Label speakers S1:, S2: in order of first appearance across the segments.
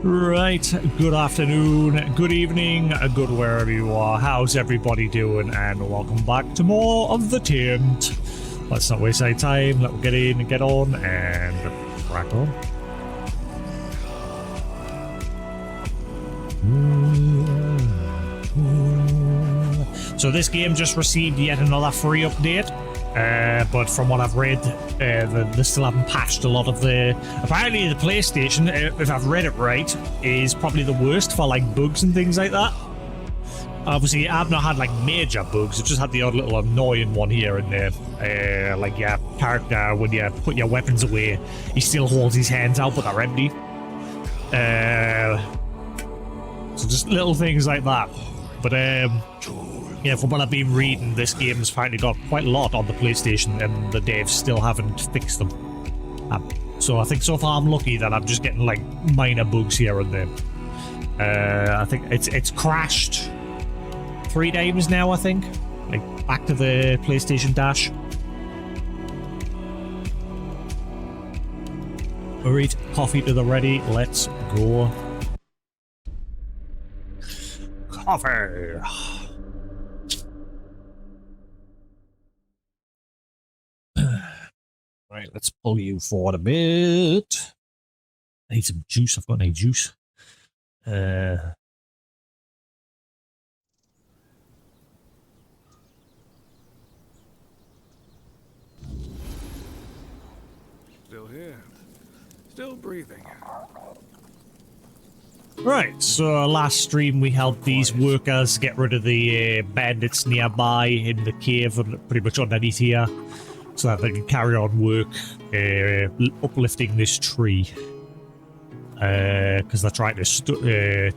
S1: Right, good afternoon, good evening, good wherever you are. How's everybody doing? And welcome back to more of the Taint. Let's not waste any time. Let's get in and get on and crack on. So this game just received yet another free update. But from what I've read, they still haven't patched a lot of the... Apparently the PlayStation, if I've read it right, is probably the worst for like bugs and things like that. Obviously, I've not had like major bugs, I've just had the odd little annoying one here and there. Like your character, when you put your weapons away, he still holds his hands out but they're empty. So just little things like that. But yeah, from what I've been reading, this game's apparently got quite a lot on the PlayStation and the devs still haven't fixed them. So I think so far I'm lucky that I'm just getting like minor bugs here and there. I think it's crashed 3 times now, I think. Like back to the PlayStation Dash. Alright, coffee to the ready, let's go. Coffee! Right, let's pull you forward a bit. I need some juice. I've got no juice.
S2: Still here. Still breathing.
S1: Right, so last stream we helped these workers get rid of the bandits nearby in the cave, pretty much underneath here, so that they can carry on work uplifting this tree. Because they're trying to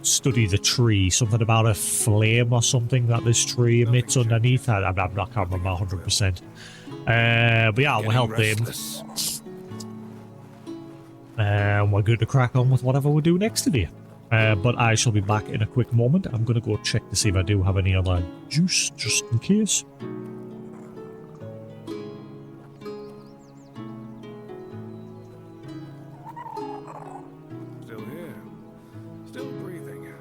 S1: study the tree. Something about a flame or something that this tree emits underneath. I can't remember 100%. But yeah, we'll help them. And we're good to crack on with whatever we do next today. But I shall be back in a quick moment. I'm going to go check to see if I do have any other juice, just in case.
S2: Still here. Still breathing.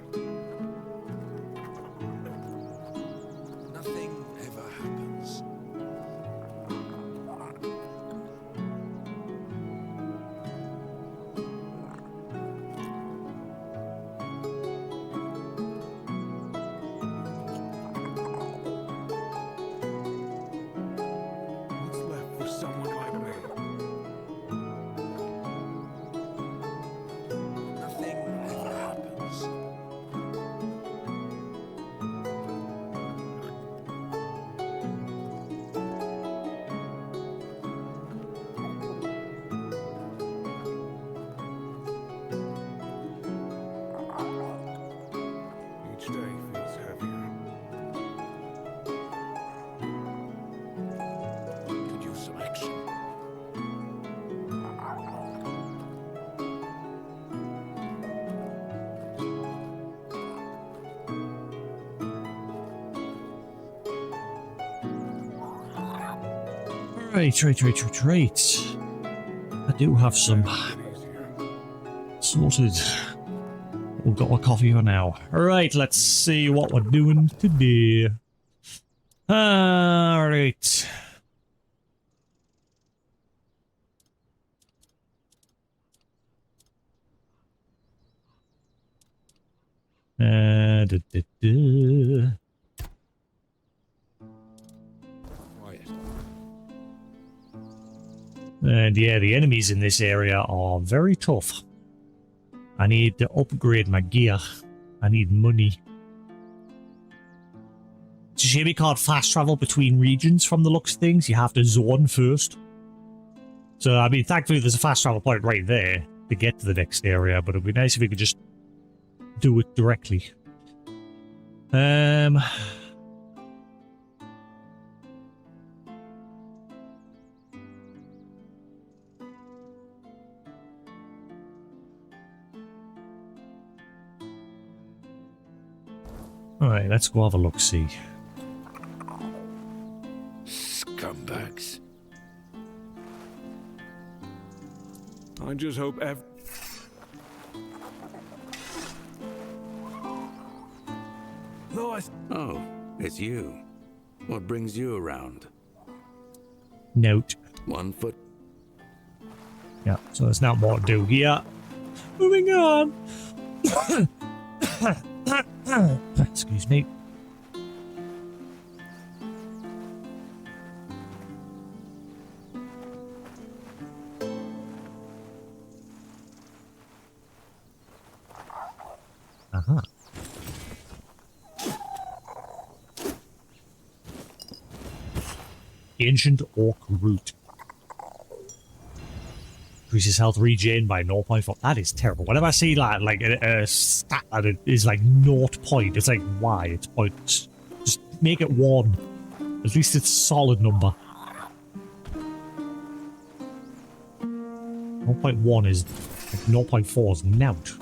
S2: Nothing ever happens.
S1: Right. I do have some sorted. We've got our coffee for now. Alright, let's see what we're doing today. Alright. And yeah, the enemies in this area are very tough. I need to upgrade my gear. I need money. It's a shame you can't fast travel between regions from the looks of things. You have to zone first. So, I mean, thankfully there's a fast travel point right there to get to the next area, but it'd be nice if we could just do it directly. Alright, let's go have a look-see.
S2: Scumbags. I just hope Though I...
S3: Oh, it's you. What brings you around?
S1: Note.
S3: 1 foot.
S1: Yeah, so there's not more to do here. Moving on. Excuse me. Uh-huh. Ancient Oak Root. Increases health regen by 0.4. That is terrible. Whenever I see like a stat that it is like 0 point, it's like, why? It's pointless. Just make it 1. At least it's a solid number. 0.1 is... Like 0.4 is nout.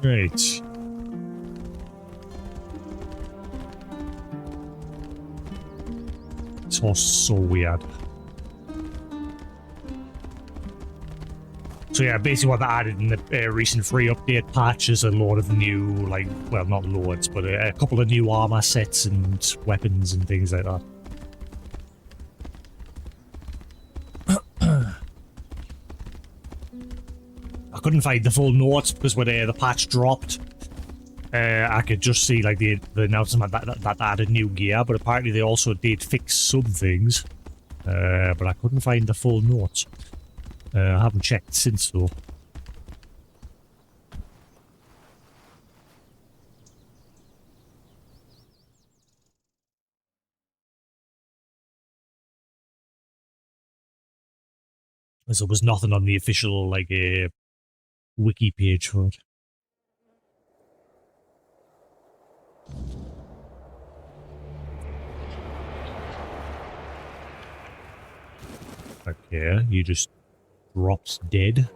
S1: Right. This horse is so weird. So yeah, basically what they added in the recent free update patch is a load of new, like, well, not loads, but a couple of new armor sets and weapons and things like that. I couldn't find the full notes because when the patch dropped, I could just see like the announcement that added new gear, but apparently they also did fix some things, but I couldn't find the full notes. I haven't checked since though. As there was nothing on the official like wiki page for it. Okay, you just drops dead.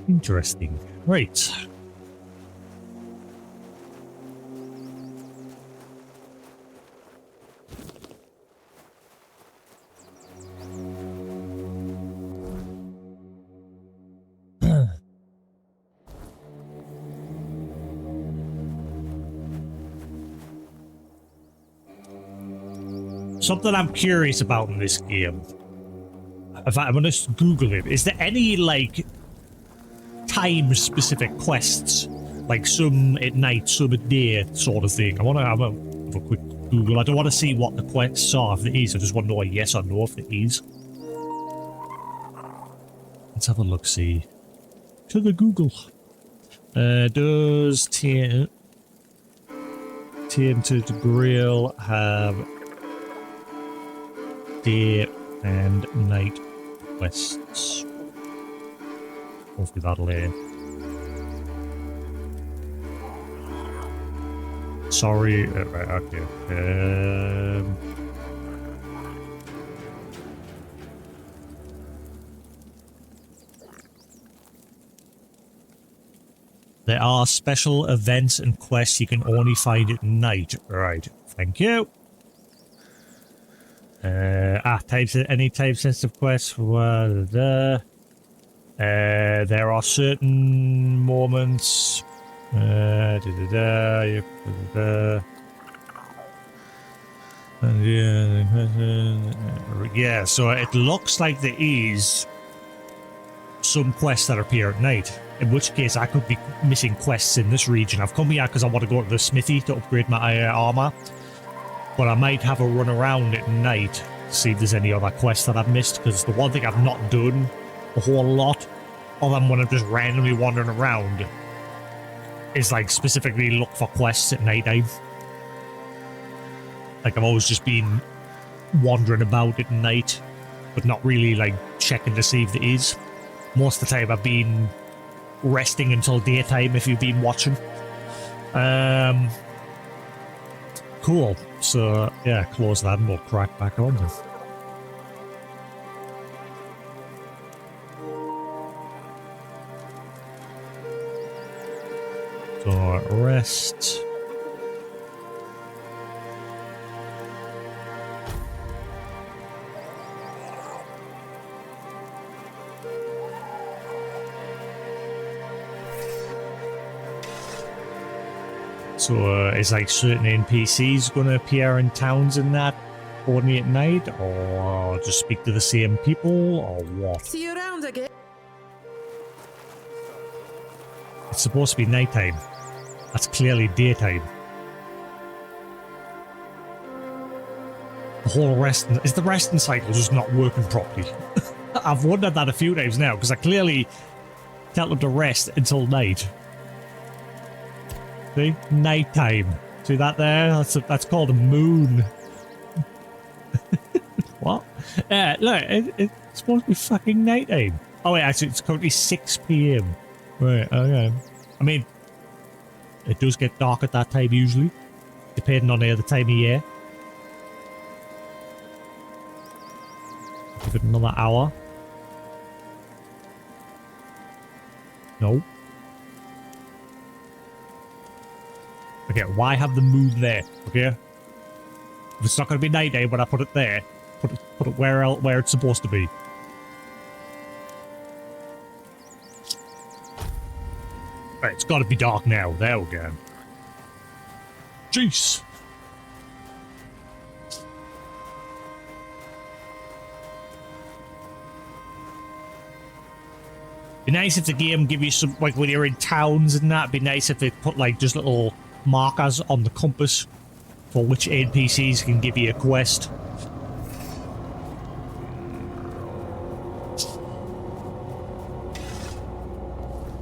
S1: Interesting. Right. Something I'm curious about in this game. In fact, I'm gonna Google it. Is there any, like, time-specific quests? Like, some at night, some at day, sort of thing. I wanna have a quick Google. I don't want to see what the quests are, if there is. I just want to know a yes or no if there is. Let's have a look-see. To the Google. Does Tainted Grail have day and night quests? Hopefully that'll sorry, right, okay. There are special events and quests you can only find at night. Right, thank you. Any type sensitive quests. There are certain moments. Yeah, so it looks like there is some quests that appear at night. In which case, I could be missing quests in this region. I've come here because I want to go to the smithy to upgrade my armor. But I might have a run around at night to see if there's any other quests that I've missed, because the one thing I've not done a whole lot, other than when I'm just randomly wandering around, is like specifically look for quests at night time. Like I've always just been wandering about at night, but not really like checking to see if there is. Most of the time I've been resting until daytime if you've been watching. Cool. So, yeah, close that and we'll crack back on then. So, rest. So, is like certain NPCs going to appear in towns in that only at night, or just speak to the same people, or what?
S4: See you around again.
S1: It's supposed to be nighttime. That's clearly daytime. The whole resting... Is the resting cycle just not working properly? I've wondered that a few times now, because I clearly tell them to rest until night. See? Nighttime. See that there? That's called a moon. What? Yeah, look, it's supposed to be fucking nighttime. Oh wait, actually it's currently 6 PM. Right, okay. I mean, it does get dark at that time usually, depending on the time of year. Give it another hour. No. Okay, why have the moon there? Okay, if it's not going to be nighttime when I put it there, put it where it's supposed to be. Right, it's got to be dark now. There we go. Jeez. Be nice if the game give you some, like when you're in towns and that, be nice if it put like just little markers on the compass for which NPCs can give you a quest.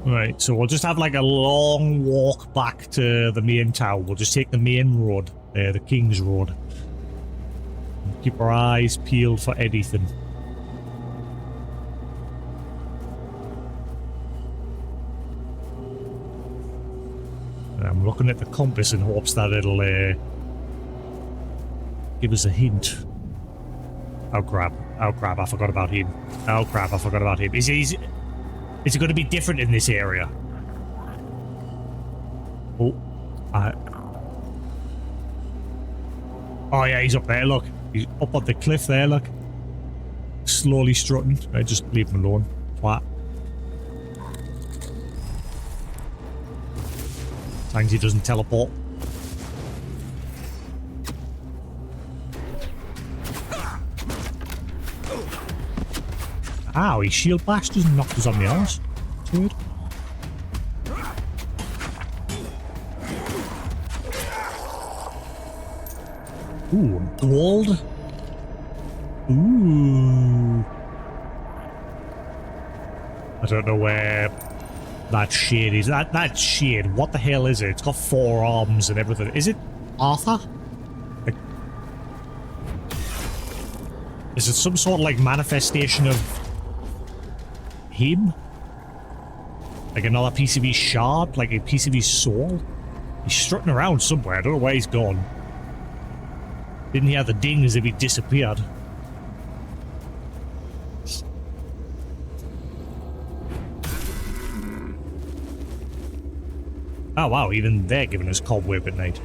S1: Right, so we'll just have like a long walk back to the main town. We'll just take the main road, the King's Road. Keep our eyes peeled for anything. I'm looking at the compass in hopes that it'll give us a hint. Oh crap, I forgot about him. Oh crap, I forgot about him. Is it going to be different in this area? Oh, oh yeah, he's up there, look. He's up on the cliff there, look. Slowly strutting. Right, just leave him alone. What? As long as he doesn't teleport. Ow, he shield bashed us and knocked us on the arse. Dude. Ooh, gold. Ooh. I don't know where that shade is. That shade, what the hell is it? It's got 4 arms and everything. Is it Arthur? Like, is it some sort of like manifestation of him? Like another piece of his shard? Like a piece of his soul? He's strutting around somewhere. I don't know where he's gone. Didn't hear the ding as if he disappeared. Oh wow, even they're giving us cobweb at night.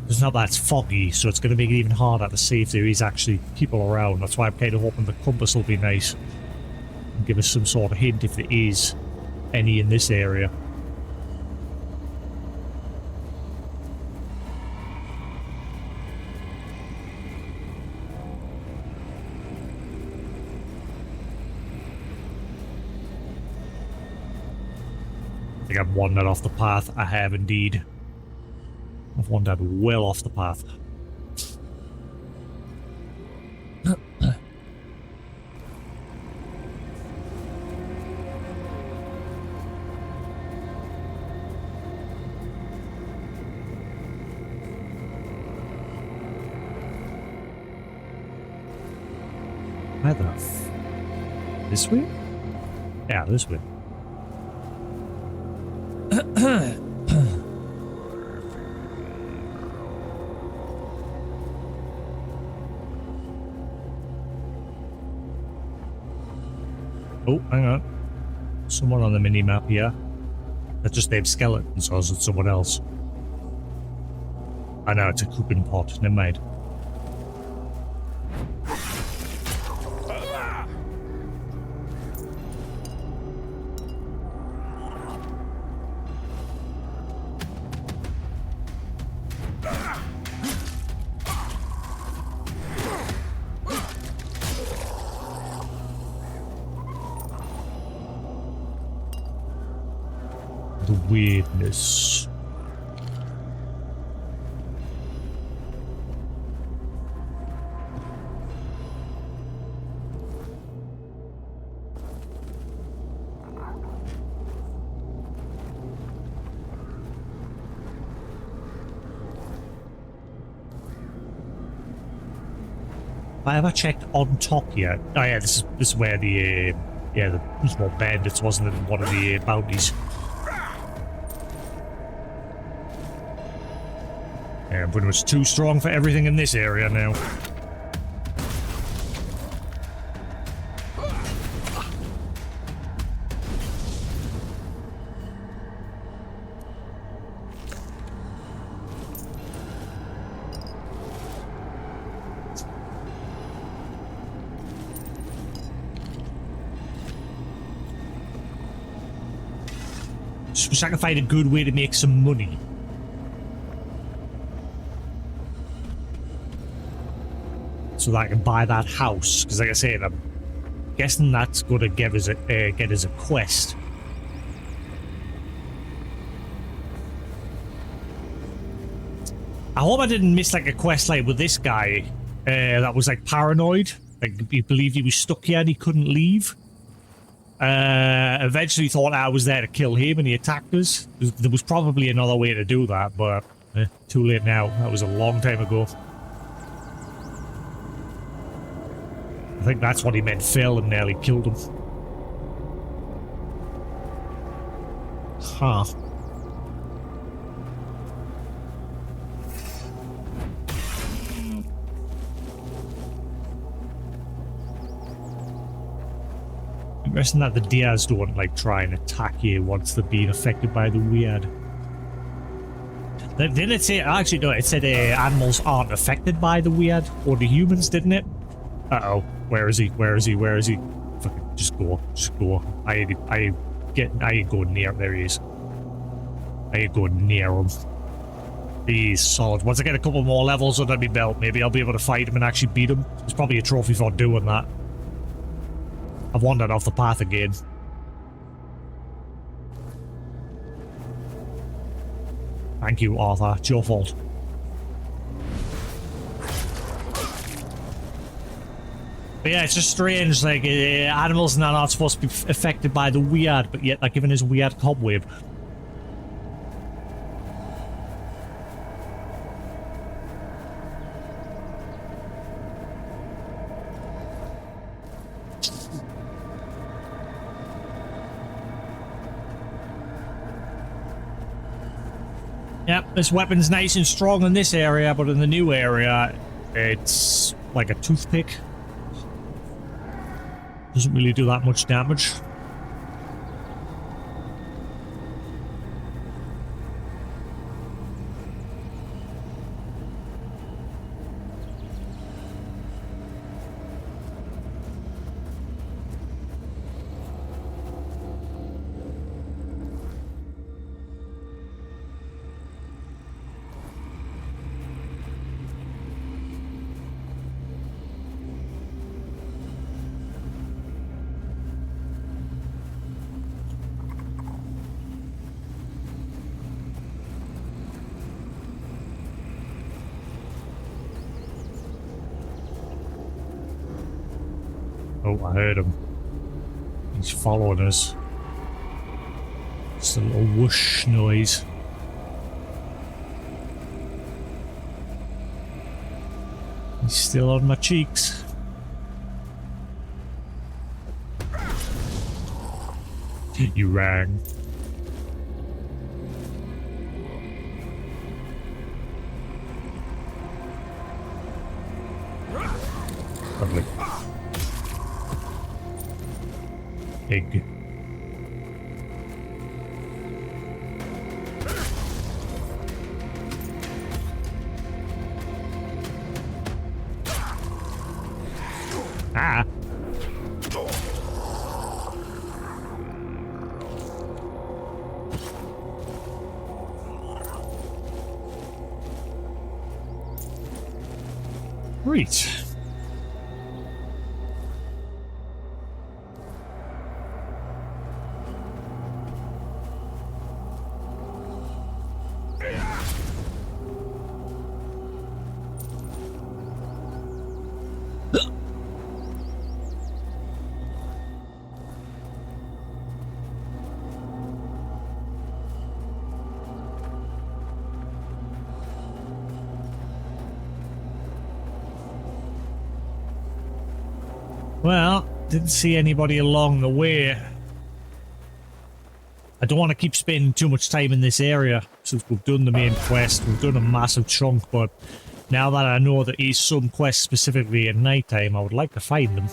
S1: It's not that it's foggy, so it's going to make it even harder to see if there is actually people around. That's why I'm kind of hoping the compass will be nice and give us some sort of hint if there is any in this area. I think I've wandered off the path. I have indeed. I've wandered well off the path. Where the this way? Yeah, this way. Oh, hang on. Someone on the mini-map here. That's just named skeletons, or is it someone else? I know, it's a cooking pot. Never mind. The weirdness. Have I ever checked on top yet? Oh yeah, this is where the the small bandits wasn't in one of the bounties. Yeah, I'm pretty much too strong for everything in this area now. Just wish I could find a good way to make some money. So that I can buy that house, because like I said, I'm guessing that's going to get us a quest. I hope I didn't miss like a quest like with this guy that was like paranoid, like he believed he was stuck here and he couldn't leave. Eventually thought I was there to kill him and he attacked us. There was probably another way to do that, but too late now. That was a long time ago. I think that's what he meant, Phil, and nearly killed him. Huh. Interesting that the deers don't like try and attack you once they're being affected by the weird. Didn't it say, actually no, it said animals aren't affected by the weird, or the humans, didn't it? Uh-oh. Where is he? Where is he? Where is he? Fucking just go. Just go. I ain't going near. There he is. I ain't going near him. He's solid. Once I get a couple more levels under my belt, maybe I'll be able to fight him and actually beat him. There's probably a trophy for doing that. I've wandered off the path again. Thank you, Arthur. It's your fault. But yeah, it's just strange, like, animals are not supposed to be affected by the weird, but yet they're given his weird cobweb. Yep, this weapon's nice and strong in this area, but in the new area, it's like a toothpick. Doesn't really do that much damage. Oh, I heard him. He's following us. Just a little whoosh noise. He's still on my cheeks. You rang. Lovely. Egg. Ah. Right. Well, didn't see anybody along the way. I don't want to keep spending too much time in this area since we've done the main quest. We've done a massive chunk, but now that I know there is some quests specifically at night time, I would like to find them.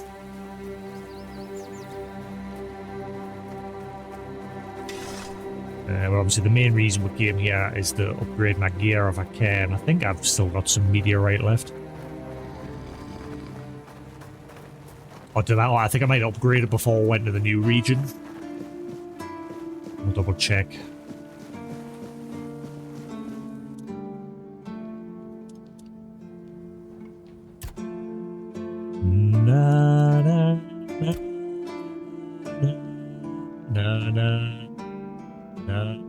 S1: But obviously the main reason we came here is to upgrade my gear if I can. I think I've still got some meteorite left. Or did I think I might upgrade it before I went to the new region. I'll double check. Na na na na na na na na.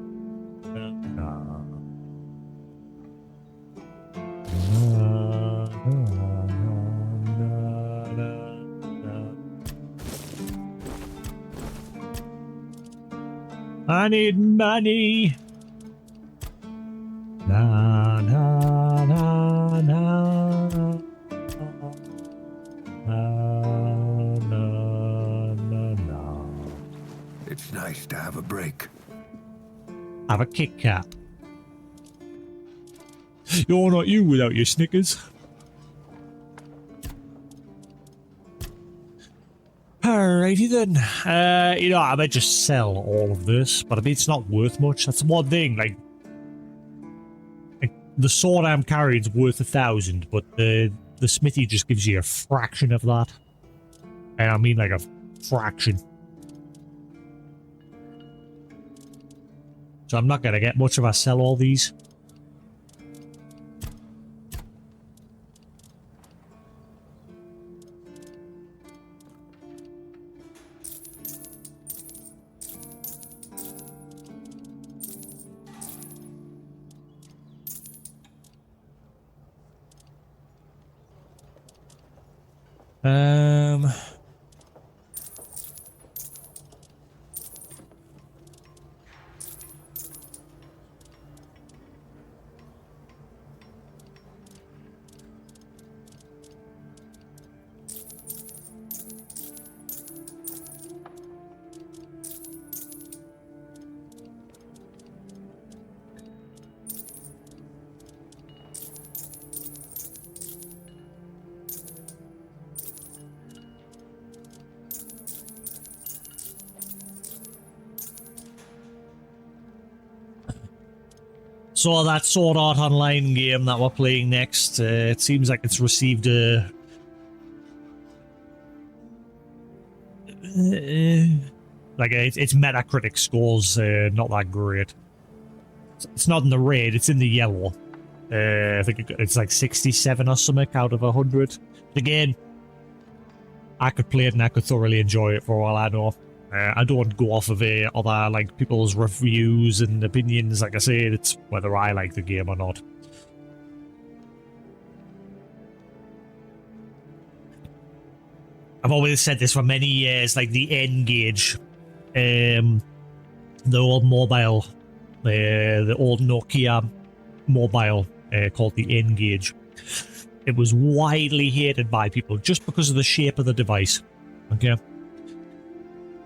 S1: I need money. Na na na na. Na na na na.
S2: It's nice to have a break.
S1: Have a Kit Kat. You're not you without your Snickers. Alrighty then. You know, I might just sell all of this, but I mean, it's not worth much. That's one thing. Like the sword I'm carrying is worth 1,000, but the smithy just gives you a fraction of that. And I mean, like a fraction. So I'm not gonna get much if I sell all these. So that Sword Art Online game that we're playing next, it seems like it's received a... its Metacritic scores not that great. It's not in the red, it's in the yellow. I think it's like 67 or something out of 100. Again, I could play it and I could thoroughly enjoy it for all I know. I don't go off of other like people's reviews and opinions. Like I said, it's whether I like the game or not. I've always said this for many years, like the N-Gage, the old mobile, the old Nokia mobile called the N-Gage. It was widely hated by people just because of the shape of the device. Okay.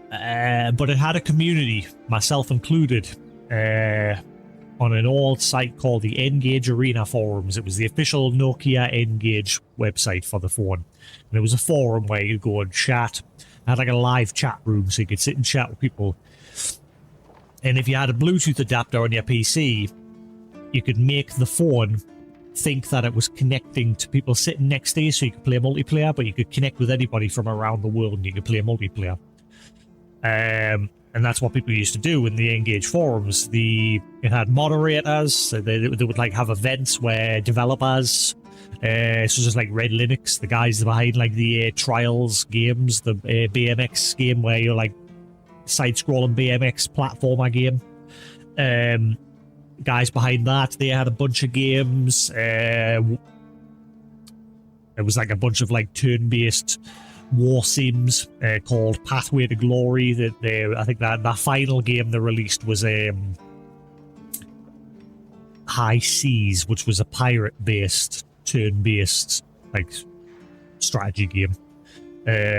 S1: But it had a community, myself included, on an old site called the N-Gage Arena Forums. It was the official Nokia N-Gage website for the phone. And it was a forum where you go and chat. It had like a live chat room so you could sit and chat with people. And if you had a Bluetooth adapter on your PC, you could make the phone think that it was connecting to people sitting next to you so you could play multiplayer, but you could connect with anybody from around the world and you could play multiplayer. And that's what people used to do in the Engage forums. It had moderators, so they would like have events where developers, so just like Red Linux, the guys behind like the Trials games, the BMX game where you're like side-scrolling BMX platformer game. Guys behind that, they had a bunch of games. It was like a bunch of like turn-based war sims called Pathway to Glory. I think that final game they released was High Seas, which was a pirate-based, turn-based like strategy game.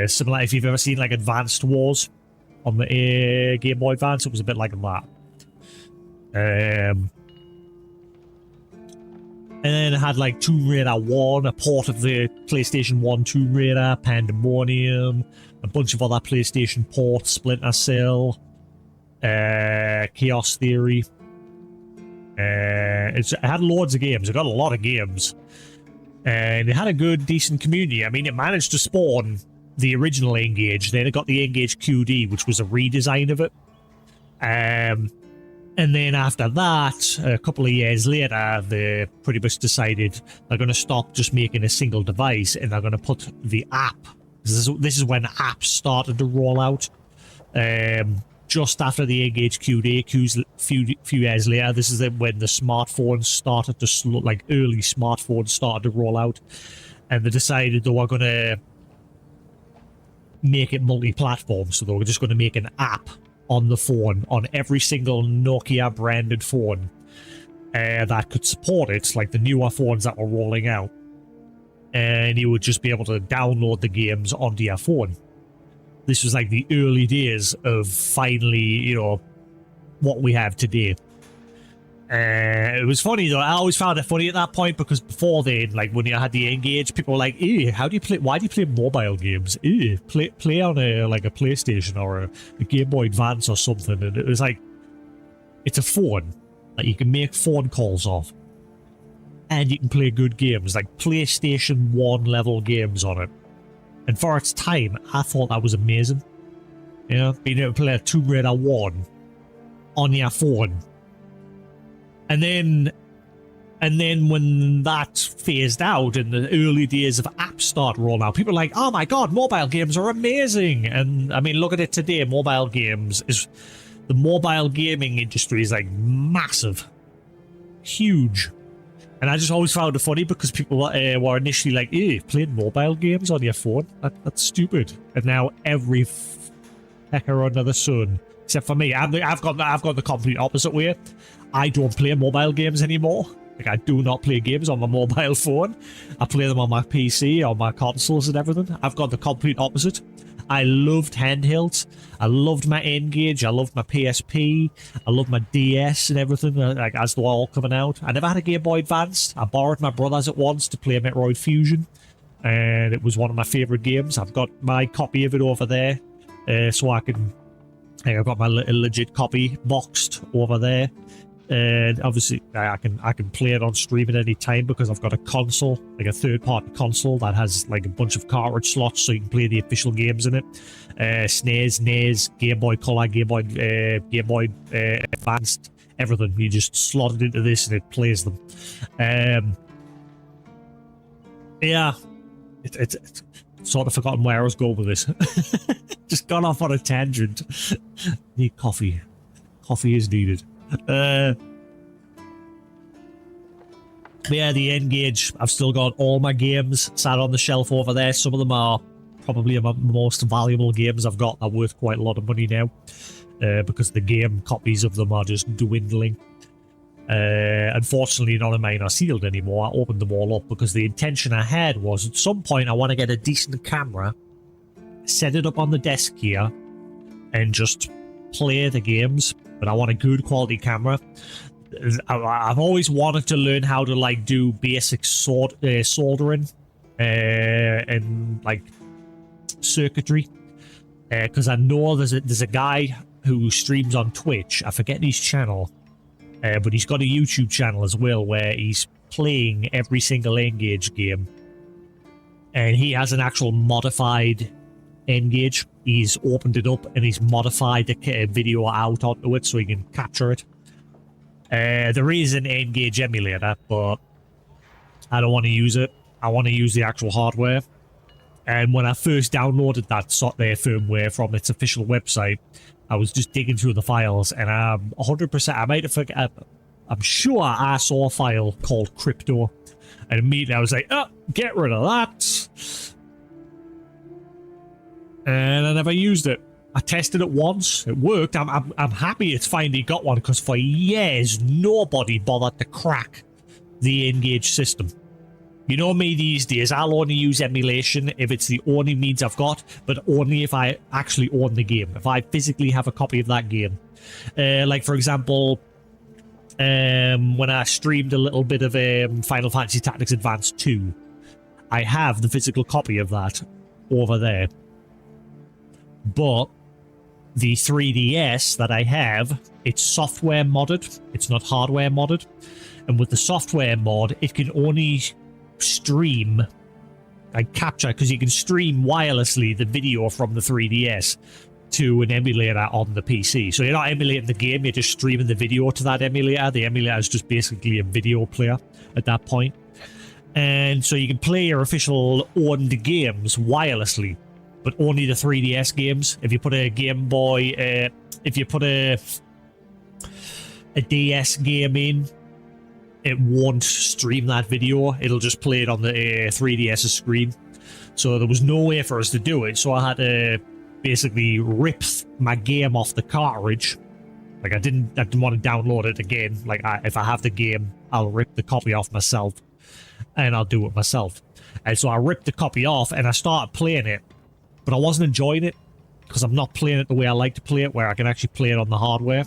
S1: Similar, if you've ever seen like Advanced Wars on the Game Boy Advance, it was a bit like that. And then it had like Tomb Raider 1, a port of the PlayStation 1 Tomb Raider, Pandemonium, a bunch of other PlayStation ports, Splinter Cell, Chaos Theory. It had loads of games. It got a lot of games. And it had a good, decent community. I mean, it managed to spawn the original Engage. Then it got the Engage QD, which was a redesign of it. And then after that, a couple of years later, they pretty much decided they're going to stop just making a single device and they're going to put the app. This is when apps started to roll out. Just after the Engage QD, few years later, this is when the smartphones started to like early smartphones started to roll out, and they decided they were going to make it multi-platform. So they were just going to make an app on the phone, on every single Nokia branded phone that could support it, like the newer phones that were rolling out. And you would just be able to download the games onto your phone. This was like the early days of finally, you know, what we have today. It was funny though. I always found it funny at that point because before then, like when you had the Engage, people were like, "Ew, how do you play? Why do you play mobile games? Ew, play on a PlayStation or a Game Boy Advance or something." And it was like, it's a phone that you can make phone calls off, and you can play good games, like PlayStation 1 level games on it. And for its time, I thought that was amazing. You know, being able to play a Tomb Raider 1 on your phone. And then when that phased out and the early days of apps start rolling out, people are like, "Oh my god, mobile games are amazing!" And I mean, look at it today. The mobile gaming industry is like massive, huge. And I just always found it funny because people were initially like, "Ew, playing mobile games on your phone? That's stupid." And now every hecker under the sun, except for me, I've got the complete opposite way. I don't play mobile games anymore. Like, I do not play games on my mobile phone. I play them on my PC, on my consoles and everything. I've got the complete opposite. I loved handhelds. I loved my N-Gage. I loved my PSP. I loved my DS and everything, like, as they were all coming out. I never had a Game Boy Advance. I borrowed my brother's at once to play Metroid Fusion, and it was one of my favourite games. I've got my copy of it over there, so I can... I've got my legit copy boxed over there. And obviously I can play it on stream at any time because I've got a console, like a third-party console that has like a bunch of cartridge slots so you can play the official games in it. SNES, NES, Game Boy Color, Game Boy Advanced, everything. You just slot it into this and it plays them. Yeah, it's sort of forgotten where I was going with this. Just gone off on a tangent. Need coffee. Coffee is needed. Yeah, the N-Gage. I've still got all my games sat on the shelf over there. Some of them are probably my most valuable games I've got. They're worth quite a lot of money now because the game copies of them are just dwindling. Unfortunately, none of mine are sealed anymore. I opened them all up because the intention I had was at some point I want to get a decent camera, set it up on the desk here, and just play the games, but I want a good quality camera. I've always wanted to learn how to like do basic soldering and like circuitry, because I know there's a guy who streams on Twitch. I forget his channel, but he's got a YouTube channel as well where he's playing every single N-Gage game, and he has an actual modified N-Gage. He's opened it up and he's modified the video out onto it so he can capture it. There is an N-Gage emulator, but I don't want to use it. I want to use the actual hardware. And when I first downloaded that firmware from its official website, I was just digging through the files, and I'm 100%, I might have forgot, I'm sure I saw a file called Crypto, and immediately I was like, oh, get rid of that. And I never used it. I tested it once, it worked. I'm happy it's finally got one, because for years, nobody bothered to crack the N-Gage system. You know me these days, I'll only use emulation if it's the only means I've got, but only if I actually own the game, if I physically have a copy of that game. Like, for example, when I streamed a little bit of Final Fantasy Tactics Advance 2, I have the physical copy of that over there. But the 3DS that I have, it's software modded, it's not hardware modded. And with the software mod, it can only stream and capture, because you can stream wirelessly the video from the 3DS to an emulator on the PC. So you're not emulating the game, you're just streaming the video to that emulator. The emulator is just basically a video player at that point. And so you can play your official owned games wirelessly, but only the 3DS games. If you put a Game Boy, if you put a DS game in, it won't stream that video. It'll just play it on the 3DS screen. So there was no way for us to do it. So I had to basically rip my game off the cartridge. Like I didn't want to download it again. Like if I have the game, I'll rip the copy off myself, and I'll do it myself. And so I ripped the copy off and I started playing it, but I wasn't enjoying it because I'm not playing it the way I like to play it, where I can actually play it on the hardware.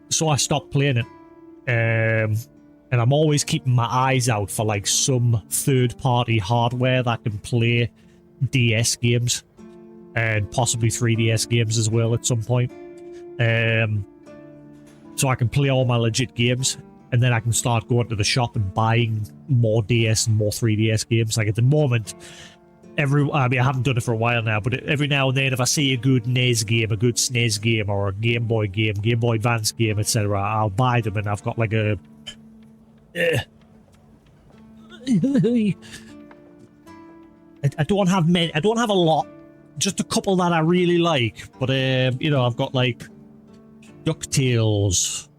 S1: So I stopped playing it. And I'm always keeping my eyes out for like some third-party hardware that can play DS games and possibly 3DS games as well at some point. So I can play all my legit games, and then I can start going to the shop and buying more DS and more 3DS games. Like at the moment, I haven't done it for a while now, but every now and then if I see a good NES game, a good SNES game, or a Game Boy game, Game Boy Advance game, etc., I'll buy them, and I've got like a... I don't have many, I don't have a lot, just a couple that I really like, but you know, I've got like DuckTales.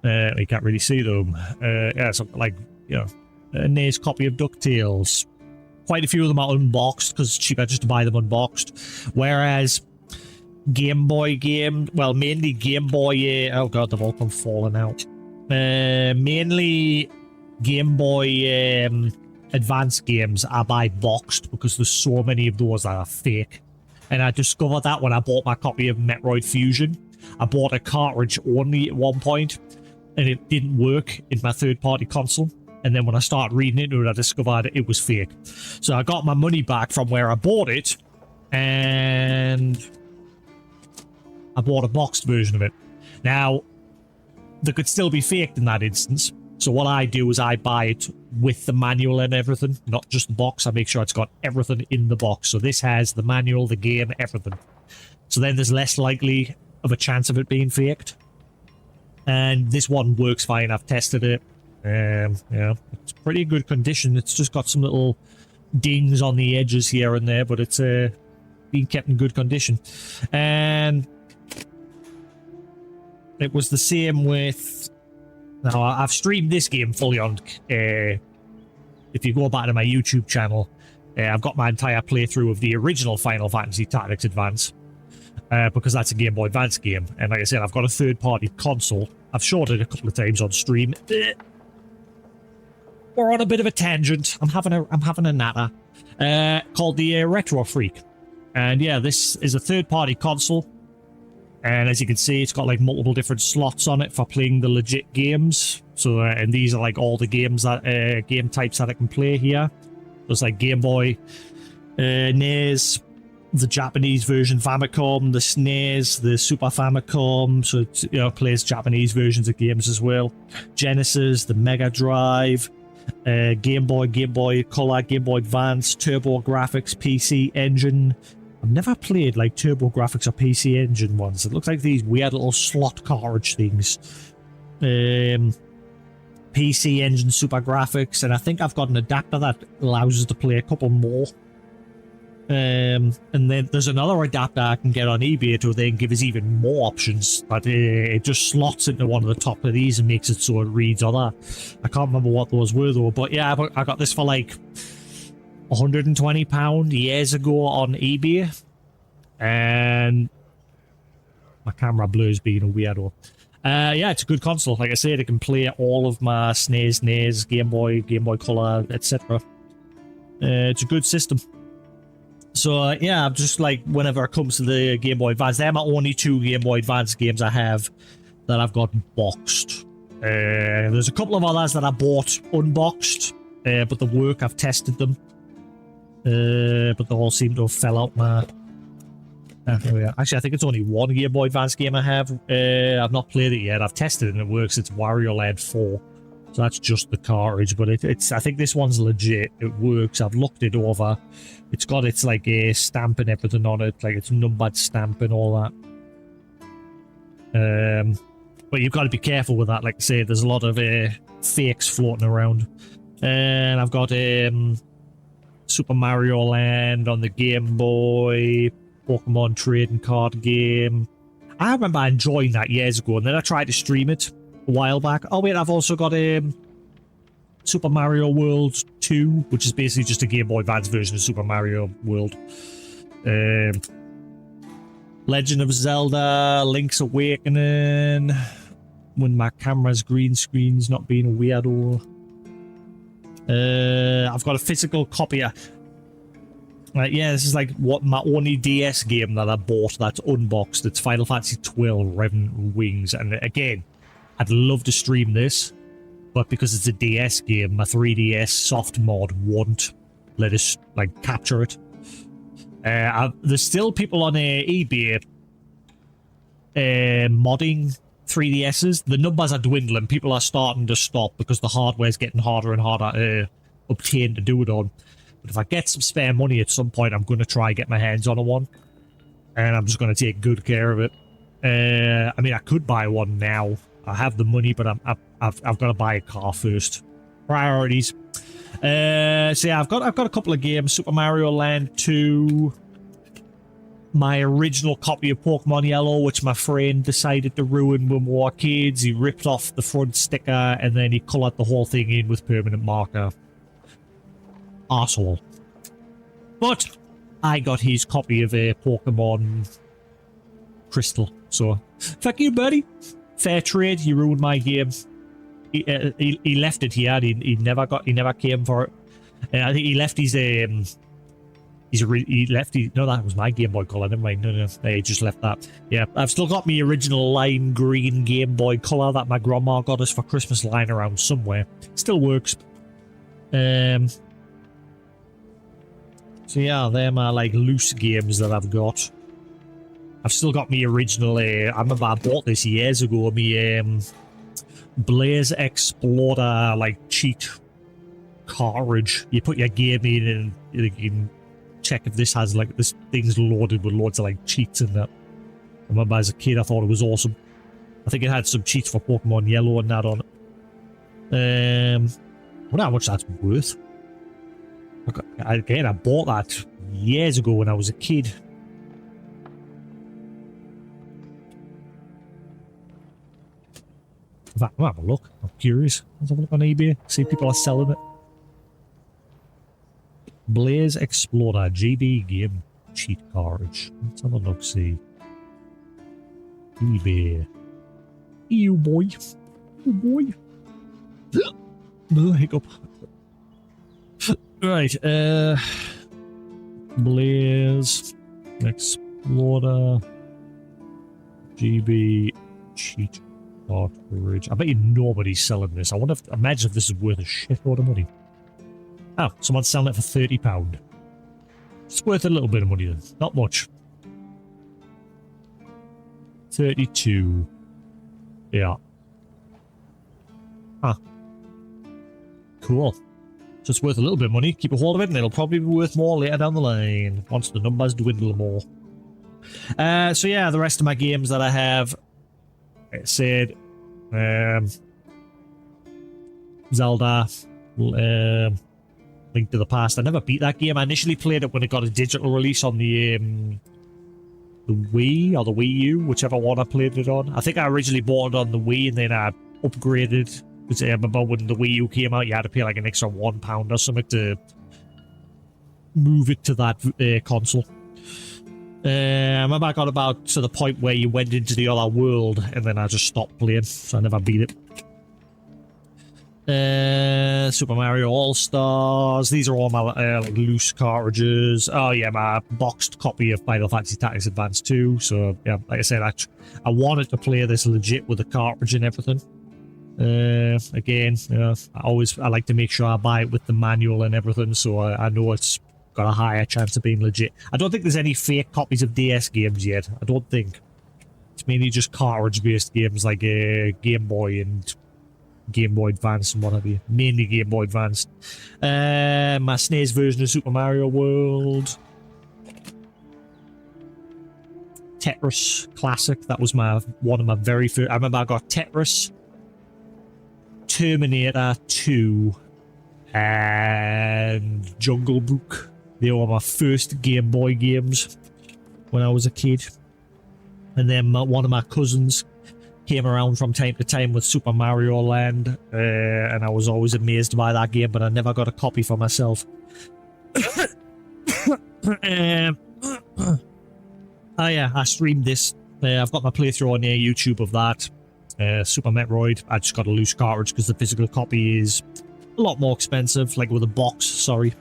S1: You can't really see them. Yeah, so like, you know, a NES copy of DuckTales. Quite a few of them are unboxed because it's cheaper just to buy them unboxed. Whereas Game Boy game, well, mainly Game Boy, oh god, they've all come falling out. Mainly Game Boy Advance games I buy boxed because there's so many of those that are fake. And I discovered that when I bought my copy of Metroid Fusion. I bought a cartridge only at one point, and it didn't work in my third-party console. And then when I started reading into it, I discovered it was fake. So I got my money back from where I bought it, and I bought a boxed version of it. Now, they could still be faked in that instance. So what I do is I buy it with the manual and everything, not just the box. I make sure it's got everything in the box. So this has the manual, the game, everything. So then there's less likely of a chance of it being faked. And this one works fine. I've tested it. Yeah, it's pretty good condition. It's just got some little dings on the edges here and there, but it's being kept in good condition. And it was the same with... Now, I've streamed this game fully on... if you go back to my YouTube channel, I've got my entire playthrough of the original Final Fantasy Tactics Advance, because that's a Game Boy Advance game. And like I said, I've got a third-party console. I've showed it a couple of times on stream. We're on a bit of a tangent. I'm having a natter. Called the Retro Freak. And yeah, this is a third-party console. And as you can see, it's got like multiple different slots on it for playing the legit games. So, and these are like all the games that game types that I can play here. There's like Game Boy, NES, the Japanese version Famicom, the SNES, the Super Famicom. So it, you know, plays Japanese versions of games as well. Genesis, the Mega Drive, Game Boy Color, Game Boy Advance, Turbo Graphics, PC Engine. I've never played like Turbo Graphics or PC Engine ones. It looks like these weird little slot cartridge things. PC Engine Super Graphics, and I think I've got an adapter that allows us to play a couple more. And then there's another adapter I can get on eBay to then give us even more options, but it just slots into one of the top of these and makes it so it reads other. I can't remember what those were though, but yeah, I got this for like £120 years ago on eBay, and my camera blurs being a weirdo. Yeah, it's a good console. Like I said, it can play all of my SNES, NES, Game Boy Color, etc. It's a good system. So yeah, I'm just like, whenever it comes to the Game Boy Advance, they're my only 2 Game Boy Advance games I have that I've got boxed. There's a couple of others that I bought unboxed, but the work, I've tested them. But they all seem to have fell out my... Actually, I think it's only one Game Boy Advance game I have. I've not played it yet. I've tested it and it works. It's Wario Land 4. So that's just the cartridge, but it's. I think this one's legit. It works. I've looked it over. It's got its like a stamp and everything on it, like its numbered stamp and all that. But you've got to be careful with that. Like I say, there's a lot of fakes floating around. And I've got Super Mario Land on the Game Boy, Pokemon trading card game. I remember enjoying that years ago, and then I tried to stream it a while back. Oh wait, I've also got Super Mario World 2, which is basically just a Game Boy Advance version of Super Mario World. Legend of Zelda, Link's Awakening, when my camera's green screen's not being a weirdo. I've got a physical copy of... yeah, this is like what my only DS game that I bought that's unboxed. It's Final Fantasy XII Revenant Wings. And again, I'd love to stream this, but because it's a DS game, my 3DS soft mod won't let us like capture it. There's still people on eBay modding 3DSs. The numbers are dwindling. People are starting to stop because the hardware's getting harder and harder to obtain to do it on. But if I get some spare money at some point, I'm going to try get my hands on a one. And I'm just going to take good care of it. I mean, I could buy one now. I have the money, but I've got to buy a car first. Priorities. So yeah, I've got a couple of games. Super Mario Land 2. My original copy of Pokemon Yellow, which my friend decided to ruin when we were kids. He ripped off the front sticker and then he colored the whole thing in with permanent marker. Arsehole. But I got his copy of a Pokemon Crystal. So, fuck you, buddy. Fair trade. He ruined my game. He left it here. He never came for it. I think he left his no, that was my Game Boy Color. Never mind. No, he just left that. Yeah, I've still got my original lime green Game Boy Color that my grandma got us for Christmas lying around somewhere. Still works. So yeah, they're my like loose games that I've got. I've still got my original. I remember I bought this years ago. My Blaze Explorer like cheat cartridge. You put your game in and you can check if this has like this thing's loaded with loads of like cheats in that. I remember as a kid I thought it was awesome. I think it had some cheats for Pokemon Yellow and that on it. I wonder how much that's worth. Again, I bought that years ago when I was a kid. In fact, I'll have a look. I'm curious. Let's have a look on eBay. See if people are selling it. Blaze Explorer GB game cheat cartridge. Let's have a look, see. eBay. Ew, boy. Oh, boy. No, hiccup. Right, Blaze Explorer. GB. Cheat cartridge. I bet you nobody's selling this. I wonder if... Imagine if this is worth a shitload of money. Oh, someone's selling it for £30. It's worth a little bit of money then. Not much. 32. Yeah. Huh. Cool. So it's worth a little bit of money. Keep a hold of it and it'll probably be worth more later down the line. Once the numbers dwindle more. So yeah, the rest of my games that I have... Like I said... Zelda... Link to the Past. I never beat that game. I initially played it when it got a digital release on the Wii or the Wii U, whichever one I played it on. I think I originally bought it on the Wii and then I upgraded. Because I remember when the Wii U came out, you had to pay like an extra £1 or something to move it to that console. I remember I got about to the point where you went into the other world and then I just stopped playing, so I never beat it. Super Mario All-Stars. These are all my like loose cartridges. Oh yeah, my boxed copy of Final Fantasy Tactics Advance 2. So yeah, like I said, I wanted to play this legit with the cartridge and everything. Again, you know, I like to make sure I buy it with the manual and everything, so I know it's got a higher chance of being legit. I don't think there's any fake copies of DS games yet. I don't think. It's mainly just cartridge-based games like Game Boy and Game Boy Advance and what have you. Mainly Game Boy Advance. My SNES version of Super Mario World. Tetris Classic. That was one of my very first. I remember I got Tetris, Terminator 2, and Jungle Book. They were my first Game Boy games when I was a kid. And then one of my cousins came around from time to time with Super Mario Land, and I was always amazed by that game, but I never got a copy for myself. Oh yeah, I streamed this. I've got my playthrough on YouTube of that. Super Metroid. I just got a loose cartridge because the physical copy is a lot more expensive, like with a box, sorry.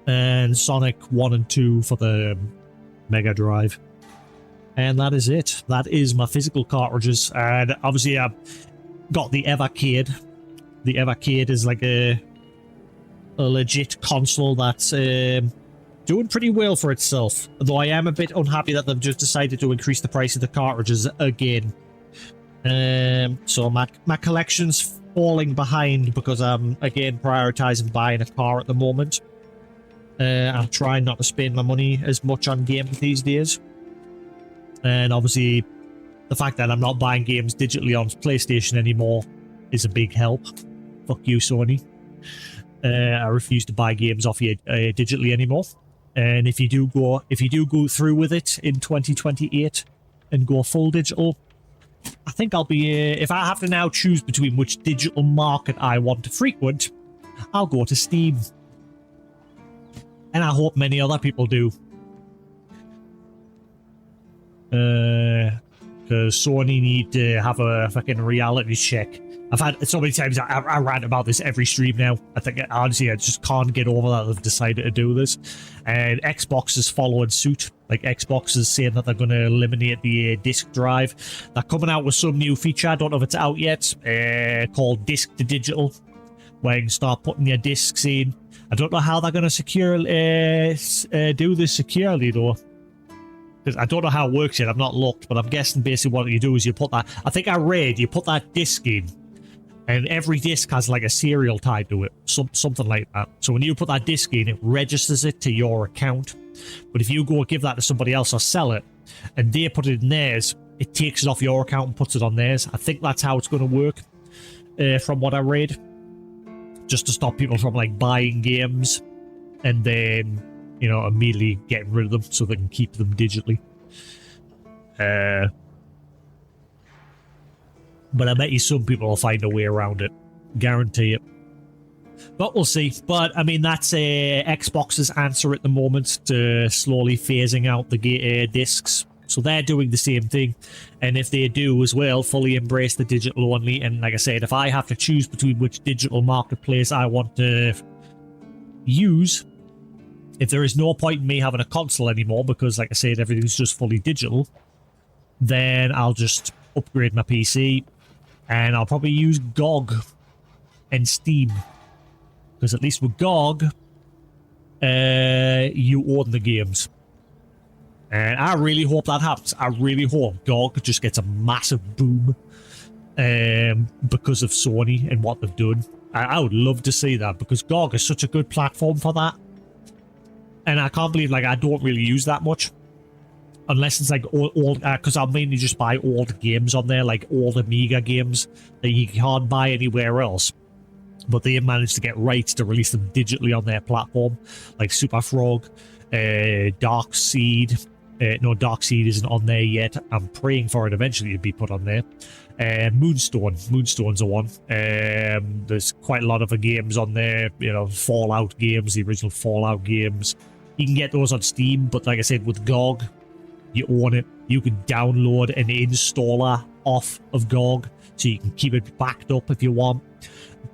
S1: And Sonic 1 and 2 for the Mega Drive. And that is it. That is my physical cartridges. And obviously I've got the Evercade. The Evercade is like a legit console that's doing pretty well for itself. Though I am a bit unhappy that they've just decided to increase the price of the cartridges again. So my collection's falling behind because I'm, again, prioritizing buying a car at the moment. I'm trying not to spend my money as much on games these days. And obviously, the fact that I'm not buying games digitally on PlayStation anymore is a big help. Fuck you, Sony. I refuse to buy games off you digitally anymore. And if you do go through with it in 2028 and go full digital, I think I'll be. If I have to now choose between which digital market I want to frequent, I'll go to Steam. And I hope many other people do. Because Sony need to have a fucking reality check. I've had so many times I rant about this every stream now. I think honestly I just can't get over that they've decided to do this, and Xbox is following suit. Like Xbox is saying that they're going to eliminate the disc drive. They're coming out with some new feature. I don't know if it's out yet. Called disc to digital, where you can start putting your discs in. I don't know how they're going to do this securely though. I don't know how it works yet. I've not looked, but I'm guessing basically what you do is you put that. I think I read you put that disc in, and every disc has like a serial tied to it, something like that. So when you put that disc in, it registers it to your account. But if you go give that to somebody else or sell it, and they put it in theirs, it takes it off your account and puts it on theirs. I think that's how it's going to work, from what I read, just to stop people from like buying games and then, you know, immediately getting rid of them so they can keep them digitally. But I bet you some people will find a way around it. Guarantee it. But we'll see. But, I mean, that's Xbox's answer at the moment to slowly phasing out the discs. So they're doing the same thing. And if they do as well, fully embrace the digital only. And like I said, if I have to choose between which digital marketplace I want to use, if there is no point in me having a console anymore, because like I said, everything's just fully digital, then I'll just upgrade my PC and I'll probably use GOG and Steam. Because at least with GOG, you own the games. And I really hope that happens. I really hope GOG just gets a massive boom because of Sony and what they've done. I would love to see that, because GOG is such a good platform for that. And I can't believe, like, I don't really use that much. Unless it's like old, because I'll mainly just buy old games on there, like old Amiga games that you can't buy anywhere else. But they managed to get rights to release them digitally on their platform, like Super Frog, Dark Seed. No, Dark Seed isn't on there yet. I'm praying for it eventually to be put on there. Moonstone's a one. There's quite a lot of games on there, you know, Fallout games, the original Fallout games. You can get those on Steam, but like I said, with GOG, you own it. You can download an installer off of GOG, so you can keep it backed up if you want.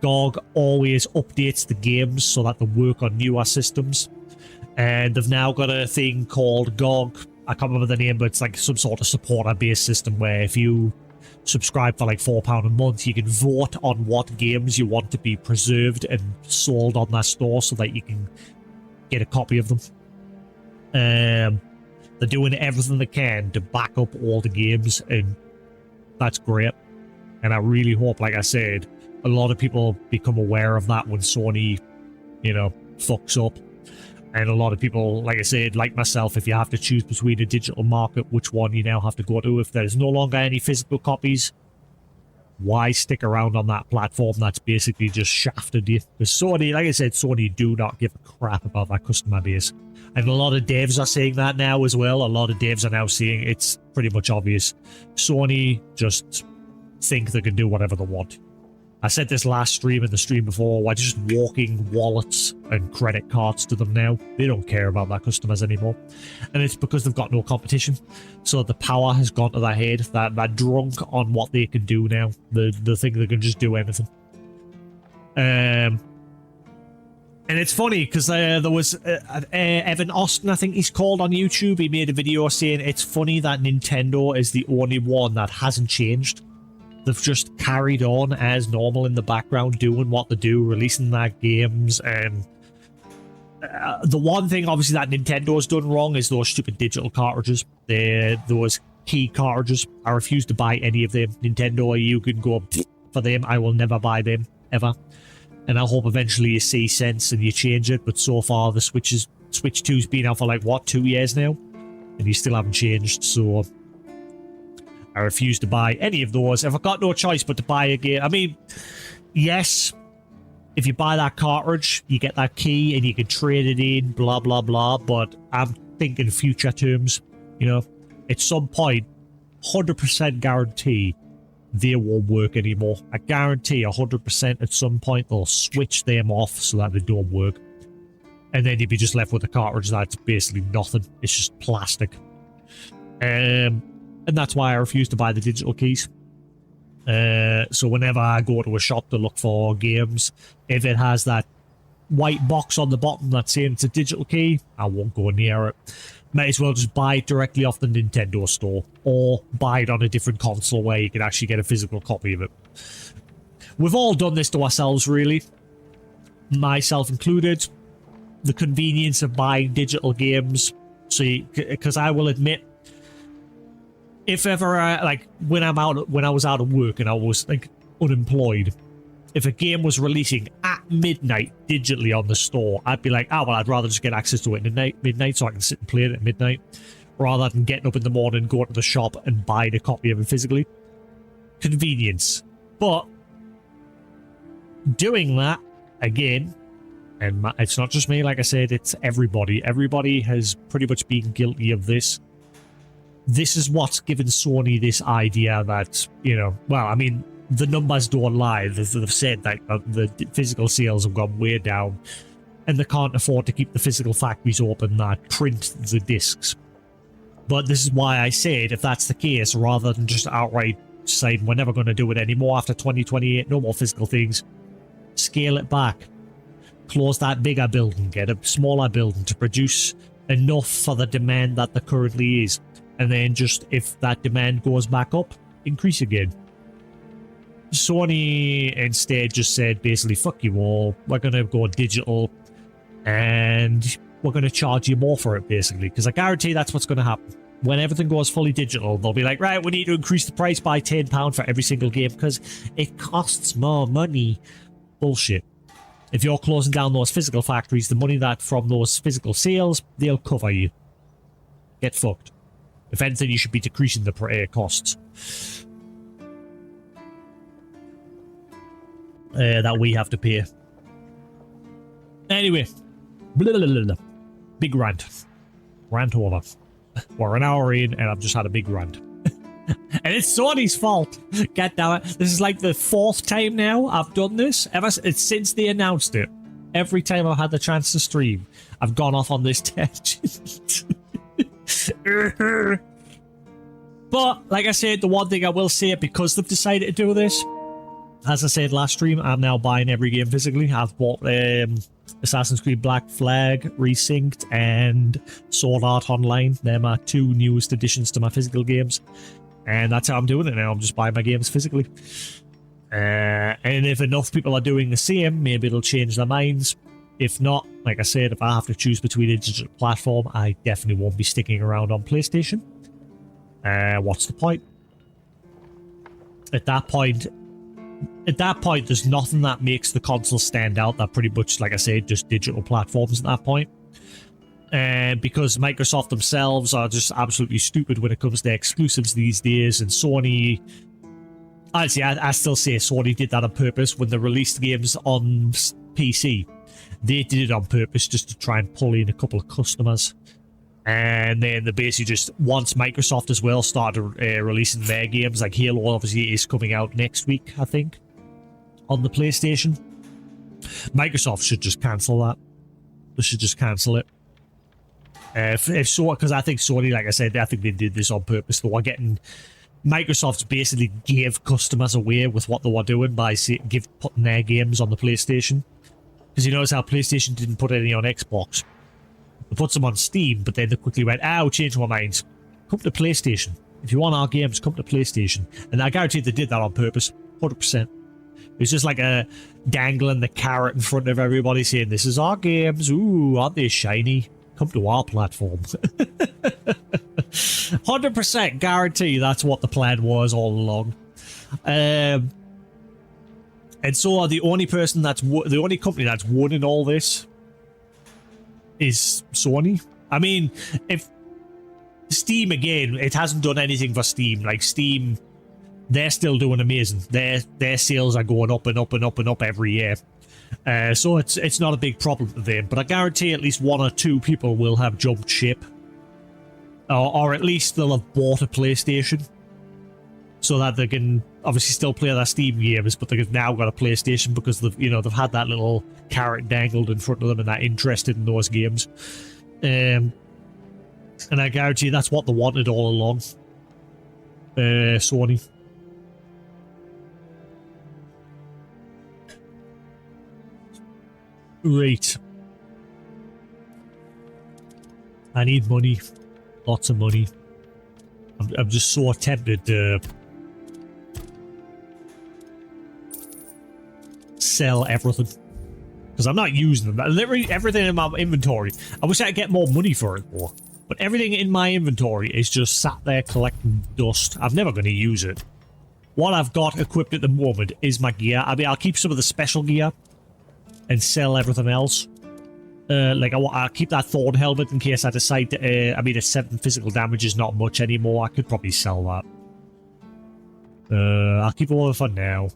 S1: GOG always updates the games so that they work on newer systems. And they've now got a thing called GOG. I can't remember the name, but it's like some sort of supporter-based system where if you subscribe for like £4 a month, you can vote on what games you want to be preserved and sold on that store so that you can get a copy of them. They're doing everything they can to back up all the games, and that's great. And I really hope, like I said, a lot of people become aware of that when Sony, you know, fucks up. And a lot of people, like I said, like myself, if you have to choose between a digital market, which one you now have to go to. If there's no longer any physical copies, why stick around on that platform that's basically just shafted you? Because Sony, like I said, Sony do not give a crap about that customer base. And a lot of devs are saying that now as well. A lot of devs are now saying it's pretty much obvious. Sony just think they can do whatever they want. I said this last stream and the stream before, we're just walking wallets and credit cards to them now. They don't care about their customers anymore. And it's because they've got no competition. So the power has gone to their head. They're drunk on what they can do now. They think they can just do anything. And it's funny because there was Evan Austin, I think he's called, on YouTube. He made a video saying it's funny that Nintendo is the only one that hasn't changed. They've just carried on as normal in the background, doing what they do, releasing their games. And the one thing, obviously, that Nintendo's done wrong is those stupid digital cartridges. Those key cartridges. I refuse to buy any of them. Nintendo, you can go for them. I will never buy them, ever. And I hope eventually you see sense and you change it. But so far, the Switch 2's been out for, like, what, 2 years now? And you still haven't changed, so I refuse to buy any of those. If I've got no choice but to buy a game, I mean, yes, if you buy that cartridge, you get that key and you can trade it in, blah, blah, blah. But I'm thinking future terms, you know, at some point, 100% guarantee they won't work anymore. I guarantee 100% at some point they'll switch them off so that they don't work. And then you'd be just left with a cartridge that's basically nothing. It's just plastic. And that's why I refuse to buy the digital keys. So whenever I go to a shop to look for games, if it has that white box on the bottom that's saying it's a digital key, I won't go near it. Might as well just buy it directly off the Nintendo store, or buy it on a different console where you can actually get a physical copy of it. We've all done this to ourselves, really. Myself included. The convenience of buying digital games. So, because I will admit, if ever, like, when I was out of work and I was, like, unemployed, if a game was releasing at midnight digitally on the store, I'd be like, oh, well, I'd rather just get access to it at midnight so I can sit and play it at midnight, rather than getting up in the morning, going to the shop and buying a copy of it physically. Convenience. But doing that, again, and it's not just me, like I said, it's everybody. Everybody has pretty much been guilty of this. This is what's given Sony this idea that, you know, well, I mean, the numbers don't lie. They've said that the physical sales have gone way down, and they can't afford to keep the physical factories open that print the discs. But this is why I said, if that's the case, rather than just outright saying we're never going to do it anymore after 2028, no more physical things, scale it back. close that bigger building, get a smaller building to produce enough for the demand that there currently is. And then just, if that demand goes back up, increase again. Sony instead just said basically, fuck you all, we're going to go digital and we're going to charge you more for it, basically. Because I guarantee that's what's going to happen. When everything goes fully digital, they'll be like, right, we need to increase the price by £10 for every single game because it costs more money. Bullshit. If you're closing down those physical factories, the money that from those physical sales, they'll cover you. Get fucked. If anything, you should be decreasing the costs. That we have to pay. Anyway. Blah, blah, blah, blah. Big rant. Rant over. We're an hour in and I've just had a big rant. And it's Sony's fault. God damn it. This is like the 4th time now I've done this. Since they announced it. Every time I've had the chance to stream, I've gone off on this tangent. But, like I said, the one thing I will say, because they've decided to do this, as I said last stream, I'm now buying every game physically. I've bought Assassin's Creed Black Flag Resynced and Sword Art Online. They're my 2 newest additions to my physical games. And that's how I'm doing it now. I'm just buying my games physically. And if enough people are doing the same, maybe it'll change their minds. If not, like I said, if I have to choose between a digital platform, I definitely won't be sticking around on PlayStation. What's the point? At that point, there's nothing that makes the console stand out. They're pretty much, like I said, just digital platforms at that point. Because Microsoft themselves are just absolutely stupid when it comes to exclusives these days, and Sony... Actually, I still say Sony did that on purpose when they released games on PC. They did it on purpose just to try and pull in a couple of customers. And then they basically just, once Microsoft as well started releasing their games, like Halo obviously is coming out next week, I think, on the PlayStation. Microsoft should just cancel that. They should just cancel it. If so, because I think Sony, like I said, I think they did this on purpose. They were getting... Microsoft basically gave customers away with what they were doing by putting their games on the PlayStation. Because you notice how PlayStation didn't put any on Xbox. They put some on Steam, but then they quickly went, we changed our minds. Come to PlayStation. If you want our games, come to PlayStation. And I guarantee they did that on purpose. 100%. It's just like a dangling the carrot in front of everybody saying, this is our games. Ooh, aren't they shiny? Come to our platform. 100% guarantee that's what the plan was all along. And so the only person the only company that's won in all this is Sony. I mean, if Steam, again, it hasn't done anything for Steam. Like Steam, they're still doing amazing. Their sales are going up and up and up and up every year. So it's not a big problem to them. But I guarantee at least 1 or 2 people will have jumped ship. Or at least they'll have bought a PlayStation. So that they can obviously still play their Steam games, but they've now got a PlayStation because they've had that little carrot dangled in front of them and they're interested in those games. And I guarantee that's what they wanted all along. Sony. Right. I need money. Lots of money. I'm just so tempted to sell everything. Because I'm not using them. Literally everything in my inventory. I wish I could get more money for it more. But everything in my inventory is just sat there collecting dust. I'm never going to use it. What I've got equipped at the moment is my gear. I mean, I'll keep some of the special gear and sell everything else. Like, I'll keep that thorn helmet in case I decide to... I mean, a 7 physical damage is not much anymore. I could probably sell that. I'll keep all of it for now.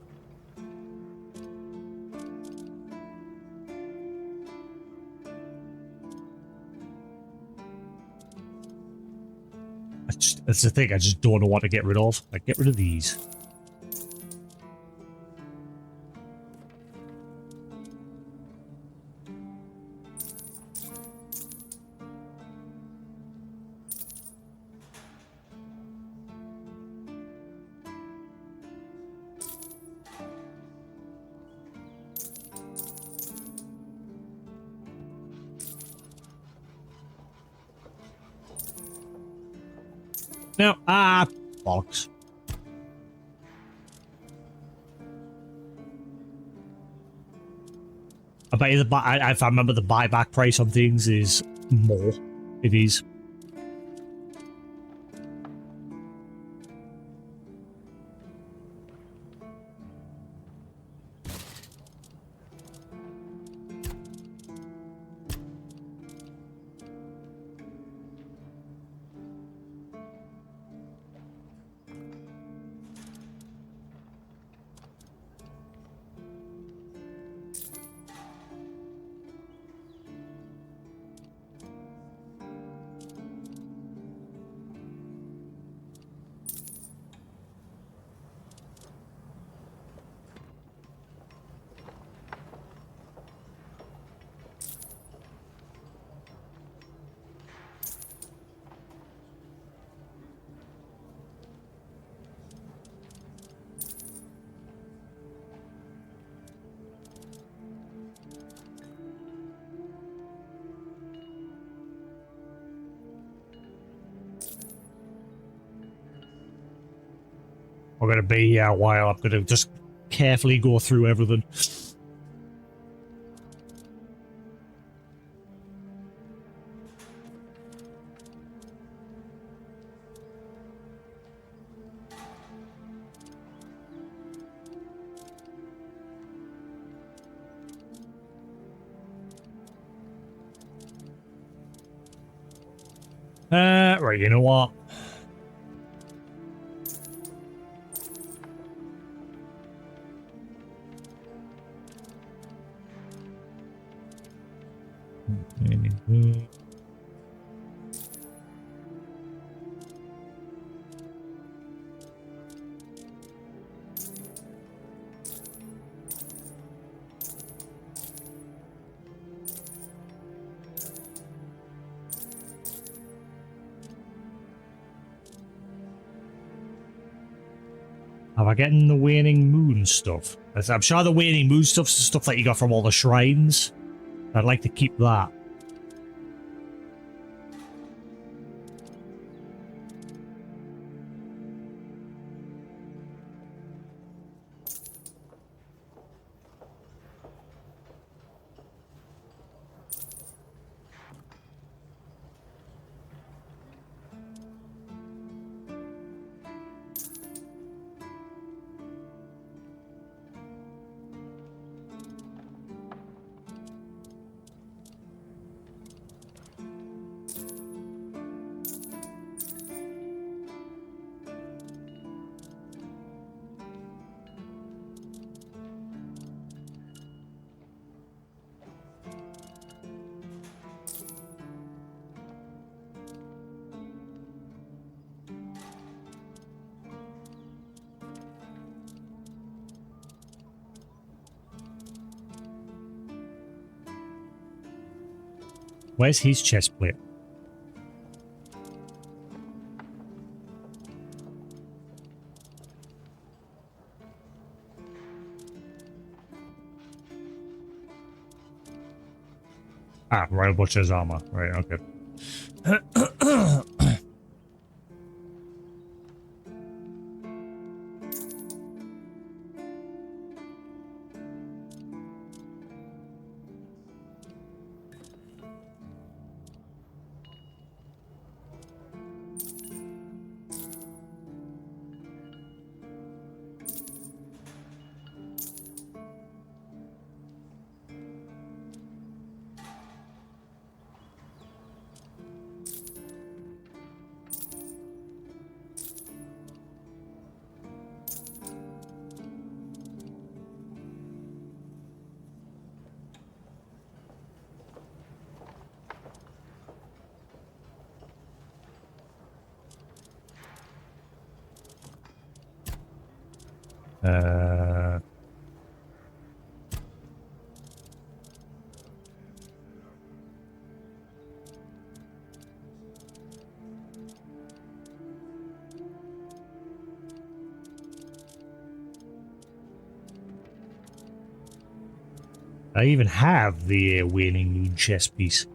S1: That's the thing, I just don't know what to get rid of. Like, get rid of these. No. Bollocks. I bet you if I remember the buyback price on things is more. It is. We're going to be here a while. I'm going to just carefully go through everything. Right, you know what? Am I getting the waning moon stuff? I'm sure the waning moon stuff's the stuff that you got from all the shrines. I'd like to keep that. Where's his chest plate? Ah, Royal Butcher's armor. Right, okay. I even have the waning moon chest piece.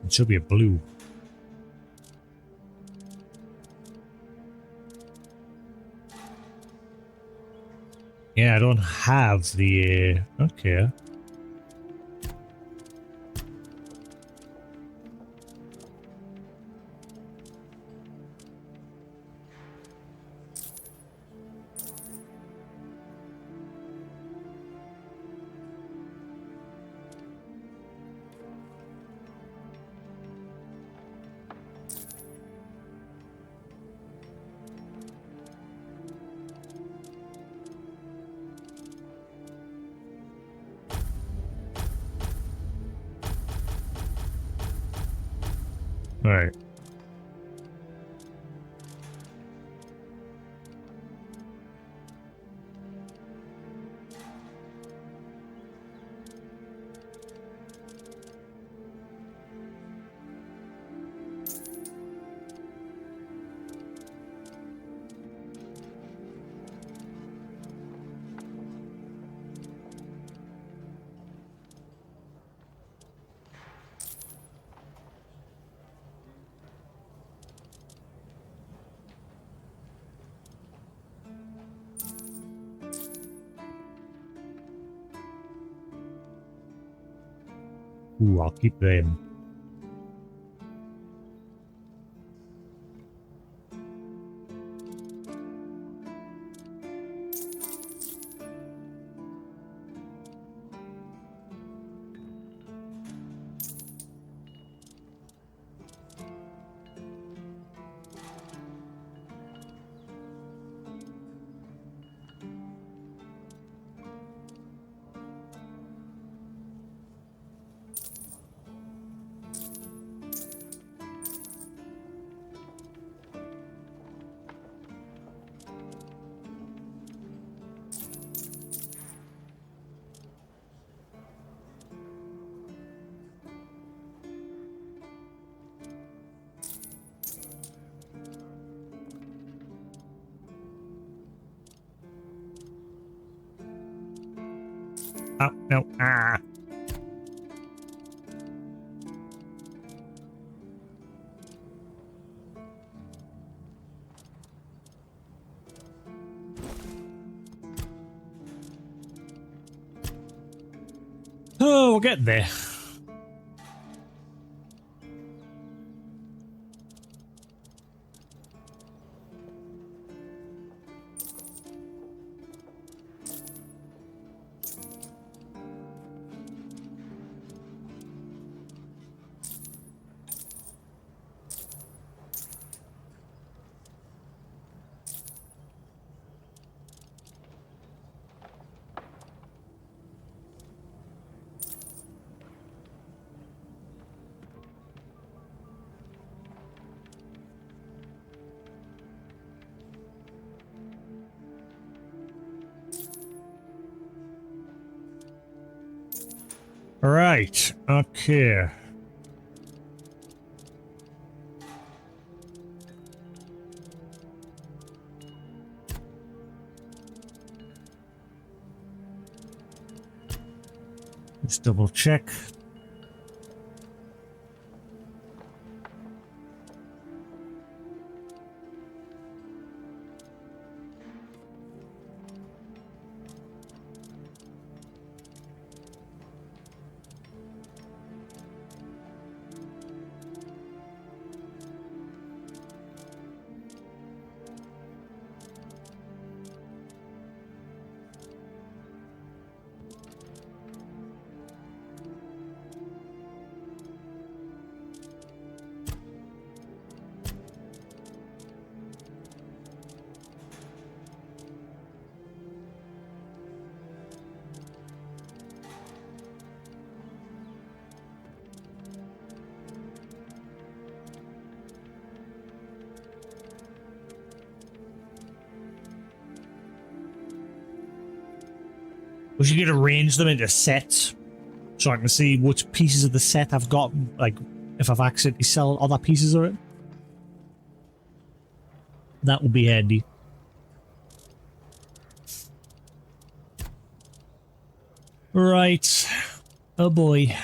S1: It should be a blue. Yeah, I don't have the... okay. Right. Ooh, I'll keep them. Oh, no. Ah. Oh, we're getting there. Right. Okay. Just double check. We should get arrange them into sets so I can see which pieces of the set I've got, like if I've accidentally sell other pieces of it. That would be handy. Right. Oh boy.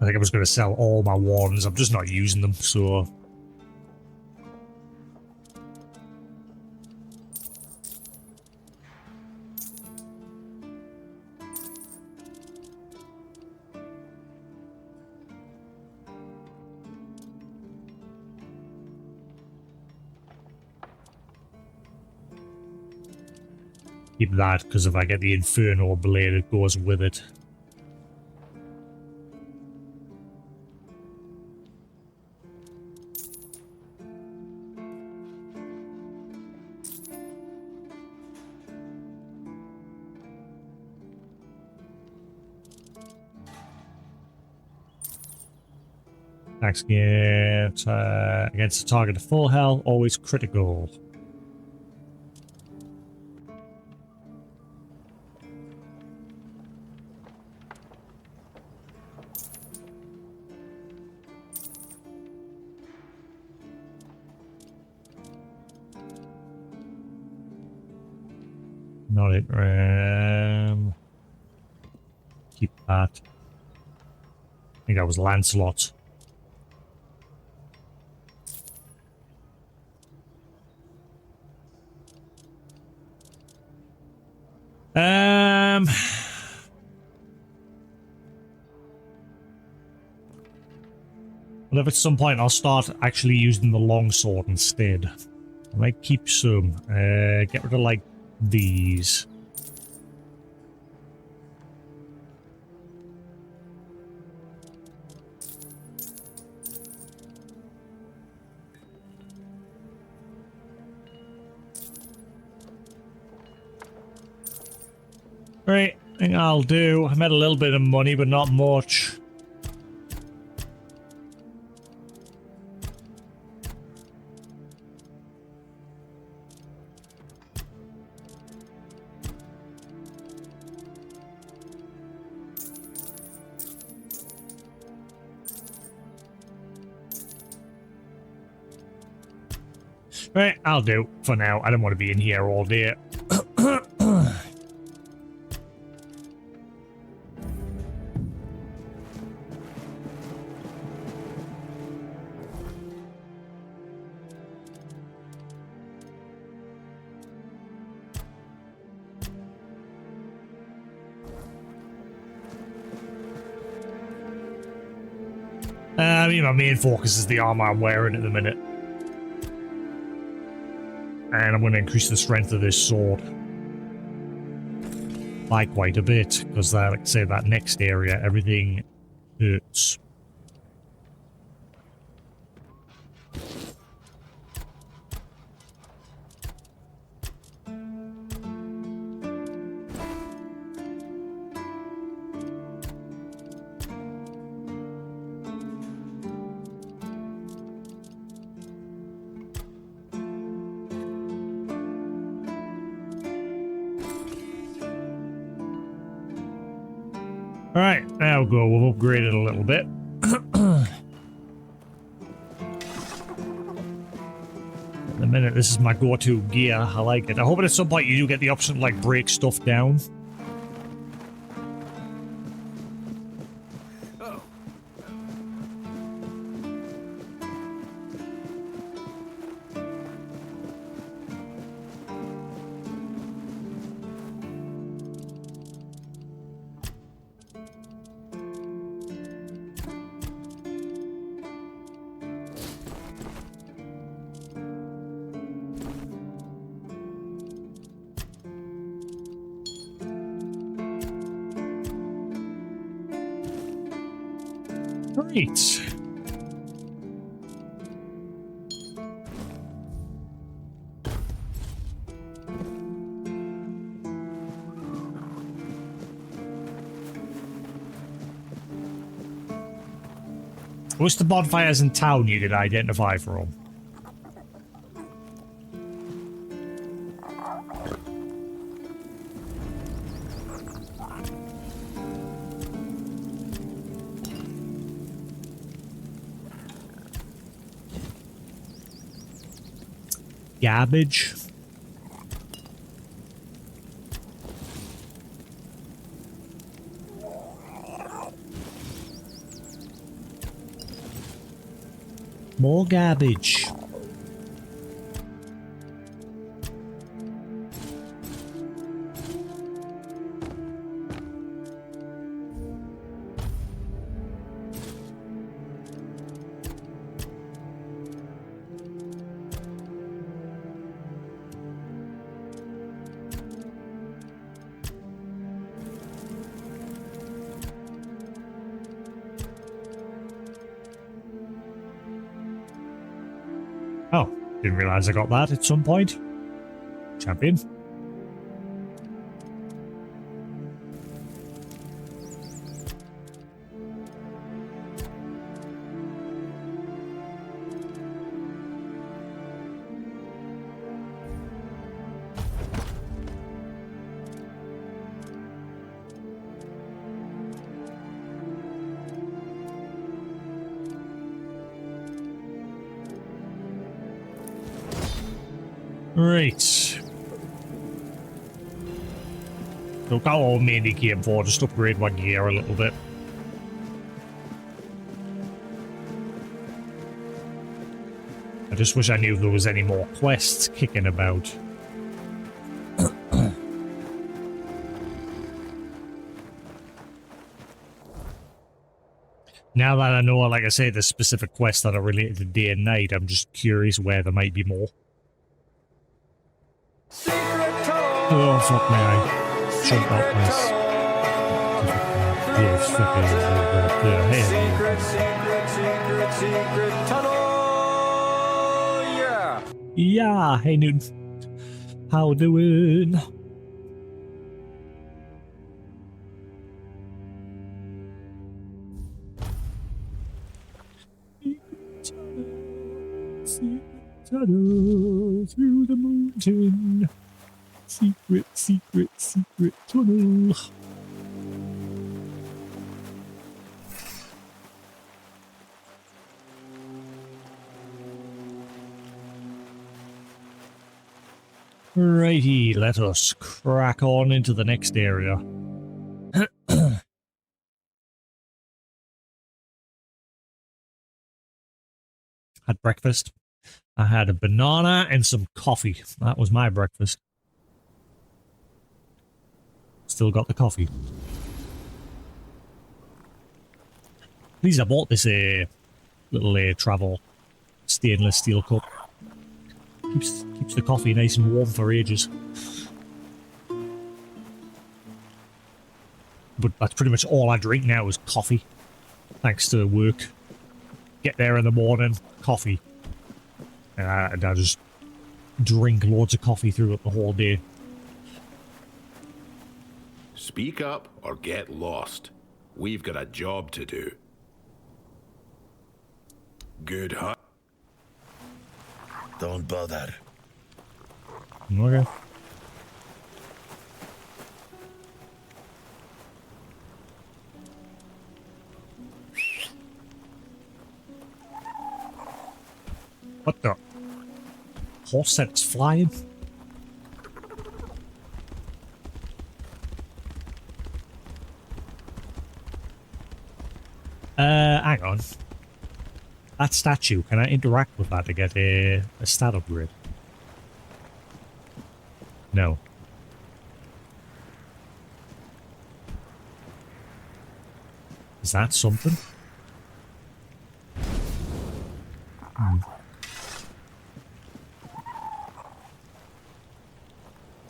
S1: think I was going to sell all my wands. I'm just not using them, so... Keep that, because if I get the Inferno Blade, it goes with it. Attacks against a target to full health, always critical. Not it. Keep that. I think that was Lancelot. Well, if at some point I'll start actually using the longsword instead. I might keep some. Get rid of, like, these. Right, I think I'll do. I made a little bit of money, but not much. Right, I'll do for now. I don't want to be in here all day. I mean, my main focus is the armor I'm wearing at the minute. And I'm going to increase the strength of this sword by quite a bit, because like I say, that next area, everything hurts. Alright, now we'll go. We'll upgrade it a little bit. At the minute, this is my go-to gear. I like it. I hope at some point you do get the option to, like, break stuff down. Great. What's the bonfires in town you could identify for them? Garbage. More garbage. Oh, didn't realise I got that at some point. Champion. Right. Look how all mainly came for, just upgrade my gear a little bit. I just wish I knew if there was any more quests kicking about. Now that I know, like I say, the specific quests that are related to day and night, I'm just curious where there might be more. Oh, fuck me, I jumped out my...
S4: Secret tunnel! Yeah!
S1: Yeah, hey Newton. How doing? Secret tunnel through the mountain. Secret, secret, secret tunnel. Righty, let us crack on into the next area. Had breakfast. I had a banana and some coffee. That was my breakfast. Still got the coffee. Please, I bought this little travel stainless steel cup. Keeps the coffee nice and warm for ages. But that's pretty much all I drink now is coffee. Thanks to work. Get there in the morning, coffee. And I just drink loads of coffee through it the whole day.
S5: Speak up or get lost. We've got a job to do. Good hunt.
S6: Don't bother.
S1: Okay. What the? Horse sense flying? Hang on. That statue, can I interact with that to get a stat upgrade? No. Is that something?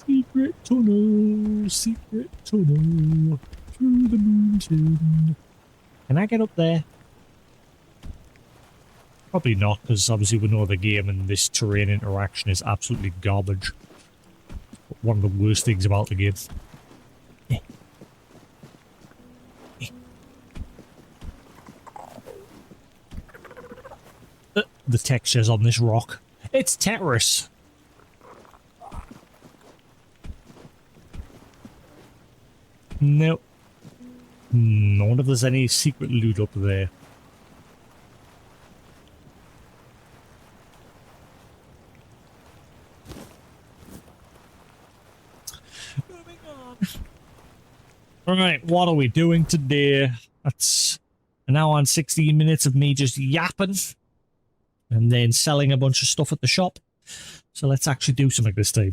S1: Secret tunnel, secret tunnel, through the mountain. Can I get up there? Probably not, because obviously we know the game and this terrain interaction is absolutely garbage. One of the worst things about the game. The textures on this rock. It's Tetris. Nope. I wonder if there's any secret loot up there. Moving on. Alright, what are we doing today? That's an hour and 16 minutes of me just yapping. and then selling a bunch of stuff at the shop. So let's actually do something this time.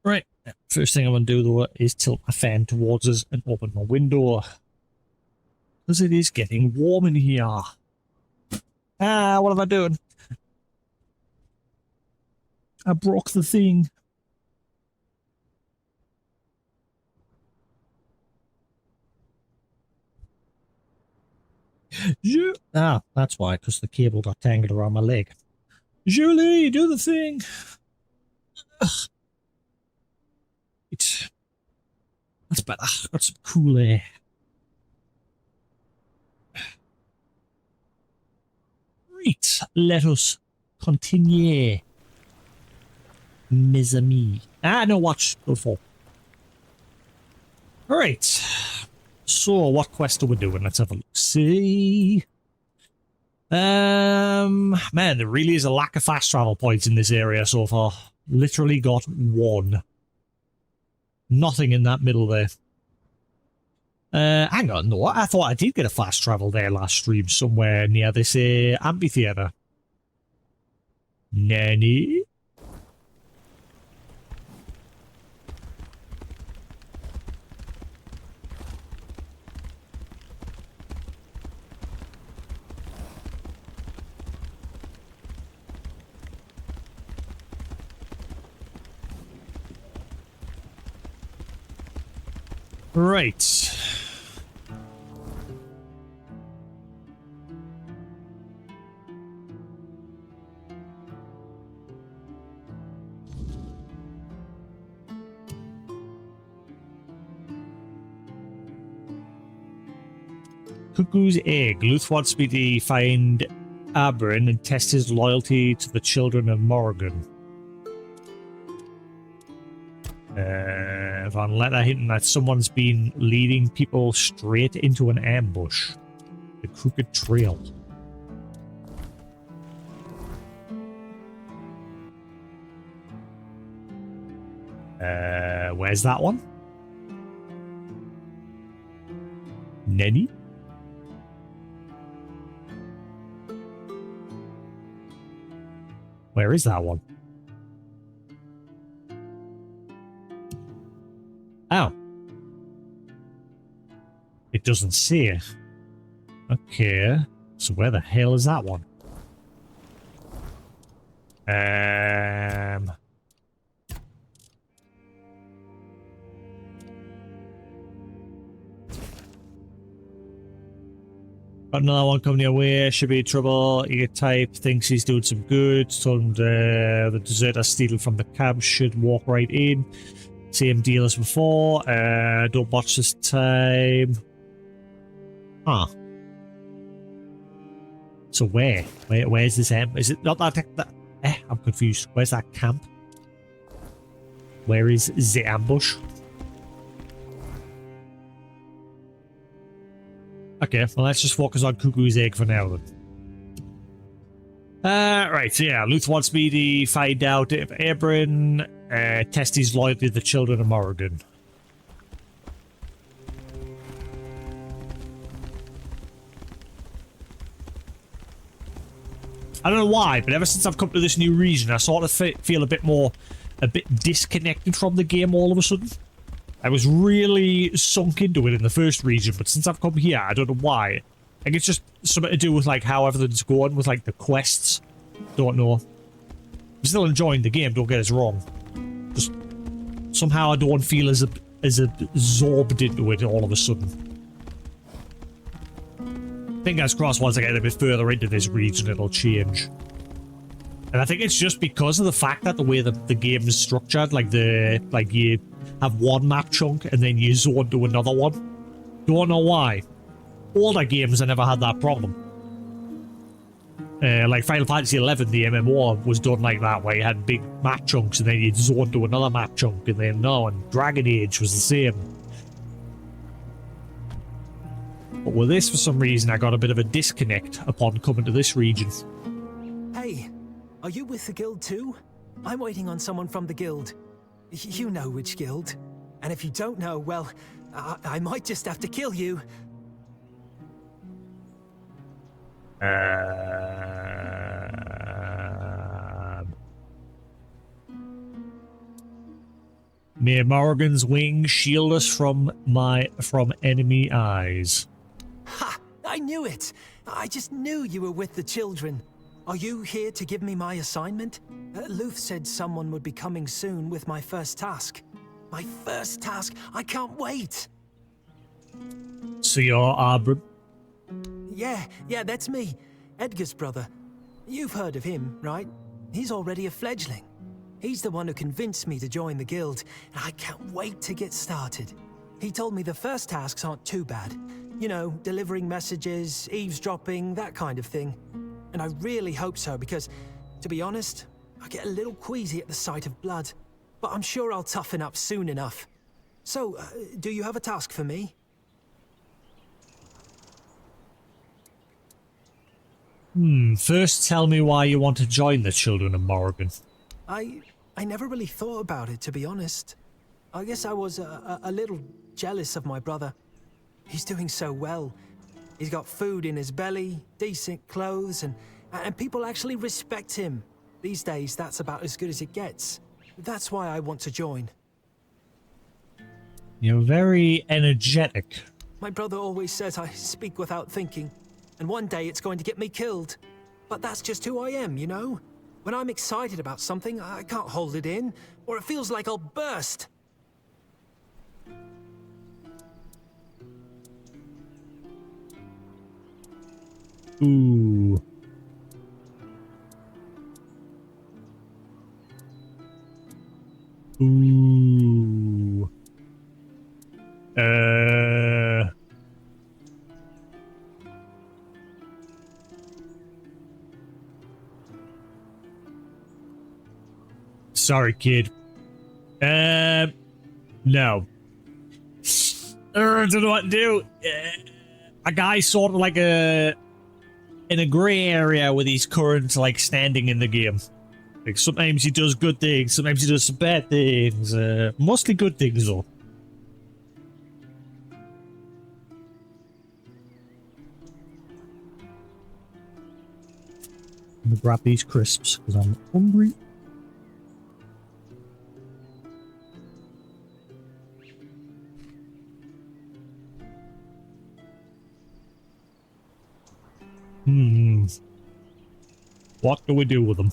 S1: Right, first thing I'm going to do though is tilt my fan towards us and open my window. Because it is getting warm in here. Ah, what am I doing? I broke the thing. Ah, that's why, because the cable got tangled around my leg. Julie, do the thing. Ugh. That's better. Got some cool air. Right, let us continue. Mes amis. Ah, no, watch. Go for. Alright. So, what quest are we doing? Let's have a look. See. Man, there really is a lack of fast travel points in this area so far. Literally got one. Nothing in that middle there. Hang on, no, I thought I did get a fast travel there last stream somewhere near this amphitheater. Nanny? Right. Cuckoo's egg. Luth wants me to find Avalon and test his loyalty to the children of Morrigan. Van Letter hinting that someone's been leading people straight into an ambush. The Crooked Trail. Where's that one? Nenny? Where is that one? Oh. It doesn't say it. Okay. So where the hell is that one? Got another one coming your way. Should be trouble. Eager type thinks he's doing some good. Told him the deserter stealing from the cab should walk right in. Same deal as before. Don't watch this time. Huh. So where's this amp? Is it not that? I'm confused. Where's that camp? Where is the ambush? Okay, well let's just focus on Cuckoo's egg for now then. Right, so yeah, Luth wants me to find out if Abram test his loyalty to the children of Morrigan. I don't know why, but ever since I've come to this new region, I sort of feel a bit disconnected from the game all of a sudden. I was really sunk into it in the first region, but since I've come here, I don't know why. I think it's just something to do with like how everything's going with like the quests. Don't know. I'm still enjoying the game, don't get us wrong. Just somehow I don't feel as absorbed into it all of a sudden. Fingers crossed once I get a bit further into this region it'll change. And I think it's just because of the fact that the way the game is structured, like you have one map chunk and then you zone to another one. Don't know why. Older games I never had that problem. Like Final Fantasy XI, the MMO was done like that, where you had big map chunks and then you'd zone to another map chunk, and then and Dragon Age was the same. But with this, for some reason, I got a bit of a disconnect upon coming to this region.
S4: Hey, are you with the guild too? I'm waiting on someone from the guild. You know which guild. And if you don't know, well, I might just have to kill you.
S1: May Morrigan's wings shield us from enemy eyes.
S4: Ha! I knew it! I just knew you were with the children. Are you here to give me my assignment? Luth said someone would be coming soon with my first task. My first task! I can't wait!
S1: So you're Abram?
S4: Yeah, that's me. Edgar's brother. You've heard of him, right? He's already a fledgling. He's the one who convinced me to join the guild, and I can't wait to get started. He told me the first tasks aren't too bad. You know, delivering messages, eavesdropping, that kind of thing. And I really hope so, because, to be honest, I get a little queasy at the sight of blood. But I'm sure I'll toughen up soon enough. So, do you have a task for me?
S1: First tell me why you want to join the Children of Morrigan.
S4: I never really thought about it, to be honest. I guess I was a little jealous of my brother. He's doing so well. He's got food in his belly, decent clothes, and people actually respect him. These days, that's about as good as it gets. That's why I want to join.
S1: You're very energetic.
S4: My brother always says I speak without thinking, and one day it's going to get me killed. But that's just who I am, you know? When I'm excited about something, I can't hold it in, or it feels like I'll burst.
S1: Ooh. Ooh. Sorry, kid. No. I don't know what to do. A guy sort of like in a grey area with his current like standing in the game. Like sometimes he does good things, sometimes he does some bad things. Mostly good things though. I'm gonna grab these crisps because I'm hungry. What do we do with them?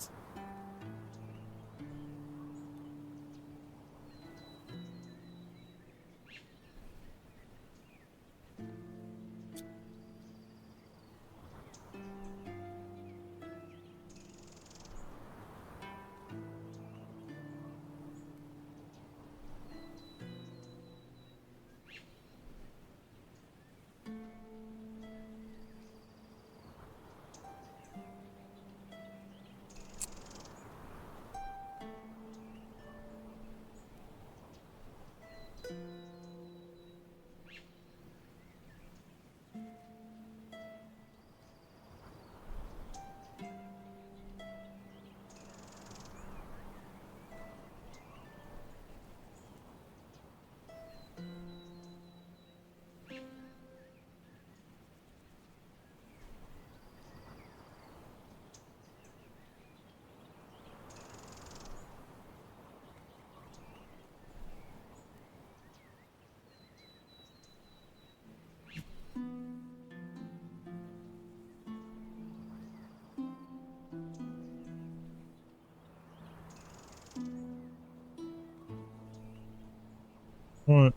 S1: Alright.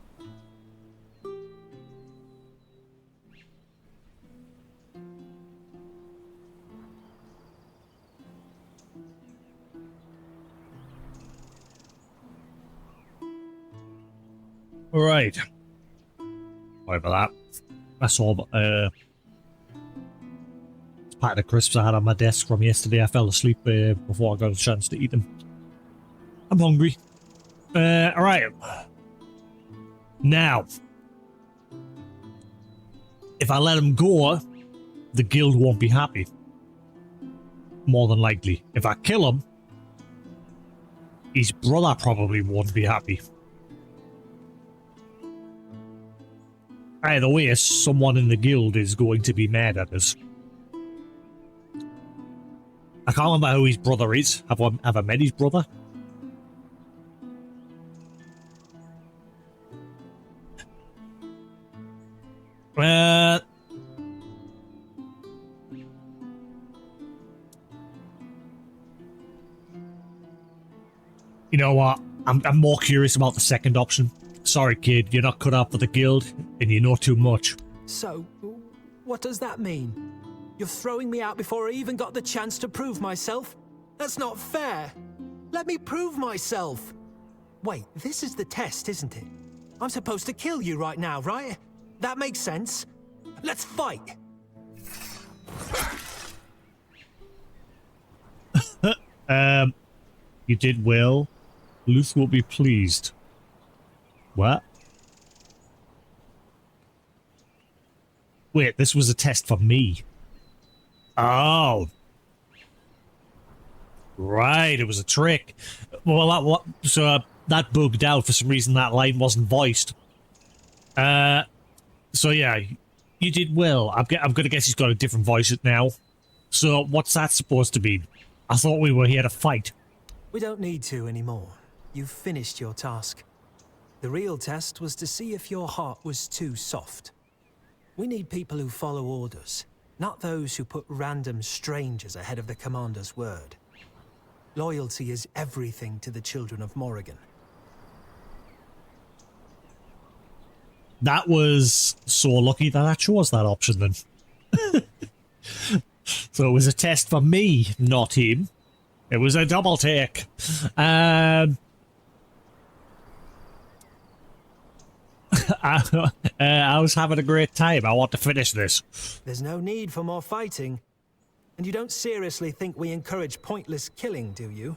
S1: Alright. Sorry about that. That's all, it's part of the crisps I had on my desk from yesterday. I fell asleep before I got a chance to eat them. I'm hungry. Alright. Now, if I let him go, the guild won't be happy. More than likely. If I kill him, his brother probably won't be happy. Either way, someone in the guild is going to be mad at us. I can't remember who his brother is. Have I met his brother? You know what? I'm more curious about the second option. Sorry, kid, you're not cut out for the guild, and you know too much.
S4: So, what does that mean? You're throwing me out before I even got the chance to prove myself? That's not fair. Let me prove myself. Wait, this is the test, isn't it? I'm supposed to kill you right now, right? That makes sense. Let's fight.
S1: You did well. Luth will be pleased. What? Wait, this was a test for me. Oh. Right, it was a trick. Well, that bugged out for some reason. That line wasn't voiced. So yeah, you did well. I'm gonna guess he's got a different voice now. So what's that supposed to be? I thought we were here to fight.
S4: We don't need to anymore. You've finished your task. The real test was to see if your heart was too soft. We need people who follow orders, not those who put random strangers ahead of the commander's word. Loyalty is everything to the children of Morrigan.
S1: That was so lucky that I chose that option then. So it was a test for me, not him. It was a double take. I was having a great time. I want to finish this.
S4: There's no need for more fighting. And you don't seriously think we encourage pointless killing, do you?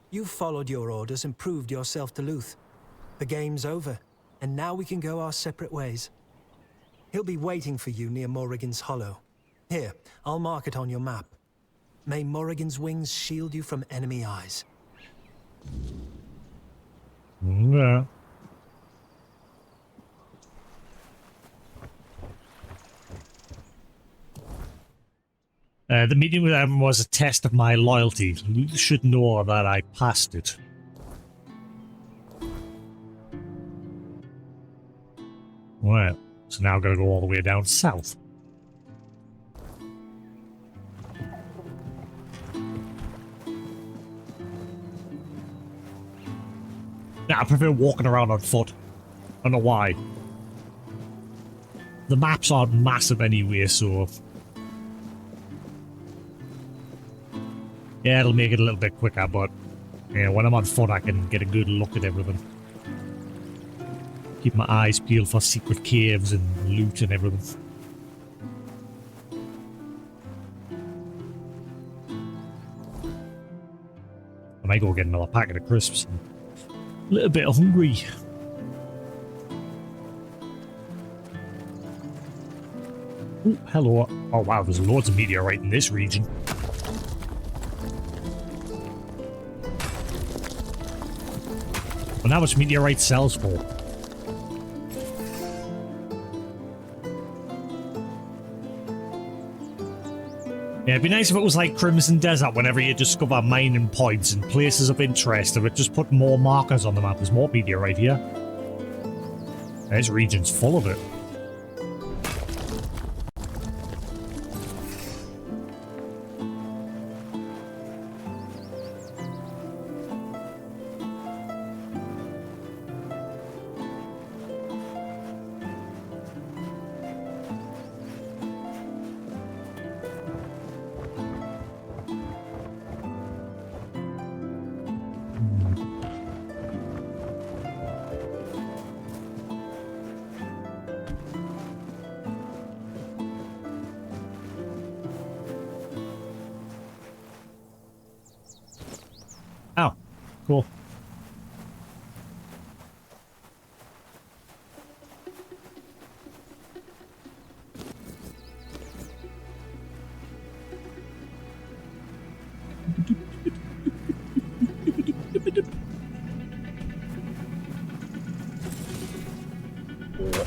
S4: You've followed your orders and proved yourself to Luth. The game's over, and now we can go our separate ways. He'll be waiting for you near Morrigan's Hollow. Here, I'll mark it on your map. May Morrigan's wings shield you from enemy eyes.
S1: Yeah. The meeting with them was a test of my loyalty. You should know that I passed it. Well, so now I've got to go all the way down south. Now, I prefer walking around on foot. I don't know why. The maps aren't massive anyway, so... yeah, it'll make it a little bit quicker, but... yeah, when I'm on foot, I can get a good look at everything. Keep my eyes peeled for secret caves and loot and everything. I might go get another packet of crisps. A little bit hungry. Ooh, hello. Oh wow, there's loads of meteorite in this region. Well, how much meteorite sells for? Yeah, it'd be nice if it was like Crimson Desert whenever you discover mining points and places of interest. If it just put more markers on the map. There's more meteorite here. This region's full of it. Oh, cool.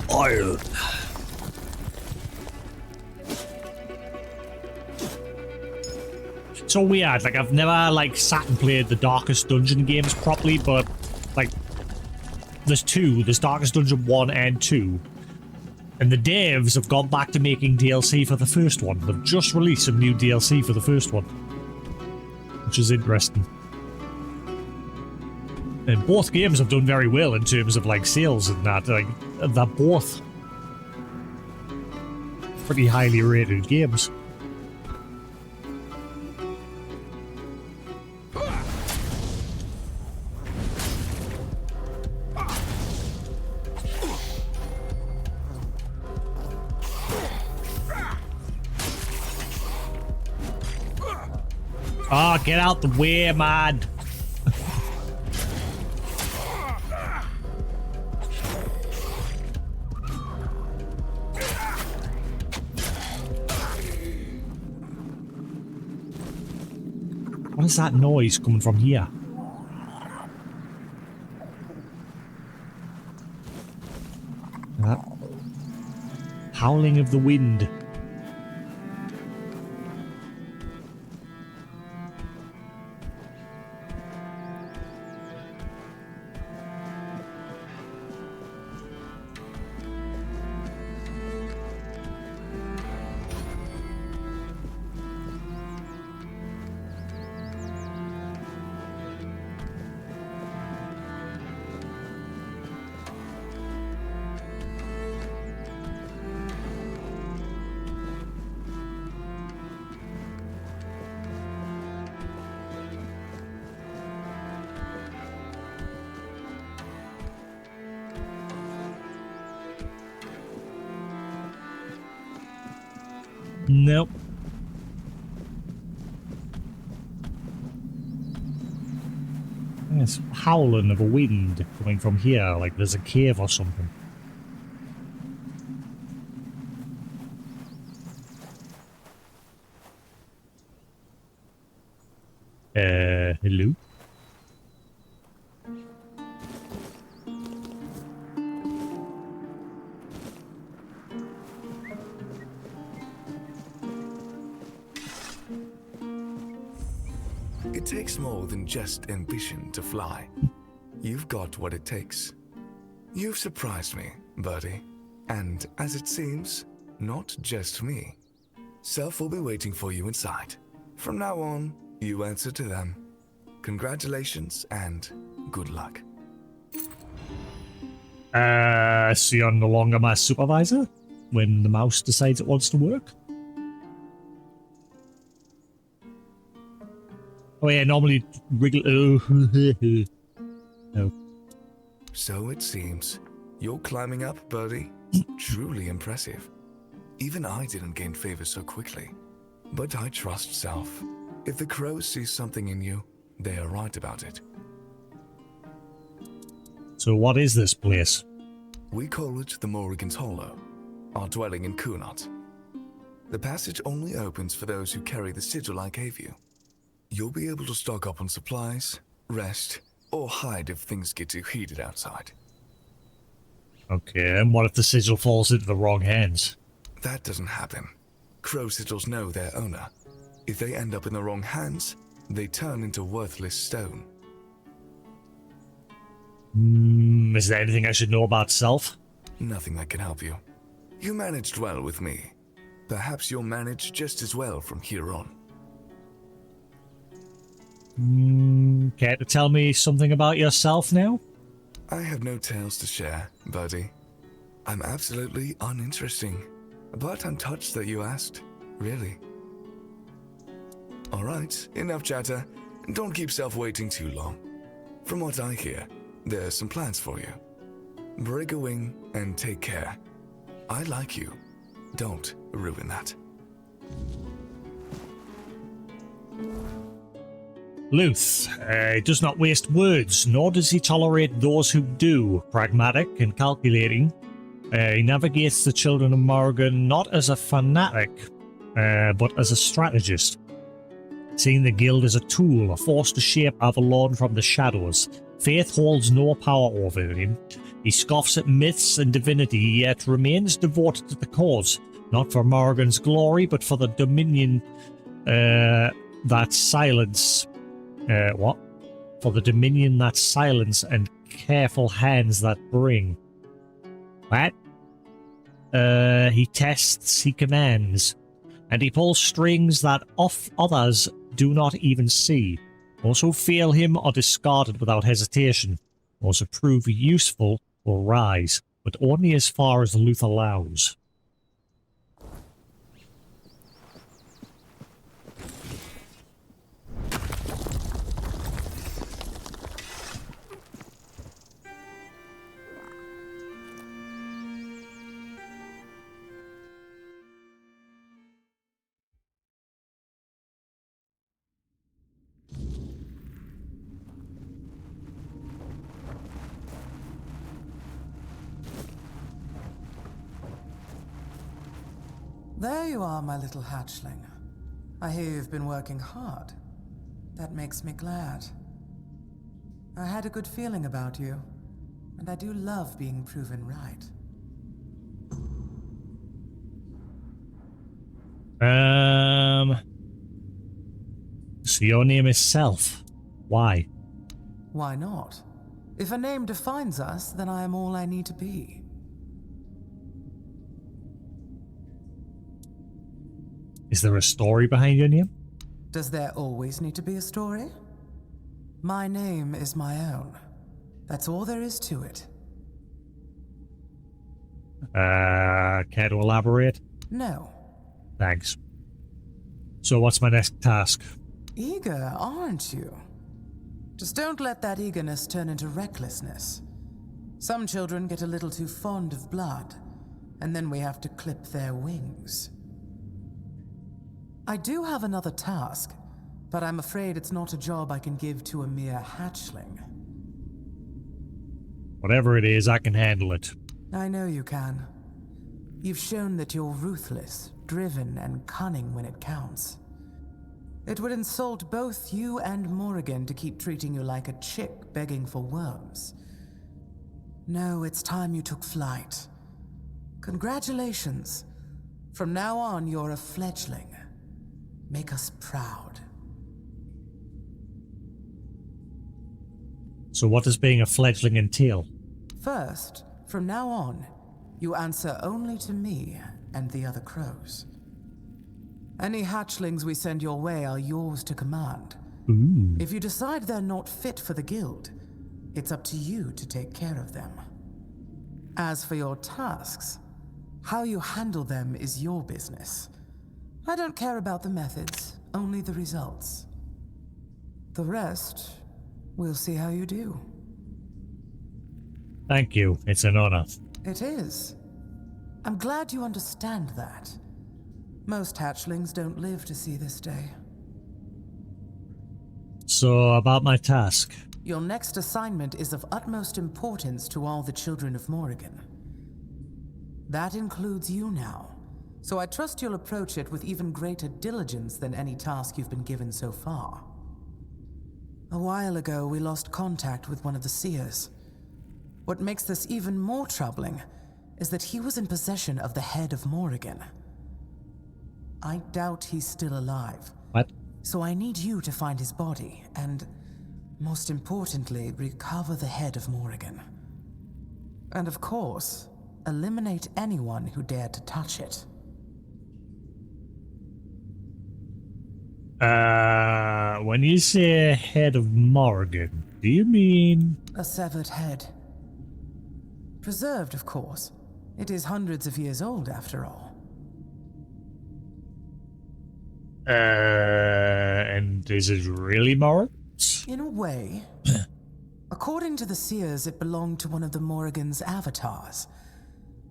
S1: Iron. So weird, like I've never like sat and played the Darkest Dungeon games properly, but like there's two, there's Darkest Dungeon 1 and 2, And the devs have gone back to making DLC for the first one. They've just released some new DLC for the first one, which is interesting. And both games have done very well in terms of like sales and that. Like, they're both pretty highly rated games. Ah, get out the way, man! What is that noise coming from here? That howling of the wind. Nope. It's howling of a wind coming from here, like there's a cave or something. Hello?
S6: It takes more than just ambition to fly. You've got what it takes. You've surprised me, Birdie. And as it seems, not just me. Self will be waiting for you inside. From now on, you answer to them. Congratulations and good luck.
S1: So you're no longer my supervisor when the mouse decides it wants to work? Oh yeah, normally wriggle. Oh.
S6: So it seems. You're climbing up, Birdie. Truly impressive. Even I didn't gain favor so quickly. But I trust Self. If the crows see something in you, they are right about it.
S1: So what is this place?
S6: We call it the Morrigan's Hollow, our dwelling in Kunat. The passage only opens for those who carry the sigil I gave you. You'll be able to stock up on supplies, rest, or hide if things get too heated outside.
S1: Okay, and what if the sigil falls into the wrong hands?
S6: That doesn't happen. Crow sigils know their owner. If they end up in the wrong hands, they turn into worthless stone.
S1: Is there anything I should know about Self?
S6: Nothing that can help you. You managed well with me. Perhaps you'll manage just as well from here on.
S1: Care to tell me something about yourself now?
S6: I have no tales to share, Birdie. I'm absolutely uninteresting, but I'm touched that you asked, really. Alright, enough chatter. Don't keep Self waiting too long. From what I hear, there's some plans for you. Break a wing and take care. I like you. Don't ruin that.
S1: Luth does not waste words, nor does he tolerate those who do. Pragmatic and calculating, he navigates the children of Morrigan not as a fanatic, but as a strategist. Seeing the guild as a tool, a force to shape Avalon from the shadows, faith holds no power over him. He scoffs at myths and divinity, yet remains devoted to the cause, not for Morrigan's glory, but for the dominion that silence. What? For the dominion that silence and careful hands that bring. What? He tests, he commands, and he pulls strings that others do not even see. Also fail him or discarded without hesitation. Also prove useful or rise, but only as far as Luth allows.
S7: There you are, my little hatchling. I hear you've been working hard. That makes me glad. I had a good feeling about you, and I do love being proven right.
S1: So your name is Self. Why?
S7: Why not? If a name defines us, then I am all I need to be.
S1: Is there a story behind your name?
S7: Does there always need to be a story? My name is my own. That's all there is to it.
S1: Care to elaborate?
S7: No.
S1: Thanks. So what's my next task?
S7: Eager, aren't you? Just don't let that eagerness turn into recklessness. Some children get a little too fond of blood, and then we have to clip their wings. I do have another task, but I'm afraid it's not a job I can give to a mere hatchling.
S1: Whatever it is, I can handle it.
S7: I know you can. You've shown that you're ruthless, driven, and cunning when it counts. It would insult both you and Morrigan to keep treating you like a chick begging for worms. No, it's time you took flight. Congratulations. From now on, you're a fledgling. Make us proud.
S1: So what does being a fledgling entail?
S7: First, from now on, you answer only to me and the other crows. Any hatchlings we send your way are yours to command.
S1: Ooh.
S7: If you decide they're not fit for the guild, it's up to you to take care of them. As for your tasks, how you handle them is your business. I don't care about the methods, only the results. The rest, we'll see how you do.
S1: Thank you. It's an honor.
S7: It is. I'm glad you understand that. Most hatchlings don't live to see this day.
S1: So, about my task.
S7: Your next assignment is of utmost importance to all the children of Morrigan. That includes you now. So I trust you'll approach it with even greater diligence than any task you've been given so far. A while ago, we lost contact with one of the seers. What makes this even more troubling is that he was in possession of the head of Morrigan. I doubt he's still alive.
S1: What?
S7: So I need you to find his body and, most importantly, recover the head of Morrigan. And of course, eliminate anyone who dared to touch it.
S1: When you say head of Morrigan, do you mean...
S7: A severed head. Preserved, of course. It is hundreds of years old, after all.
S1: And is it really Morrigan's?
S7: In a way. According to the seers, it belonged to one of the Morrigan's avatars.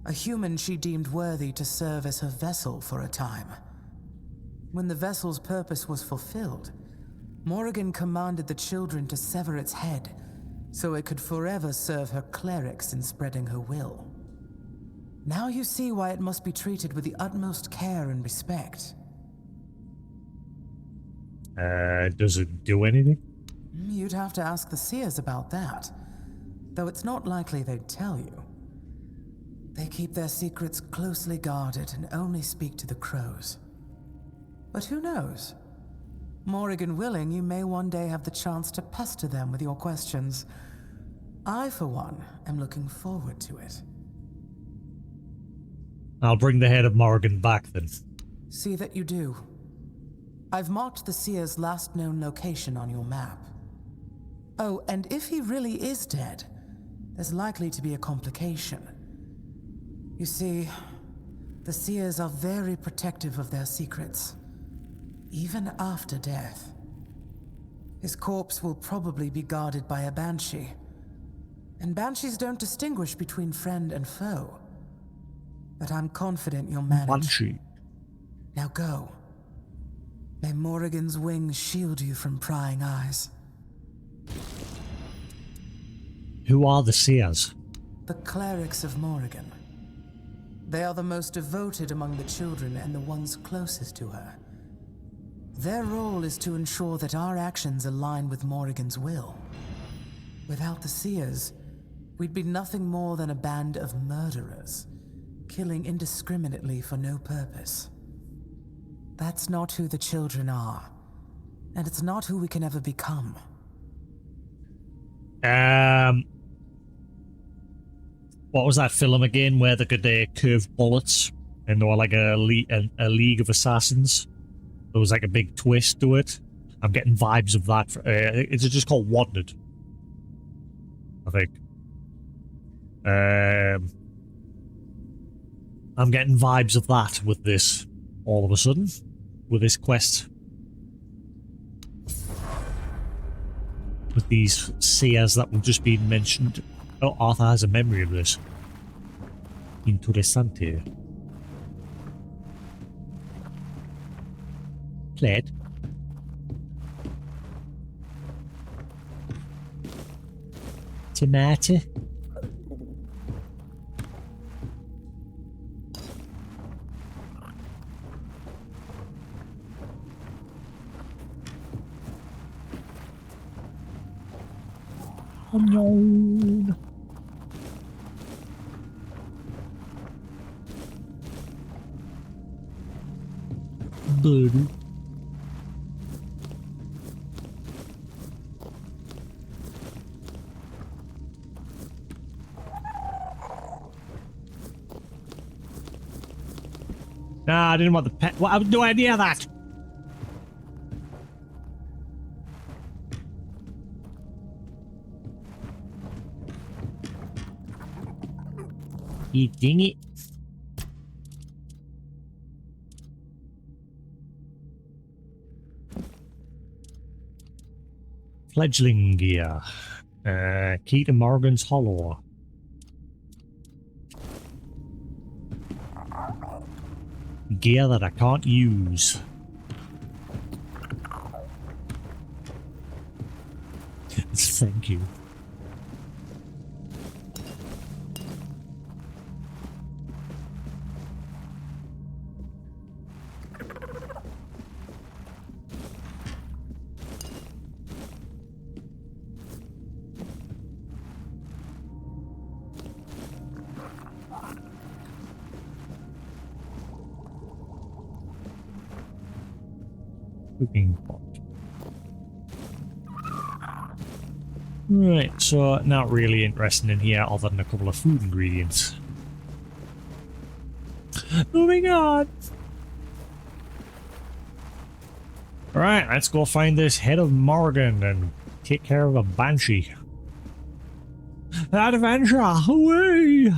S7: A human she deemed worthy to serve as her vessel for a time. When the vessel's purpose was fulfilled, Morrigan commanded the children to sever its head, so it could forever serve her clerics in spreading her will. Now you see why it must be treated with the utmost care and respect.
S1: Does it do anything?
S7: You'd have to ask the seers about that, though it's not likely they'd tell you. They keep their secrets closely guarded and only speak to the crows. But who knows? Morrigan willing, you may one day have the chance to pester them with your questions. I, for one, am looking forward to it.
S1: I'll bring the head of Morrigan back then.
S7: See that you do. I've marked the seer's last known location on your map. Oh, and if he really is dead, there's likely to be a complication. You see, the seers are very protective of their secrets, even after death. His corpse will probably be guarded by a banshee, and banshees don't distinguish between friend and foe. But I'm confident you'll manage.
S1: Banshee.
S7: Now go. May Morrigan's wings shield you from prying eyes.
S1: Who are the seers?
S7: The clerics of Morrigan. They are the most devoted among the children and the ones closest to her. Their role is to ensure that our actions align with Morrigan's will. Without the seers, we'd be nothing more than a band of murderers, killing indiscriminately for no purpose. That's not who the children are, and it's not who we can ever become.
S1: What was that film again where they could curve bullets and they were like a league of assassins? There was like a big twist to it. I'm getting vibes of that. It's just called Wanted, I think. I'm getting vibes of that with this all of a sudden, with this quest. With these seers that have just been mentioned. Oh, Arthur has a memory of this. Interessante. Pled. Tomato. Onion. Birdie. Nah, I didn't want the pet. Well, I have no idea that. You ding it. Fledgling gear. Key to Morrigan's Hollow. Gear that I can't use. Thank you. Cooking pot. Right, so not really interesting in here other than a couple of food ingredients. Moving on. Alright, let's go find this head of Morrigan and take care of a banshee. Adventure away!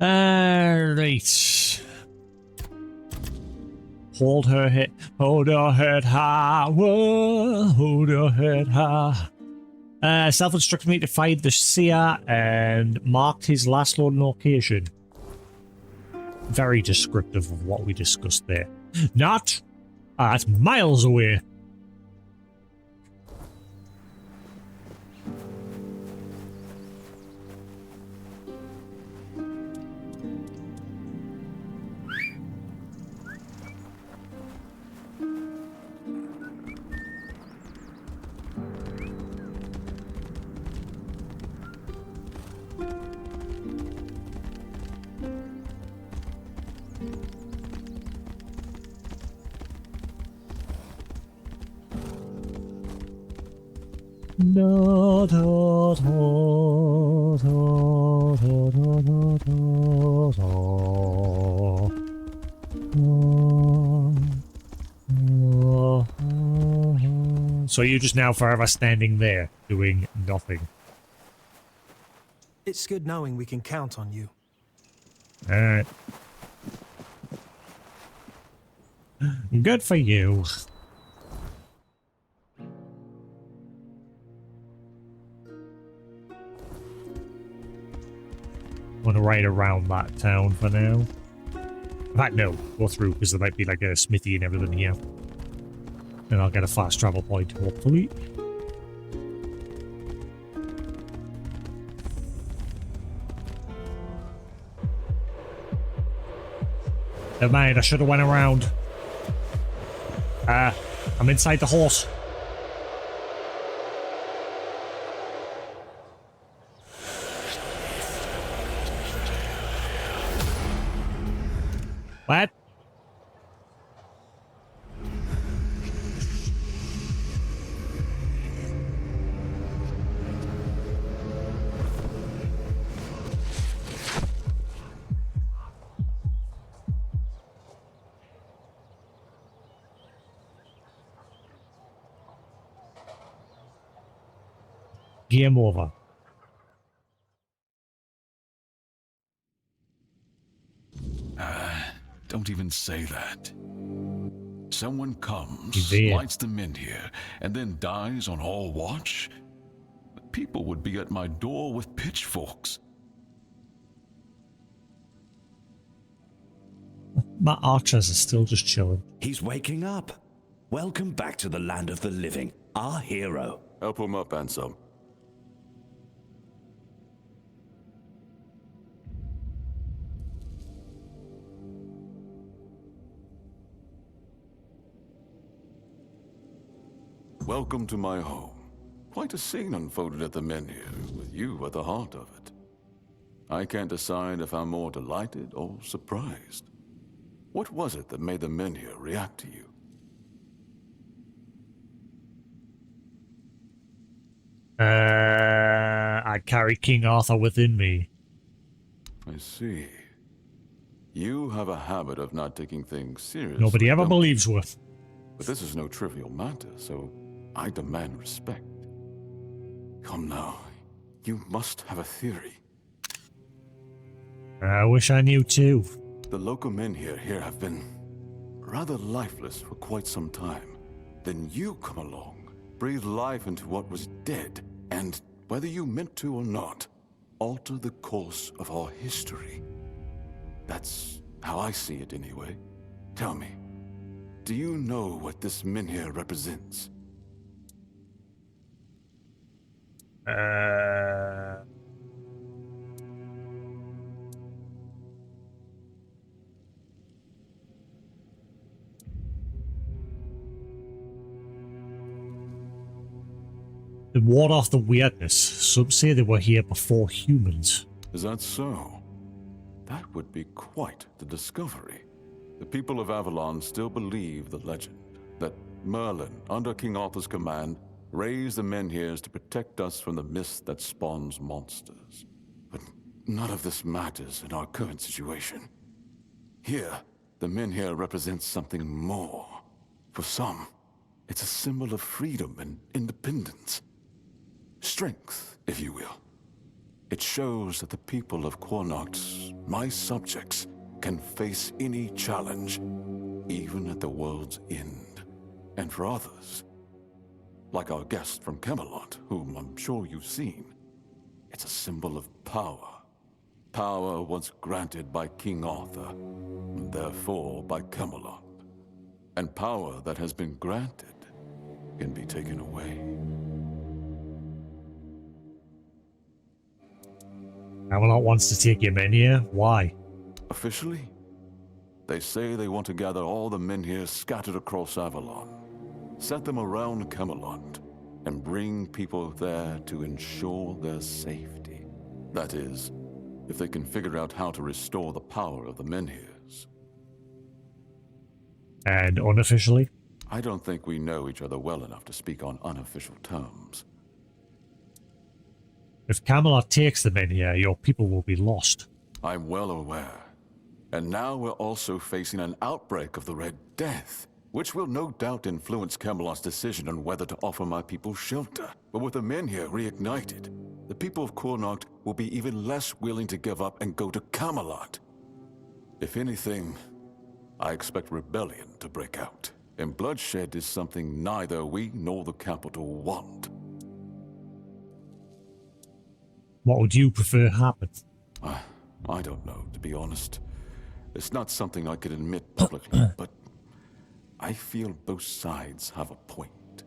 S1: Right. Hold her head high, whoa, hold her head high. Self-instructed me to find the seer and marked his last known location. Very descriptive of what we discussed there. Not. That's miles away. Da, da, da, da, da, da, da, da, da. So you're just now forever standing there, doing nothing.
S4: It's good knowing we can count on you.
S1: Alright. Good for you. I'm gonna ride around that town for now. In fact, no, go through because there might be like a smithy and everything here. Then I'll get a fast travel point, hopefully. Never mind, I should have went around. I'm inside the horse. What? Game over.
S8: Don't even say that. Someone comes,
S1: He's there.
S8: lights the Menhir, and then dies on all watch? People would be at my door with pitchforks.
S1: My archers are still just chilling.
S9: He's waking up. Welcome back to the land of the living, our hero.
S8: Help him up, Ansem. Welcome to my home. Quite a scene unfolded at the Menhir, with you at the heart of it. I can't decide if I'm more delighted or surprised. What was it that made the Menhir react to you?
S1: I carry King Arthur within me.
S8: I see. You have a habit of not taking things seriously.
S1: Nobody ever
S8: don't
S1: believes
S8: you?
S1: with.
S8: But this is no trivial matter, so I demand respect. Come now, you must have a theory.
S1: I wish I knew too.
S8: The local Menhir here have been rather lifeless for quite some time. Then you come along, breathe life into what was dead, and whether you meant to or not, alter the course of our history. That's how I see it anyway. Tell me, do you know what this Menhir represents?
S1: To ward off the weirdness, some say they were here before humans.
S8: Is that so? That would be quite the discovery. The people of Avalon still believe the legend that Merlin, under King Arthur's command, raised the Menhirs to protect us from the mist that spawns monsters. But none of this matters in our current situation. Here, the Menhir represents something more. For some, it's a symbol of freedom and independence. Strength, if you will. It shows that the people of Quarnox, my subjects, can face any challenge, even at the world's end. And for others, like our guest from Camelot, whom I'm sure you've seen, it's a symbol of power. Power once granted by King Arthur, and therefore by Camelot. And power that has been granted can be taken away.
S1: Avalon wants to take your Menhir? Why?
S8: Officially, they say they want to gather all the Menhir scattered across Avalon, set them around Camelot, and bring people there to ensure their safety. That is, if they can figure out how to restore the power of the Menhirs.
S1: And unofficially?
S8: I don't think we know each other well enough to speak on unofficial terms.
S1: If Camelot takes the Menhir, your people will be lost.
S8: I'm well aware. And now we're also facing an outbreak of the Red Death, which will no doubt influence Camelot's decision on whether to offer my people shelter. But with the Menhir reignited, the people of Connacht will be even less willing to give up and go to Camelot. If anything, I expect rebellion to break out. And bloodshed is something neither we nor the capital want.
S1: What would you prefer happen?
S8: I don't know, to be honest. It's not something I could admit publicly, but I feel both sides have a point.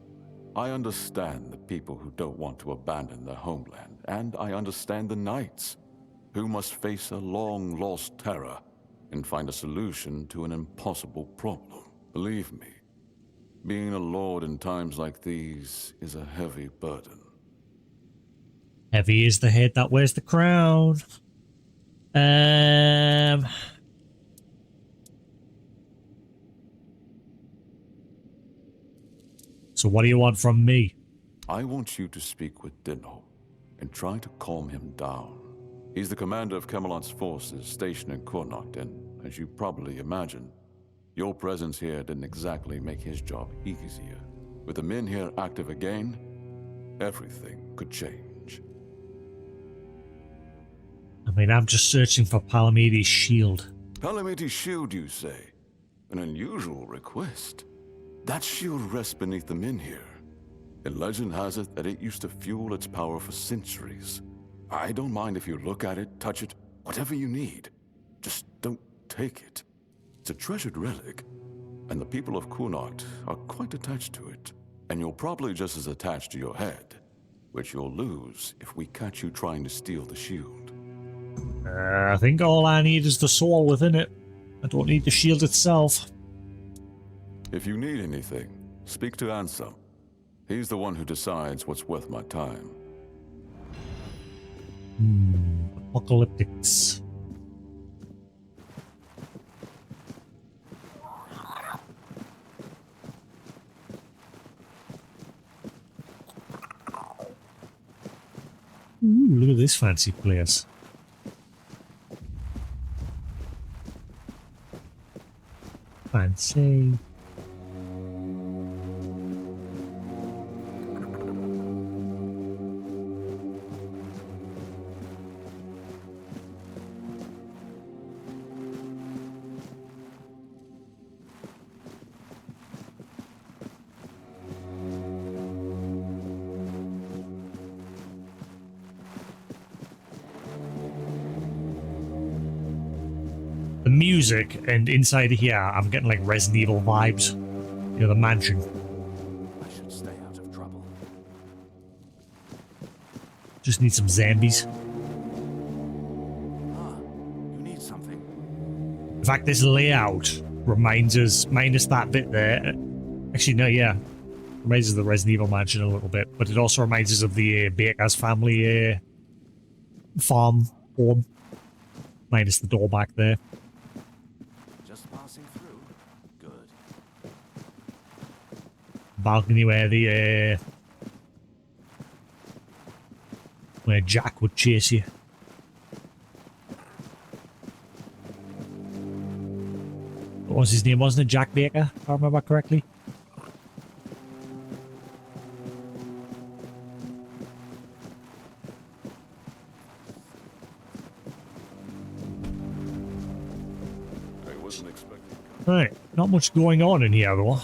S8: I understand the people who don't want to abandon their homeland, and I understand the knights who must face a long-lost terror and find a solution to an impossible problem. Believe me, being a lord in times like these is a heavy burden.
S1: Heavy is the head that wears the crown. So what do you want from me?
S8: I want you to speak with Dinho and try to calm him down. He's the commander of Camelot's forces stationed in Connacht, and as you probably imagine, your presence here didn't exactly make his job easier. With the Menhir active again, everything could change.
S1: I mean, I'm just searching for Palamedes' shield.
S8: Palamedes' shield, you say? An unusual request. That shield rests beneath the Menhir. And legend has it that it used to fuel its power for centuries. I don't mind if you look at it, touch it, whatever you need. Just don't take it. It's a treasured relic, and the people of Connacht are quite attached to it. And you're probably just as attached to your head, which you'll lose if we catch you trying to steal the shield.
S1: I think all I need is the soul within it. I don't need the shield itself.
S8: If you need anything, speak to Ansem. He's the one who decides what's worth my time.
S1: Apocalyptics. Ooh, look at this fancy place. Fancy. The music and inside here, I'm getting like Resident Evil vibes. You know, the mansion.
S3: I should stay out of trouble.
S1: Just need some zombies.
S3: You need something?
S1: In fact, this layout reminds us, minus that bit there. Actually, no, yeah. Reminds us of the Resident Evil mansion a little bit, but it also reminds us of the Baker's family farm home. Minus the door back there.
S3: Just passing through. Good.
S1: Balcony where Jack would chase you. What was his name? Wasn't it Jack Baker, if I remember correctly? Right, not much going on in here though.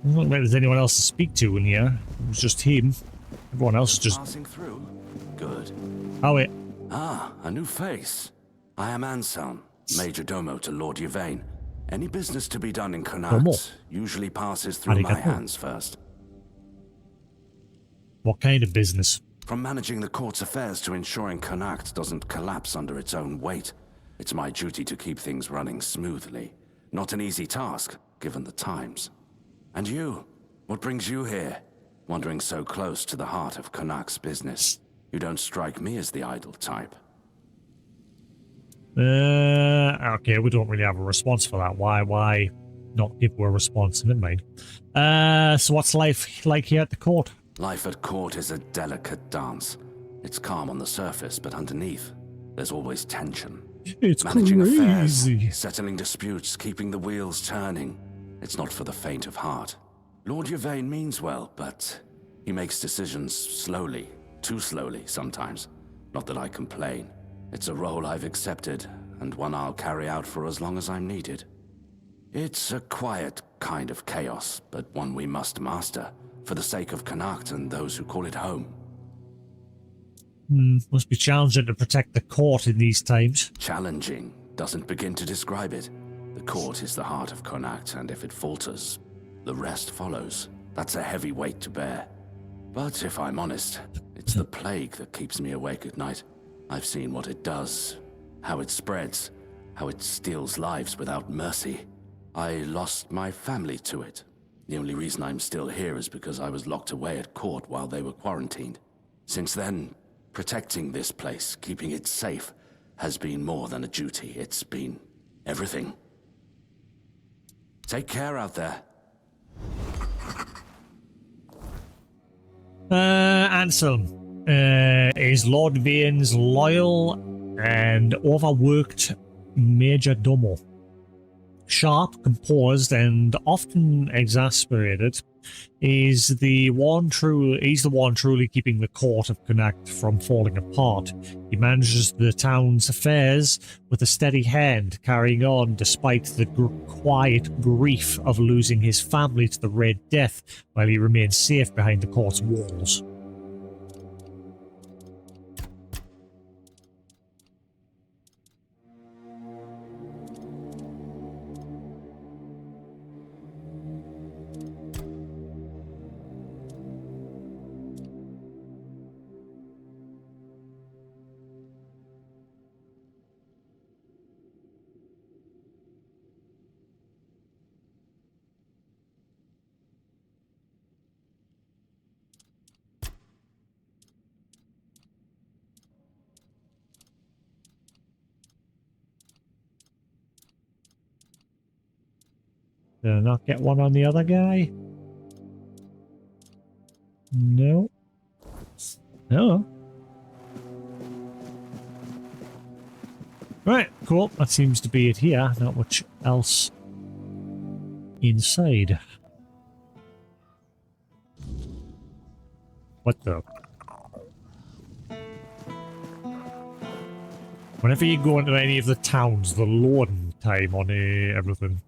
S1: Doesn't look like there's anyone else to speak to in here. It was just him. Everyone else just
S3: Passing through. Good.
S1: Oh wait.
S3: Ah, a new face. I am Anselm, Major Domo to Lord Yvain. Any business to be done in Connacht usually passes through my hands first.
S1: What kind of business?
S3: From managing the court's affairs to ensuring Connacht doesn't collapse under its own weight. It's my duty to keep things running smoothly. Not an easy task, given the times. And you? What brings you here? Wandering so close to the heart of Connacht's business. You don't strike me as the idle type.
S1: Okay, we don't really have a response for that. Why not give her a response? Never mind. So what's life like here at the court?
S3: Life at court is a delicate dance. It's calm on the surface, but underneath, there's always tension.
S1: It's
S3: Managing
S1: crazy.
S3: affairs, settling disputes, keeping the wheels turning. It's not for the faint of heart. Lord Yvain means well, but he makes decisions slowly, too slowly sometimes. Not that I complain. It's a role I've accepted, and one I'll carry out for as long as I'm needed. It's a quiet kind of chaos, but one we must master, for the sake of Connacht and those who call it home.
S1: Must be challenging to protect the court in these times.
S3: Challenging doesn't begin to describe it. The court is the heart of Connacht, and if it falters, the rest follows. That's a heavy weight to bear. But if I'm honest, it's the plague that keeps me awake at night. I've seen what it does, how it spreads, how it steals lives without mercy. I lost my family to it. The only reason I'm still here is because I was locked away at court while they were quarantined. Since then, protecting this place, keeping it safe, has been more than a duty. It's been everything. Take care out there.
S1: Anselm is Lord Vane's loyal and overworked major domo. Sharp, composed, and often exasperated, he's the one truly keeping the court of Connacht from falling apart. He manages the town's affairs with a steady hand, carrying on despite the quiet grief of losing his family to the Red Death, while he remains safe behind the court's walls. Did I not get one on the other guy? No. No. Right, cool. That seems to be it here. Not much else inside. What the? Whenever you go into any of the towns, the loading time on everything.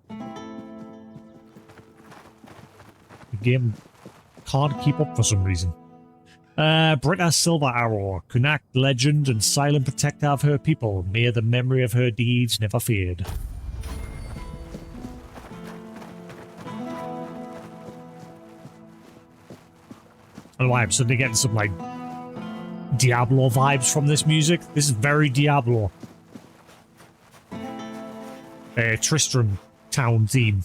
S1: The game can't keep up for some reason. Britta Silver Arrow, Connacht legend and silent protector of her people. May the memory of her deeds never fade. I don't know why I'm suddenly getting some, like, Diablo vibes from this music. This is very Diablo. Tristram town theme.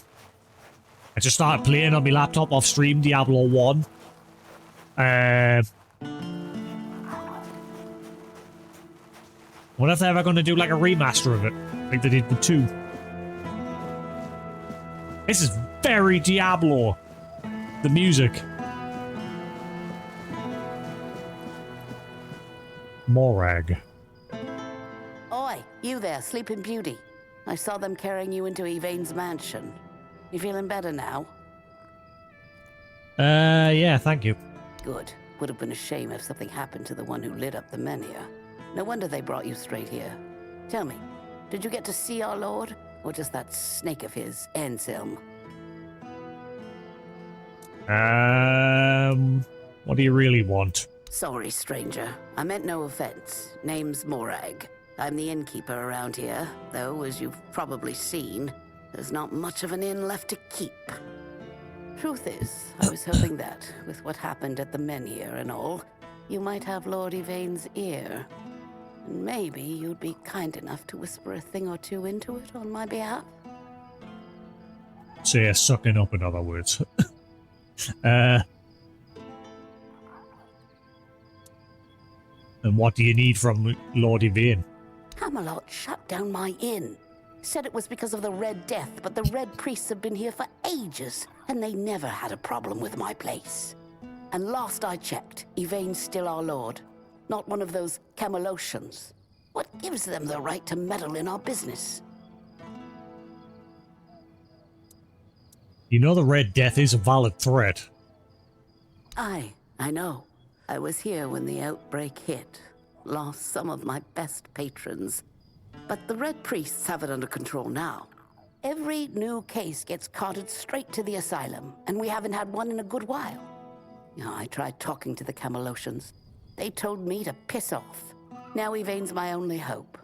S1: I just started playing on my laptop off stream Diablo 1. What if they're ever going to do like a remaster of it, like they did with 2? This is very Diablo. The music. Morag.
S10: Oi, you there, Sleeping Beauty. I saw them carrying you into Yvain's mansion. You feeling better now?
S1: Yeah, thank you.
S10: Good. Would have been a shame if something happened to the one who lit up the Menhir. No wonder they brought you straight here. Tell me, did you get to see our lord? Or just that snake of his, Anselm?
S1: What do you really want?
S10: Sorry, stranger. I meant no offense. Name's Morag. I'm the innkeeper around here, though, as you've probably seen, there's not much of an inn left to keep. Truth is, I was hoping that, with what happened at the Menhir and all, you might have Lord Yvain's ear. And maybe you'd be kind enough to whisper a thing or two into it on my behalf?
S1: So yeah, sucking up in other words. And what do you need from Lord Yvain?
S10: Camelot shut down my inn. Said it was because of the Red Death, but the Red Priests have been here for ages, and they never had a problem with my place. And last I checked, Yvain's still our lord. Not one of those Camelocians. What gives them the right to meddle in our business?
S1: You know the Red Death is a valid threat.
S10: Aye, I know. I was here when the outbreak hit. Lost some of my best patrons. But the Red Priests have it under control now. Every new case gets carted straight to the asylum, and we haven't had one in a good while. I tried talking to the Camelocians. They told me to piss off. Now Yvain's my only hope.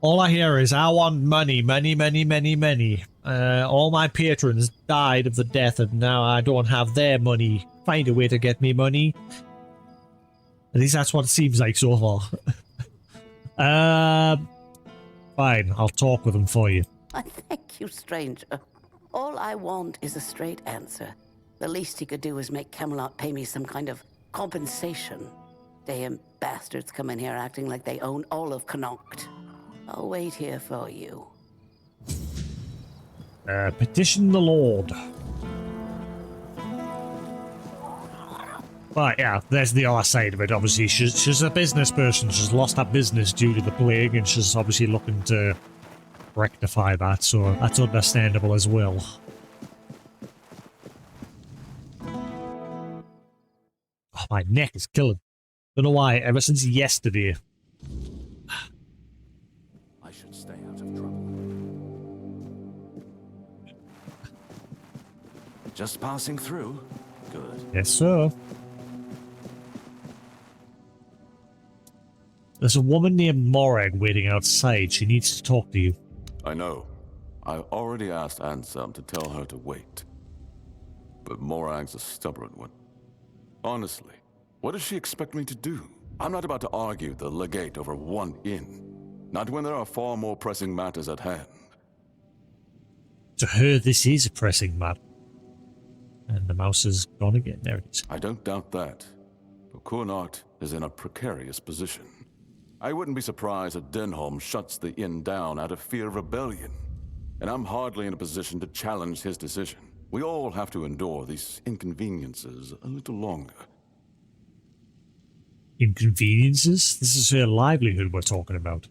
S1: All I hear is, I want money, money, money, money, money. All my patrons died of the death and now I don't have their money. Find a way to get me money. At least that's what it seems like so far. Fine, I'll talk with them for you.
S10: Thank you, stranger. All I want is a straight answer. The least he could do is make Camelot pay me some kind of compensation. Damn bastards come in here acting like they own all of Connacht. I'll wait here for you.
S1: Petition the Lord. But yeah, there's the other side of it. Obviously, she's a business person. She's lost her business due to the plague, and she's obviously looking to rectify that, so that's understandable as well. Oh, my neck is killing. Don't know why, ever since yesterday.
S3: I should stay out of trouble. Just passing through? Good.
S1: Yes, sir. There's a woman named Morag waiting outside. She needs to talk to you.
S8: I know. I already asked Anselm to tell her to wait. But Morag's a stubborn one. Honestly, what does she expect me to do? I'm not about to argue the legate over one inn. Not when there are far more pressing matters at hand.
S1: To her, this is a pressing matter. And the mouse is gone again. There it is.
S8: I don't doubt that. But Connacht is in a precarious position. I wouldn't be surprised if Denholm shuts the inn down out of fear of rebellion. And I'm hardly in a position to challenge his decision. We all have to endure these inconveniences a little longer.
S1: Inconveniences? This is her livelihood we're talking about.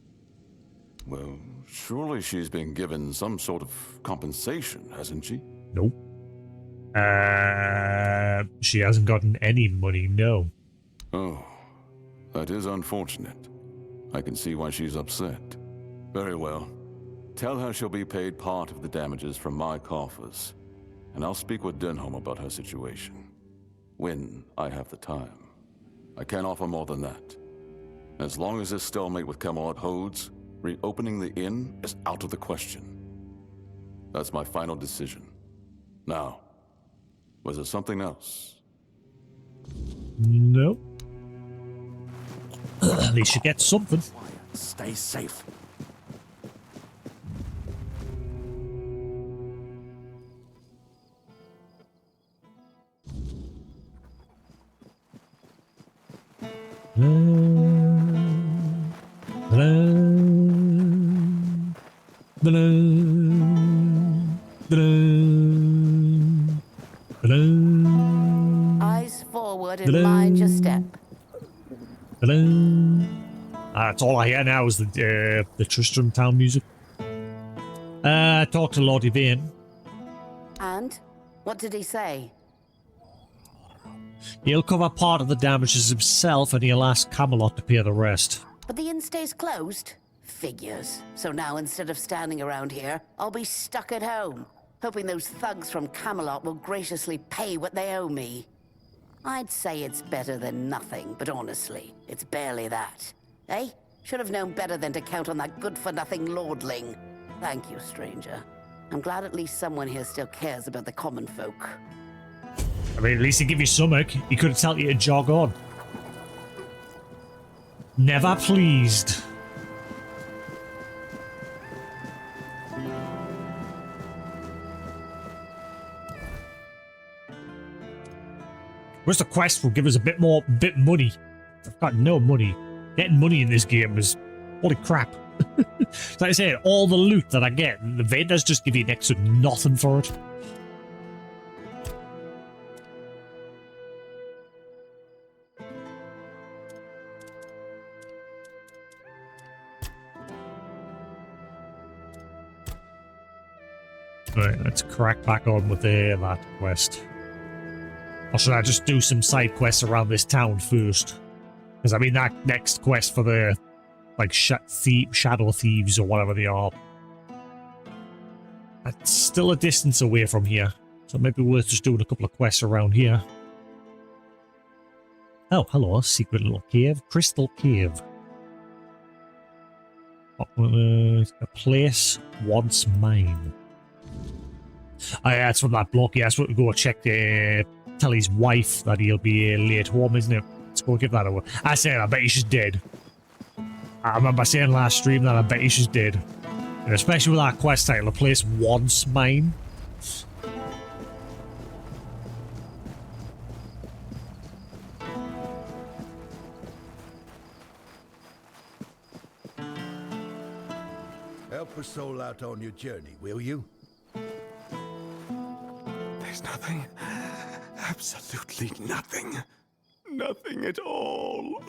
S8: Well, surely she's been given some sort of compensation, hasn't she?
S1: Nope. She hasn't gotten any money, no.
S8: Oh, that is unfortunate. I can see why she's upset. Very well. Tell her she'll be paid part of the damages from my coffers. And I'll speak with Denholm about her situation. When I have the time. I can't offer more than that. As long as this stalemate with Camelot holds, reopening the inn is out of the question. That's my final decision. Now, was there something else?
S1: Nope. At least you get something.
S3: Stay safe.
S10: Eyes forward and mind your step.
S1: That's all I hear now is the Tristram Town music. Talk to Lord Yvain.
S10: And? What did he say?
S1: He'll cover part of the damages himself and he'll ask Camelot to pay the rest.
S10: But the inn stays closed? Figures. So now instead of standing around here, I'll be stuck at home, hoping those thugs from Camelot will graciously pay what they owe me. I'd say it's better than nothing, but honestly, it's barely that. Eh? Should have known better than to count on that good-for-nothing lordling. Thank you, stranger. I'm glad at least someone here still cares about the common folk.
S1: I mean, at least he give you something. He could have told you to jog on. Never pleased. Where's the quest will give us a bit money? I've got no money. Getting money in this game is holy crap. Like I said, all the loot that I get, the vendors just give you next to nothing for it. Right, let's crack back on with that quest. Or should I just do some side quests around this town first? Because I mean, that next quest for the, like, shadow thieves or whatever they are, that's still a distance away from here. So maybe worth just doing a couple of quests around here. Oh, hello, secret little cave. Crystal Cave. A place once mine. Oh yeah, it's from that bloke. Yeah, that's what we go check tell his wife that he'll be late home, isn't it? Let's go give that a whirl. I said, I bet she's dead. I remember saying last stream that I bet she's dead. And especially with that quest title, a place once mine.
S2: Help a soul out on your journey, will you?
S6: There's nothing. Absolutely nothing. Nothing at all.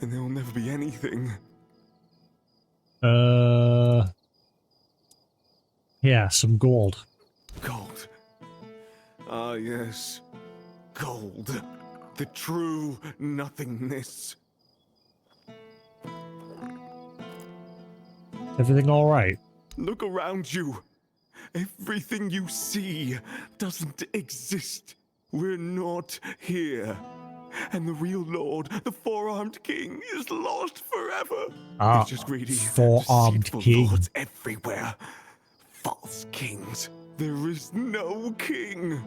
S6: And there will never be anything.
S1: Yeah, some gold.
S6: Gold. Ah, yes. Gold. The true nothingness.
S1: Everything alright?
S6: Look around you. Everything you see doesn't exist. We're not here. And the real Lord, the four-armed king, is lost forever.
S1: Ah,
S6: It's just greedy,
S1: four-armed
S6: deceitful
S1: king.
S6: lords everywhere. False kings. There is no king.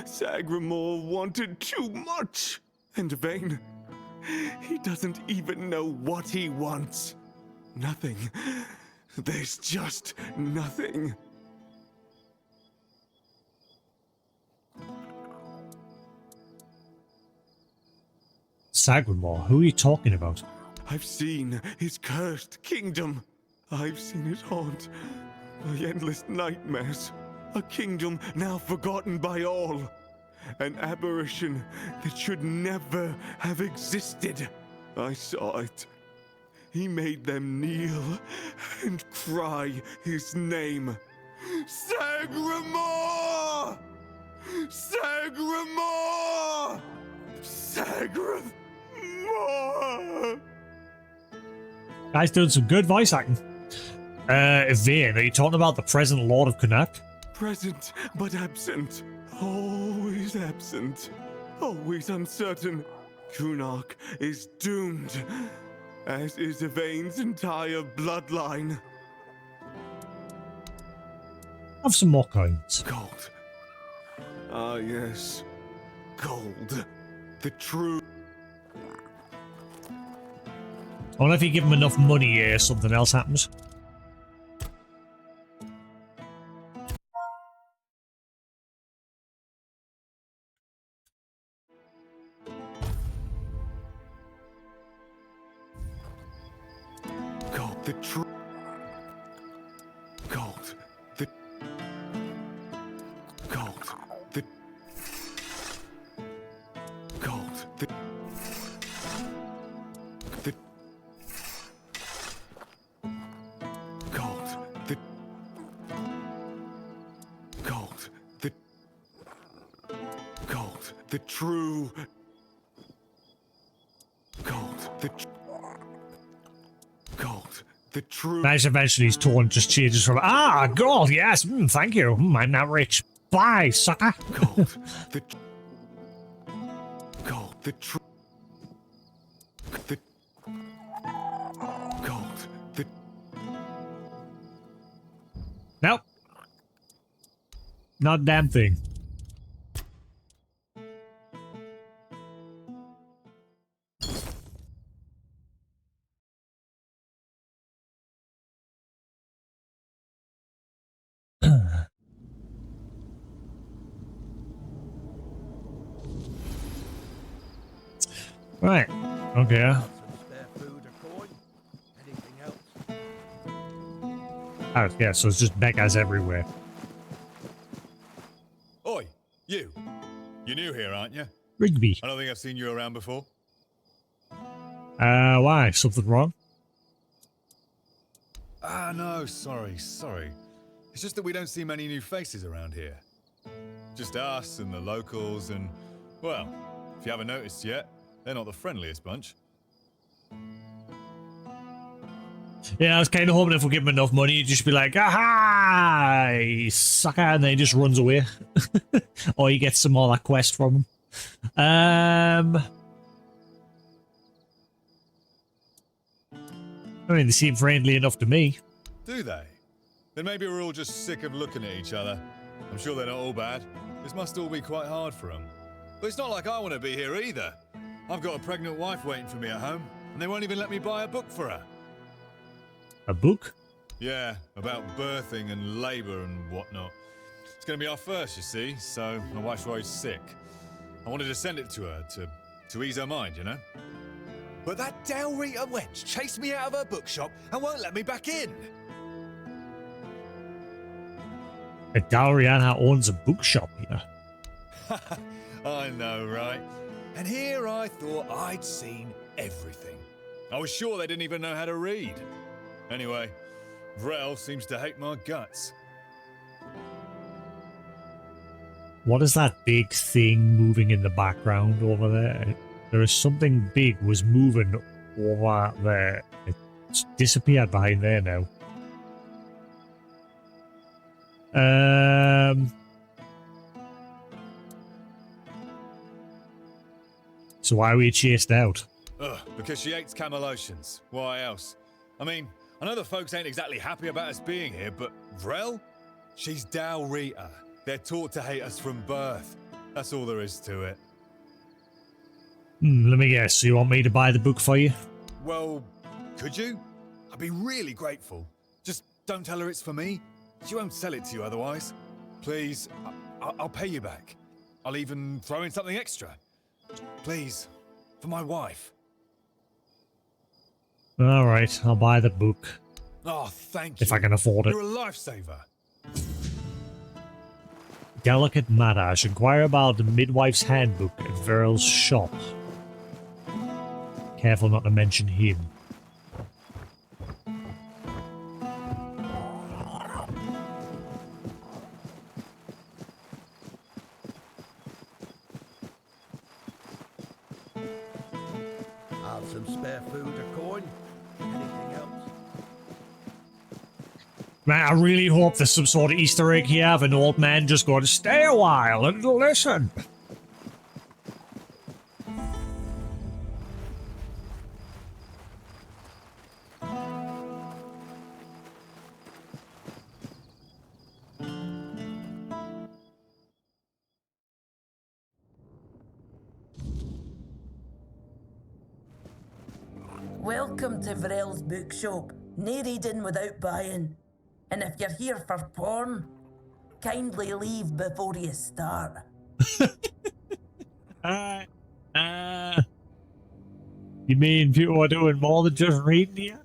S6: Sagramore wanted too much. And vain. He doesn't even know what he wants. Nothing. There's just nothing.
S1: Sagramore, who are you talking about?
S6: I've seen his cursed kingdom. I've seen it haunt by endless nightmares. A kingdom now forgotten by all. An aberration that should never have existed. I saw it. He made them kneel and cry his name. Sagramore! Sagramore! Sagramore!
S1: Guy's doing some good voice acting. Vane, are you talking about the present Lord of Connacht?
S6: Present, but absent. Always absent. Always uncertain. Kunark is doomed. As is Yvain's entire bloodline.
S1: Have some more coins.
S6: Gold. Ah, yes. Gold. The true.
S1: I wonder if you give him enough money, something else happens.
S6: Gold. The true. Gold. The. Gold. The. Gold. The. The. Gold. The. Gold. The. Gold. The true. Gold. The. Gold. The true.
S1: Nice, eventually his tone just changes from, ah, gold, yes, thank you, I'm not rich. Bye, sucker.
S6: Gold. The. Gold. The true. The. Gold. The.
S1: Nope. Not a damn thing. Right. Okay.
S2: Some spare food or coin? Anything else?
S1: Oh, yeah, so it's just beggars everywhere.
S11: Oi, you. You're new here, aren't you?
S1: Rigby.
S11: I don't think I've seen you around before.
S1: Why? Something wrong?
S11: Ah, no, sorry. It's just that we don't see many new faces around here. Just us and the locals and, well, if you haven't noticed yet, they're not the friendliest bunch.
S1: Yeah, I was kind of hoping if we give him enough money, he'd just be like, aha, you sucker, and then he just runs away. Or he gets some more of that quest from him. I mean, they seem friendly enough to me.
S11: Do they? Then maybe we're all just sick of looking at each other. I'm sure they're not all bad. This must all be quite hard for them. But it's not like I want to be here either. I've got a pregnant wife waiting for me at home, and they won't even let me buy a book for her.
S1: A book?
S11: Yeah, about birthing and labour and whatnot. It's going to be our first, you see, so my wife's always sick. I wanted to send it to her to ease her mind, you know? But that Dalrita wench chased me out of her bookshop and won't let me back in.
S1: Dalriana owns a bookshop here.
S11: I know, right? And here I thought I'd seen everything. I was sure they didn't even know how to read. Anyway, Vrel seems to hate my guts.
S1: What is that big thing moving in the background over there? There is something big was moving over there. It's disappeared behind there now. So why were you chased out?
S11: Ugh, because she hates Camelotians. Why else? I mean, I know the folks ain't exactly happy about us being here, but Vrel? She's Dalrita. They're taught to hate us from birth. That's all there is to it.
S1: Let me guess, so you want me to buy the book for you?
S11: Well, could you? I'd be really grateful. Just don't tell her it's for me. She won't sell it to you otherwise. Please, I'll pay you back. I'll even throw in something extra. Please, for my wife.
S1: Alright, I'll buy the book.
S11: Oh, thank you.
S1: If I can afford it.
S11: You're a lifesaver.
S1: Delicate matters. Inquire about the midwife's handbook at Vrel's shop. Careful not to mention him.
S2: Have some spare food or coin? Anything else?
S1: Man, I really hope there's some sort of Easter egg here of an old man just going to stay a while and listen.
S12: Welcome to Vrel's bookshop. No reading without buying. And if you're here for porn, kindly leave before you start.
S1: You mean people are doing more than just reading here?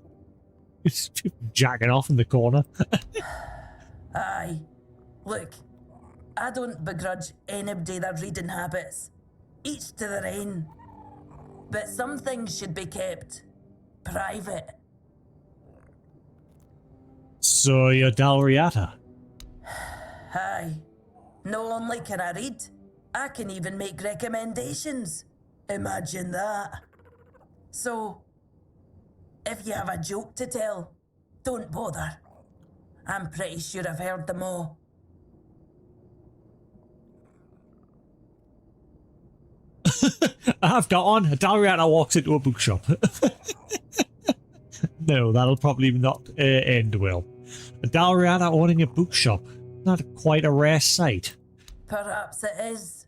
S1: It's people jacking off in the corner.
S12: Aye. Look, I don't begrudge anybody their reading habits. Each to their own. But some things should be kept private.
S1: So you're Dalriata?
S12: Aye. Not only can I read, I can even make recommendations. Imagine that. So, if you have a joke to tell, don't bother. I'm pretty sure I've heard them all.
S1: I've got on. Dalriata walks into a bookshop. No, that'll probably not end well. Dalriata owning a bookshop. Not quite a rare sight.
S12: Perhaps it is.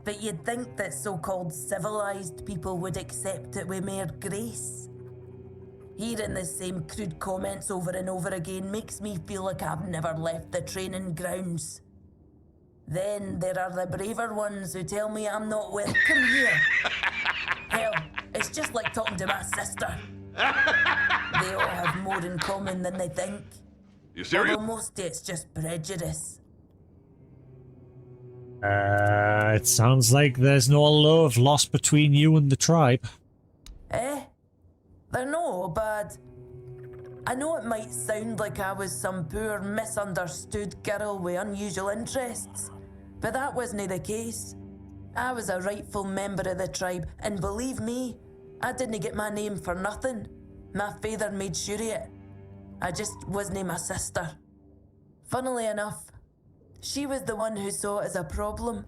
S12: But you'd think that so-called civilized people would accept it with mere grace. Hearing the same crude comments over and over again makes me feel like I've never left the training grounds. Then there are the braver ones who tell me I'm not welcome here. Hell, it's just like talking to my sister. They all have more in common than they think.
S5: You serious?
S12: Although mostly it's just prejudice.
S1: It sounds like there's no love lost between you and the tribe.
S12: Eh? They're no bad. I know it might sound like I was some poor, misunderstood girl with unusual interests, but that wasn't the case. I was a rightful member of the tribe, and believe me, I didn't get my name for nothing. My father made sure of it. I just wasn't my sister. Funnily enough, she was the one who saw it as a problem.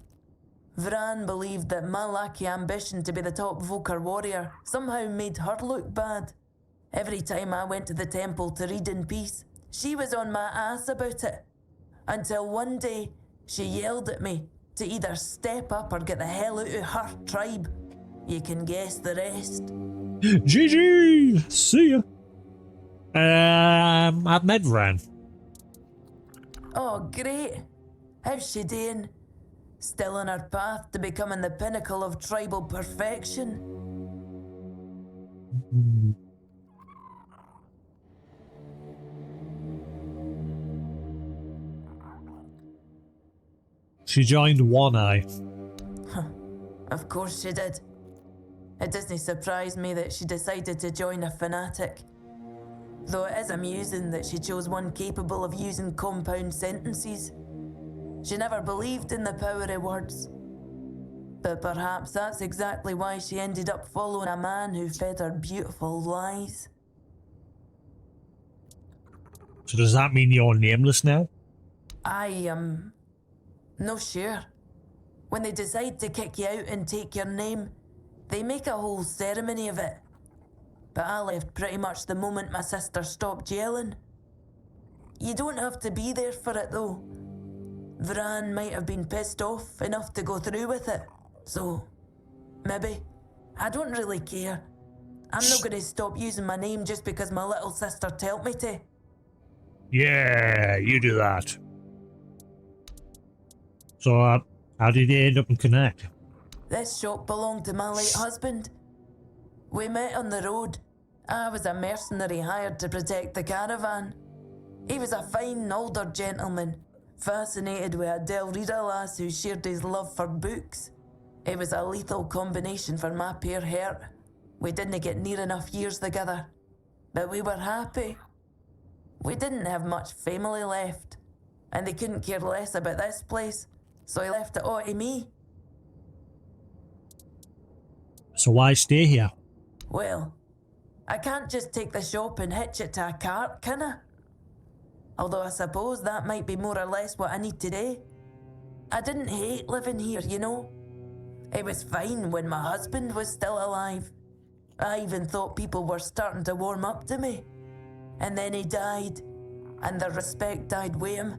S12: Vran believed that my lack of ambition to be the top Volker warrior somehow made her look bad. Every time I went to the temple to read in peace, she was on my ass about it. Until one day, she yelled at me to either step up or get the hell out of her tribe. You can guess the rest.
S1: GG! See ya! I've met Vran.
S12: Oh, great. How's she doing? Still on her path to becoming the pinnacle of tribal perfection?
S1: She joined One Eye.
S12: Of course she did. It doesn't surprise me that she decided to join a fanatic. Though it is amusing that she chose one capable of using compound sentences. She never believed in the power of words. But perhaps that's exactly why she ended up following a man who fed her beautiful lies.
S1: So does that mean you're nameless now?
S12: I am no sure. When they decide to kick you out and take your name, they make a whole ceremony of it. But I left pretty much the moment my sister stopped yelling. You don't have to be there for it though. Vran might have been pissed off enough to go through with it. So, maybe. I don't really care. I'm not going to stop using my name just because my little sister told me to.
S1: Yeah, you do that. So, how did you end up in Connect?
S12: This shop belonged to my late husband. We met on the road. I was a mercenary hired to protect the caravan. He was a fine older gentleman, fascinated with a Del Rita lass who shared his love for books. It was a lethal combination for my poor heart. We didn't get near enough years together, but we were happy. We didn't have much family left, and they couldn't care less about this place, so he left it all to me.
S1: So why stay here?
S12: Well, I can't just take the shop and hitch it to a cart, can I? Although I suppose that might be more or less what I need today. I didn't hate living here, you know. It was fine when my husband was still alive. I even thought people were starting to warm up to me. And then he died, and the respect died with him.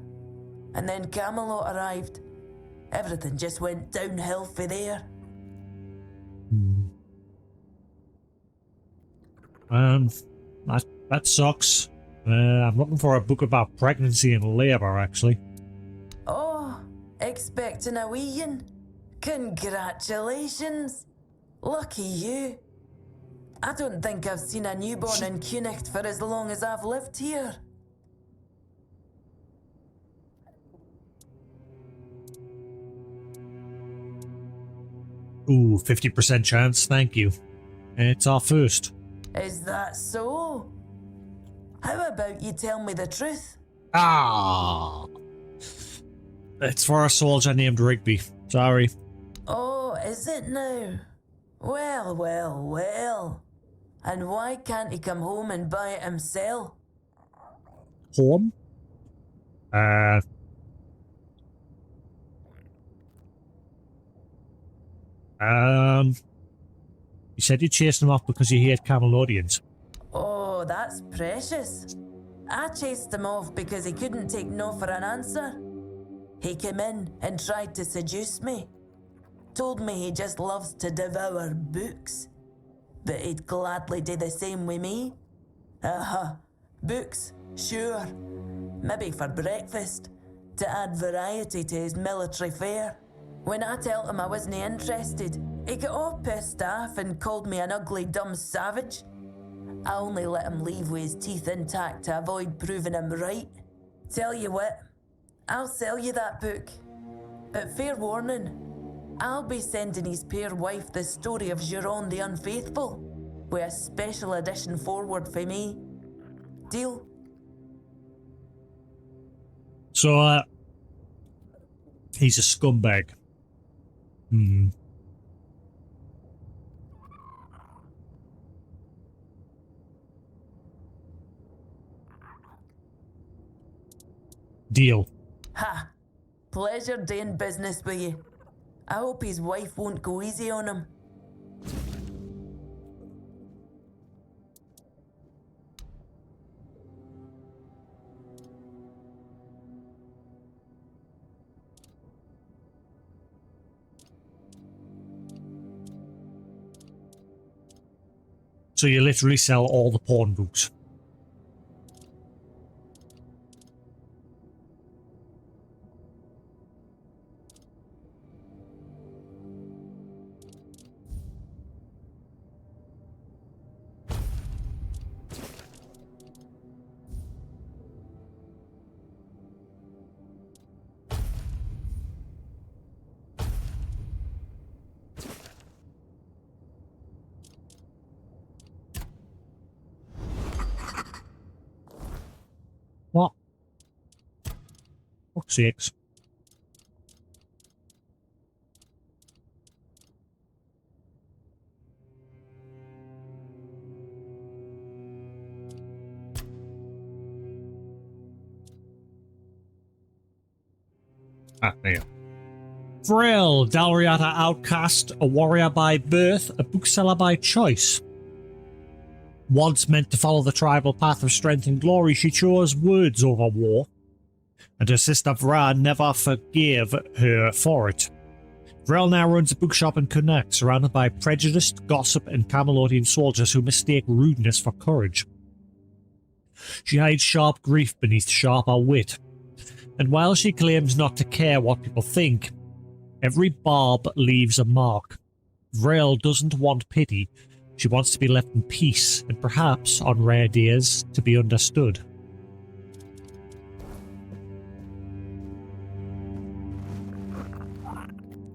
S12: And then Camelot arrived. Everything just went downhill for there.
S1: That sucks. I'm looking for a book about pregnancy and labor, actually.
S12: Oh, expecting a weein'? Congratulations! Lucky you. I don't think I've seen a newborn in Cunicht for as long as I've lived here.
S1: Ooh, 50% chance, thank you. It's our first.
S12: Is that so? How about you tell me the truth?
S1: Ah! It's for a soldier named Rigby. Sorry.
S12: Oh, is it now? Well, well, well. And why can't he come home and buy it himself?
S1: Home? You said you chased him off because you hate Camelodians.
S12: Oh, that's precious. I chased him off because he couldn't take no for an answer. He came in and tried to seduce me. Told me he just loves to devour books. But he'd gladly do the same with me. Books, sure. Maybe for breakfast, to add variety to his military fare. When I told him I wasn't interested, he got all pissed off and called me an ugly, dumb savage. I only let him leave with his teeth intact to avoid proving him right. Tell you what, I'll sell you that book. But fair warning, I'll be sending his poor wife the story of Giron the Unfaithful, with a special edition forward for me. Deal?
S1: So, he's a scumbag. Hmm. Deal.
S12: Ha! Pleasure doing business with you. I hope his wife won't go easy on him.
S1: So you literally sell all the porn books. What? Fuck's sakes. Ah, there. Vril, Dalriata outcast, a warrior by birth, a bookseller by choice. Once meant to follow the tribal path of strength and glory, she chose words over war, and her sister Vra never forgave her for it. Vril now runs a bookshop in Connacht, surrounded by prejudiced, gossip, and Camelodian soldiers who mistake rudeness for courage. She hides sharp grief beneath sharper wit, and while she claims not to care what people think, every barb leaves a mark. Vril doesn't want pity. She wants to be left in peace, and perhaps, on rare days, to be understood.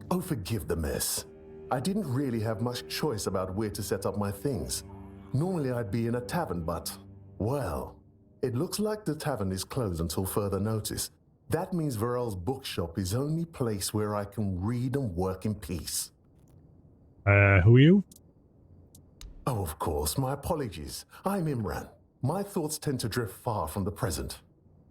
S13: Oh, forgive the mess. I didn't really have much choice about where to set up my things. Normally I'd be in a tavern, but, well, it looks like the tavern is closed until further notice. That means Vril's bookshop is the only place where I can read and work in peace.
S1: Who are you?
S13: Oh, of course, my apologies. I'm Imran. My thoughts tend to drift far from the present.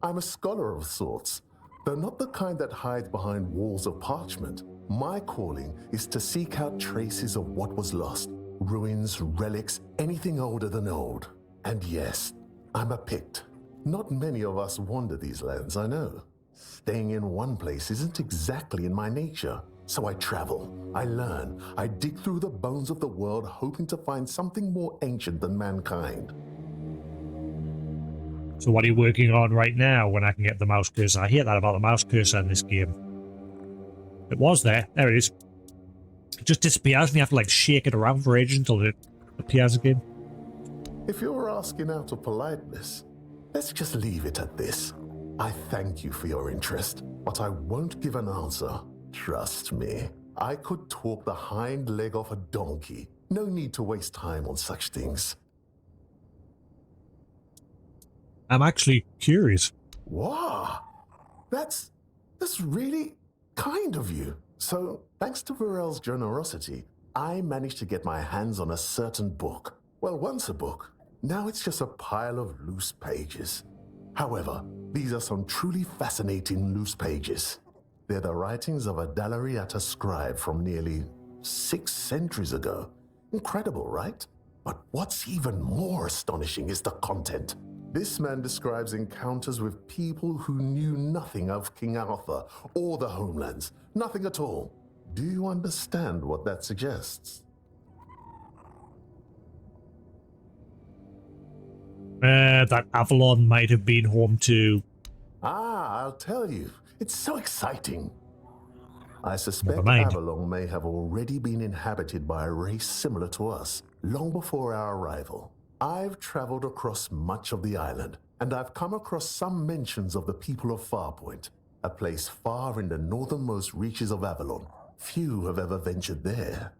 S13: I'm a scholar of sorts, though not the kind that hides behind walls of parchment. My calling is to seek out traces of what was lost, ruins, relics, anything older than old. And yes, I'm a Pict. Not many of us wander these lands, I know. Staying in one place isn't exactly in my nature. So I travel, I learn, I dig through the bones of the world hoping to find something more ancient than mankind.
S1: So what are you working on right now when I can get the mouse cursor? I hear that about the mouse cursor in this game. It was there. There it is. It just disappears and you have to like shake it around for ages until it appears again.
S13: If you're asking out of politeness, let's just leave it at this. I thank you for your interest, but I won't give an answer. Trust me, I could talk the hind leg off a donkey. No need to waste time on such things.
S1: I'm actually curious.
S13: Wow, that's really kind of you. So, thanks to Vril's generosity, I managed to get my hands on a certain book. Well, once a book, now it's just a pile of loose pages. However, these are some truly fascinating loose pages. They're the writings of a Dalriata scribe from nearly 6 centuries ago. Incredible, right? But what's even more astonishing is the content. This man describes encounters with people who knew nothing of King Arthur or the homelands. Nothing at all. Do you understand what that suggests?
S1: That Avalon might have been home to...
S13: Ah, I'll tell you. It's so exciting. I suspect Avalon may have already been inhabited by a race similar to us, long before our arrival. I've traveled across much of the island, and I've come across some mentions of the people of Farpoint, a place far in the northernmost reaches of Avalon. Few have ever ventured there.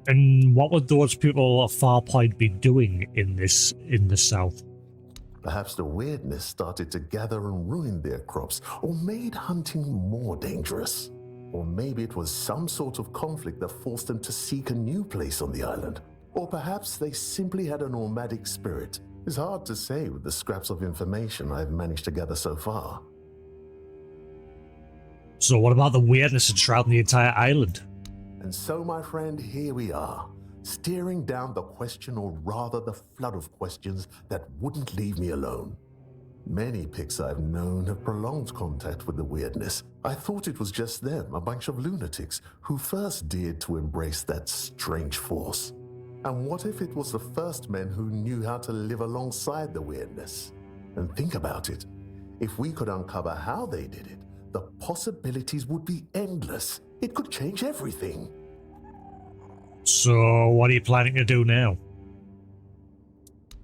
S1: And what would those people at Farpoint be doing in the south?
S13: Perhaps the weirdness started to gather and ruin their crops, or made hunting more dangerous. Or maybe it was some sort of conflict that forced them to seek a new place on the island. Or perhaps they simply had a nomadic spirit. It's hard to say with the scraps of information I've managed to gather so far.
S1: So what about the weirdness enshrouding the entire island?
S13: And so, my friend, here we are, staring down the question, or rather the flood of questions that wouldn't leave me alone. Many Picts I've known have prolonged contact with the weirdness. I thought it was just them, a bunch of lunatics, who first dared to embrace that strange force. And what if it was the first men who knew how to live alongside the weirdness? And think about it. If we could uncover how they did it, the possibilities would be endless. It could change everything.
S1: So what are you planning to do now?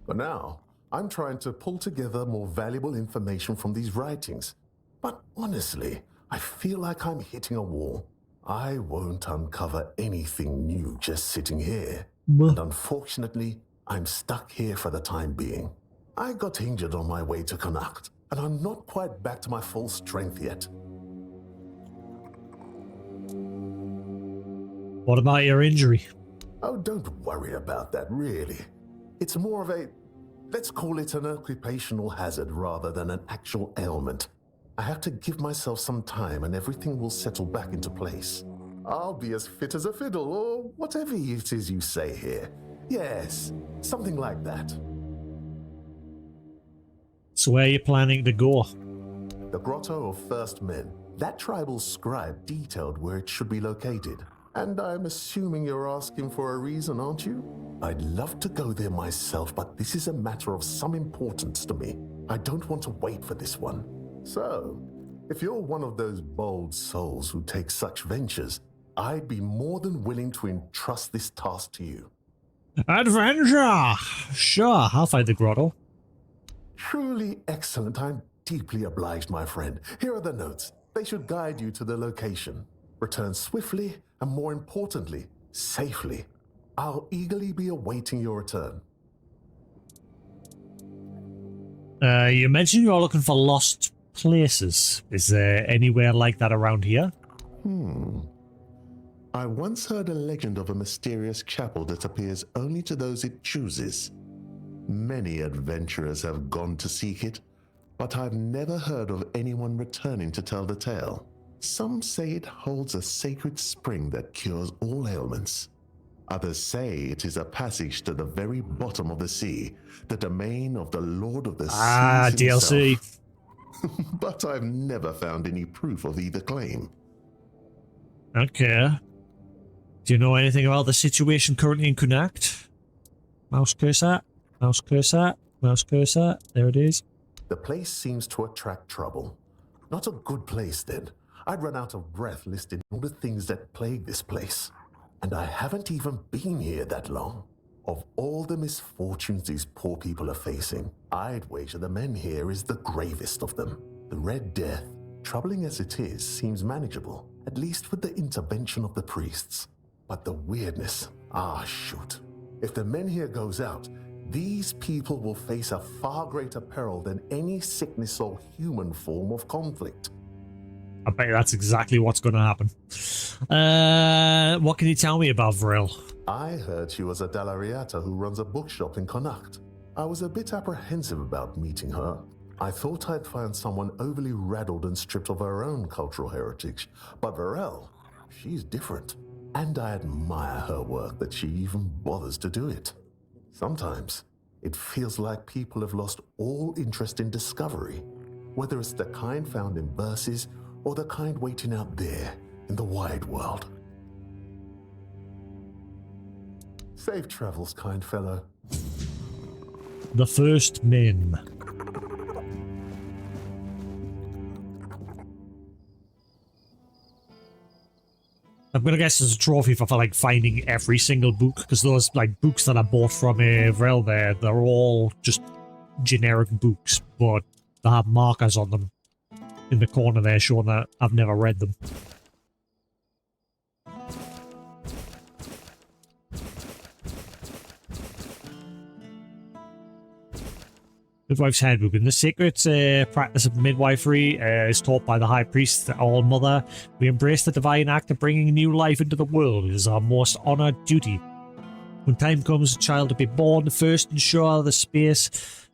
S13: For now, I'm trying to pull together more valuable information from these writings. But honestly, I feel like I'm hitting a wall. I won't uncover anything new just sitting here. And unfortunately, I'm stuck here for the time being. I got injured on my way to Connacht, and I'm not quite back to my full strength yet.
S1: What about your injury?
S13: Oh, don't worry about that, really. It's more of a, let's call it an occupational hazard rather than an actual ailment. I have to give myself some time and everything will settle back into place. I'll be as fit as a fiddle, or whatever it is you say here. Yes, something like that.
S1: So where are you planning to go?
S13: The Grotto of First Men. That tribal scribe detailed where it should be located. And I'm assuming you're asking for a reason, aren't you? I'd love to go there myself, but this is a matter of some importance to me. I don't want to wait for this one. So, if you're one of those bold souls who take such ventures, I'd be more than willing to entrust this task to you.
S1: Adventure! Sure, I'll find the grotto.
S13: Truly excellent. I'm deeply obliged, my friend. Here are the notes. They should guide you to the location. Return swiftly, and more importantly, safely. I'll eagerly be awaiting your return.
S1: You mentioned you're looking for lost places. Is there anywhere like that around here?
S13: I once heard a legend of a mysterious chapel that appears only to those it chooses. Many adventurers have gone to seek it, but I've never heard of anyone returning to tell the tale. Some say it holds a sacred spring that cures all ailments. Others say it is a passage to the very bottom of the sea, the domain of the Lord of the Seas
S1: DLC.
S13: himself. But I've never found any proof of either claim.
S1: Okay. Do you know anything about the situation currently in Connacht? Mouse cursor, mouse cursor, mouse cursor. There it is.
S13: The place seems to attract trouble. Not a good place, then. I'd run out of breath listing all the things that plague this place. And I haven't even been here that long. Of all the misfortunes these poor people are facing, I'd wager the Menhir is the gravest of them. The Red Death, troubling as it is, seems manageable, at least with the intervention of the priests. But the weirdness, shoot. If the Menhir goes out, these people will face a far greater peril than any sickness or human form of conflict.
S1: I bet that's exactly what's going to happen. What can you tell me about Vril?
S13: I heard she was a Dalariata who runs a bookshop in Connacht. I was a bit apprehensive about meeting her. I thought I'd find someone overly rattled and stripped of her own cultural heritage. But Vril, she's different. And I admire her work that she even bothers to do it. Sometimes, it feels like people have lost all interest in discovery, whether it's the kind found in verses or the kind waiting out there in the wide world. Safe travels, kind fellow.
S1: The First Men. I'm gonna guess there's a trophy for like finding every single book, because those like books that I bought from Vril there, they're all just generic books, but they have markers on them in the corner there showing that I've never read them. Midwife's Handbook. In the sacred practice of midwifery is taught by the High Priest, the All-Mother. We embrace the divine act of bringing new life into the world. It is our most honoured duty. When time comes, a child to be born, first ensure the space,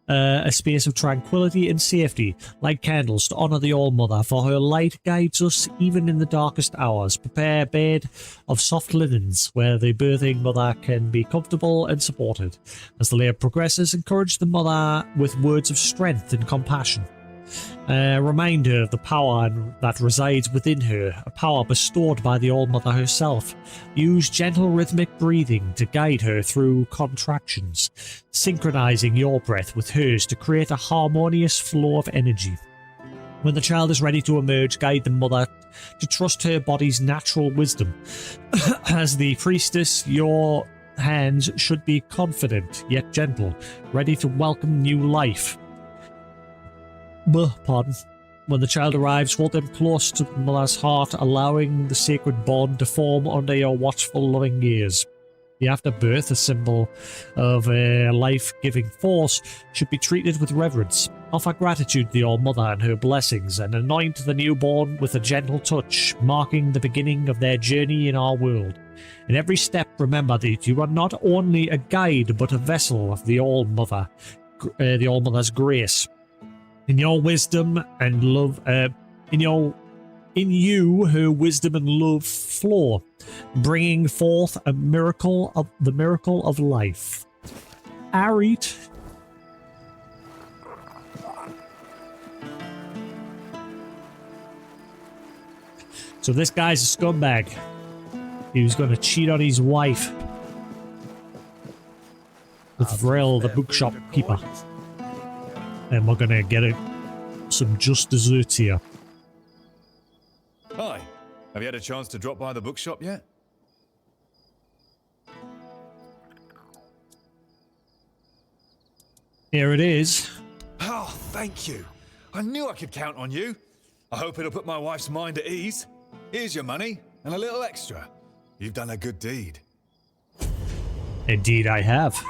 S1: a space of tranquility and safety, like candles to honour the All-Mother, for her light guides us even in the darkest hours. Prepare a bed of soft linens where the birthing mother can be comfortable and supported. As the layer progresses, encourage the mother with words of strength and compassion. Remind her of the power that resides within her, a power bestowed by the All-Mother herself. Use gentle rhythmic breathing to guide her through contractions, synchronizing your breath with hers to create a harmonious flow of energy. When the child is ready to emerge, guide the mother to trust her body's natural wisdom. As the priestess, your hands should be confident yet gentle, ready to welcome new life. Pardon. When the child arrives, hold them close to the mother's heart, allowing the sacred bond to form under your watchful, loving gaze. The afterbirth, a symbol of a life-giving force, should be treated with reverence. Offer gratitude to the All-Mother and her blessings, and anoint the newborn with a gentle touch, marking the beginning of their journey in our world. In every step, remember that you are not only a guide, but a vessel of the All-Mother, the All-Mother's grace. In your wisdom and love, in you, her wisdom and love flow, bringing forth the miracle of life. Arit. So this guy's a scumbag. He was going to cheat on his wife with Vril, the bookshop keeper. And we're gonna get some just desserts here.
S11: Hi. Have you had a chance to drop by the bookshop yet?
S1: Here it is.
S11: Oh, thank you. I knew I could count on you. I hope it'll put my wife's mind at ease. Here's your money and a little extra. You've done a good deed.
S1: Indeed I have.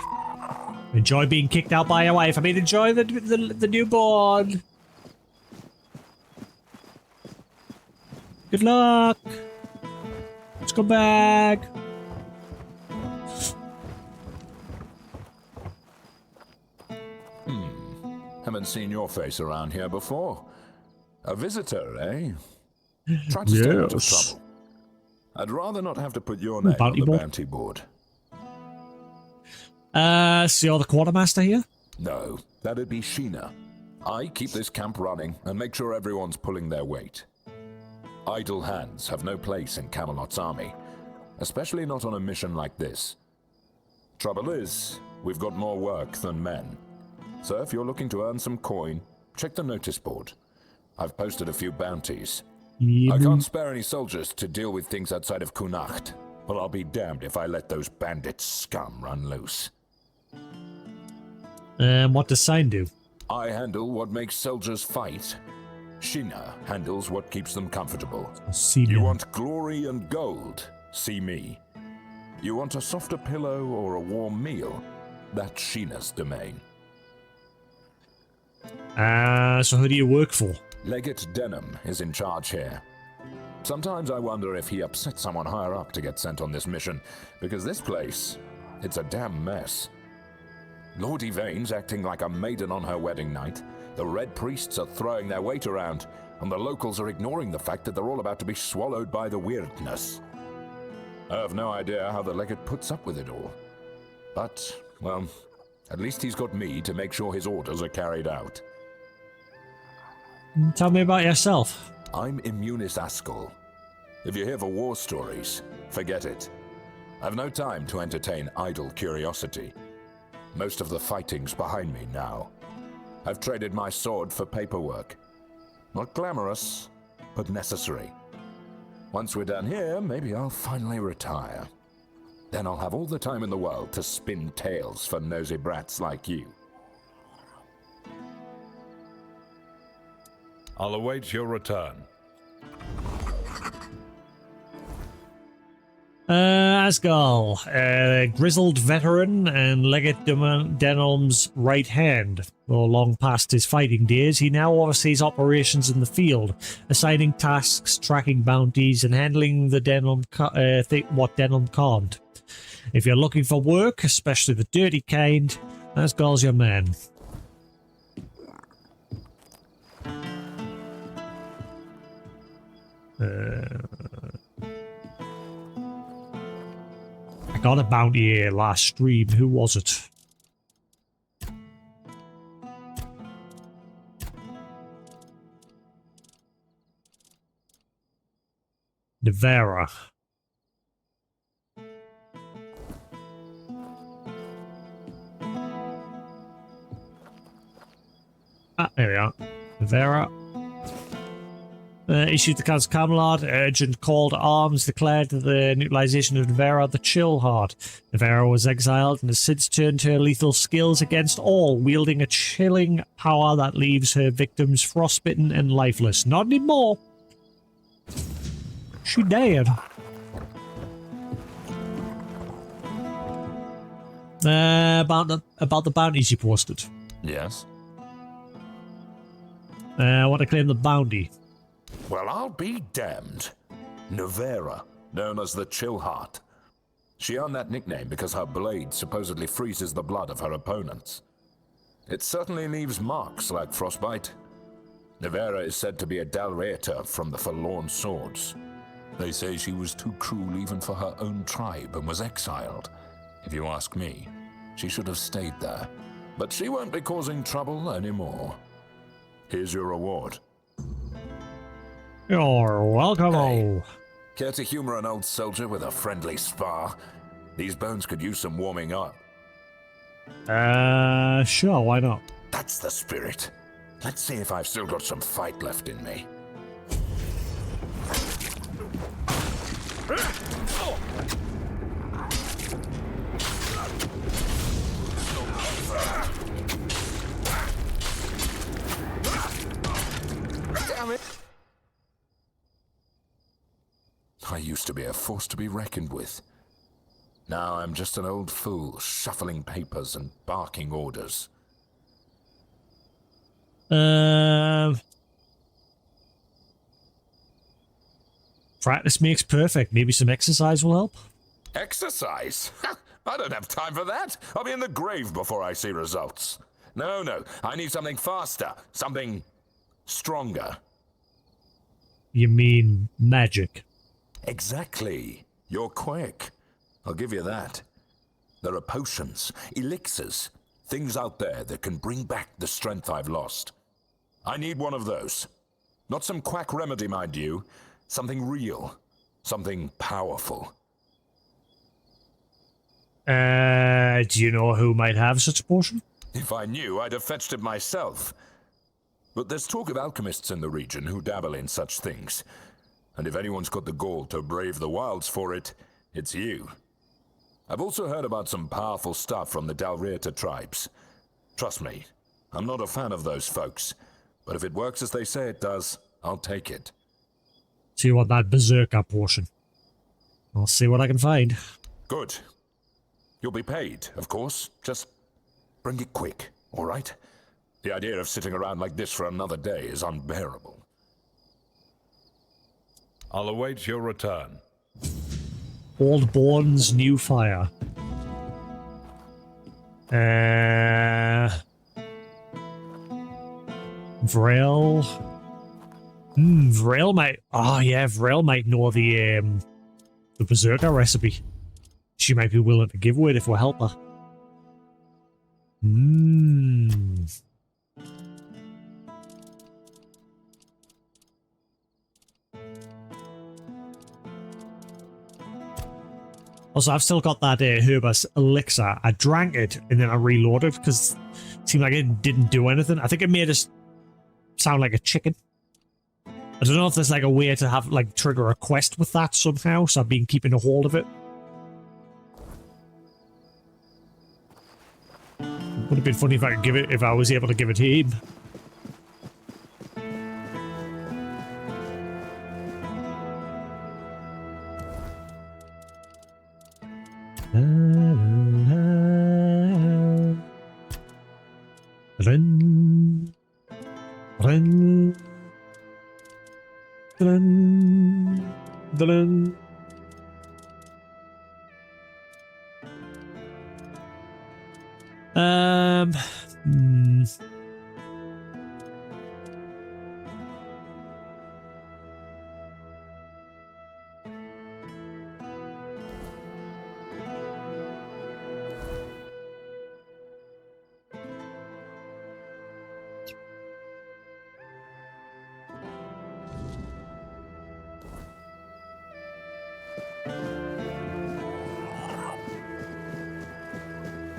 S1: Enjoy being kicked out by your wife. I mean, enjoy the newborn. Good luck. Let's go back.
S8: Haven't seen your face around here before. A visitor, eh? Try to stay out of trouble. I'd rather not have to put your name on the bounty board.
S1: So you're the quartermaster here?
S8: No, that'd be Sheena. I keep this camp running and make sure everyone's pulling their weight. Idle hands have no place in Camelot's army, especially not on a mission like this. Trouble is, we've got more work than men. So if you're looking to earn some coin, check the notice board. I've posted a few bounties. I can't spare any soldiers to deal with things outside of Connacht, but I'll be damned if I let those bandit scum run loose.
S1: What does Sign do?
S8: I handle what makes soldiers fight. Sheena handles what keeps them comfortable. You want glory and gold? See me. You want a softer pillow or a warm meal? That's Sheena's domain.
S1: So who do you work for?
S8: Legate Denham is in charge here. Sometimes I wonder if he upset someone higher up to get sent on this mission, because this place, it's a damn mess. Lord Yvain's acting like a maiden on her wedding night, the Red Priests are throwing their weight around, and the locals are ignoring the fact that they're all about to be swallowed by the weirdness. I have no idea how the Legate puts up with it all. But, well, at least he's got me to make sure his orders are carried out.
S1: Tell me about yourself.
S8: I'm Immunis Askell. If you're here for war stories, forget it. I've no time to entertain idle curiosity. Most of the fighting's behind me now. I've traded my sword for paperwork. Not glamorous, but necessary. Once we're done here, maybe I'll finally retire. Then I'll have all the time in the world to spin tales for nosy brats like you.
S5: I'll await your return.
S1: Asgal, grizzled veteran and Legate Denholm's right hand. Though long past his fighting days, he now oversees operations in the field, assigning tasks, tracking bounties, and handling the what Denholm can't. If you're looking for work, especially the dirty kind, Asgal's your man. I got a bounty here last stream. Who was it? Nevera. Ah, there we are. Nevera. Issued the Count's Camelot, urgent call to arms, declared the neutralization of Nevera the Chillheart. Nevera was exiled and has since turned to her lethal skills against all, wielding a chilling power that leaves her victims frostbitten and lifeless. Not anymore. She dead. About the bounties you posted.
S14: Yes.
S1: I want to claim the bounty.
S14: Well, I'll be damned. Nevera, known as the Chillheart. She earned that nickname because her blade supposedly freezes the blood of her opponents. It certainly leaves marks like frostbite. Nevera is said to be a Dalreator from the Forlorn Swords. They say she was too cruel even for her own tribe and was exiled. If you ask me, she should have stayed there. But she won't be causing trouble anymore. Here's your reward.
S1: You're welcome.
S14: Hey, care to humor an old soldier with a friendly spar? These bones could use some warming up.
S1: Sure, why not?
S14: That's the spirit. Let's see if I've still got some fight left in me. Damn it! I used to be a force to be reckoned with. Now I'm just an old fool, shuffling papers and barking orders.
S1: Practice makes perfect. Maybe some exercise will help?
S14: Exercise? I don't have time for that. I'll be in the grave before I see results. No, I need something faster, something stronger.
S1: You mean magic?
S14: Exactly. You're quick. I'll give you that. There are potions, elixirs, things out there that can bring back the strength I've lost. I need one of those. Not some quack remedy, mind you. Something real. Something powerful.
S1: Do you know who might have such a potion?
S14: If I knew, I'd have fetched it myself. But there's talk of alchemists in the region who dabble in such things. And if anyone's got the gall to brave the wilds for it, it's you. I've also heard about some powerful stuff from the Dalreator tribes. Trust me, I'm not a fan of those folks. But if it works as they say it does, I'll take it.
S1: So you want that berserker portion? I'll see what I can find.
S14: Good. You'll be paid, of course. Just bring it quick, all right? The idea of sitting around like this for another day is unbearable.
S5: I'll await your return.
S1: Old Bourne's New Fire. Vrel. Vrel might... Oh, yeah, Vrel might know the Berserker recipe. She might be willing to give it if we'll help her. Also, I've still got that Herbus elixir. I drank it and then I reloaded because it seemed like it didn't do anything. I think it made us sound like a chicken. I don't know if there's like a way to have like trigger a quest with that somehow, so I've been keeping a hold of it. Would have been funny if I could give it, if I was able to give it to him. Dun, dun, dun, dun. Hmm.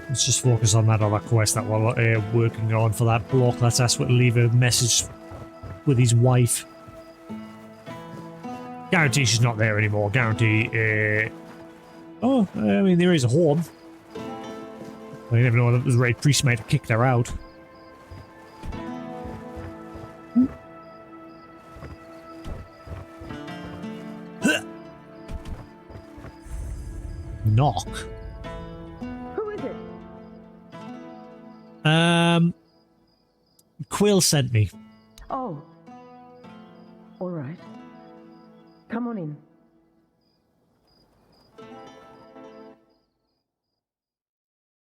S1: Let's just focus on that other quest that we're working on for that block. Let's ask what to leave a message with his wife. Guarantee she's not there anymore. Guarantee. Oh, I mean, there is a home. I never know that the Red Priest might have kicked her out. Knock.
S15: Who is it?
S1: Quill sent me.
S15: Oh. All right. Come on in.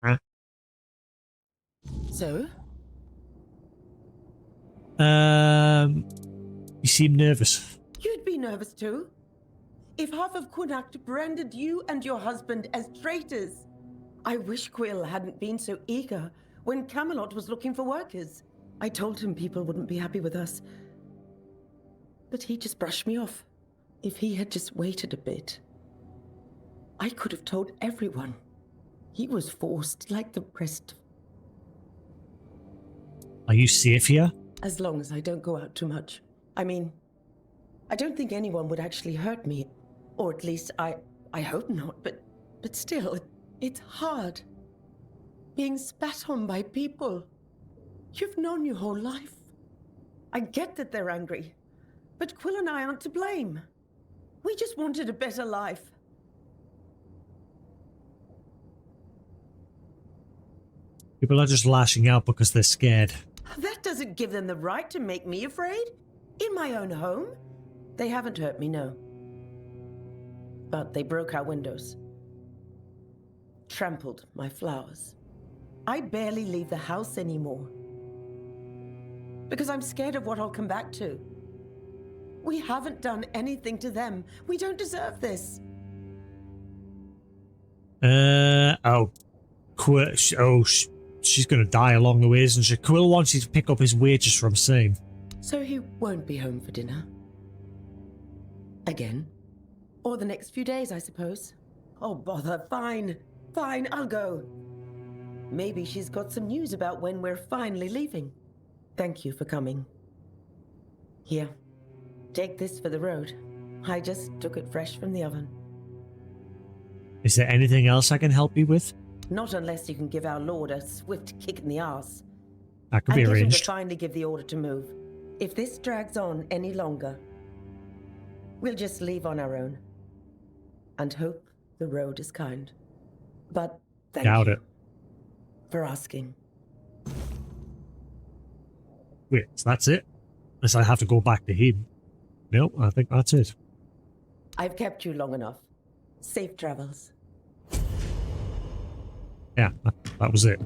S1: Huh?
S15: So?
S1: You seem nervous.
S15: You'd be nervous too. If half of Connacht branded you and your husband as traitors. I wish Quill hadn't been so eager when Camelot was looking for workers. I told him people wouldn't be happy with us. But he just brushed me off. If he had just waited a bit, I could have told everyone. He was forced like the rest.
S1: Are you safe here?
S15: As long as I don't go out too much. I mean, I don't think anyone would actually hurt me. Or at least I hope not, but still, it's hard. Being spat on by people you've known your whole life. I get that they're angry, but Quill and I aren't to blame. We just wanted a better life.
S1: People are just lashing out because they're scared.
S15: That doesn't give them the right to make me afraid. In my own home. They haven't hurt me, no. But they broke our windows. Trampled my flowers. I barely leave the house anymore. Because I'm scared of what I'll come back to. We haven't done anything to them. We don't deserve this.
S1: She's gonna die along the way, isn't she? Quill wants you to pick up his wages from same.
S15: So he won't be home for dinner? Again? Or the next few days, I suppose. Oh, bother. Fine. Fine, I'll go. Maybe she's got some news about when we're finally leaving. Thank you for coming. Here. Take this for the road. I just took it fresh from the oven.
S1: Is there anything else I can help you with?
S15: Not unless you can give our lord a swift kick in the arse.
S1: That could be
S15: and get him
S1: arranged.
S15: to finally give the order to move. If this drags on any longer, we'll just leave on our own. And hope the road is kind. But thank
S1: Doubt
S15: you
S1: it.
S15: for asking.
S1: Wait, so that's it? Unless I have to go back to him. No, I think that's it.
S15: I've kept you long enough. Safe travels.
S1: Yeah, that was it.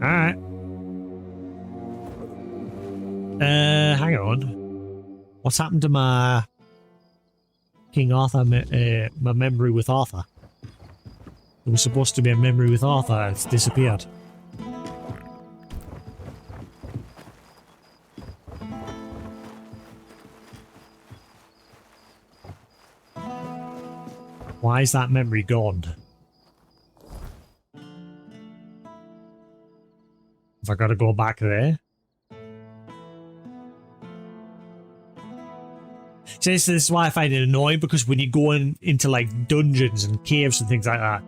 S1: Alright. Hang on. What's happened to my King Arthur, my memory with Arthur? It was supposed to be a memory with Arthur, it's disappeared. Why is that memory gone? Have I got to go back there? See, this is why I find it annoying, because when you go into like dungeons and caves and things like that,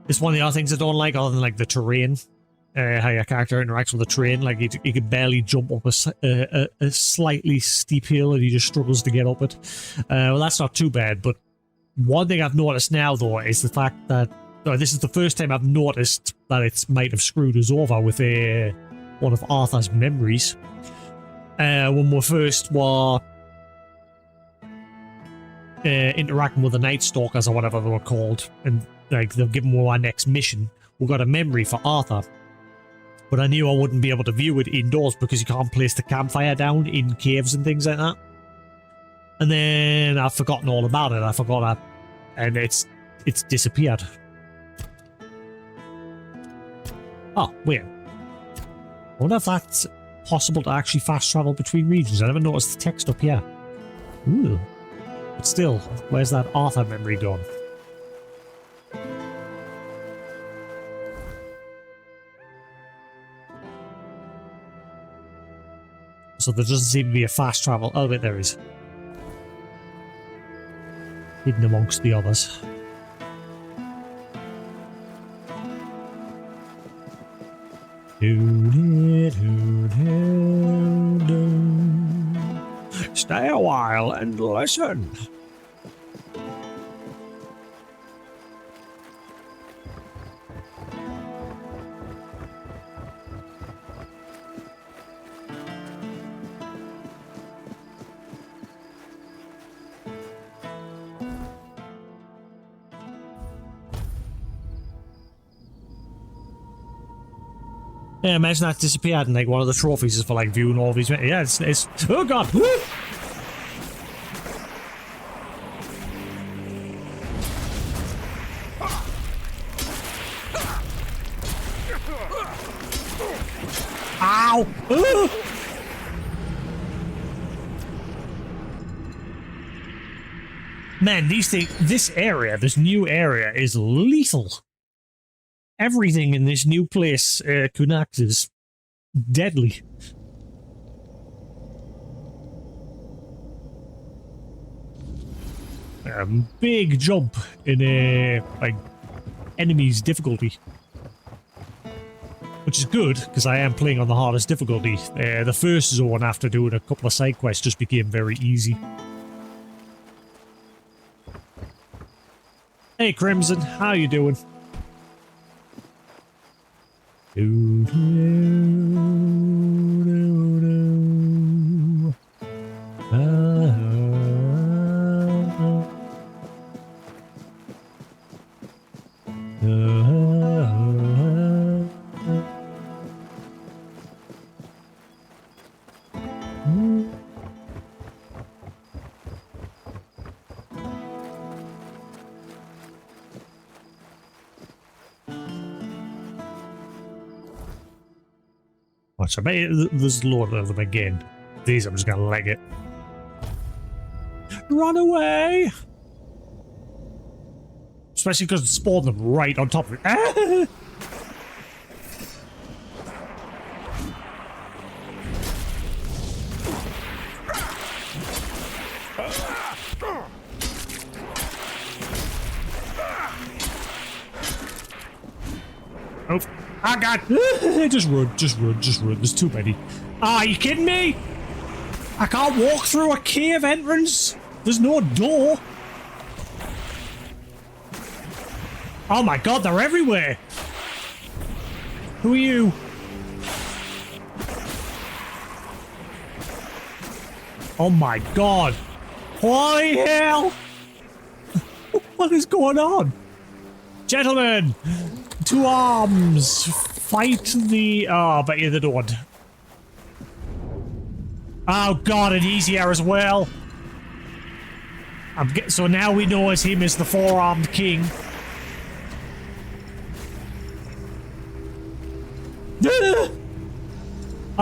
S1: it's one of the other things I don't like, other than like the terrain, how your character interacts with the terrain. Like he could barely jump up a slightly steep hill and he just struggles to get up it. Well, that's not too bad, but one thing I've noticed now though is the fact that this is the first time I've noticed that it might have screwed us over with one of Arthur's memories. When we first were interacting with the Night Stalkers or whatever they were called, and like they've given me our next mission, we got a memory for Arthur. But I knew I wouldn't be able to view it indoors because you can't place the campfire down in caves and things like that. And then I've forgotten all about it. I forgot that, and it's disappeared. Oh, wait. I wonder if that's possible to actually fast travel between regions. I never noticed the text up here. Ooh. But still, where's that Arthur memory gone? So there doesn't seem to be a fast travel. Oh, wait, there is. Hidden amongst the others. Stay a while and listen. Yeah, imagine that disappeared and like one of the trophies is for like viewing all these. Yeah, it's oh god! Ow! Man, this area, this new area is lethal. Everything in this new place, Kunax, is deadly. Big jump in like enemies difficulty, which is good because I am playing on the hardest difficulty. The first zone, after doing a couple of side quests, just became very easy. Hey Crimson, how you doing? Watch, I bet there's a lot of them again. These, I'm just gonna leg it. Run away! Especially because it spawned them right on top of it. Ah! Oh, ah, God! Just run, just run, just run. There's too many. Ah, are you kidding me? I can't walk through a cave entrance. There's no door. Oh my God, they're everywhere. Who are you? Oh my God. Holy hell! What is going on? Gentlemen! To arms! Fight the... Oh, but yeah, they don't. Oh God, and he's here as well. So now we know as him as the four-armed king.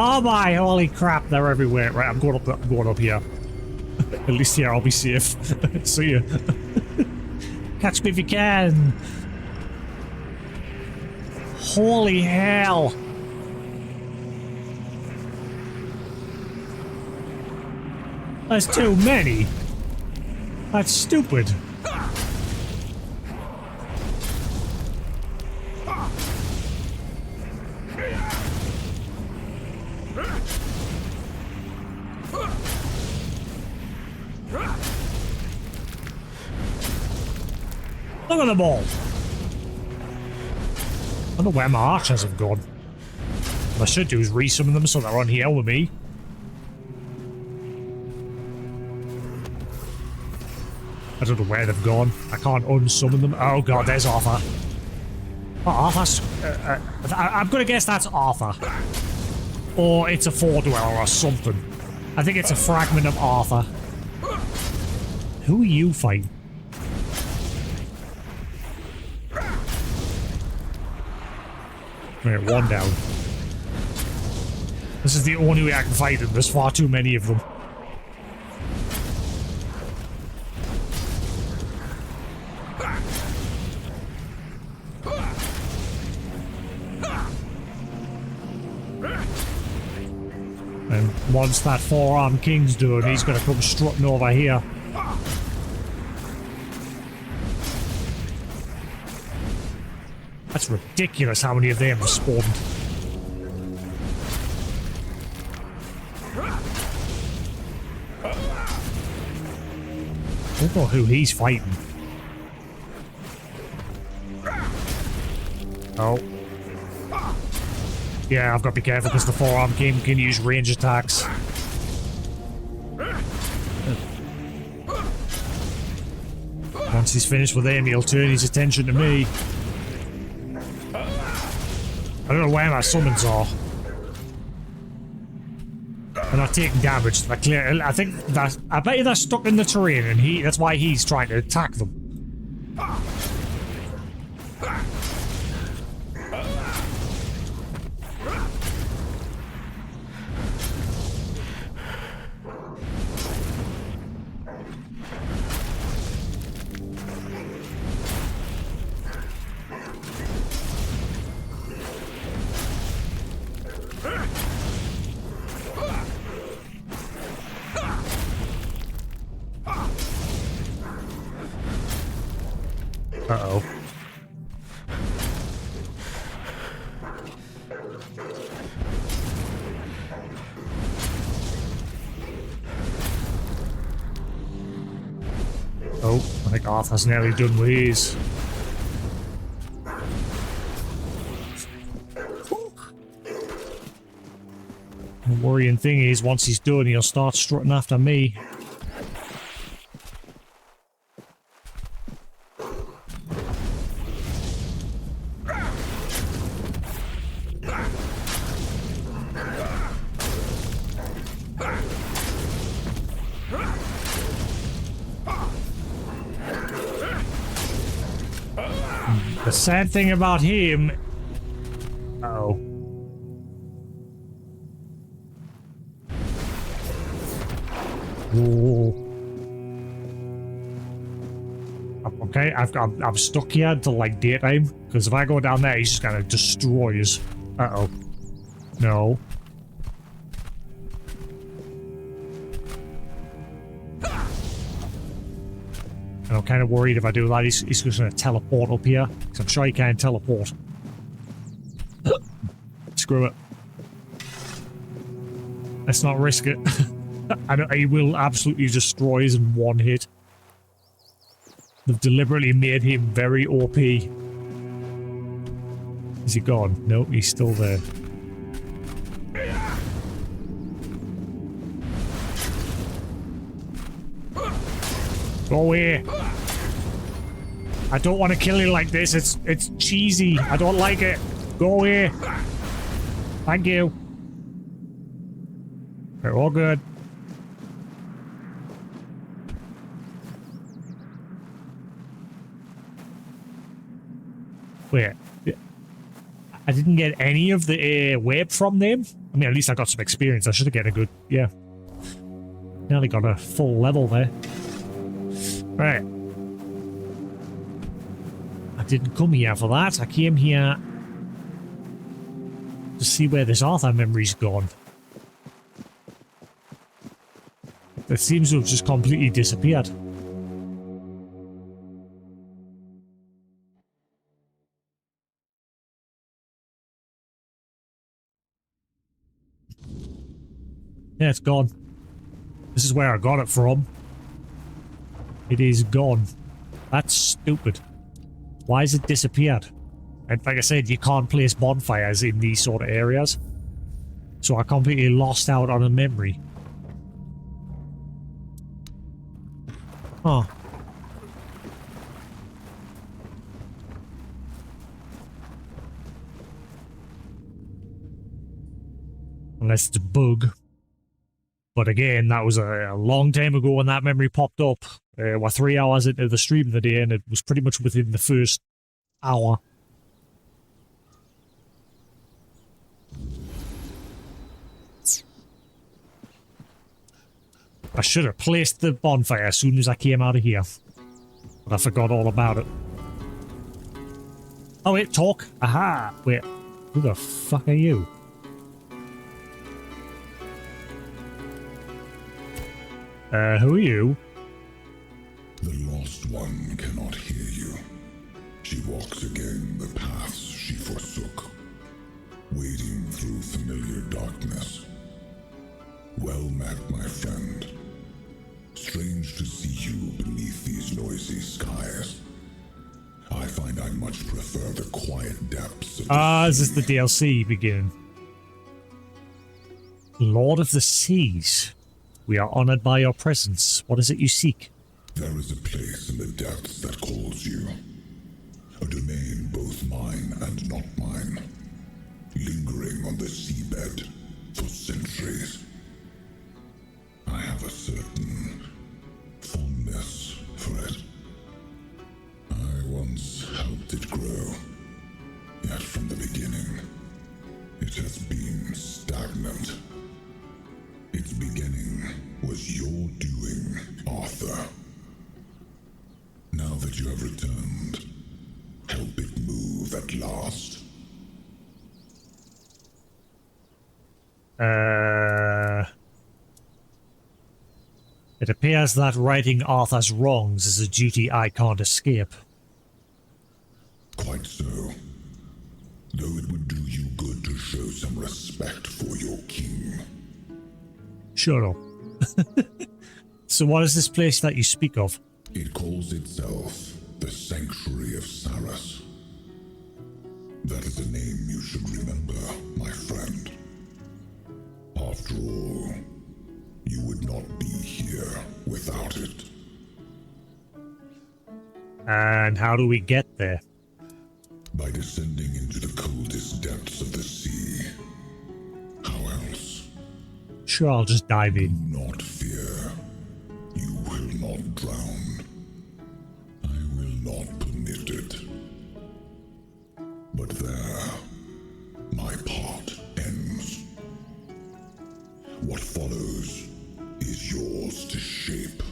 S1: Oh my, holy crap, they're everywhere. Right, I'm going up here. At least here I'll be safe. See ya. Catch me if you can. Holy hell. That's too many. That's stupid. Look at them all. I don't know where my archers have gone. What I should do is resummon them so they're on here with me. I don't know where they've gone. I can't unsummon them. Oh god, there's Arthur. Oh, Arthur's... I'm gonna guess that's Arthur. Or it's a four-dweller or something. I think it's a fragment of Arthur. Who are you fighting? Right, one down. This is the only way I can fight them. There's far too many of them. And once that four-armed king's done, he's gonna come strutting over here. That's ridiculous how many of them have spawned. I don't know who he's fighting. Oh. Yeah, I've got to be careful because the four-arm king can use range attacks. Once he's finished with him, he'll turn his attention to me. I don't know where my summons are. They're not taking damage. They're clear. I think that I bet you they're stuck in the terrain, and that's why he's trying to attack them. Uh-oh. Oh, I think Arthur's nearly done with his. The worrying thing is, once he's done, he'll start strutting after me. The sad thing about him... Uh-oh. Whoa. Okay, I'm stuck here until like daytime, because if I go down there, he's just gonna destroy us. Uh-oh. No. And I'm kind of worried if I do that, he's just going to teleport up here. Because I'm sure he can't teleport. Screw it. Let's not risk it. He will absolutely destroy us in one hit. They've deliberately made him very OP. Is he gone? No, he's still there. Go away. I don't want to kill you like this. It's cheesy. I don't like it. Go away. Thank you. We're all good. Wait. I didn't get any of the web from them? I mean, at least I got some experience. I should have gotten a good... Yeah. Nearly got a full level there. Right. I didn't come here for that. I came here to see where this Arthur memory's gone. It seems to have just completely disappeared. Yeah, it's gone. This is where I got it from. It is gone. That's stupid. Why has it disappeared? And like I said, you can't place bonfires in these sort of areas. So I completely lost out on a memory. Huh. Unless it's a bug. But again, that was a long time ago when that memory popped up. We're 3 hours into the stream the day, and it was pretty much within the first hour. I should have placed the bonfire as soon as I came out of here. But I forgot all about it. Oh wait, talk. Aha! Wait, who the fuck are you? Who are you?
S16: The Lost One cannot hear you. She walks again the paths she forsook, wading through familiar darkness. Well met, my friend. Strange to see you beneath these noisy skies. I find I much prefer the quiet depths of the
S1: This is the DLC beginning. Lord of the Seas. We are honored by your presence. What is it you seek?
S16: There is a place in the depths that calls you. A domain both mine and not mine. Lingering on the seabed for centuries. I have a certain fondness for it. I once helped it grow. Yet from the beginning, it has been stagnant. Its beginning was your doing, Arthur. Now that you have returned, help it move at last.
S1: It appears that righting Arthur's wrongs is a duty I can't escape.
S16: Quite so. Though it would do you good to show some respect for your king.
S1: Shut up. So what is this place that you speak of?
S16: It calls itself the Sanctuary of Saras. That is a name you should remember, my friend. After all, you would not be here without it.
S1: And how do we get there?
S16: By descending into the coldest depths of the sea. How else?
S1: Sure, I'll just dive in.
S16: Do not fear. You will not drown. I will not permit it. But there, my part ends. What follows is yours to shape.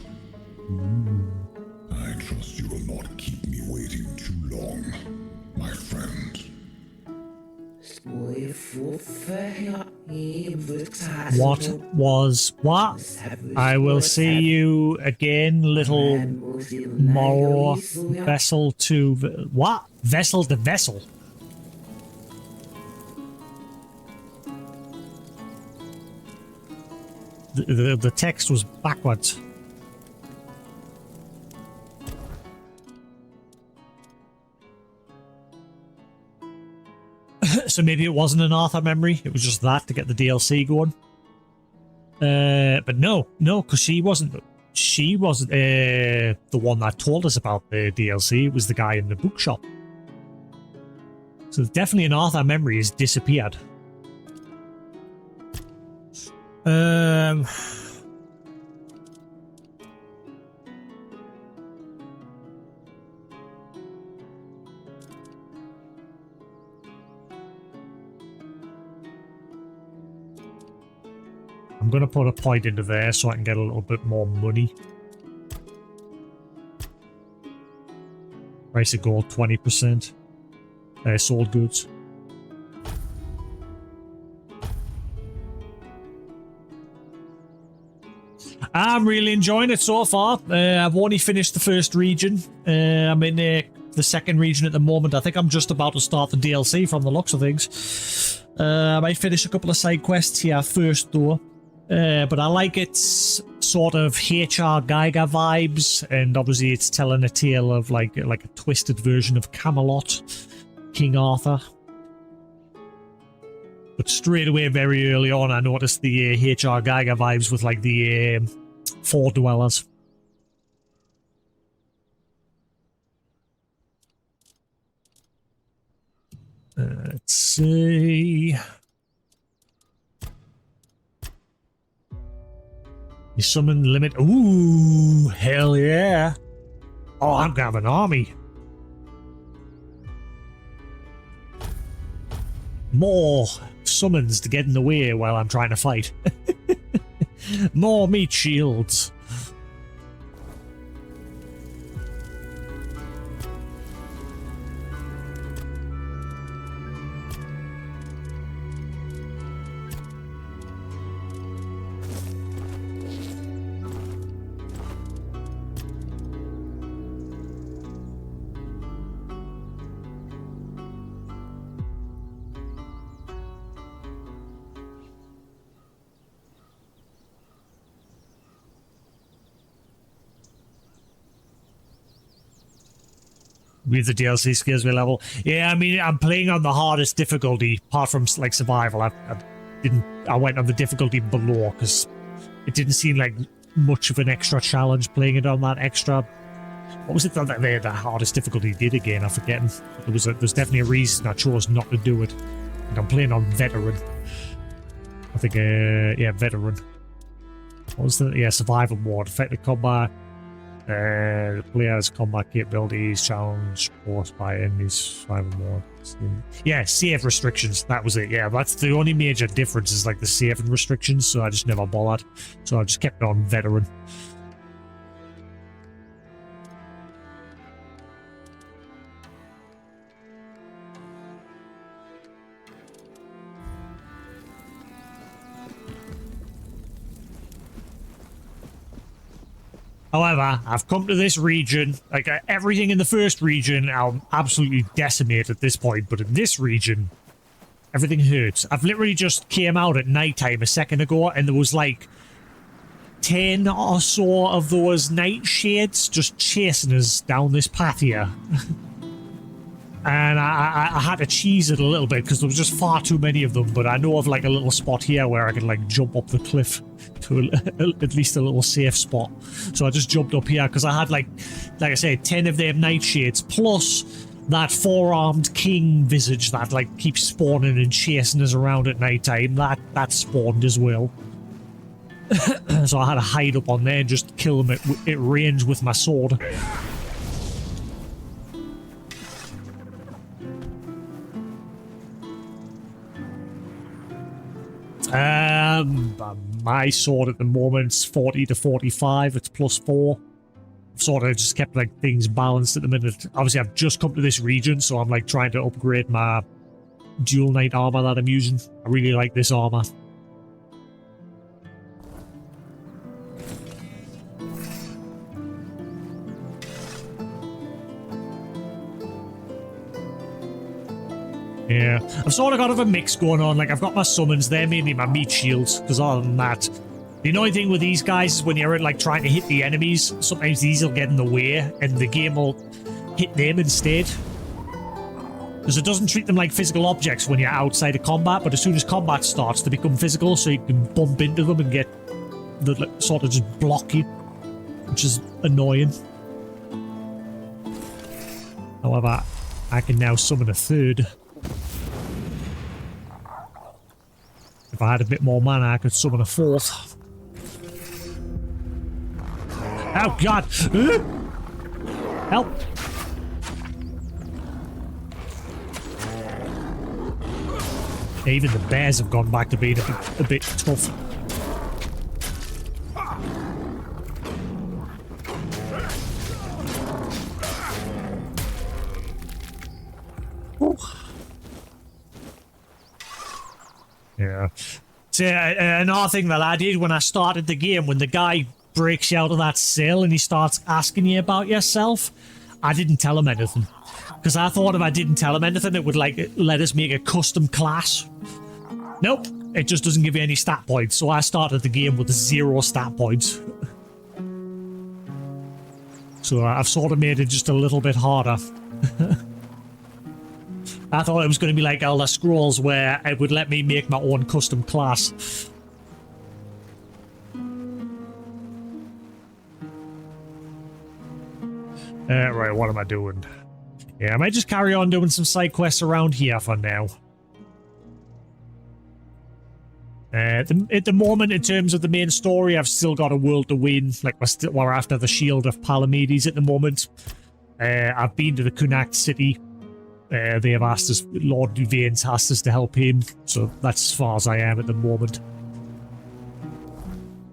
S16: I trust you will not keep me waiting too long, my friend.
S1: What was what? I will see you again, little more vessel to what? Vessel to vessel. The text was backwards. So maybe it wasn't an Arthur memory. It was just that to get the DLC going. But no, because she wasn't the one that told us about the DLC. It was the guy in the bookshop. So definitely an Arthur memory has disappeared. I'm going to put a point into there so I can get a little bit more money. Price of gold 20%. Sold goods. I'm really enjoying it so far. I've only finished the first region. I'm in the second region at the moment. I think I'm just about to start the DLC from the looks of things. I might finish a couple of side quests here first though. But I like its sort of H.R. Geiger vibes, and obviously it's telling a tale of like a twisted version of Camelot, King Arthur. But straight away, very early on, I noticed the H.R. Geiger vibes with like the Fort Dwellers. Let's see. You summon limit. Ooh, hell yeah. Oh, I'm gonna have an army. More summons to get in the way while I'm trying to fight. More meat shields. With the DLC skills we level. Yeah, I mean, I'm playing on the hardest difficulty, apart from like survival. I went on the difficulty below because it didn't seem like much of an extra challenge playing it on that extra. What was it that the hardest difficulty did again? I'm forgetting. There's definitely a reason I chose not to do it. And I'm playing on veteran. I think, yeah, veteran. What was the, yeah, survival mode, effective combat. The player's combat capabilities challenge forced by enemies, survival mode. Yeah, save restrictions. That was it. Yeah, that's the only major difference is like the saving restrictions. So I just never bothered. So I just kept it on veteran. However, I've come to this region, like everything in the first region, I'm absolutely decimated at this point, but in this region, everything hurts. I've literally just came out at nighttime a second ago, and there was like 10 or so of those nightshades just chasing us down this path here. And I had to cheese it a little bit because there was just far too many of them, but I know of like a little spot here where I can like jump up the cliff to at least a little safe spot. So I just jumped up here because I had like I said, 10 of them nightshades plus that four-armed king visage that like keeps spawning and chasing us around at nighttime. That spawned as well. So I had to hide up on there and just kill them at range with my sword. My sword at the moment's 40 to 45. It's +4. I've sort of just kept like things balanced at the minute. Obviously, I've just come to this region, so I'm like trying to upgrade my dual knight armor that I'm using. I really like this armor. Yeah, I've sort of got a mix going on. Like, I've got my summons, they're mainly my meat shields, because other than that, the annoying thing with these guys is when you're like trying to hit the enemies, sometimes these will get in the way, and the game will hit them instead. Because it doesn't treat them like physical objects when you're outside of combat, but as soon as combat starts, they become physical, so you can bump into them and get the sort of just block you, which is annoying. However, I can now summon a third. If I had a bit more mana, I could summon a fourth. Oh god! Help! Even the bears have gone back to being a bit tough. Ooh. Yeah. So, another thing that I did when I started the game, when the guy breaks you out of that cell and he starts asking you about yourself, I didn't tell him anything. Because I thought if I didn't tell him anything, it would like let us make a custom class. Nope. It just doesn't give you any stat points. So I started the game with 0 stat points. So I've sort of made it just a little bit harder. I thought it was going to be like Elder Scrolls where it would let me make my own custom class. Right, what am I doing? Yeah, I might just carry on doing some side quests around here for now. At the moment, in terms of the main story, I've still got a world to win. Like, we're after the Shield of Palamedes at the moment. I've been to the Connacht City. They have asked us, Lord Duvane's asked us to help him, so that's as far as I am at the moment.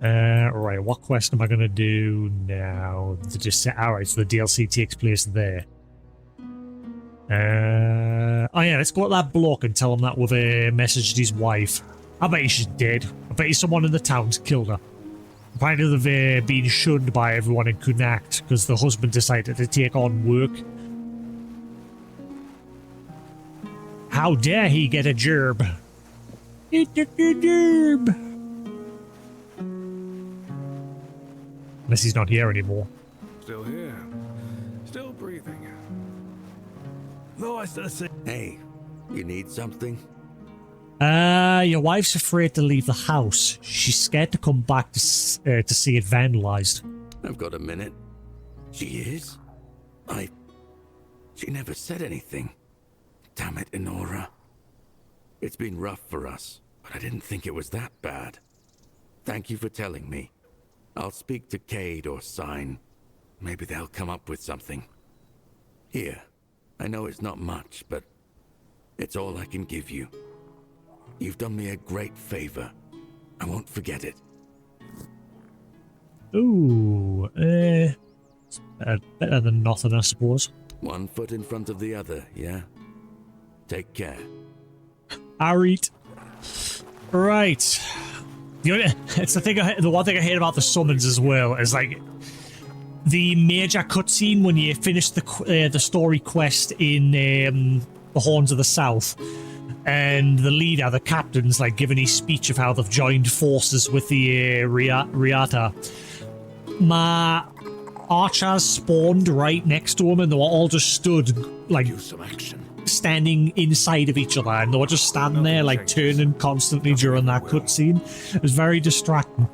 S1: Right, what quest am I going to do now? Alright, so the DLC takes place there. Oh yeah, let's go to that bloke and tell him that we've messaged his wife. I bet she's dead. I bet someone in the town's killed her. Apparently they've been shunned by everyone in Connacht because the husband decided to take on work. How dare he get a gerb? Unless he's not here anymore.
S6: Still here. Still breathing.
S2: No, I still say. Hey, you need something?
S1: Your wife's afraid to leave the house. She's scared to come back to see it vandalized.
S2: I've got a minute. She is? She never said anything. Damn it, Enora. It's been rough for us, but I didn't think it was that bad. Thank you for telling me. I'll speak to Cade or Sign. Maybe they'll come up with something. Here, I know it's not much, but it's all I can give you. You've done me a great favor. I won't forget it.
S1: Ooh, better than nothing, I suppose.
S2: One foot in front of the other, yeah? Take care.
S1: Alright. Right. It's the one thing I hate about the summons as well is like the major cutscene when you finish the story quest in the Horns of the South, and the leader, the captain's like giving his speech of how they've joined forces with the Riata. My archers spawned right next to him, and they were all just stood like standing inside of each other, and they were just standing there like turning constantly during that cutscene. It was very distracting.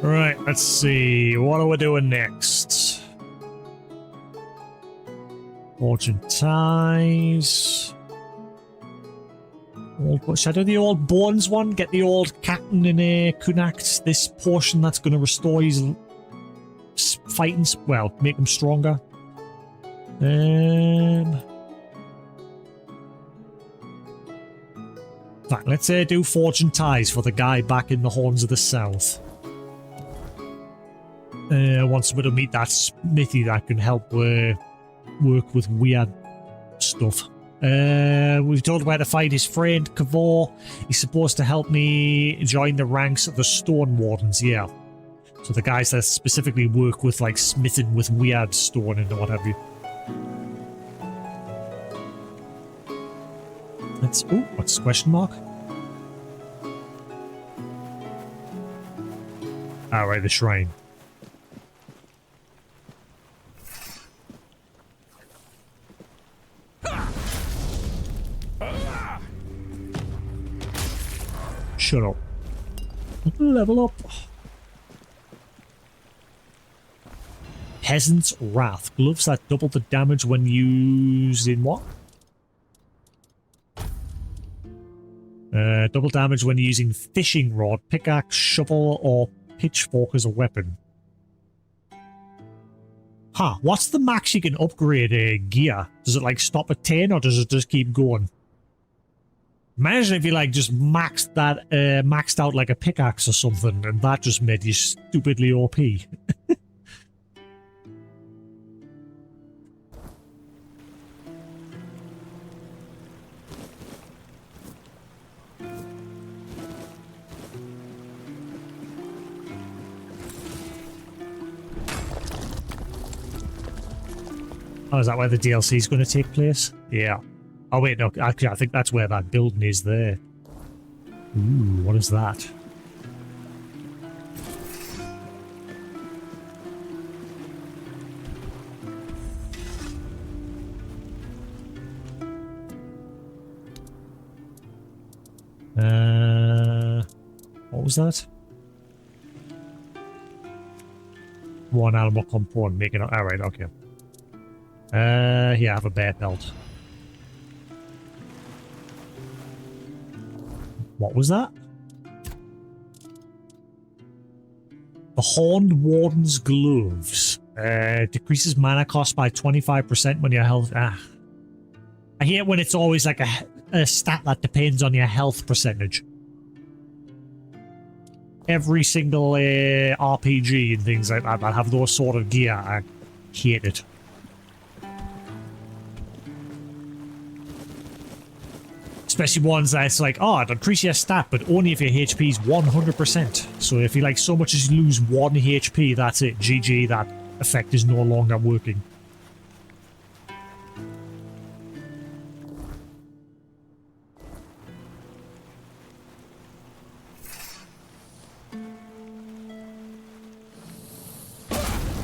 S1: Right, let's see. What are we doing next? Fortune ties. Should I do the old Bones one? Get the old captain in Connacht, this portion that's going to restore his fighting, well, make him stronger. Right, let's do Fortune ties for the guy back in the Horns of the South. Once we meet that smithy that can help work with weird stuff. We've told where to find his friend, Kavor. He's supposed to help me join the ranks of the Stone Wardens, yeah. So the guys that specifically work with, like, smithing with weird stone and what have you. Let's... Oh, what's the question mark? Alright, the shrine. Shut up. Level up. Peasant's Wrath. Gloves that double the damage when used in what? Double damage when using fishing rod, pickaxe, shovel, or pitchfork as a weapon. Huh, what's the max you can upgrade gear? Does it like stop at 10 or does it just keep going? Imagine if you like just maxed out like a pickaxe or something and that just made you stupidly OP. Oh, is that where the DLC is going to take place? Yeah. Oh wait, no, actually I think that's where that building is there. Ooh, what is that? What was that? One animal component, making it. Alright, okay. Here, I have a bear pelt. What was that? The Horned Warden's Gloves. Decreases mana cost by 25% when your health... I hate when it's always like a stat that depends on your health percentage. Every single RPG and things like that have those sort of gear. I hate it. Especially ones that's like, oh, it increases your stat, but only if your HP is 100%. So if you like so much as you lose 1 HP, that's it. GG, that effect is no longer working.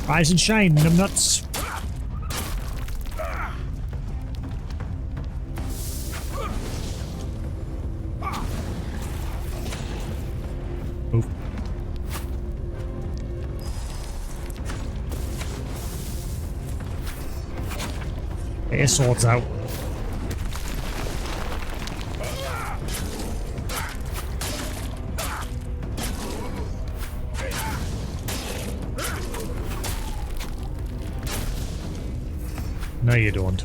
S1: Rise and shine, numbnuts. Move. Get your swords out. No, you don't.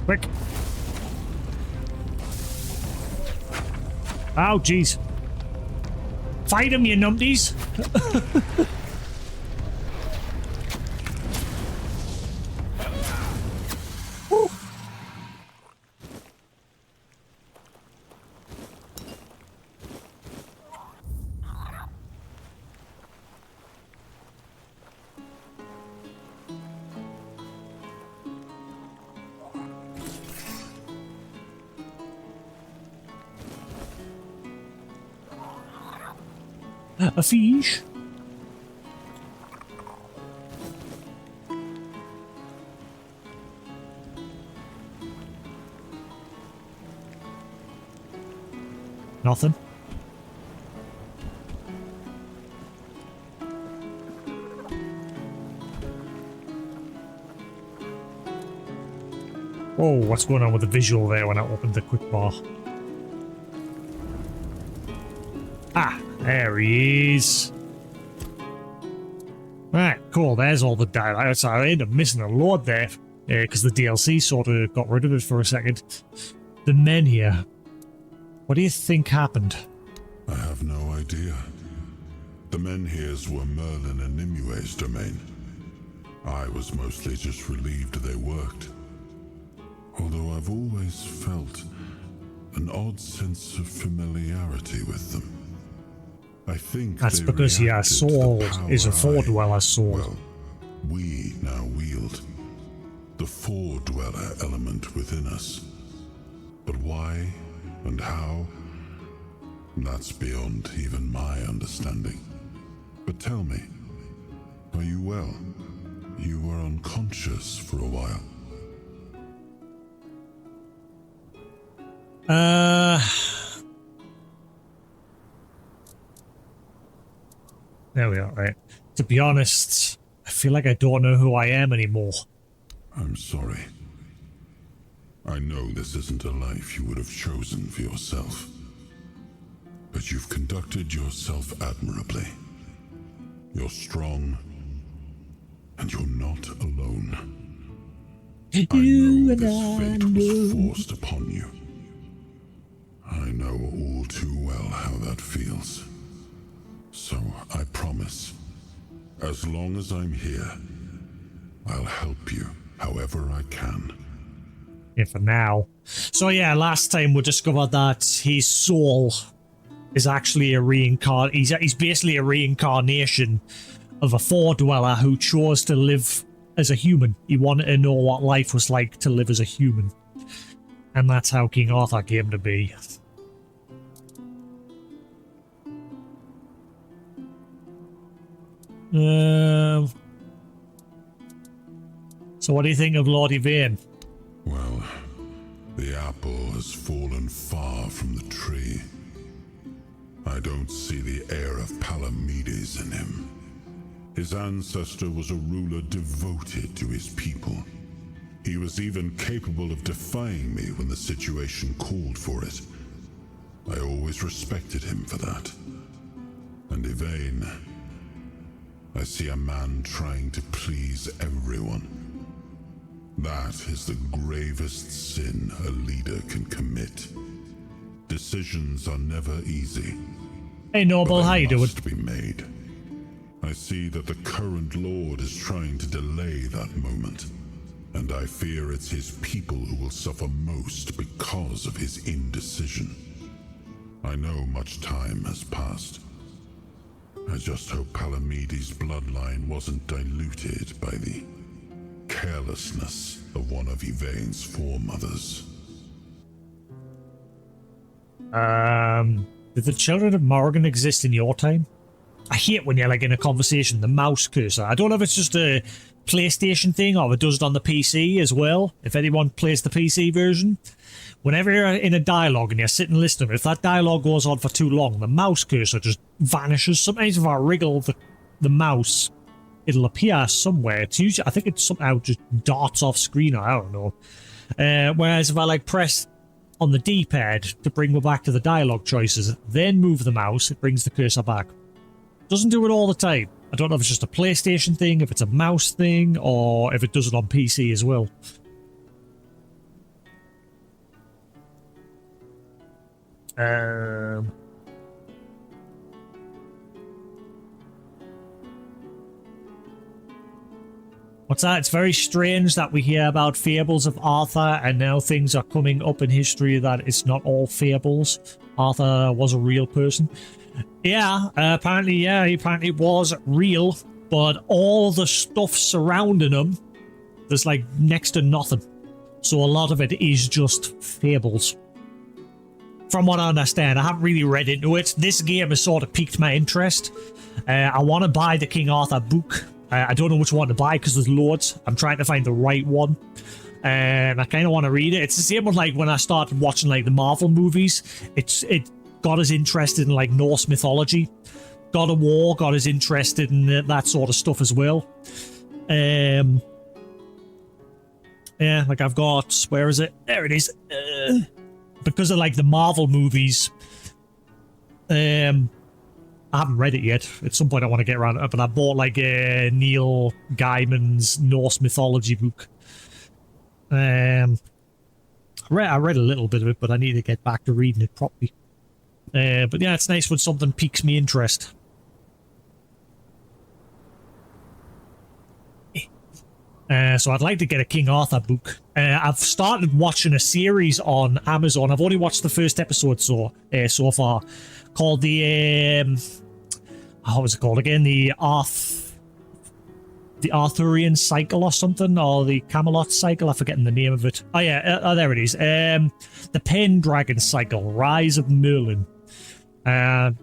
S1: Quick. Oh, jeez. Fight him, you numpties. A fish. Nothing. Whoa, what's going on with the visual there when I opened the quick bar? Ah, there he is. Right, cool. There's all the dialogue. So I ended up missing a load there because the DLC sort of got rid of it for a second. The Menhir. What do you think happened?
S16: I have no idea. The Menhirs were Merlin and Nimue's domain. I was mostly just relieved they worked. Although I've always felt an odd sense of familiarity with them. I think
S1: that's because your sword is a Four-Dweller sword.
S16: Well, we now wield. The Four-Dweller element within us. But why and how? That's beyond even my understanding. But tell me, are you well? You were unconscious for a while.
S1: There we are, right. To be honest, I feel like I don't know who I am anymore.
S16: I'm sorry. I know this isn't a life you would have chosen for yourself. But you've conducted yourself admirably. You're strong, and you're not alone. I know this fate was forced upon you. I know all too well how that feels. So I promise, as long as I'm here, I'll help you however I can.
S1: Yeah, for now. So yeah, last time we discovered that his soul is actually a he's basically a reincarnation of a Four-Dweller who chose to live as a human. He wanted to know what life was like to live as a human. And that's how King Arthur came to be. So what do you think of Lord Yvain?
S16: Well, the apple has fallen far from the tree. I don't see the air of Palamedes in him. His ancestor was a ruler devoted to his people. He was even capable of defying me when the situation called for it. I always respected him for that. And Yvain, I see a man trying to please everyone. That is the gravest sin a leader can commit. Decisions are never easy.
S1: Hey Noble, how you doing?
S16: Must be made. I see that the current lord is trying to delay that moment, and I fear it's his people who will suffer most because of his indecision. I know much time has passed. I just hope Palamedes' bloodline wasn't diluted by the carelessness of one of Yvain's foremothers.
S1: Did the children of Morrigan exist in your time? I hate when you're like in a conversation, the mouse cursor. I don't know if it's just a PlayStation thing or if it does it on the PC as well. If anyone plays the PC version, whenever you're in a dialogue and you're sitting listening, if that dialogue goes on for too long, the mouse cursor just vanishes. Sometimes if I wriggle the mouse, it'll appear somewhere. It's usually, I think it's somehow just darts off screen, or I don't know. Whereas if I like press on the D-pad to bring me back to the dialogue choices, then move the mouse, it brings the cursor back. Doesn't do it all the time. I don't know if it's just a PlayStation thing, if it's a mouse thing, or if it does it on PC as well. What's that? It's very strange that we hear about fables of Arthur and now things are coming up in history that it's not all fables. Arthur was a real person. Yeah, apparently he was real, but all the stuff surrounding him, there's like next to nothing. So a lot of it is just fables. From what I understand, I haven't really read into it. This game has sort of piqued my interest. I want to buy the King Arthur book. I don't know which one to buy because there's loads. I'm trying to find the right one. And I kind of want to read it. It's the same with like when I started watching like the Marvel movies. It got us interested in like Norse mythology. God of War got us interested in that sort of stuff as well. Yeah, like I've got, where is it? There it is. Because of like the Marvel movies, I haven't read it yet. At some point I want to get around to it, but I bought like Neil Gaiman's Norse mythology book. I read a little bit of it, but I need to get back to reading it properly. But yeah, it's nice when something piques me interest. So I'd like to get a King Arthur book. I've started watching a series on Amazon. I've only watched the first episode so far, called the what was it called again? The Arthurian Cycle or something, or the Camelot Cycle. I'm forgetting the name of it. Oh yeah, there it is. The Pendragon Cycle, Rise of Merlin. I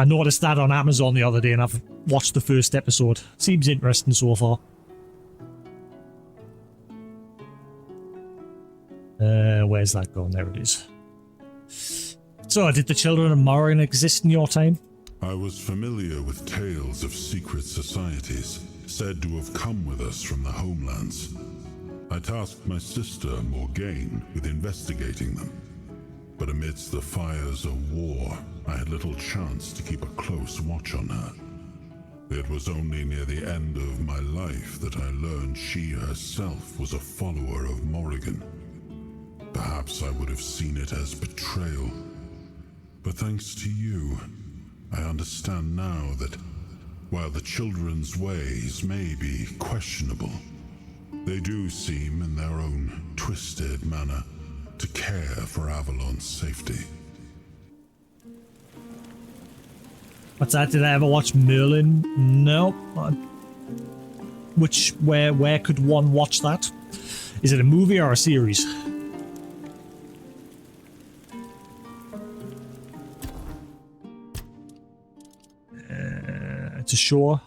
S1: noticed that on Amazon the other day, and I've watched the first episode. Seems interesting so far. Where's that going? There it is. So, did the children of Morrigan exist in your time?
S16: I was familiar with tales of secret societies, said to have come with us from the homelands. I tasked my sister, Morgaine, with investigating them. But amidst the fires of war, I had little chance to keep a close watch on her. It was only near the end of my life that I learned she herself was a follower of Morrigan. Perhaps I would have seen it as betrayal. But thanks to you, I understand now that while the children's ways may be questionable, they do seem, in their own twisted manner, to care for Avalon's safety.
S1: What's that? Did I ever watch Merlin? No. Where could one watch that? Is it a movie or a series? It's a show.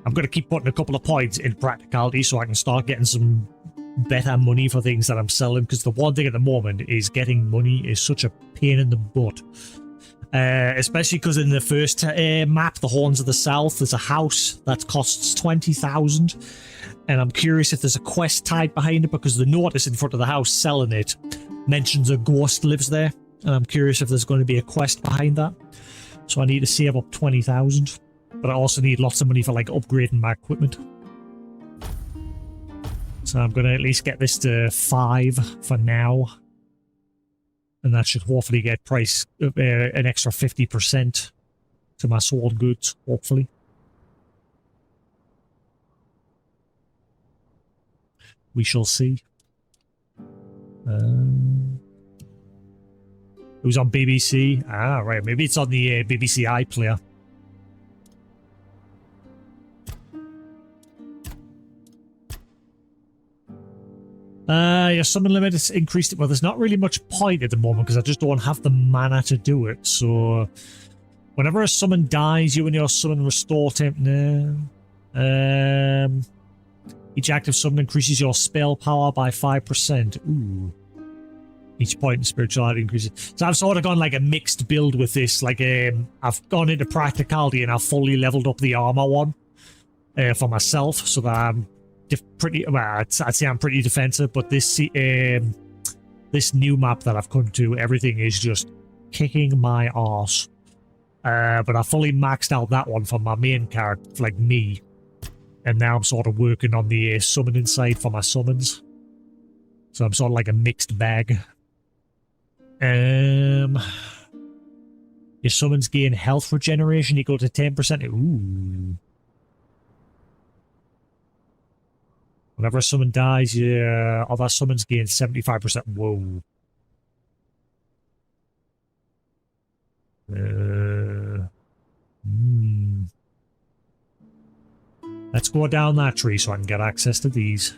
S1: I'm going to keep putting a couple of points in practicality so I can start getting some better money for things that I'm selling, because the one thing at the moment is getting money is such a pain in the butt. Especially because in the first map, the Horns of the South, there's a house that costs 20,000, and I'm curious if there's a quest tied behind it, because the notice in front of the house selling it mentions a ghost lives there, and I'm curious if there's going to be a quest behind that. So I need to save up 20,000, but I also need lots of money for like upgrading my equipment. So I'm going to at least get this to 5 for now. And that should hopefully get price an extra 50% to my sold goods, hopefully. We shall see. It was on BBC. Ah, right. Maybe it's on the BBC iPlayer. Your summon limit is increased. Well, there's not really much point at the moment because I just don't have the mana to do it. So, whenever a summon dies, you and your summon restore temp. Each active summon increases your spell power by 5%. Ooh. Each point in spirituality increases. So I've sort of gone like a mixed build with this. Like, I've gone into practicality and I've fully leveled up the armor one for myself, so that I'm pretty. Well, I'd say I'm pretty defensive. But this this new map that I've come to, everything is just kicking my arse. But I fully maxed out that one for my main character, like me, and now I'm sort of working on the summoning side for my summons. So I'm sort of like a mixed bag. Your summons gain health regeneration equal to 10%. Ooh. Whenever a summon dies, yeah, other summons gain 75%. Whoa. Let's go down that tree so I can get access to these.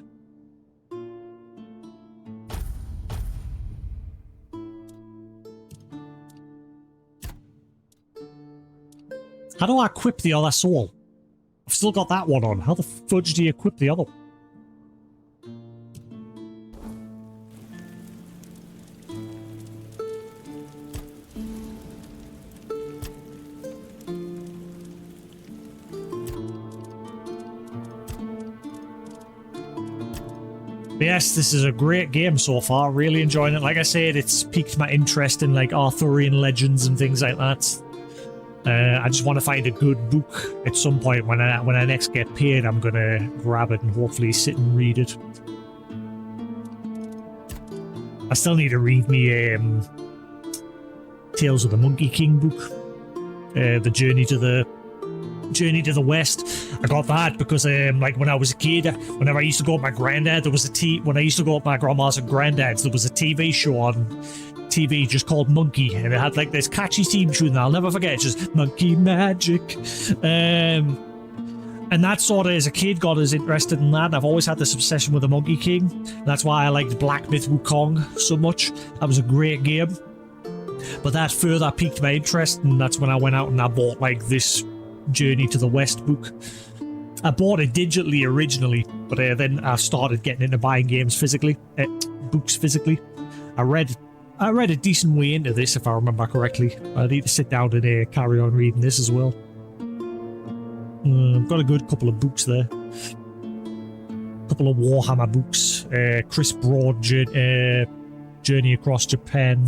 S1: How do I equip the other soul? I've still got that one on. How the fudge do you equip the other one? Yes, this is a great game so far. Really enjoying it. Like I said, it's piqued my interest in like Arthurian legends and things like that. I just want to find a good book at some point. When I next get paid, I'm gonna grab it and hopefully sit and read it. I still need to read me Tales of the Monkey King book, the Journey to the West. I got that because like when I was a kid, whenever I used to go with my granddad, when I used to go with my grandma's and granddad's, there was a TV show on TV just called Monkey, and it had like this catchy theme tune that I'll never forget. It's just Monkey Magic. And that sort of, as a kid, got us interested in that. I've always had this obsession with the Monkey King. That's why I liked Black Myth Wukong so much. That was a great game. But that further piqued my interest, and that's when I went out and I bought like this Journey to the West book. I bought it digitally originally, but then I started getting into buying games physically, books physically. I read a decent way into this, if I remember correctly. I need to sit down and carry on reading this as well. I've got a good couple of books there. Couple of Warhammer books. Chris Broad, Journey Across Japan.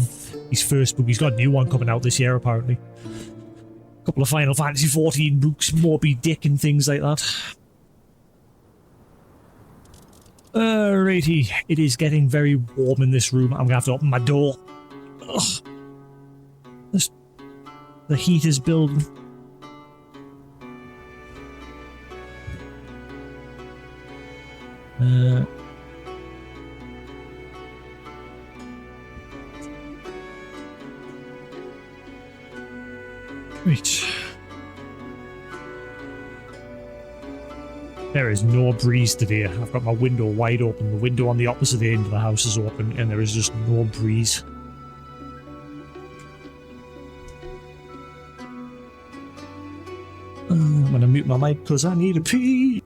S1: His first book. He's got a new one coming out this year, apparently. Couple of Final Fantasy 14 books, Moby Dick and things like that. Alrighty, it is getting very warm in this room. I'm gonna have to open my door. Ugh. The heat is building. Right. There is no breeze today. I've got my window wide open. The window on the opposite end of the house is open, and there is just no breeze. I'm mute my mic because I need a pee.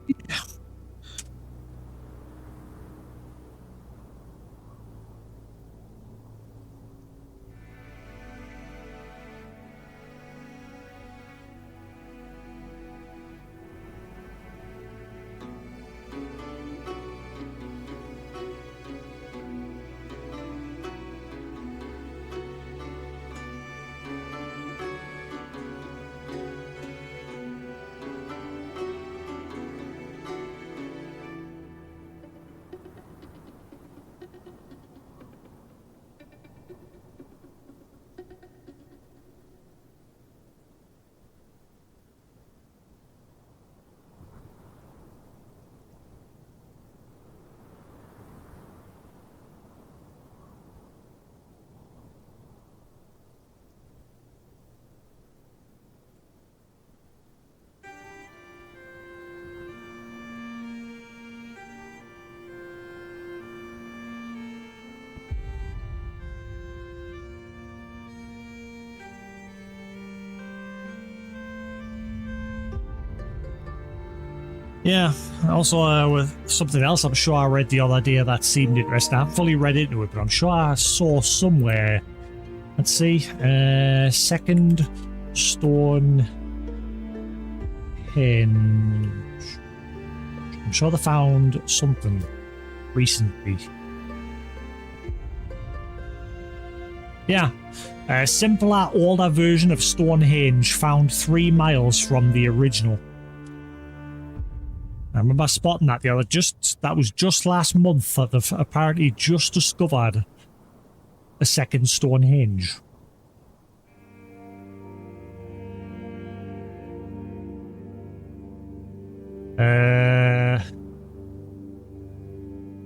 S1: Yeah, also with something else I'm sure I read the other day that seemed interesting. I haven't fully read into it, but I'm sure I saw somewhere. Let's see. Second Stonehenge. I'm sure they found something recently. Yeah. A simpler, older version of Stonehenge found 3 miles from the original. I remember spotting that the other that was just last month that they've apparently just discovered a second Stonehenge.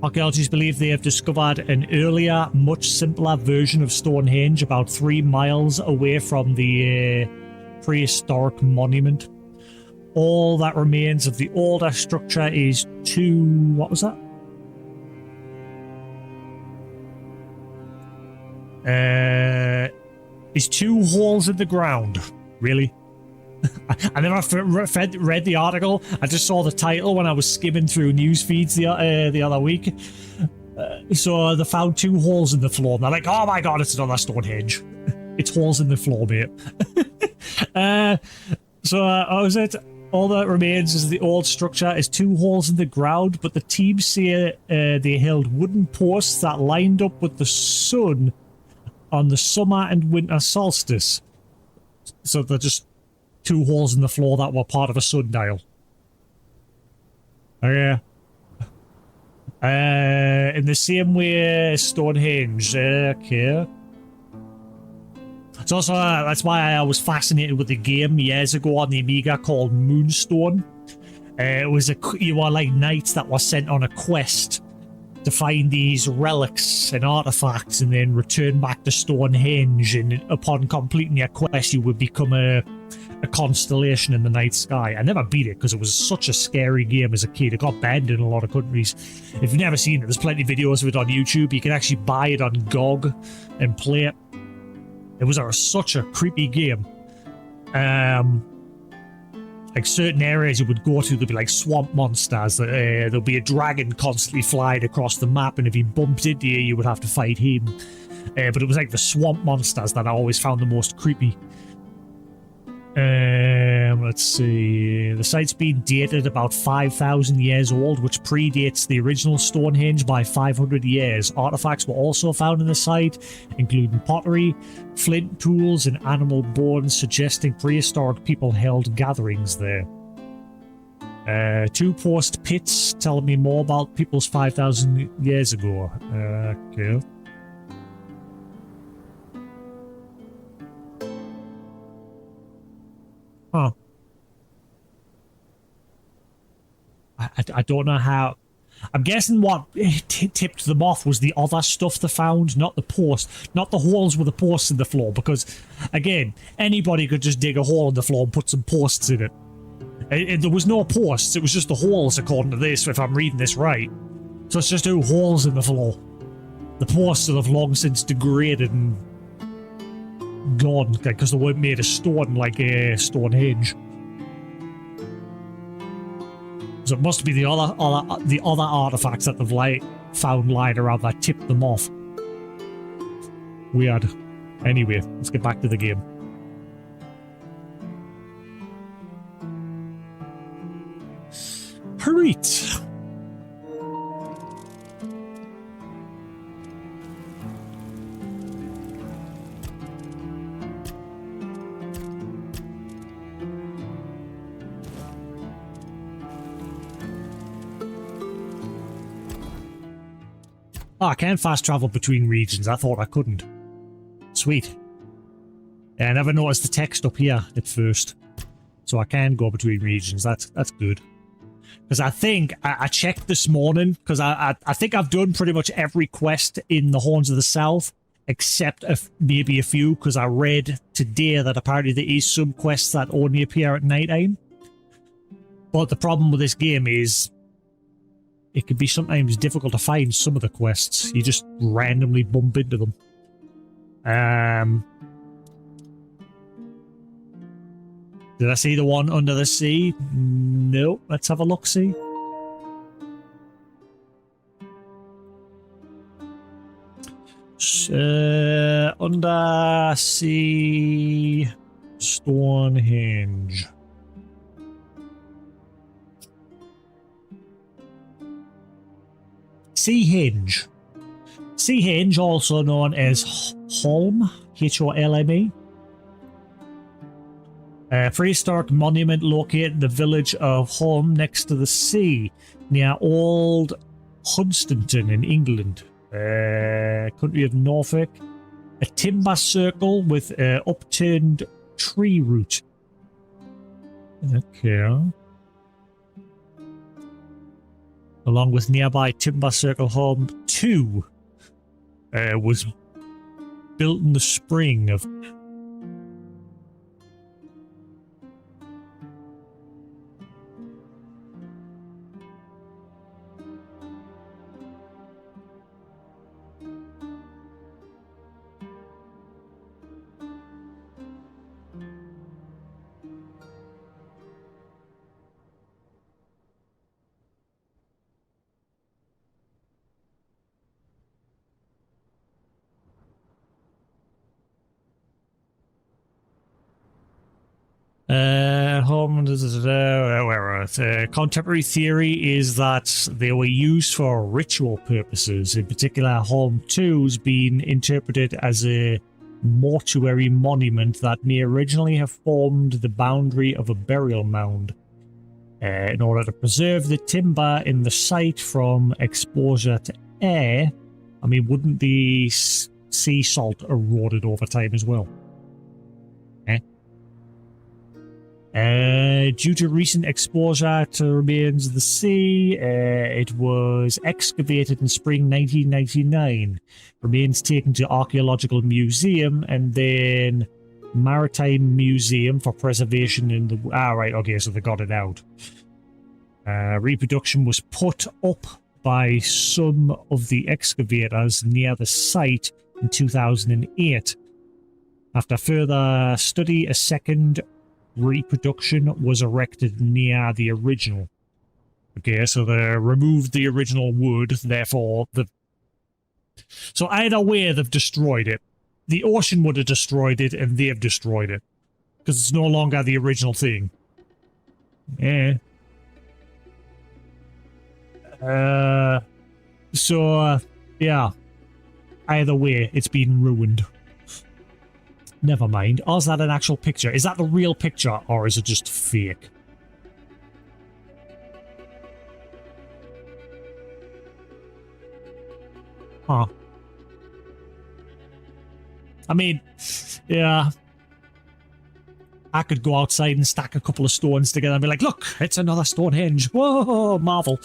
S1: Archaeologists believe they have discovered an earlier, much simpler version of Stonehenge about 3 miles away from the prehistoric monument. All that remains of the older structure is 2... what was that? Is 2 holes in the ground. Really? I never read the article. I just saw the title when I was skimming through news feeds the other week. So they found 2 holes in the floor. And they're like, oh my god, it's another Stonehenge. It's holes in the floor, mate. What was it? All that remains is the old structure is 2 holes in the ground, but the team say they held wooden posts that lined up with the sun on the summer and winter solstice. So they're just 2 holes in the floor that were part of a sundial. Okay. In the same way as Stonehenge. Okay. It's also, that's why I was fascinated with the game years ago on the Amiga called Moonstone. It was you were like knights that were sent on a quest to find these relics and artifacts and then return back to Stonehenge, and upon completing your quest you would become a constellation in the night sky. I never beat it because it was such a scary game as a kid. It got banned in a lot of countries. If you've never seen it, there's plenty of videos of it on YouTube. You can actually buy it on GOG and play it. It was such a creepy game. Like certain areas you would go to, there'd be like swamp monsters. There'll be a dragon constantly flying across the map, and if he bumped into you, you would have to fight him. But it was like the swamp monsters that I always found the most creepy. Let's see. The site's been dated about 5,000 years old, which predates the original Stonehenge by 500 years. Artifacts were also found in the site, including pottery, flint tools, and animal bones, suggesting prehistoric people held gatherings there. 2 post pits tell me more about people's 5,000 years ago. Okay. Huh. I don't know how. I'm guessing what tipped them off was the other stuff they found, not the post, not the holes with the posts in the floor, because, again, anybody could just dig a hole in the floor and put some posts in it. There was no posts, it was just the holes, according to this, if I'm reading this right. So it's just 2 holes in the floor. The posts have long since degraded and gone, because they weren't made of stone like a Stonehenge. So it must be the other artifacts that they've found lying around that tipped them off. Weird. Anyway, let's get back to the game. Right. Oh, I can fast travel between regions. I thought I couldn't. Sweet. Yeah, I never noticed the text up here at first. So I can go between regions. That's good. Because I think, I checked this morning, because I think I've done pretty much every quest in the Horns of the South, except maybe a few, because I read today that apparently there is some quests that only appear at night time. But the problem with this game is, it can be sometimes difficult to find some of the quests. You just randomly bump into them. Did I see the one under the sea? No. Let's have a look-see. Undersea Stonehenge. Seahenge. Seahenge, also known as Holm, H-O-L-M-E. A prehistoric monument located in the village of Holm next to the sea, near Old Hunstanton in England, country of Norfolk. A timber circle with an upturned tree root. Okay. Along with nearby Timber Circle Home 2, was built in the spring of... Contemporary theory is that they were used for ritual purposes. In particular, Home 2's been interpreted as a mortuary monument that may originally have formed the boundary of a burial mound. In order to preserve the timber in the site from exposure to air, I mean, wouldn't the sea salt eroded over time as well? Due to recent exposure to remains of the sea, it was excavated in spring 1999. Remains taken to Archaeological Museum and then Maritime Museum for preservation in the... Ah, right, okay, so they got it out. Reproduction was put up by some of the excavators near the site in 2008. After further study, a second reproduction was erected near the original. Okay, so they removed the original wood, therefore the... So either way, they've destroyed it. The ocean would have destroyed it, and they've destroyed it. Because it's no longer the original thing. Yeah. Yeah. Either way, it's been ruined. Never mind. Or is that an actual picture? Is that the real picture, or is it just fake? Huh. I mean, yeah. I could go outside and stack a couple of stones together and be like, look, it's another Stonehenge. Whoa, Marvel.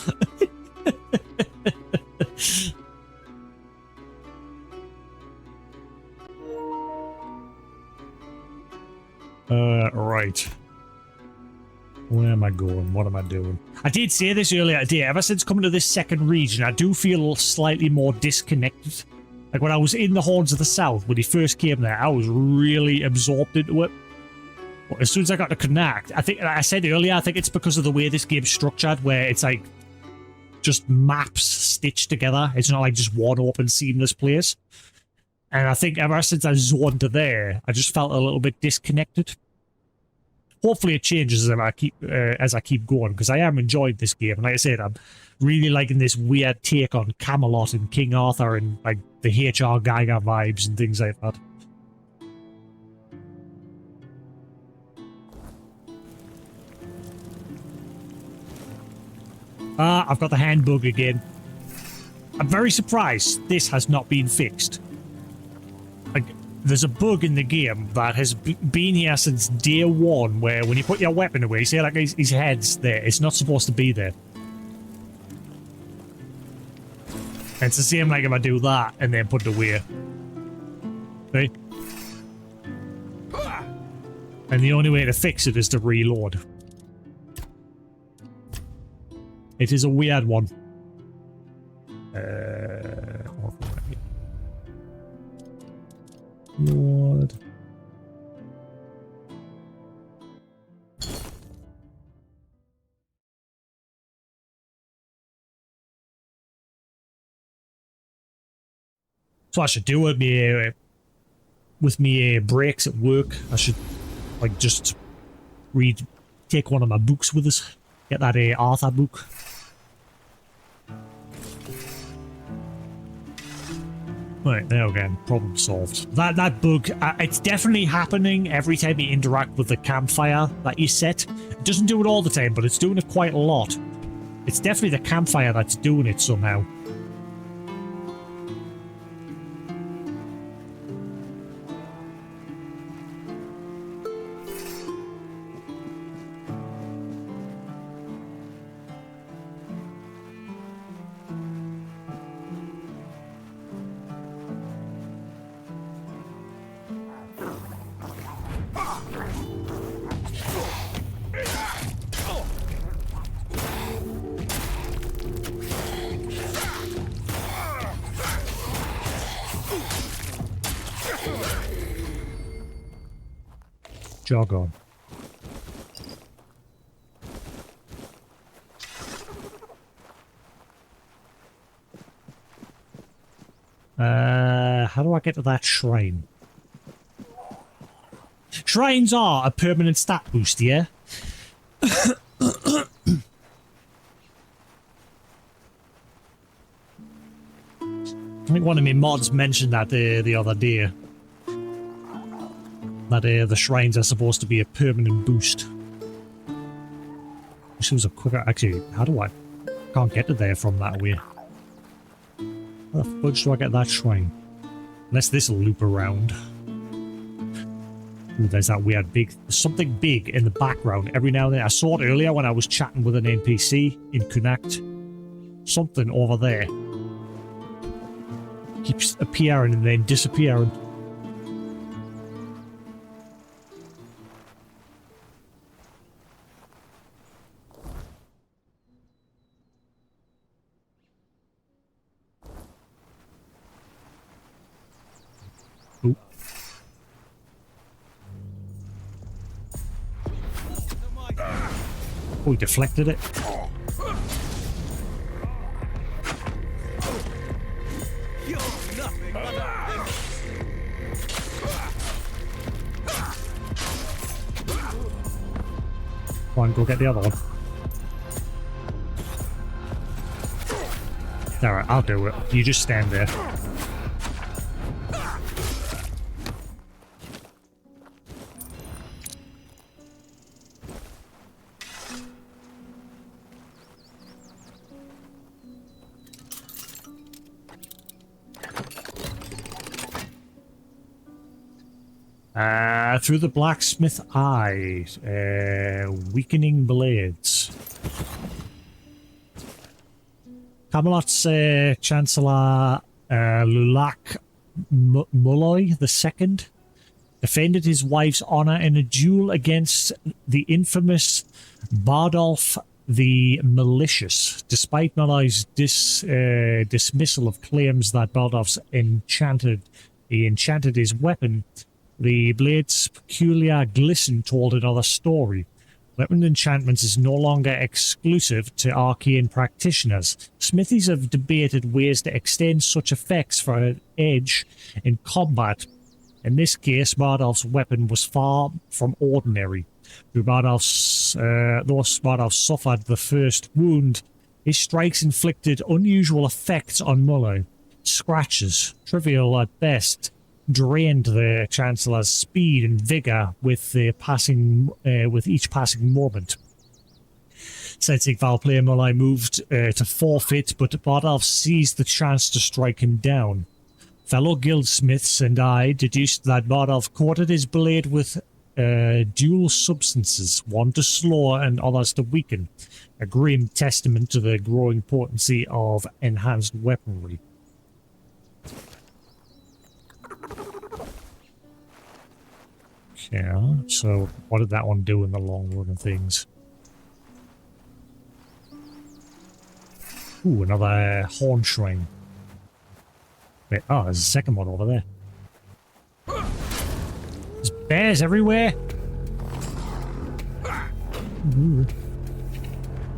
S1: Right. Where am I going? What am I doing? I did say this earlier today. Ever since coming to this second region, I do feel slightly more disconnected. Like when I was in the Horns of the South, when he first came there, I was really absorbed into it. But as soon as I got to Connacht, I think I said earlier, I think it's because of the way this game's structured, where it's like just maps stitched together. It's not like just one open seamless place. And I think ever since I zoned to there, I just felt a little bit disconnected. Hopefully it changes as I keep going, because I am enjoying this game. And like I said, I'm really liking this weird take on Camelot and King Arthur and like the H.R. Geiger vibes and things like that. I've got the handbug again. I'm very surprised this has not been fixed. Like, there's a bug in the game that has been here since day one, where when you put your weapon away, you see like his head's there. It's not supposed to be there. And it's the same like if I do that and then put it away. See? And the only way to fix it is to reload. It is a weird one. Lord. So I should do it with me breaks at work. I should like just take one of my books with us. Get that Arthur book. Right, there again. Problem solved. That bug, it's definitely happening every time you interact with the campfire that you set. It doesn't do it all the time, but it's doing it quite a lot. It's definitely the campfire that's doing it somehow. Jog on. How do I get to that shrine? Shrines are a permanent stat boost, yeah? I think one of my mods mentioned that the other day. That the shrines are supposed to be a permanent boost. This was a quicker... Actually, how do I... Can't get to there from that way. How the fudge do I get that shrine? Unless this will loop around. Ooh, there's that weird big... Something big in the background every now and then. I saw it earlier when I was chatting with an NPC in Connacht. Something over there. Keeps appearing and then disappearing. Oh, he deflected it. Come on, go get the other one. Alright, I'll do it. You just stand there. Through the blacksmith eye, weakening blades. Camelot's Chancellor Lulac Mulloy II defended his wife's honor in a duel against the infamous Bardolph the Malicious. Despite Mulloy's dismissal of claims that Bardolph's enchanted his weapon, The blade's peculiar glisten told another story. Weapon enchantments is no longer exclusive to arcane practitioners. Smithies have debated ways to extend such effects for an edge in combat. In this case, Bardolph's weapon was far from ordinary. Though Bardolph suffered the first wound, his strikes inflicted unusual effects on Muller. Scratches, trivial at best, drained the Chancellor's speed and vigor with each passing moment. Sensing foul play, Muller moved to forfeit, but Bardolph seized the chance to strike him down. Fellow guildsmiths and I deduced that Bardolph coated his blade with dual substances, one to slow and others to weaken, a grim testament to the growing potency of enhanced weaponry. Yeah, so what did that one do in the long run of things? Ooh, another horn shrine. Wait, oh, there's a second one over there. There's bears everywhere. Ooh.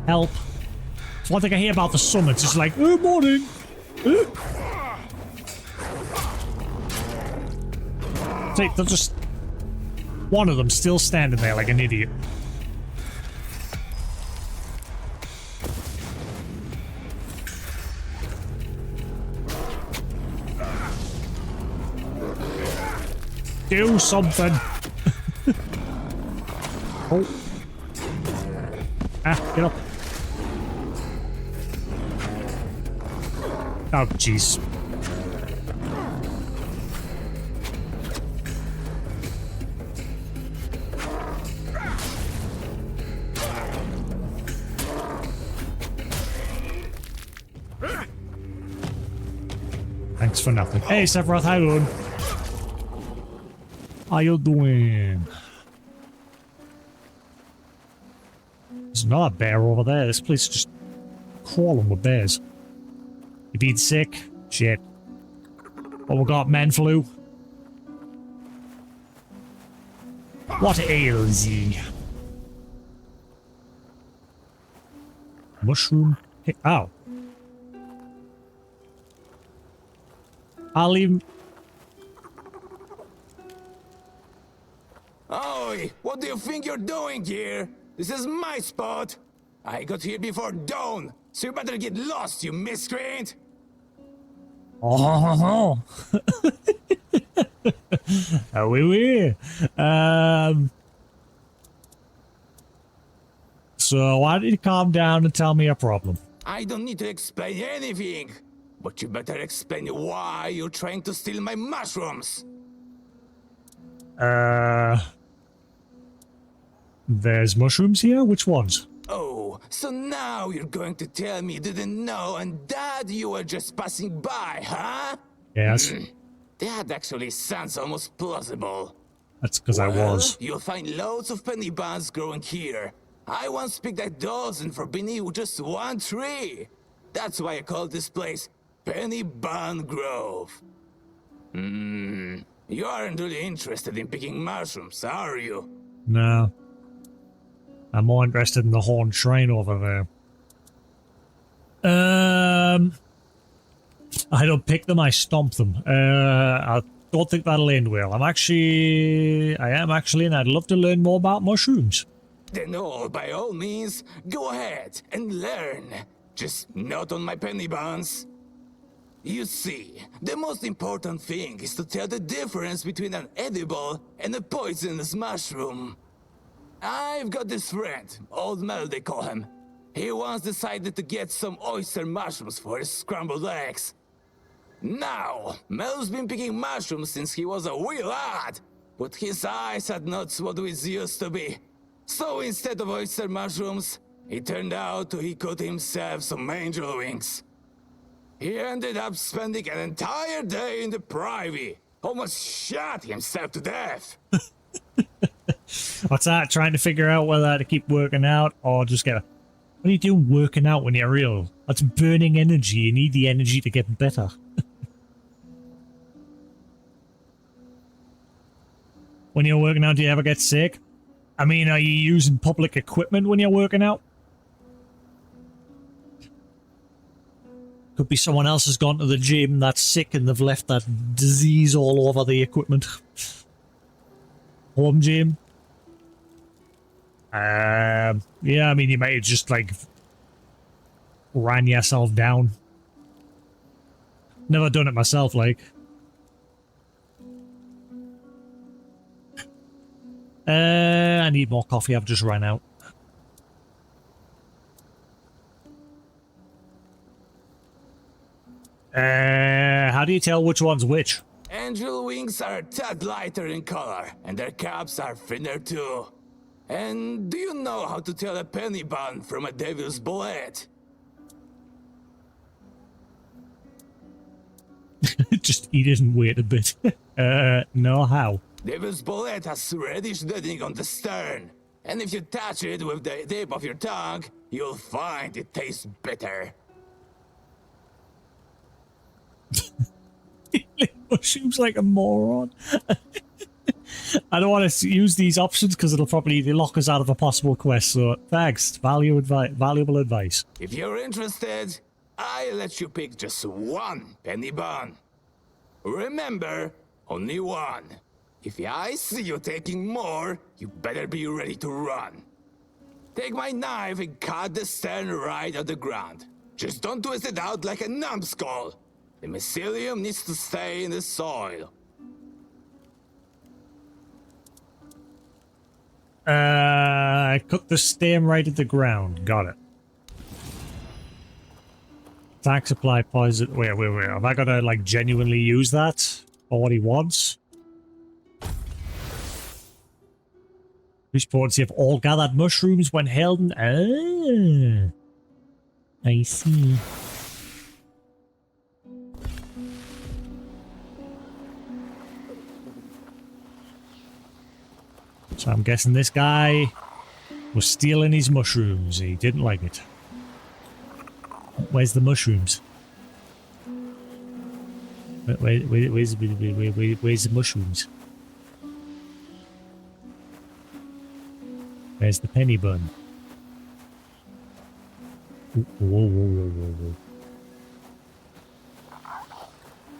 S1: Help. It's one thing I hear about the summits. It's like, oh, morning. See, they're just... One of them still standing there like an idiot. Do something. Oh. Ah, get up. Oh, jeez. Thanks for nothing. Hey, Sephiroth, how you doing? How you doing? There's another bear over there. This place is just crawling with bears. You being sick? Shit. What we got, man flu? What ails ye? Mushroom? Hey, oh. I'll leave.
S17: Oi! What do you think you're doing here? This is my spot! I got here before dawn, so you better get lost, you miscreant!
S1: Oh, oui. So why don't you calm down and tell me a problem?
S17: I don't need to explain anything, but you better explain why you're trying to steal my mushrooms!
S1: There's mushrooms here? Which ones?
S17: Oh, so now you're going to tell me you didn't know and that you were just passing by, huh?
S1: Yes.
S17: That actually sounds almost plausible.
S1: That's because I was.
S17: You'll find loads of penny buns growing here. I once picked a dozen for beneath just one tree. That's why I call this place Penny Bun Grove. You aren't really interested in picking mushrooms, are you?
S1: No. I'm more interested in the horn shrine over there. I don't pick them, I stomp them. I don't think that'll end well. I am actually, and I'd love to learn more about mushrooms.
S17: Then by all means, go ahead and learn. Just not on my penny buns. You see, the most important thing is to tell the difference between an edible and a poisonous mushroom. I've got this friend, Old Mel they call him. He once decided to get some oyster mushrooms for his scrambled eggs. Now, Mel's been picking mushrooms since he was a wee lad, but his eyes are not what we used to be. So instead of oyster mushrooms, it turned out he caught himself some angel wings. He ended up spending an entire day in the privy, almost shot himself to death.
S1: What's that? Trying to figure out whether to keep working out or just get a... What are you doing working out when you're ill? That's burning energy. You need the energy to get better. When you're working out, do you ever get sick? I mean, are you using public equipment when you're working out? Could be someone else has gone to the gym that's sick and they've left that disease all over the equipment. Home gym. Yeah, I mean, you might have just, like, ran yourself down. Never done it myself, like. I need more coffee. I've just run out. How do you tell which one's which?
S17: Angel wings are a tad lighter in color, and their caps are thinner too. And do you know how to tell a penny bun from a devil's bullet?
S1: Just eat it and wait a bit. No, how?
S17: Devil's bullet has reddish dotting on the stern, and if you touch it with the tip of your tongue, you'll find it tastes bitter.
S1: Seems like a moron. I don't want to use these options because it'll probably lock us out of a possible quest, so thanks. Valuable advice.
S17: If you're interested, I'll let you pick just one penny bun. Remember, only one. If I see you taking more, you better be ready to run. Take my knife and cut the stern right at the ground. Just don't twist it out like a numbskull. The mycelium needs to stay in the soil.
S1: Cut the stem right at the ground. Got it. Attack supply poison. Wait. Have I got to, like, genuinely use that for what he wants? Which potency have all gathered mushrooms when held in... Ah, I see. So I'm guessing this guy was stealing his mushrooms. He didn't like it. Where's the mushrooms? Where's the mushrooms? Where's the penny bun? Whoa.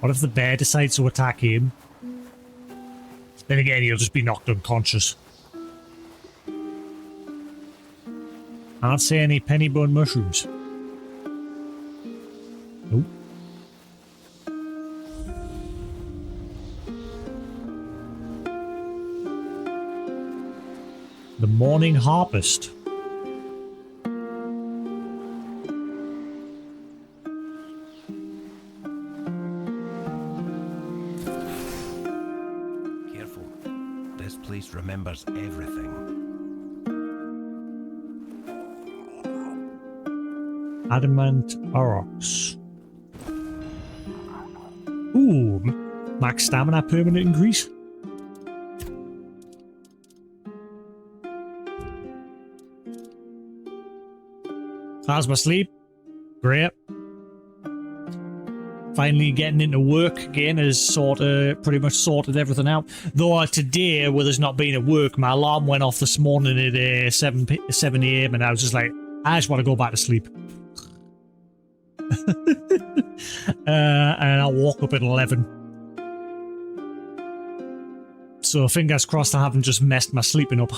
S1: What if the bear decides to attack him? Then again, he'll just be knocked unconscious. Can't see any penny bun mushrooms. Nope. The morning harvest.
S18: Careful. This place remembers everything.
S1: Adamant Aurochs. Ooh, max stamina permanent increase. How's my sleep? Great. Finally getting into work again has pretty much sorted everything out. Though today, with us not being at work, my alarm went off this morning at 7 AM and I was just like, I just want to go back to sleep. And I woke up at 11. So fingers crossed I haven't just messed my sleeping up.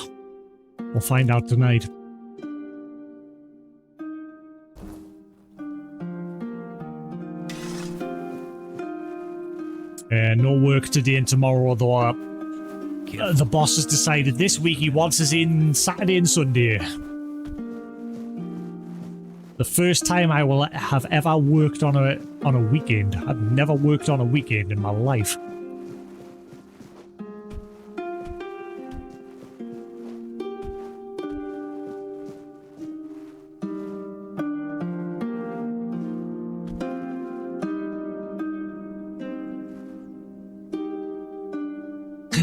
S1: We'll find out tonight. No work today and tomorrow, although the boss has decided this week he wants us in Saturday and Sunday. The first time I will have ever worked on a weekend. I've never worked on a weekend in my life.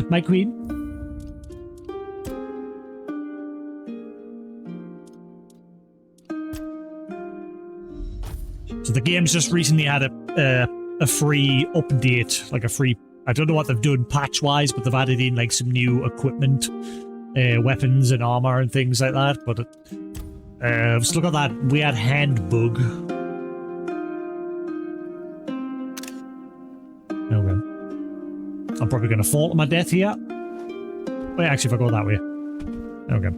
S1: My queen. So the game's just recently had a free update, like a free I don't know what they've done patch-wise, but they've added in like some new equipment, weapons and armor and things like that. But I've still got that weird hand bug. Okay. I'm probably going to fall to my death here. Wait, actually, if I go that way. Okay.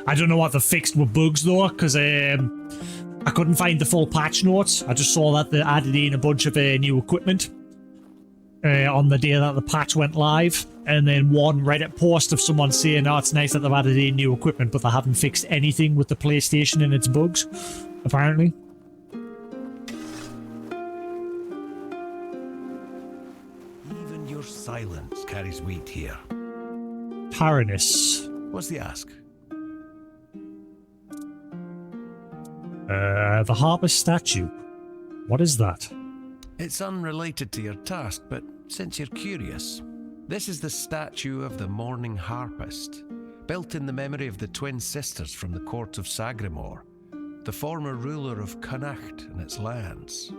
S1: I don't know what they fixed with bugs though, because I couldn't find the full patch notes. I just saw that they added in a bunch of new equipment on the day that the patch went live, and then one Reddit post of someone saying, "Oh, it's nice that they've added in new equipment, but they haven't fixed anything with the PlayStation and its bugs," apparently.
S18: Even your silence carries weight here.
S1: Paranus.
S18: What's the ask?
S1: The harpist statue. What is that?
S18: It's unrelated to your task, but since you're curious, this is the statue of the Morning Harpist, built in the memory of the twin sisters from the court of Sagrimor, the former ruler of Connacht and its lands.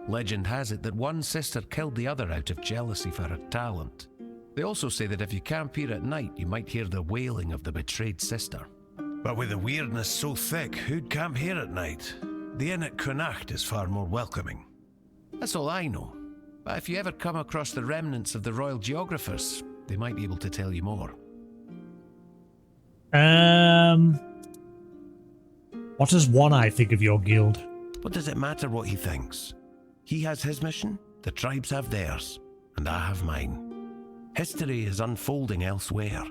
S18: Legend has it that one sister killed the other out of jealousy for her talent. They also say that if you camp here at night, you might hear the wailing of the betrayed sister.
S19: But with the weirdness so thick, who'd camp here at night? The inn at Connacht is far more welcoming.
S18: That's all I know. But if you ever come across the remnants of the royal geographers, they might be able to tell you more.
S1: What does One Eye think of your guild?
S18: What does it matter what he thinks? He has his mission, the tribes have theirs, and I have mine. History is unfolding elsewhere,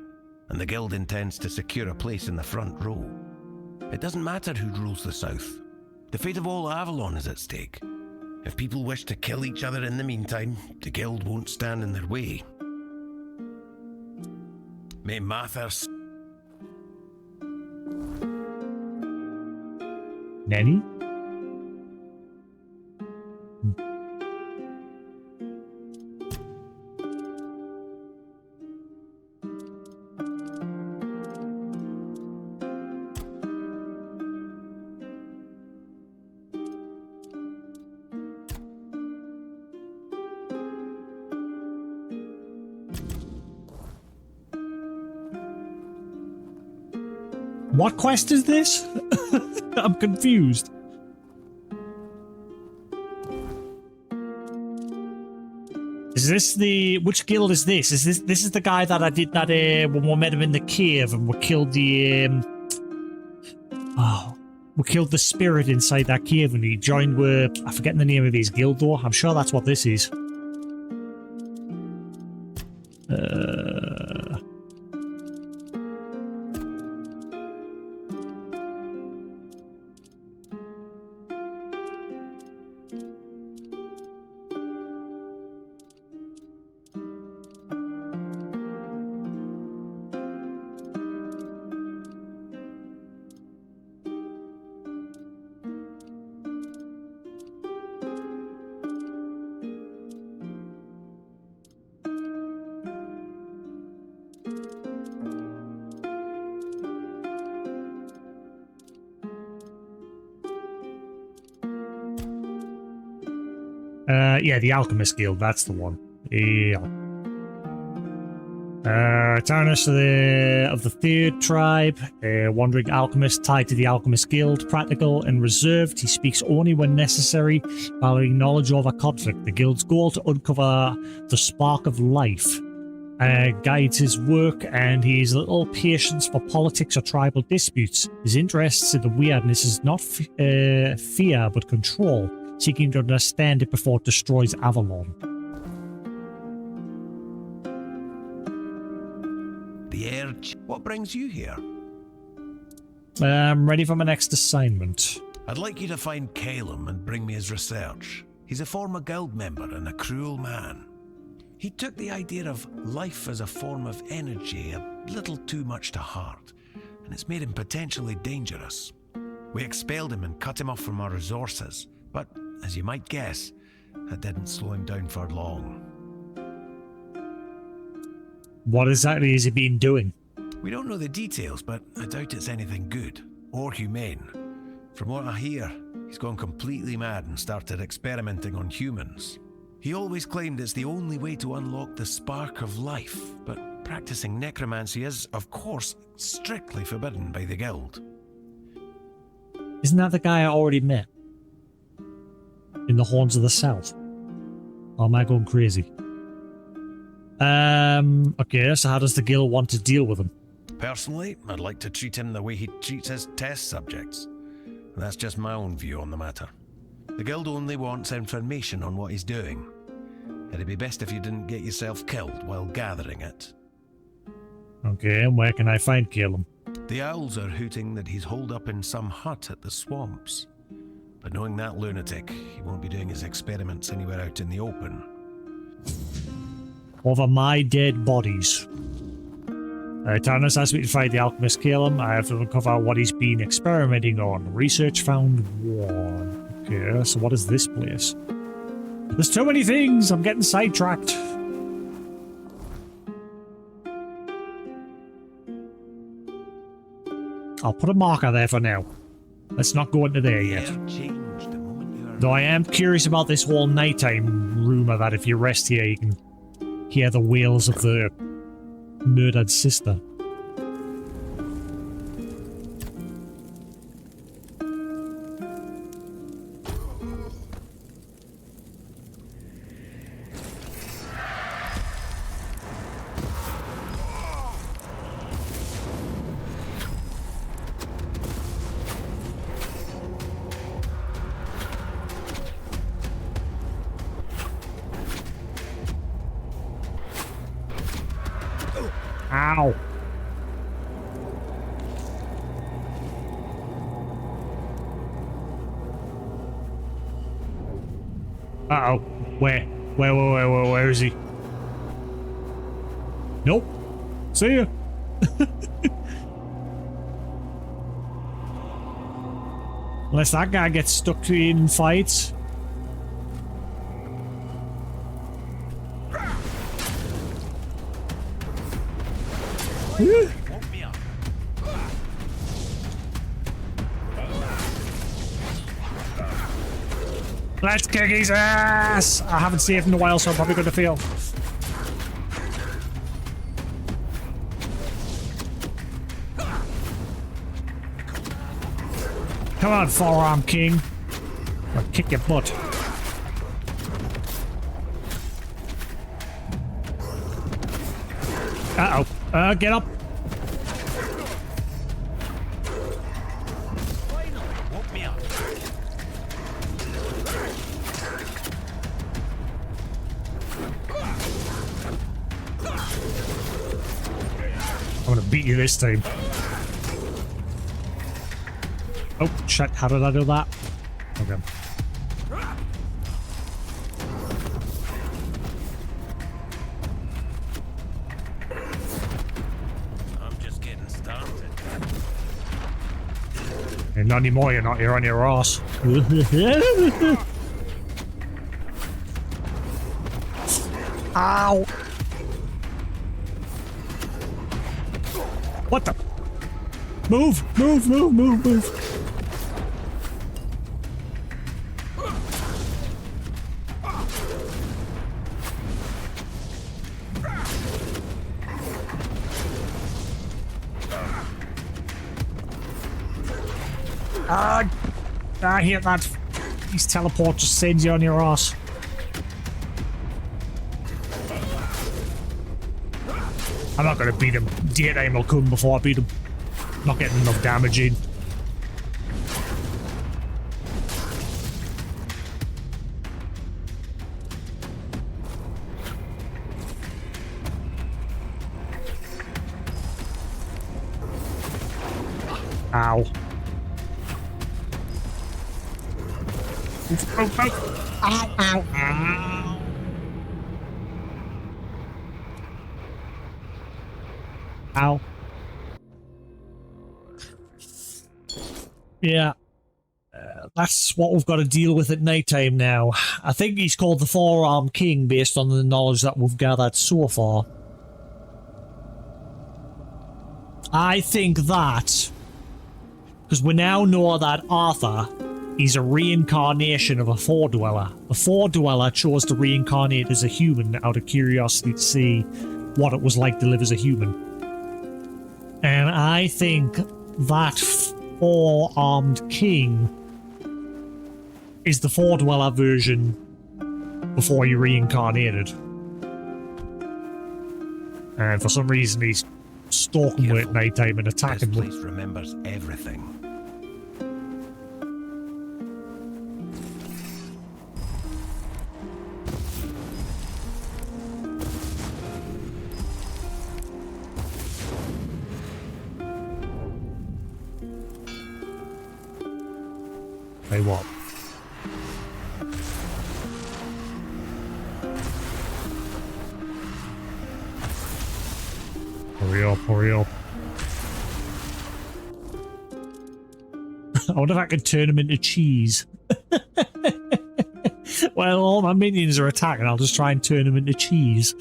S18: and the guild intends to secure a place in the front row. It doesn't matter who rules the south. The fate of all Avalon is at stake. If people wish to kill each other in the meantime, the guild won't stand in their way. May Mathers...
S1: Nanny? What quest is this? I'm confused. Is this the... Which guild is this? This is the guy that I did that when we met him in the cave and we killed the... we killed the spirit inside that cave and he joined with... I'm forgetting the name of his guild though. I'm sure that's what this is. Yeah, the Alchemist Guild, that's the one. Yeah. Tarnish of the third tribe, wandering alchemist tied to the Alchemist Guild, practical and reserved. He speaks only when necessary, valuing knowledge over conflict. The guild's goal to uncover the spark of life guides his work, and his little patience for politics or tribal disputes. His interests in the weirdness is not fear, but control, seeking to understand it before it destroys Avalon.
S18: The Urge. What brings you here?
S1: I'm ready for my next assignment.
S19: I'd like you to find Calum and bring me his research. He's a former guild member and a cruel man.
S18: He took the idea of life as a form of energy a little too much to heart, and it's made him potentially dangerous. We expelled him and cut him off from our resources, but as you might guess, that didn't slow him down for long.
S1: What exactly has he been doing?
S19: We don't know the details, but I doubt it's anything good or humane. From what I hear, he's gone completely mad and started experimenting on humans. He always claimed it's the only way to unlock the spark of life, but practicing necromancy is, of course, strictly forbidden by the guild.
S1: Isn't that the guy I already met? In the Horns of the South? Or am I going crazy? Okay, so how does the guild want to deal with him?
S19: Personally, I'd like to treat him the way he treats his test subjects. That's just my own view on the matter. The guild only wants information on what he's doing. It'd be best if you didn't get yourself killed while gathering it.
S1: Okay, and where can I find Caleb?
S19: The owls are hooting that he's holed up in some hut at the swamps. But knowing that lunatic, he won't be doing his experiments anywhere out in the open.
S1: Over my dead bodies. Tannis asked me to find the alchemist Caleb. I have to uncover what he's been experimenting on. Research found one. Okay, so what is this place? There's too many things! I'm getting sidetracked. I'll put a marker there for now. Let's not go into there yet. Though I am curious about this whole nighttime rumour that if you rest here you can hear the wails of the murdered sister. Ow. Uh-oh. Where is he? Nope. See ya. Unless that guy gets stuck in fights. Let's kick his ass! I haven't saved in a while, so I'm probably going to fail. Come on, forearm king. I'll kick your butt. Uh-oh. Get up. I'm gonna beat you this time. Oh, shit, how did I do that? Okay.
S19: I'm just getting started.
S1: Hey, not anymore, you're not. You're on your ass. Ow! What the? Move! Move! Move! Move! Move! I hate that. His teleport just sends you on your ass. I'm not gonna beat him. Daytime will come before I beat him. Not getting enough damage in. Ow. Ow, ow, ow. Ow. Yeah. That's what we've got to deal with at nighttime now. I think he's called the Forearm King based on the knowledge that we've gathered so far. I think that, because we now know that Arthur is a reincarnation of a Four-Dweller. A Four-Dweller chose to reincarnate as a human out of curiosity to see what it was like to live as a human. And I think that four-armed king is the Four-Dweller version before he reincarnated. And for some reason he's stalking me at night time and attacking me.
S19: This place remembers everything.
S1: Hey, what? Hurry up, hurry up. I wonder if I can turn them into cheese. Well, all my minions are attacking, I'll just try and turn them into cheese.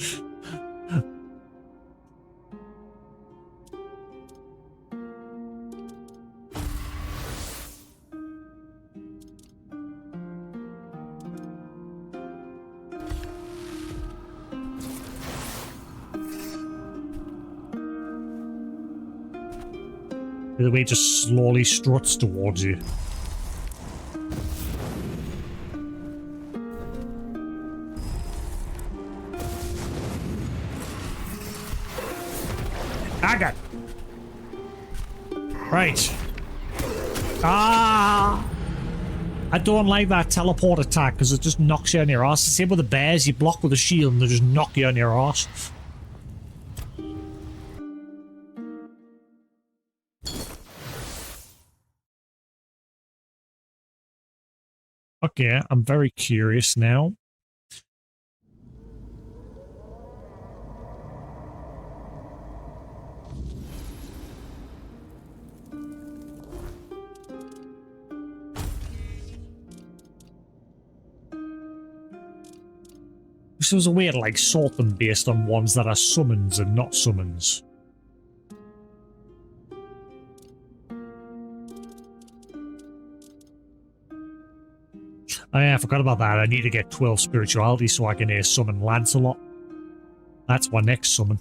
S1: The way it just slowly struts towards you. I got. Right. Ah! I don't like that teleport attack because it just knocks you on your ass. Same with the bears, you block with a shield and they just knock you on your ass. Okay, I'm very curious now. This was a way to like sort them based on ones that are summons and not summons. Oh yeah, I forgot about that. I need to get 12 spirituality so I can summon Lancelot. That's my next summon.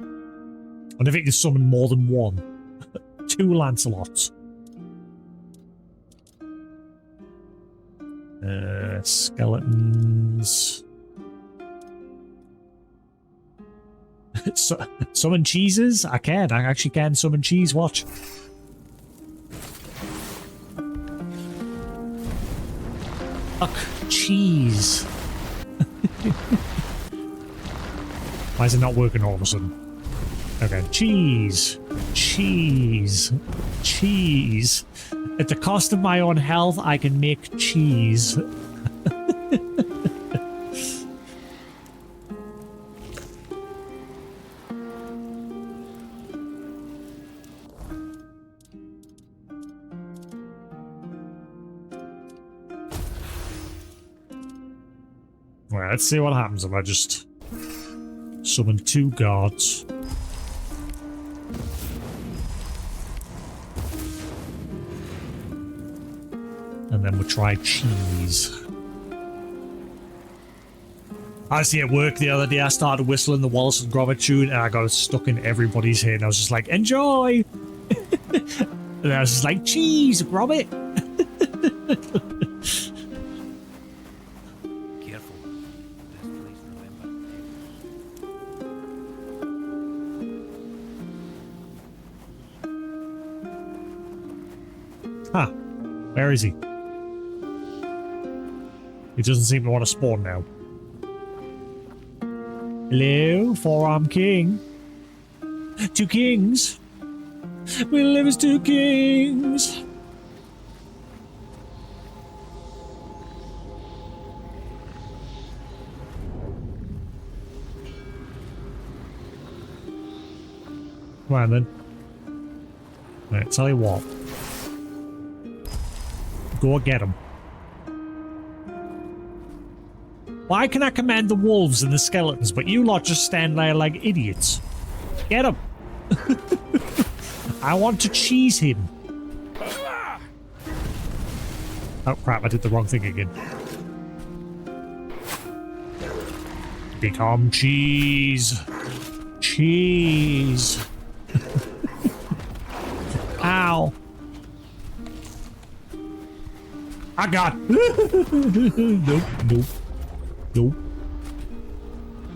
S1: And if it can summon more than one. 2 Lancelots. Skeletons. Summon cheeses? I can. I actually can summon cheese. Watch. Fuck. Cheese. Why is it not working all of a sudden? Okay. Cheese. Cheese. Cheese. At the cost of my own health, I can make cheese. Well, let's see what happens if I just summon 2 gods. And then we'll try cheese. I see it work the other day. I started whistling the Wallace and Gromit tune and I got it stuck in everybody's head. And I was just like, enjoy! And I was just like, cheese, Gromit!
S19: Careful. This place remembers.
S1: Huh. Where is he? He doesn't seem to want to spawn now. Hello, 4-armed king. 2 kings. We live as 2 kings. Come on then. Right, tell you what. Go get him. Why can I command the wolves and the skeletons, but you lot just stand there like idiots? Get him! I want to cheese him. Oh crap, I did the wrong thing again. Become cheese. Cheese. Ow. I got. Nope, nope, nope.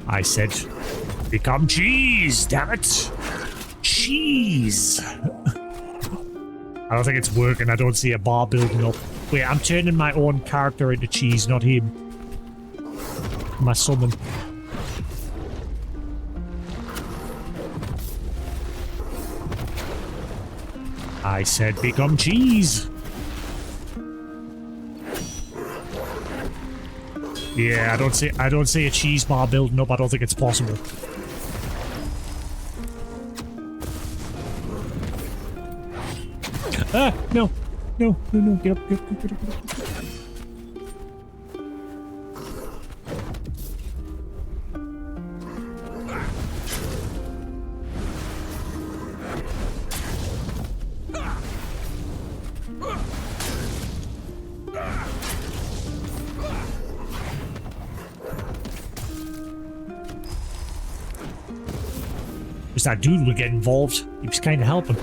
S1: I said, become cheese, damn it. Cheese. I don't think it's working. I don't see a bar building up. Wait, I'm turning my own character into cheese, not him. My summon. I said become cheese. Yeah, I don't see a cheese bar building up. I don't think it's possible. Ah, no. No, no, no, get up, get up, get up, get up. Just that dude would get involved. He was kind of helping.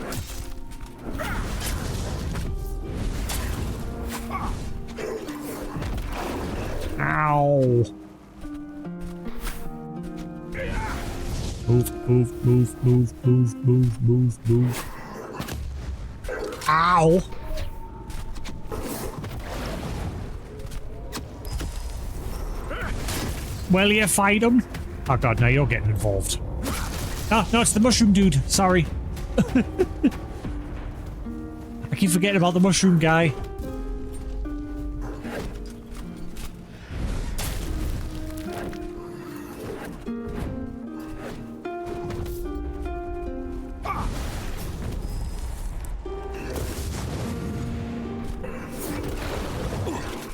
S1: Ow. Move, move, move, move, move, move, move, move. Ow. Will you fight him? Oh god, now you're getting involved. Oh, no, it's the mushroom dude. Sorry. I keep forgetting about the mushroom guy.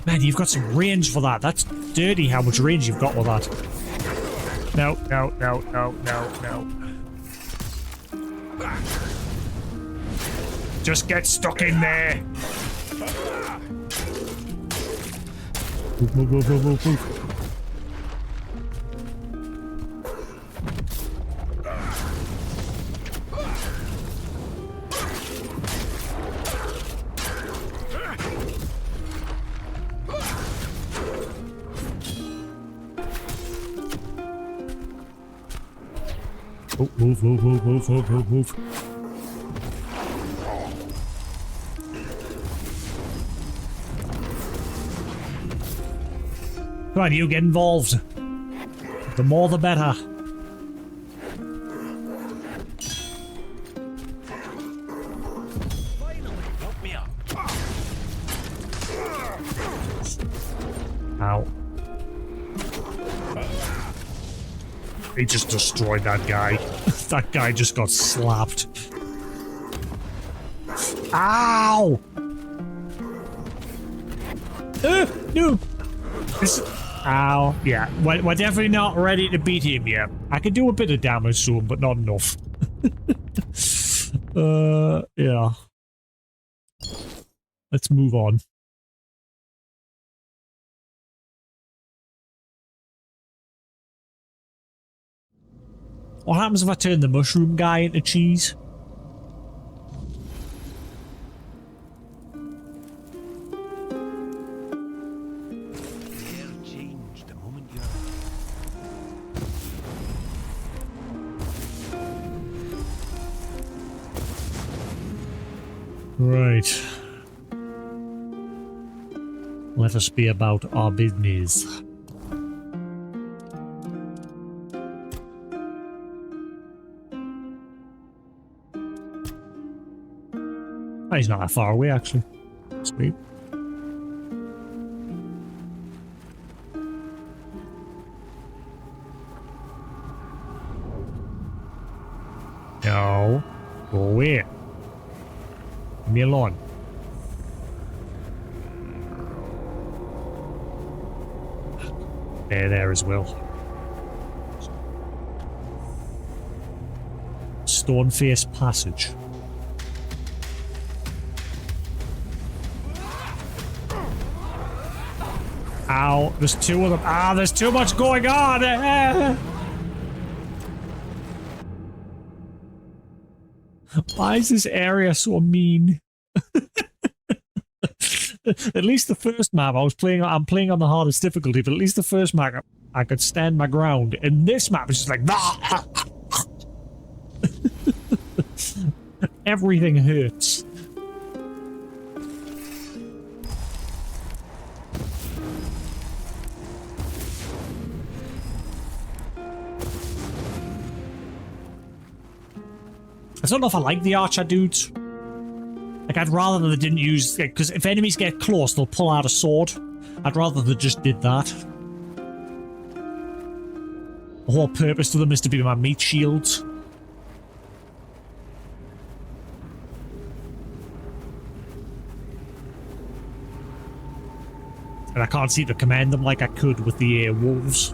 S1: Man, you've got some range for that. That's dirty how much range you've got with that. No, no, no, no, no, no. Just get stuck in there. Move, move, move, move, move, move. Oh, move, move, move, move, move, move, move. Come on, you get involved. The more the better.
S19: Help me up.
S1: Ow. He just destroyed that guy. That guy just got slapped. Ow! No! This, ow. Yeah, we're definitely not ready to beat him yet. I can do a bit of damage to him, but not enough. Yeah. Let's move on. What happens if I turn the mushroom guy into cheese? Right. Let us be about our business. Oh, he's not that far away, actually. Sweet. No. Go away. Leave me alone. There as well. stone-faced passage. Ow, there's two of them. Ah, there's too much going on! Why is this area so mean? At least the first map I'm playing on the hardest difficulty, but at least the first map I could stand my ground. And this map is just like everything hurts. I don't know if I like the archer dudes. Like, I'd rather they didn't use... Because if enemies get close, they'll pull out a sword. I'd rather they just did that. The whole purpose to them is to be my meat shields. And I can't seem to command them like I could with the wolves.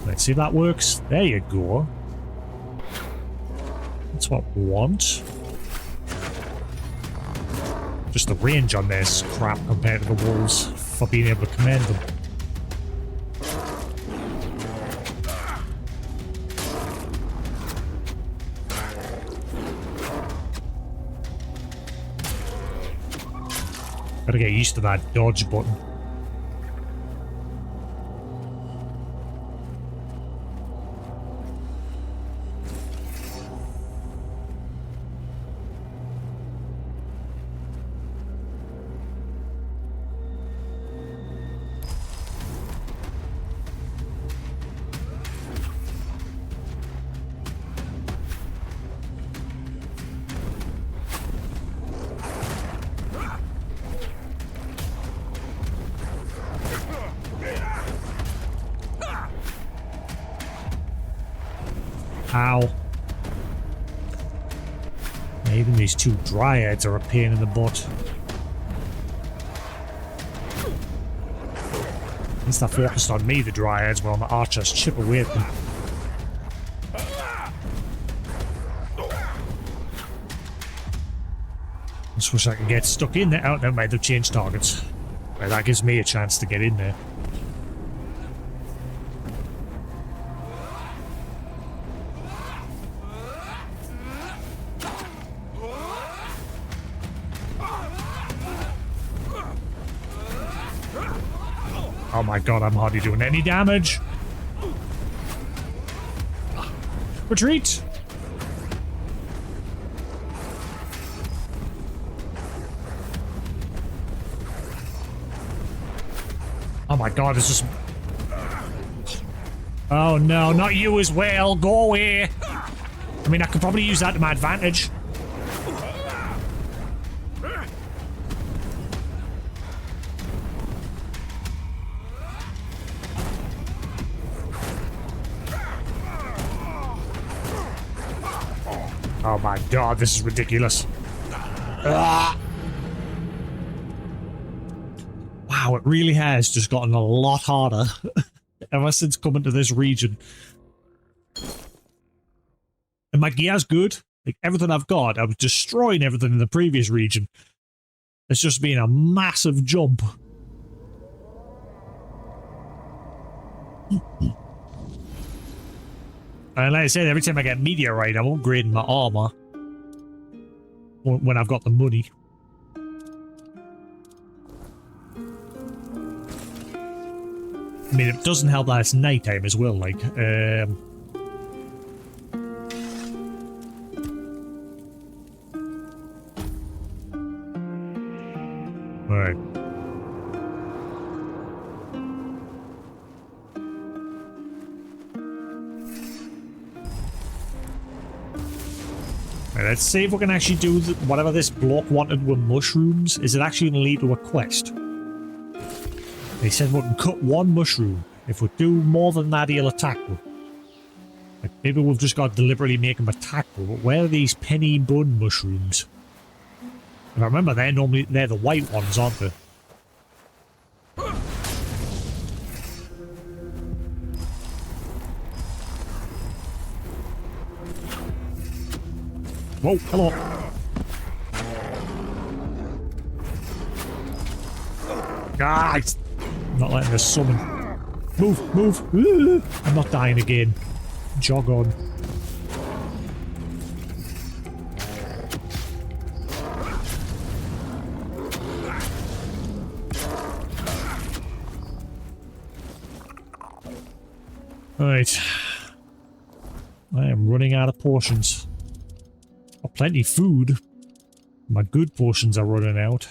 S1: Let's see if that works. There you go. That's what we want. Just the range on this crap compared to the wolves for being able to command them. Gotta get used to that dodge button. Ow. Even these two dryads are a pain in the butt. At least they're focused on me, the dryads, while the archers chip away at them. Just wish I could get stuck in there. Oh, never mind, they've changed targets. Right, that gives me a chance to get in there. Oh my god, I'm hardly doing any damage. Retreat! Oh my god, it's just... Oh no, not you as well. Go away. I mean, I could probably use that to my advantage. Oh my god, this is ridiculous. Ah. Wow, it really has just gotten a lot harder ever since coming to this region. And my gear's good. Like, everything I've got, I was destroying everything in the previous region. It's just been a massive jump. And like I said, every time I get meteorite, I'm upgrading my armor. When I've got the money. I mean, it doesn't help that it's nighttime as well, like, Alright. Let's see if we can actually do whatever this block wanted with mushrooms. Is it actually going to lead to a quest? They said we can cut one mushroom. If we do more than that, he'll attack me. Like, maybe we've just got to deliberately make him attack me. But where are these penny bun mushrooms? If I remember, they're the white ones, aren't they? Whoa, hello. Ah, it's not letting us summon. Move, move. Ooh, I'm not dying again. Jog on. Right. I am running out of potions. Got plenty of food. My good potions are running out.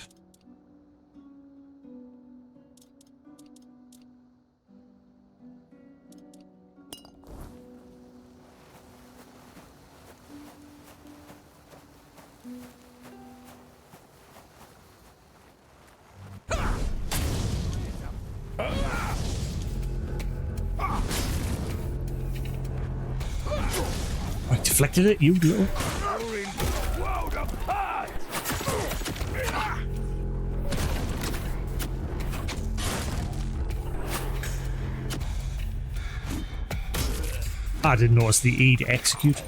S1: I deflected it, you little. I didn't notice the E to execute.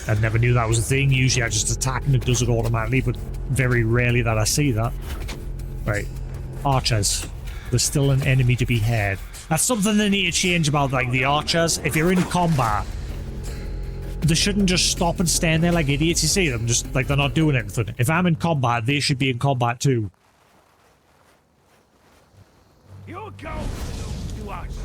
S1: I never knew that was a thing. Usually I just attack and it does it automatically, but very rarely that I see that. Right. Archers. There's still an enemy to be had. That's something they need to change about, like, the archers. If you're in combat, they shouldn't just stop and stand there like idiots. You see them, just like they're not doing anything. If I'm in combat, they should be in combat too.
S20: You go to us.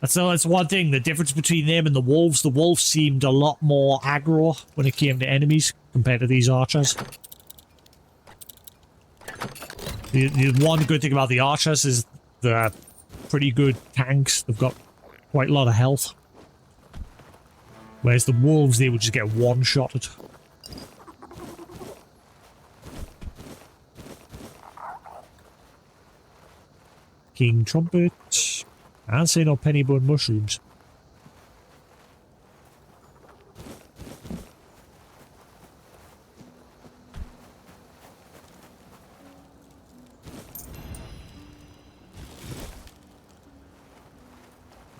S1: That's one thing, the difference between them and the wolves seemed a lot more aggro when it came to enemies compared to these archers. The one good thing about the archers is they're pretty good tanks. They've got quite a lot of health. Whereas the wolves, they would just get one-shotted. King Trumpet. I don't see no pennybone mushrooms.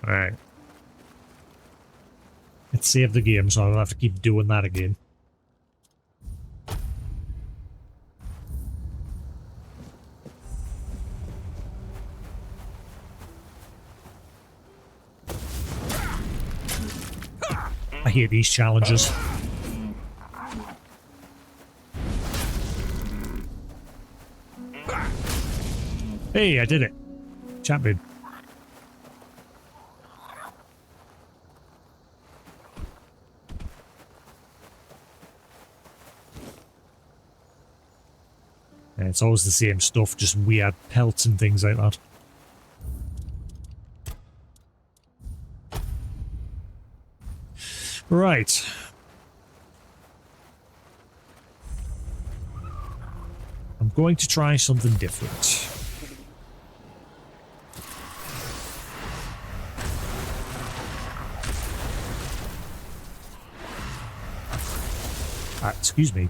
S1: Alright. Let's save the game so I don't have to keep doing that again. I hate these challenges. Hey, I did it. Champion. Yeah, it's always the same stuff, just weird pelts and things like that. Right. I'm going to try something different. Excuse me.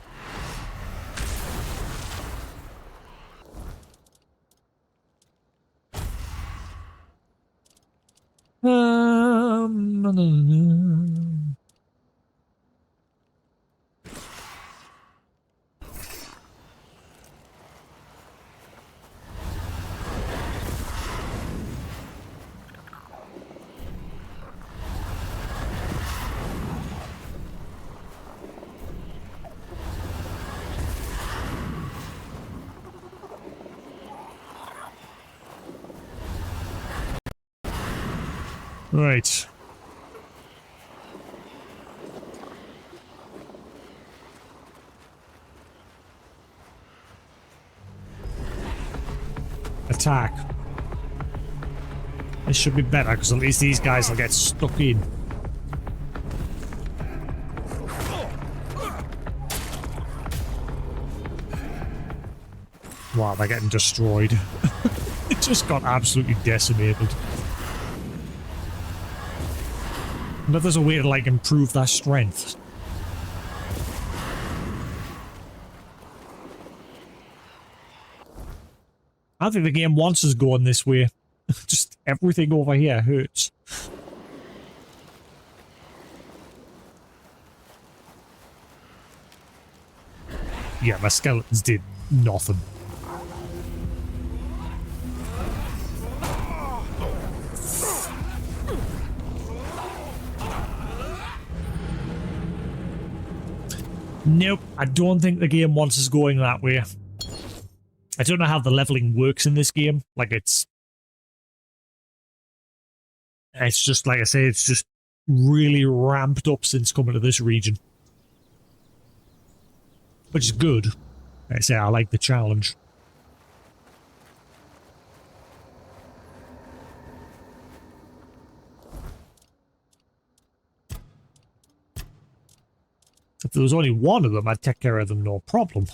S1: Right. Attack. This should be better, because at least these guys will get stuck in. Wow, they're getting destroyed. It just got absolutely decimated. But there's a way to, like, improve their strength. I think the game wants us going this way. Just everything over here hurts. Yeah, my skeletons did nothing. Nope, I don't think the game wants us going that way. I don't know how the leveling works in this game. Like, it's just, like I say, it's just really ramped up since coming to this region. Which is good. Like I say, I like the challenge. If there was only one of them, I'd take care of them no problem.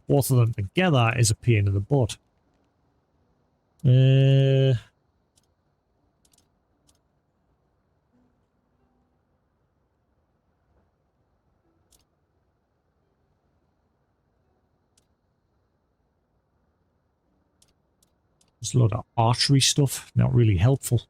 S1: Both of them together is a pain in the butt. There's a lot of archery stuff, not really helpful.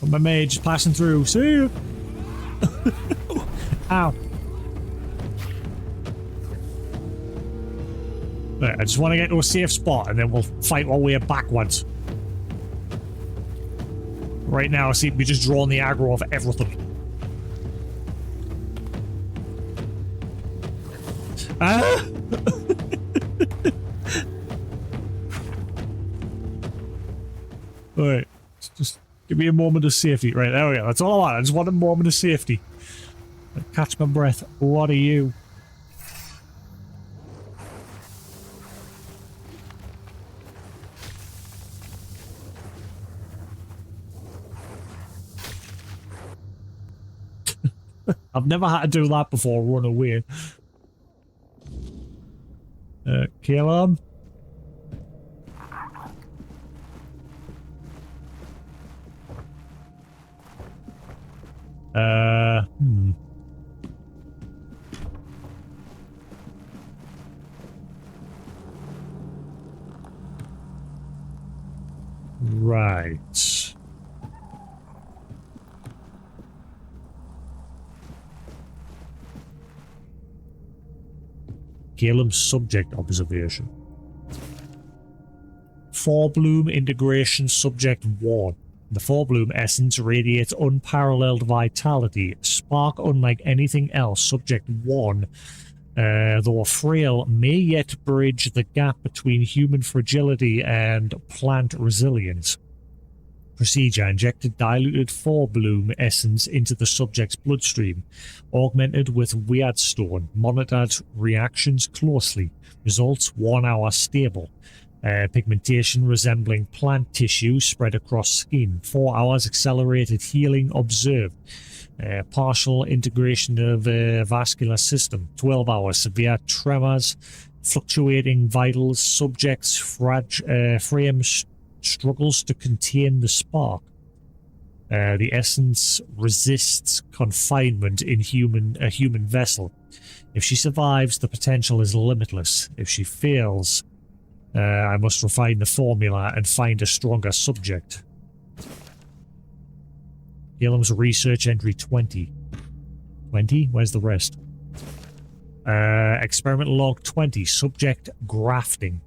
S1: My mage is passing through. See you. Ow. Right, I just want to get to a safe spot and then we'll fight our way backwards. Right now I seem to be just drawing the aggro of everything. Ah! Alright, just give me a moment of safety. Right, there we go. That's all I want. I just want a moment of safety. Catch my breath. What are you? I've never had to do that before, run away. Kill him. Right. Caleb's subject observation. Four-bloom integration subject 1. The four-bloom essence radiates unparalleled vitality. Spark unlike anything else. Subject 1, though frail, may yet bridge the gap between human fragility and plant resilience. Procedure: injected diluted four-bloom essence into the subject's bloodstream. Augmented with Weirdstone. Monitored reactions closely. Results 1 hour stable. Pigmentation resembling plant tissue spread across skin. 4 hours accelerated healing observed. Partial integration of vascular system. 12 hours severe tremors. Fluctuating vitals. Subject's frame struggles to contain the spark. The essence resists confinement in a human vessel. If she survives, the potential is limitless. If she fails, I must refine the formula and find a stronger subject. Gillem's research entry 20. 20? Where's the rest? Experiment log 20. Subject grafting.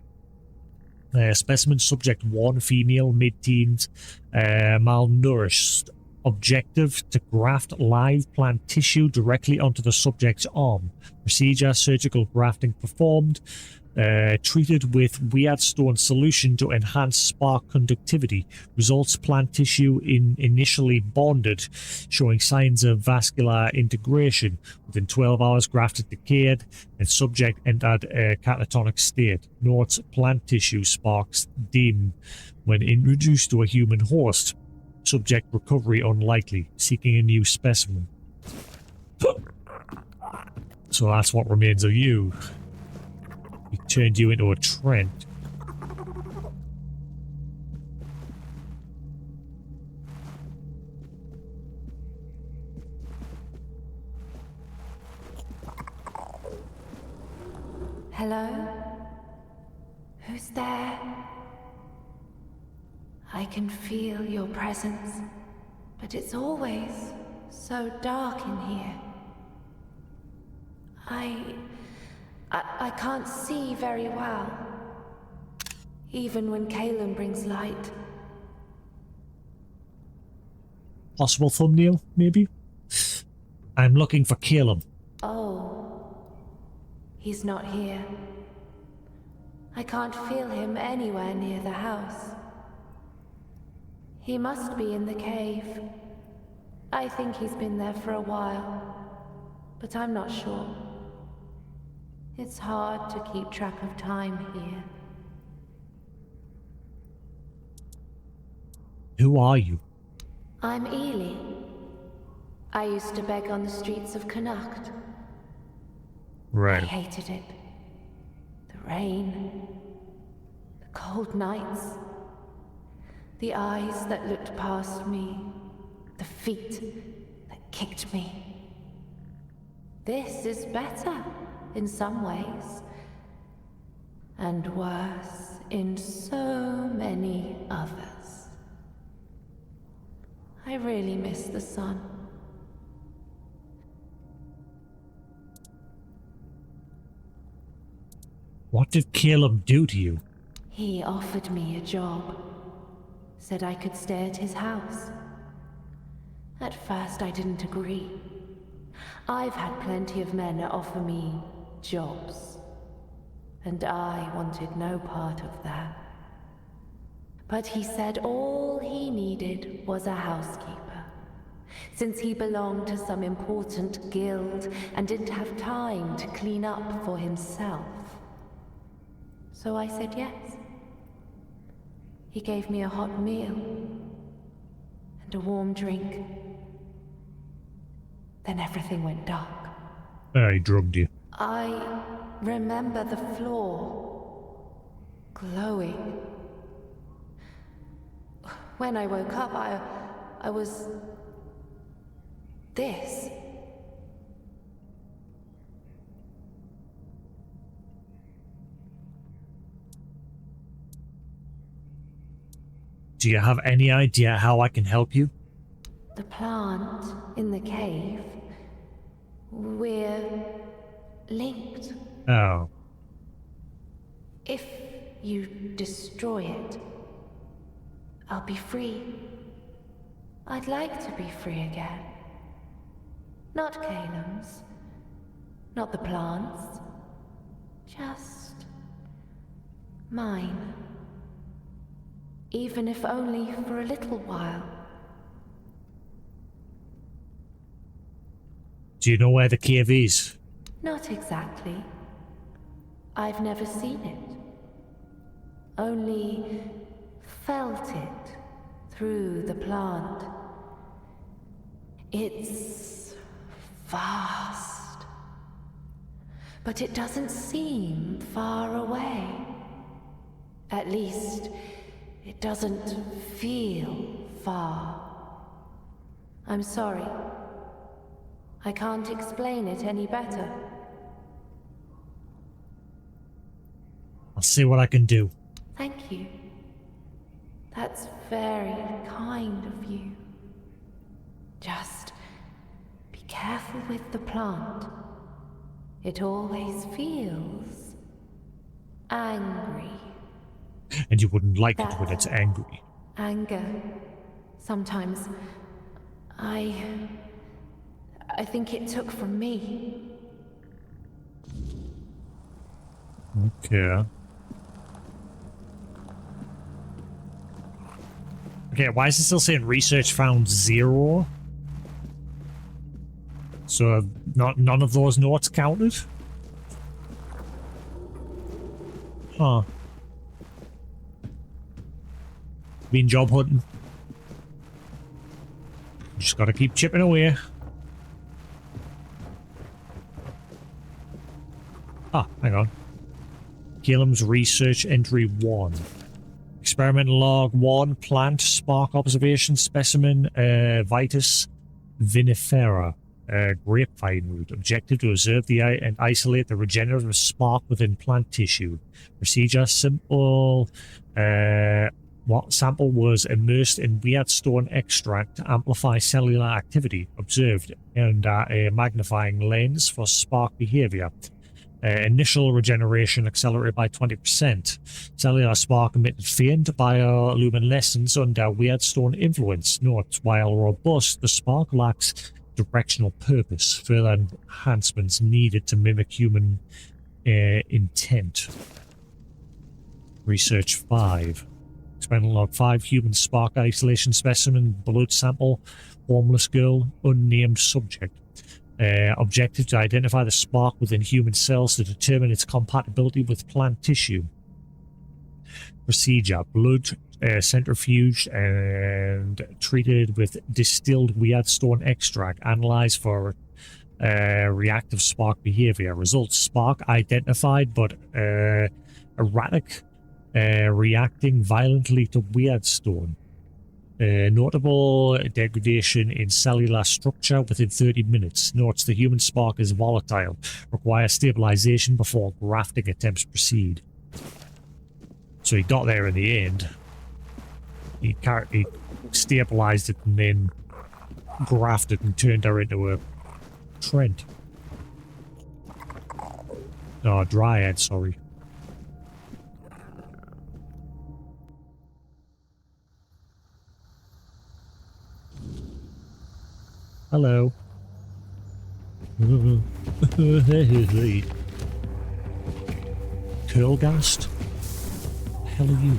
S1: Specimen subject 1, female, mid-teens, malnourished. Objective: to graft live plant tissue directly onto the subject's arm. Procedure: surgical grafting performed. Treated with Weirdstone solution to enhance spark conductivity. Results: plant tissue initially bonded, showing signs of vascular integration. Within 12 hours, grafted decayed, and subject entered a catatonic state. Notes: plant tissue sparks dim when introduced to a human host. Subject recovery unlikely. Seeking a new specimen. So that's what remains of you. We turned you into a Trent.
S21: Hello? Who's there? I can feel your presence, but it's always so dark in here. I can't see very well, even when Calum brings light.
S1: Possible thumbnail, maybe? I'm looking for Calum.
S21: Oh, he's not here. I can't feel him anywhere near the house. He must be in the cave. I think he's been there for a while, but I'm not sure. It's hard to keep track of time here.
S1: Who are you?
S21: I'm Ely. I used to beg on the streets of Connacht.
S1: Right.
S21: I hated it. The rain, the cold nights, the eyes that looked past me, the feet that kicked me. This is better in some ways, and worse in so many others. I really miss the sun.
S1: What did Calum do to you?
S21: He offered me a job. Said I could stay at his house. At first I didn't agree. I've had plenty of men offer me jobs, and I wanted no part of that. But he said all he needed was a housekeeper, since he belonged to some important guild and didn't have time to clean up for himself. So I said yes. He gave me a hot meal and a warm drink. Then everything went dark.
S1: He drugged you.
S21: I remember the floor glowing. When I woke up, I was this.
S1: Do you have any idea how I can help you?
S21: The plant in the cave. We're linked.
S1: Oh.
S21: If you destroy it, I'll be free. I'd like to be free again. Not Calum's. Not the plant's. Just mine. Even if only for a little while.
S1: Do you know where the cave is?
S21: Not exactly. I've never seen it. Only felt it through the plant. It's vast. But it doesn't seem far away. At least, it doesn't feel far. I'm sorry. I can't explain it any better.
S1: I'll see what I can do.
S21: Thank you. That's very kind of you. Just be careful with the plant. It always feels angry.
S1: And you wouldn't like it when it's angry.
S21: Anger. Sometimes I think it took from me.
S1: Okay. Okay, why is it still saying research found 0? So none of those notes counted? Huh. Been job hunting. Just gotta keep chipping away. Ah, hang on. Calum's research entry 1. Experimental log 1, plant, spark observation, specimen, Vitis vinifera. grapevine root. Objective to observe and isolate the regenerative spark within plant tissue. Procedure simple. Sample was immersed in weird stone extract to amplify cellular activity observed under a magnifying lens for spark behavior. Initial regeneration accelerated by 20%. Cellular spark emitted faint bioluminescence under weird stone influence. Note, while robust, the spark lacks directional purpose. Further enhancements needed to mimic human intent. Research 5. Experimental log 5. Human spark isolation specimen. Blood sample. Formless girl. Unnamed subject. Objective to identify the spark within human cells to determine its compatibility with plant tissue. Procedure. Blood centrifuged and treated with distilled weird stone extract. Analyzed for reactive spark behavior. Results. Spark identified but erratic. Reacting violently to weird stone. Notable degradation in cellular structure within 30 minutes. Notes the human spark is volatile. Requires stabilization before grafting attempts proceed. So he got there in the end. He stabilized it and then grafted and turned her into a Trent. No, Dryad, sorry. Hello. Curlgast? The hell are you?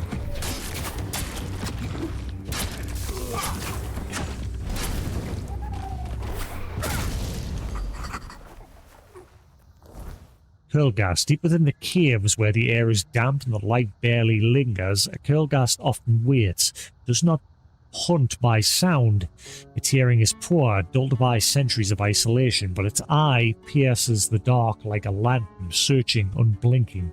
S1: Curlgast. Deep within the caves where the air is damp and the light barely lingers, a curlgast often waits. Does not hunt by sound. Its hearing is poor, dulled by centuries of isolation, but its eye pierces the dark like a lantern, searching, unblinking.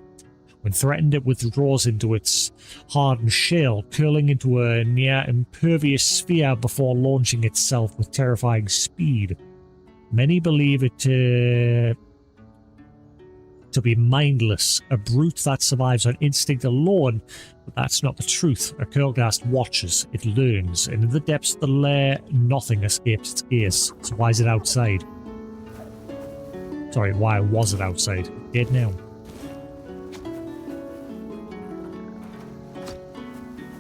S1: When threatened, it withdraws into its hardened shell, curling into a near impervious sphere before launching itself with terrifying speed. Many believe it to be mindless, a brute that survives on instinct alone, but that's not the truth. A curlgast watches, it learns, and in the depths of the lair, nothing escapes its gaze. So why is it outside? Sorry, why was it outside? Dead now.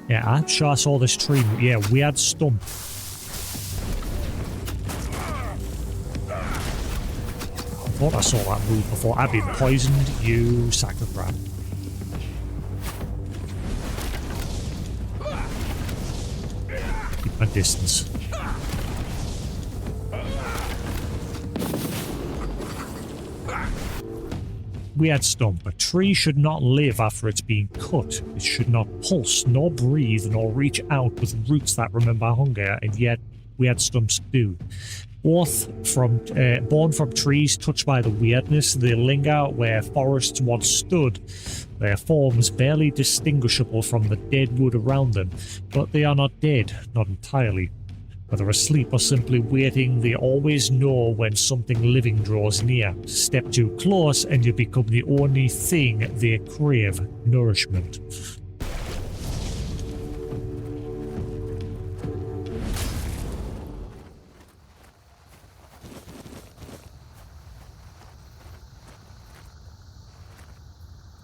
S1: Yeah, I'm sure I saw this tree. Yeah, weird stump. I thought I saw that move before. I've been poisoned, you sack of crap. Keep my distance. Weird stump. A tree should not live after it's been cut. It should not pulse, nor breathe, nor reach out with roots that remember hunger, and yet weird stumps do. Born from trees touched by the weirdness, they linger where forests once stood, their forms barely distinguishable from the dead wood around them. But they are not dead, not entirely. Whether asleep or simply waiting, they always know when something living draws near. Step too close and you become the only thing they crave, nourishment.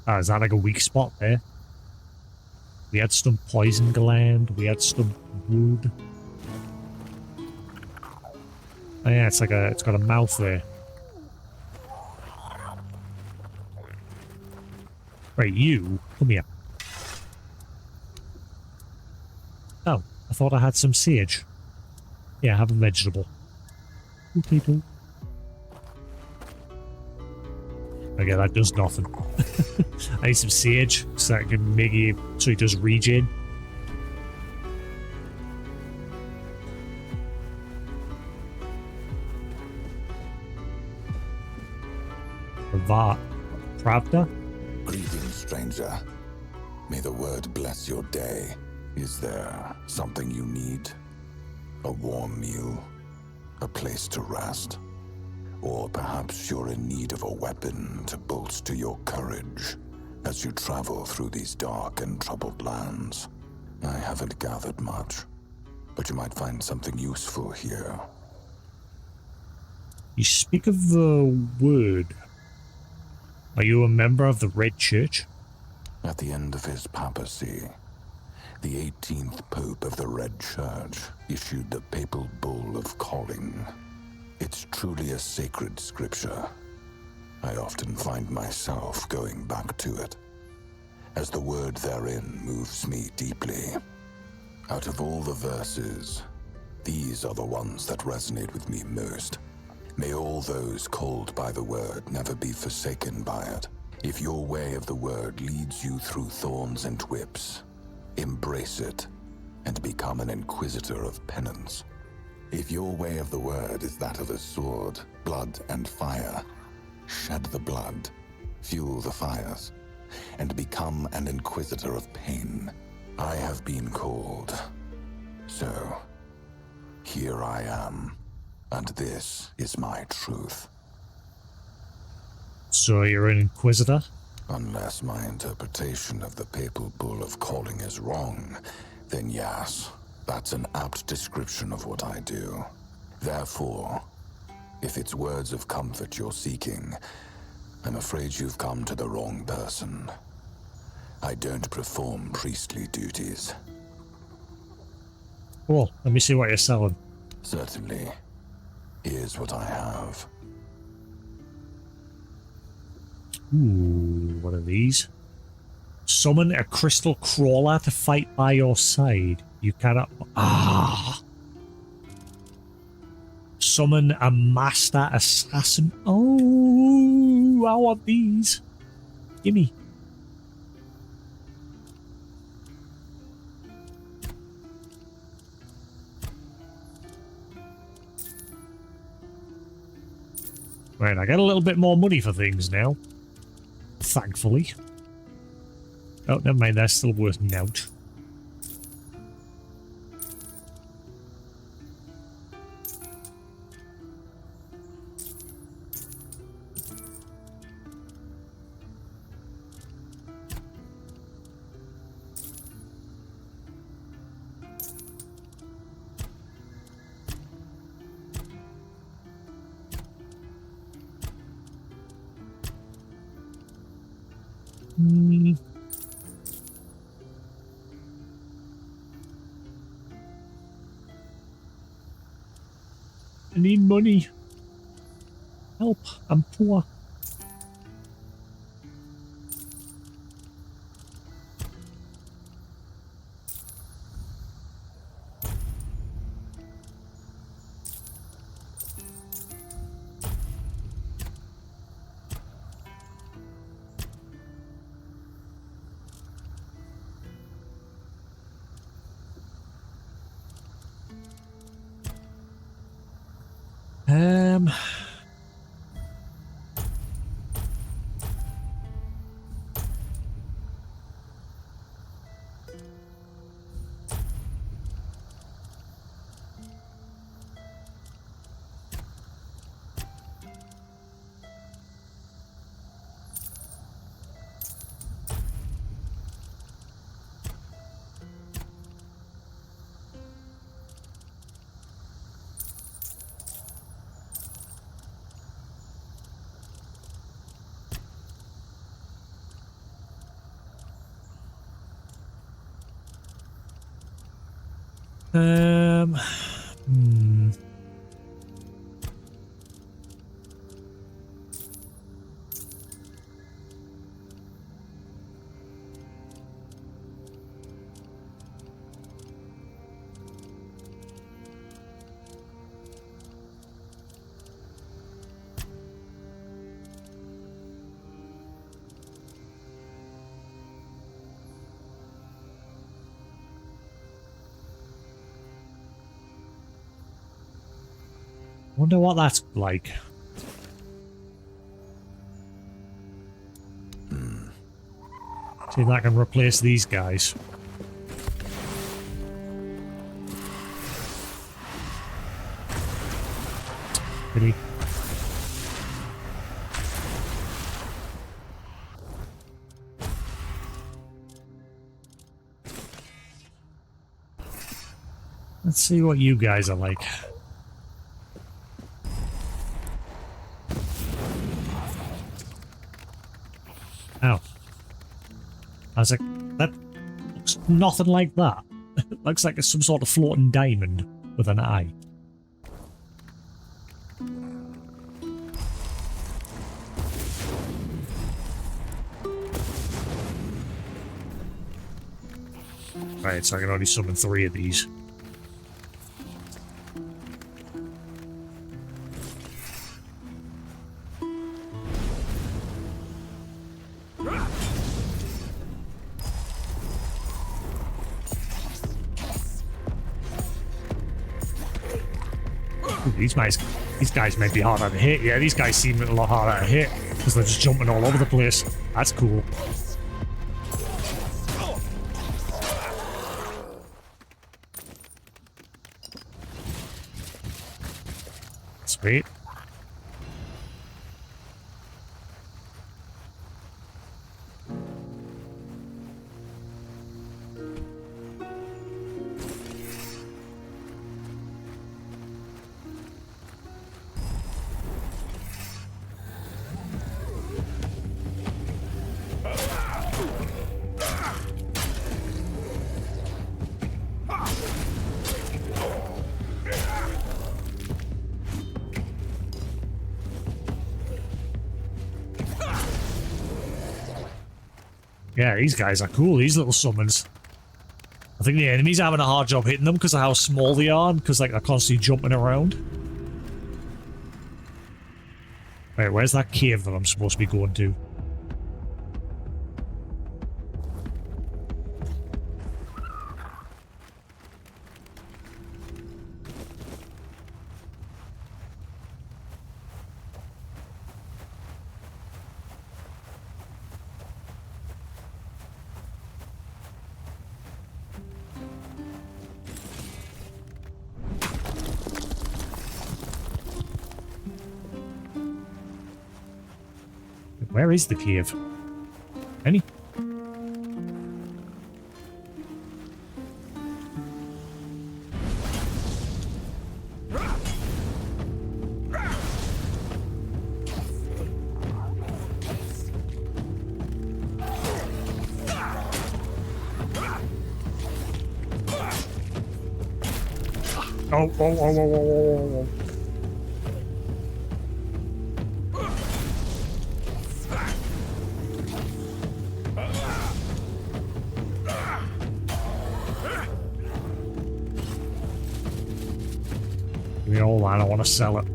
S1: Ah, is that like a weak spot there? We had some poison gland, we had some wood. Oh yeah, it's got a mouth there. Right, you, come here. Oh, I thought I had some sage. Yeah, I have a vegetable. Okay, okay, that does nothing. I need some sage so that can make it so it does regen. Pravda?
S16: Greetings, stranger. May the word bless your day. Is there something you need? A warm meal? A place to rest? Or perhaps you're in need of a weapon to bolster your courage as you travel through these dark and troubled lands. I haven't gathered much, but you might find something useful here.
S1: You speak of the word. Are you a member of the Red Church?
S16: At the end of his papacy, the 18th Pope of the Red Church issued the papal bull of calling. It's truly a sacred scripture. I often find myself going back to it, as the word therein moves me deeply. Out of all the verses, these are the ones that resonate with me most. May all those called by the word never be forsaken by it. If your way of the word leads you through thorns and whips, embrace it and become an inquisitor of penance. If your way of the word is that of the sword, blood, and fire, shed the blood, fuel the fires, and become an inquisitor of pain. I have been called, so here I am, and this is my truth.
S1: So you're an inquisitor?
S16: Unless my interpretation of the papal bull of calling is wrong, then yes, that's an apt description of what I do. Therefore, if it's words of comfort you're seeking, I'm afraid you've come to the wrong person. I don't perform priestly duties.
S1: Cool. Let me see what you're selling.
S16: Certainly. Here's what I have.
S1: Ooh, what are these? Summon a crystal crawler to fight by your side. You cannot... Ah! Summon a master assassin. Oh, I want these. Gimme. Right, I get a little bit more money for things now. Thankfully. Oh, never mind, they're still working out. I need money. Help, I'm poor. Wonder what that's like. See if I can replace these guys. Really? Let's see what you guys are like. Oh. I was like, that looks nothing like that. It looks like it's some sort of floating diamond with an eye. Right, so I can only summon 3 of these. Ooh, these guys might be harder to hit. Yeah, these guys seem a lot harder to hit because they're just jumping all over the place. That's cool. Sweet. Yeah, these guys are cool, these little summons. I think the enemy's having a hard job hitting them because of how small they are and because like they're constantly jumping around. Wait, where's that cave that I'm supposed to be going to? Where is the cave? Any? Oh. Give me all that, I want to sell it.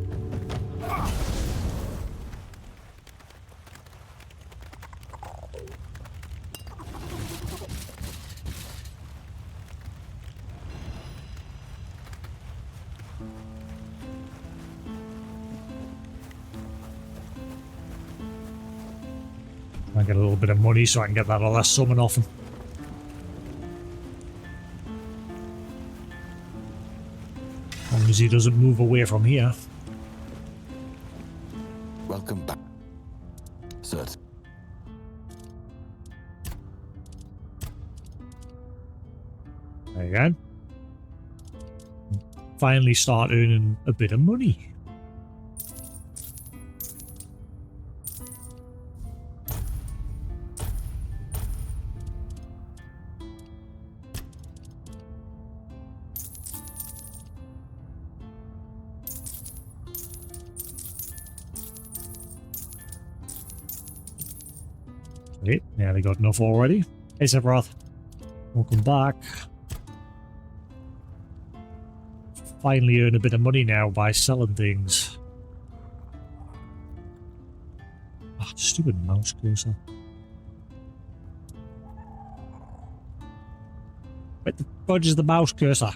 S1: I get a little bit of money so I can get that other summon off him. As long as he doesn't move away from here.
S3: Welcome back, sir.
S1: There you go. Finally start earning a bit of money. Wait, yeah, they got enough already. Hey, Sephiroth. Welcome back. Finally earn a bit of money now by selling things. Ah, stupid mouse cursor. Where the fudge is the mouse cursor?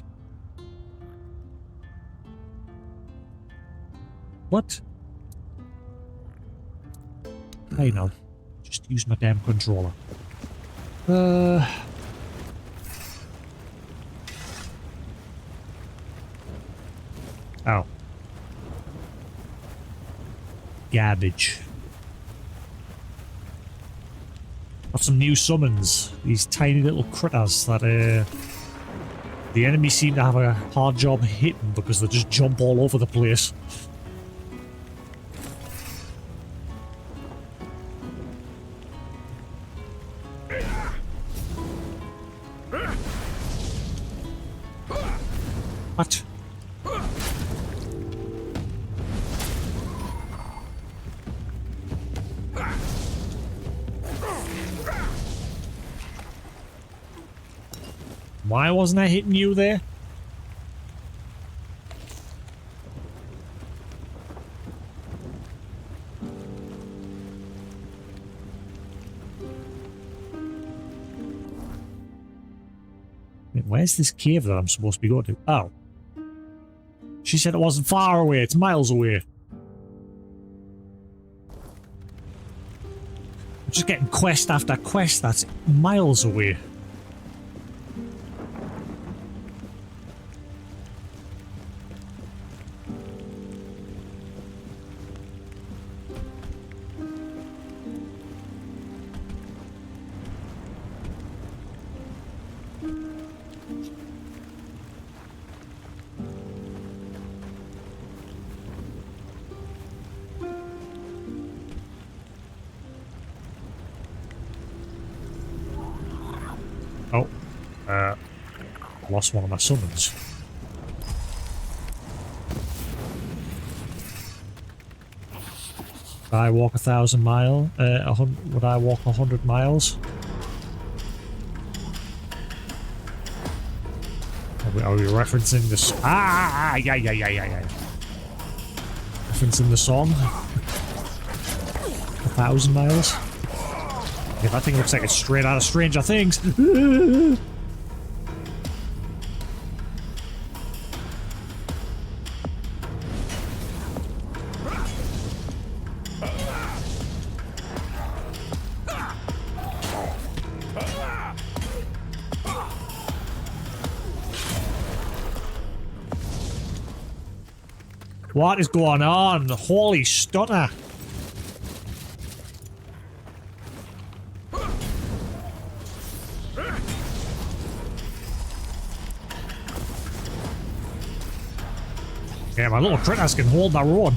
S1: What? Hey, no. Just use my damn controller. Oh. Garbage. Got some new summons. These tiny little critters that The enemies seem to have a hard job hitting because they just jump all over the place. What? Why wasn't I hitting you there? Wait, where's this cave that I'm supposed to be going to? Oh. She said it wasn't far away, it's miles away. I'm just getting quest after quest that's miles away. Lost one of my summons. Would I walk 1,000 miles? Would I walk 100 miles? Are we referencing this? Yeah. Referencing the song? 1,000 miles? Yeah, that thing looks like it's straight out of Stranger Things. What is going on? Holy stutter. Yeah, my little critters can hold their own.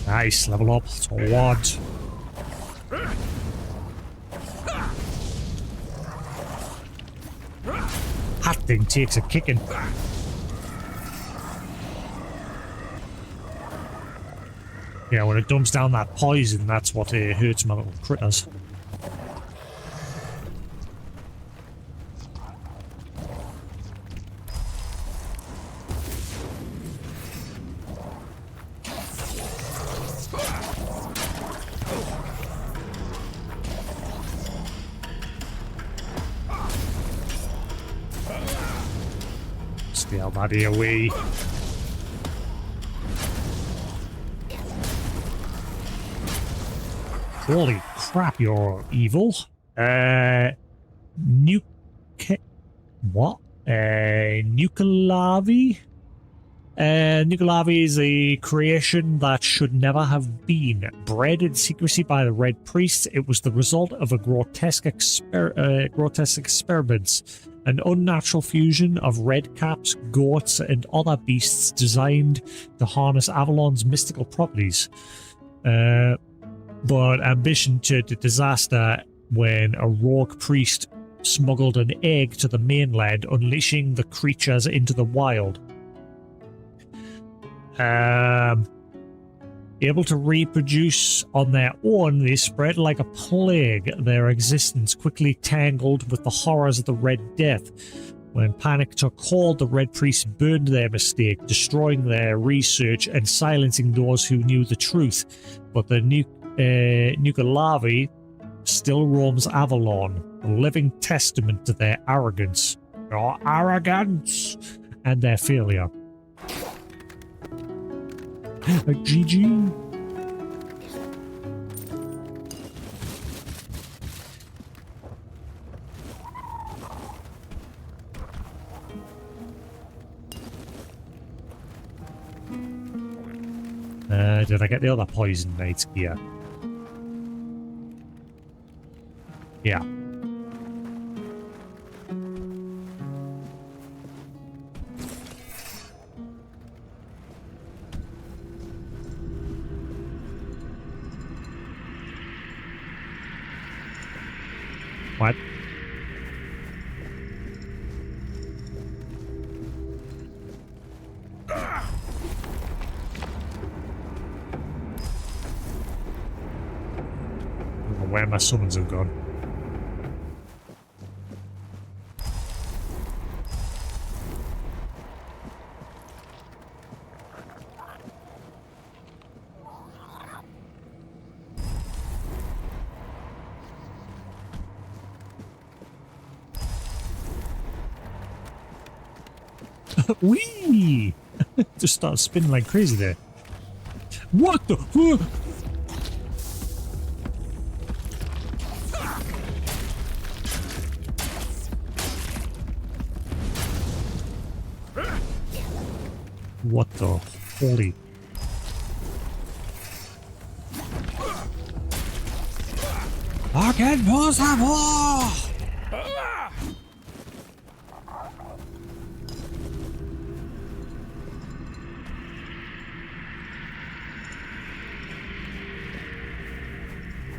S1: Nice, level up. That's what I want. That thing takes a kicking. Yeah, when it dumps down that poison, that's what hurts my little critters. Scale that away. Holy crap, you're evil. What? Nucalavi? Nucalavi is a creation that should never have been. Bred in secrecy by the Red Priests, it was the result of a grotesque experiments. An unnatural fusion of red caps, goats, and other beasts designed to harness Avalon's mystical properties. But ambition turned to disaster when a rogue priest smuggled an egg to the mainland, unleashing the creatures into the wild. Able to reproduce on their own, they spread like a plague, their existence quickly tangled with the horrors of the Red Death. When panic took hold, the Red Priests burned their mistake, destroying their research and silencing those who knew the truth. But the Nucalavi still roams Avalon, a living testament to their arrogance. Your arrogance! And their failure. GG. Did I get the other poison knight's gear? Yeah. What? Where my summons have gone. Wee! Just started spinning like crazy there. What the? What the holy? I can't pause that war!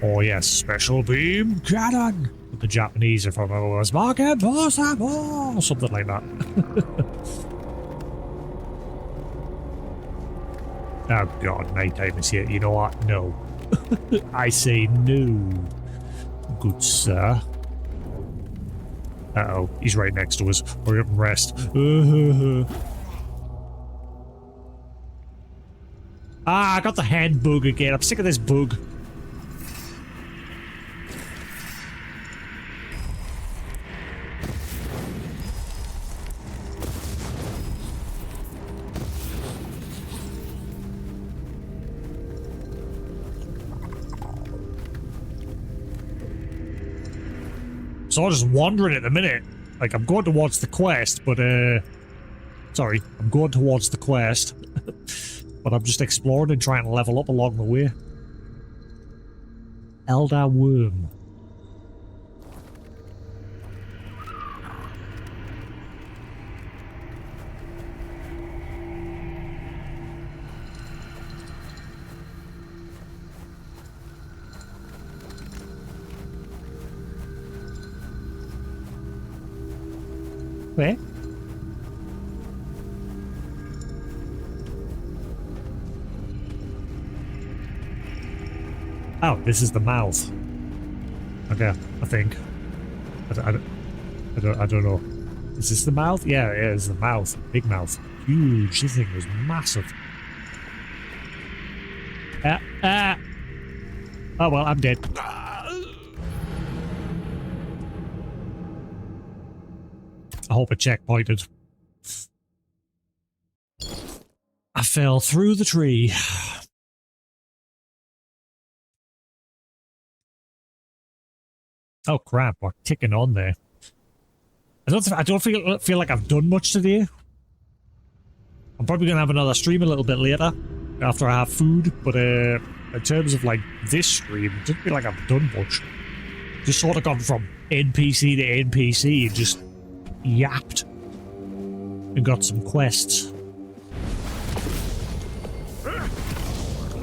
S1: Oh yes, special beam cannon! The Japanese, if I remember, was Market Possible! Something like that. Oh god, nighttime is here. You know what? No. I say no. Good sir. Uh-oh, he's right next to us. Hurry up and rest. I got the hand bug again. I'm sick of this bug. So I'm just wandering at the minute. Like, I'm going towards the quest, but, sorry, I'm going towards the quest. But I'm just exploring and trying to level up along the way. Elder Worm. Where? Oh, this is the mouth. Okay, I think. I don't know. Is this the mouth? Yeah, it is the mouth. Big mouth. Huge. This thing was massive. Oh well, I'm dead. I hope it checkpointed. I fell through the tree. Oh crap, we're ticking on there. I don't feel like I've done much today. I'm probably gonna have another stream a little bit later after I have food, but in terms of like this stream, it doesn't feel like I've done much. Just sort of gone from NPC to NPC and just yapped and got some quests.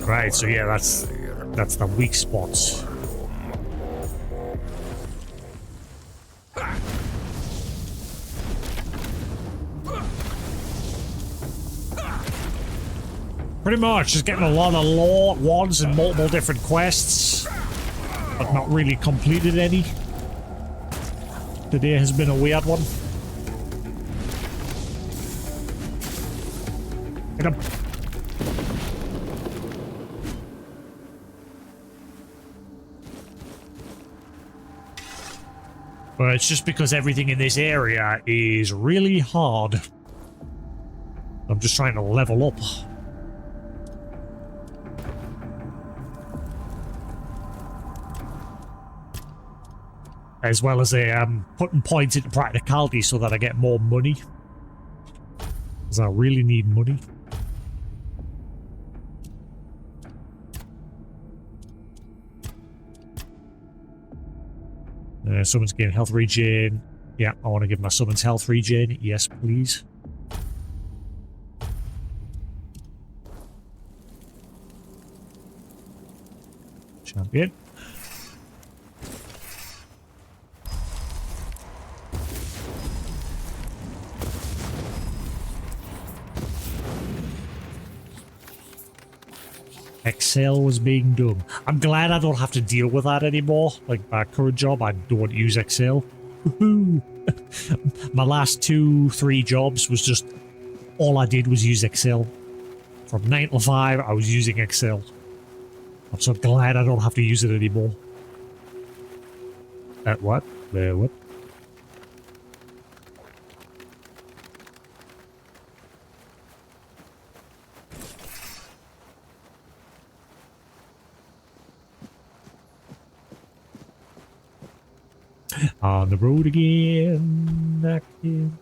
S1: Right, so yeah, that's the weak spots. Pretty much, just getting a lot of lore at once and multiple different quests, but not really completed any. Today has been a weird one. Hit him. But it's just because everything in this area is really hard. I'm just trying to level up. As well as putting points into practicality so that I get more money. Because I really need money. Summons gain health regen. Yeah, I want to give my summons health regen. Yes, please. Champion. Excel was being done. I'm glad I don't have to deal with that anymore. Like my current job, I don't use Excel. My last 2-3 jobs was just all I did was use Excel. From 9 to 5, I was using Excel. I'm so glad I don't have to use it anymore. What? What? On the road again, again.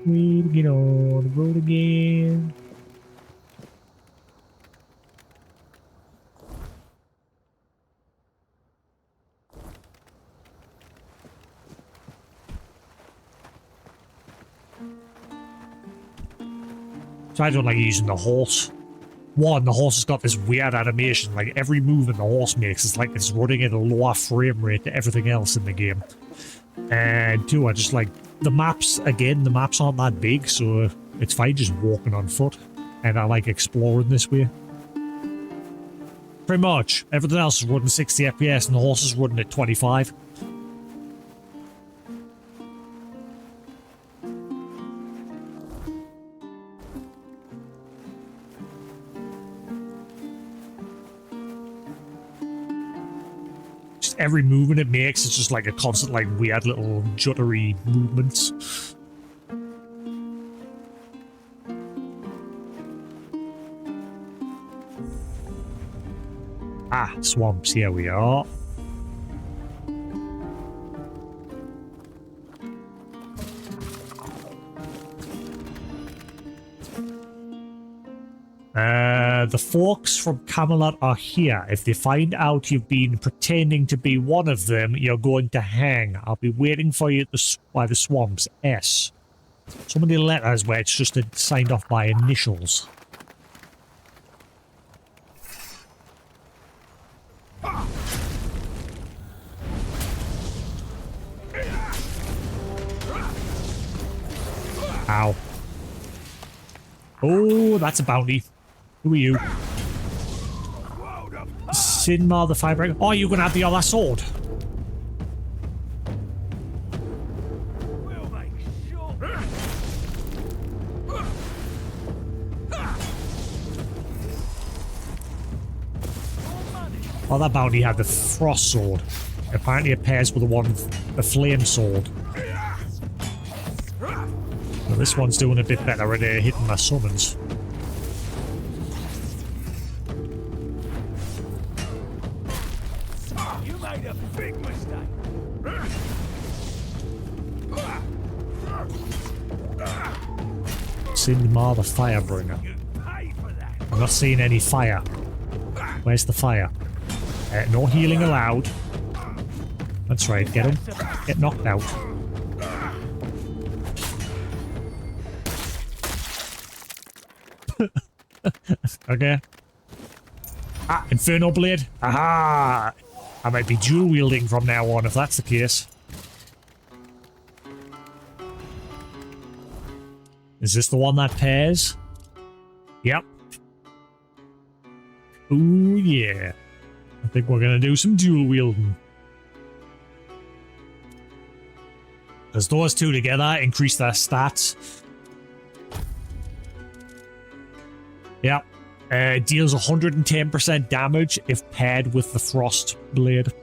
S1: We get on the road again. So I don't like using the horse. One, the horse has got this weird animation, like every move that the horse makes is like it's running at a lower frame rate to everything else in the game. And two, I just like the maps, again, the maps aren't that big, so it's fine just walking on foot. And I like exploring this way. Pretty much. Everything else is running 60 FPS and the horse is running at 25. Every movement it makes is just like a constant, like, weird little juttery movements. Ah, swamps, here we are. The folks from Camelot are here. If they find out you've been pretending to be one of them, you're going to hang. I'll be waiting for you by the swamps. S. So many letters where it's just signed off by initials. Ow. Oh, that's a bounty. Who are you? Sinmar the Firebreaker. Oh, you're gonna have the other sword. Oh, that bounty had the frost sword. Apparently it pairs with the flame sword. Well, this one's doing a bit better at hitting my summons.
S20: You made a big mistake.
S1: Sinmar the Firebringer. I'm not seeing any fire. Where's the fire? No healing allowed. That's right, get him. Get knocked out. Okay. Ah, Inferno Blade. Aha! I might be dual wielding from now on if that's the case. Is this the one that pairs? Yep. Ooh, yeah. I think we're gonna do some dual wielding. Because those two together increase their stats. Yep. Deals 110% damage if paired with the Frost Blade.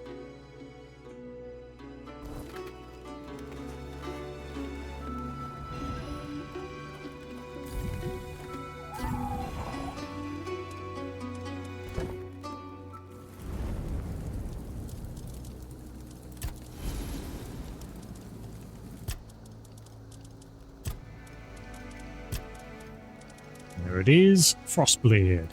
S1: There it is, Frostblade.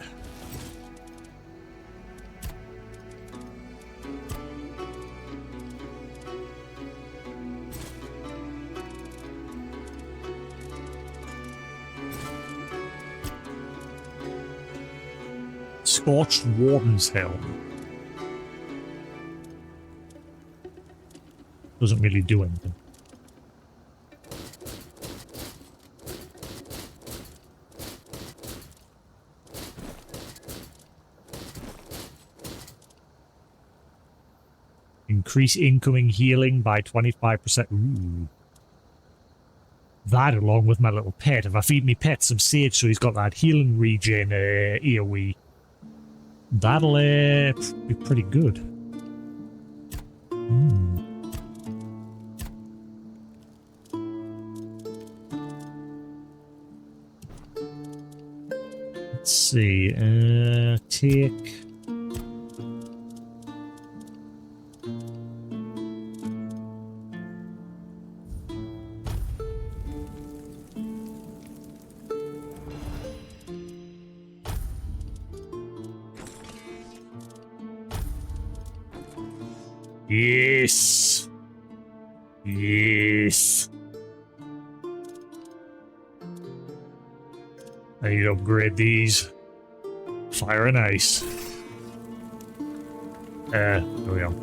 S1: Scorched Warden's Hill. Doesn't really do anything. Increase incoming healing by 25%. Ooh. That along with my little pet. If I feed me pet some sage so he's got that healing regen AoE, that'll be pretty good. Let's see. Take... Yes. Yes. I need to upgrade these. Fire and ice. There we go.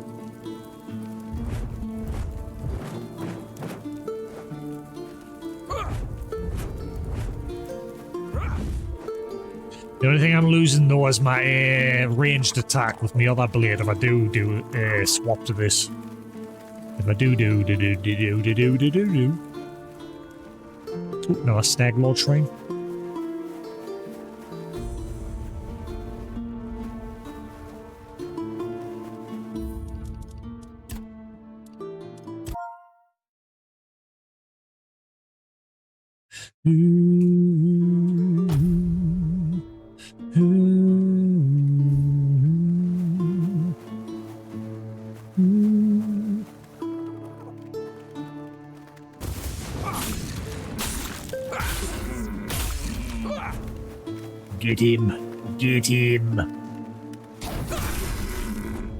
S1: The only thing I'm losing though is my ranged attack with my other blade. If I do swap to this. If I do. Ooh, no, a stag lord shrine. Get him. Get him.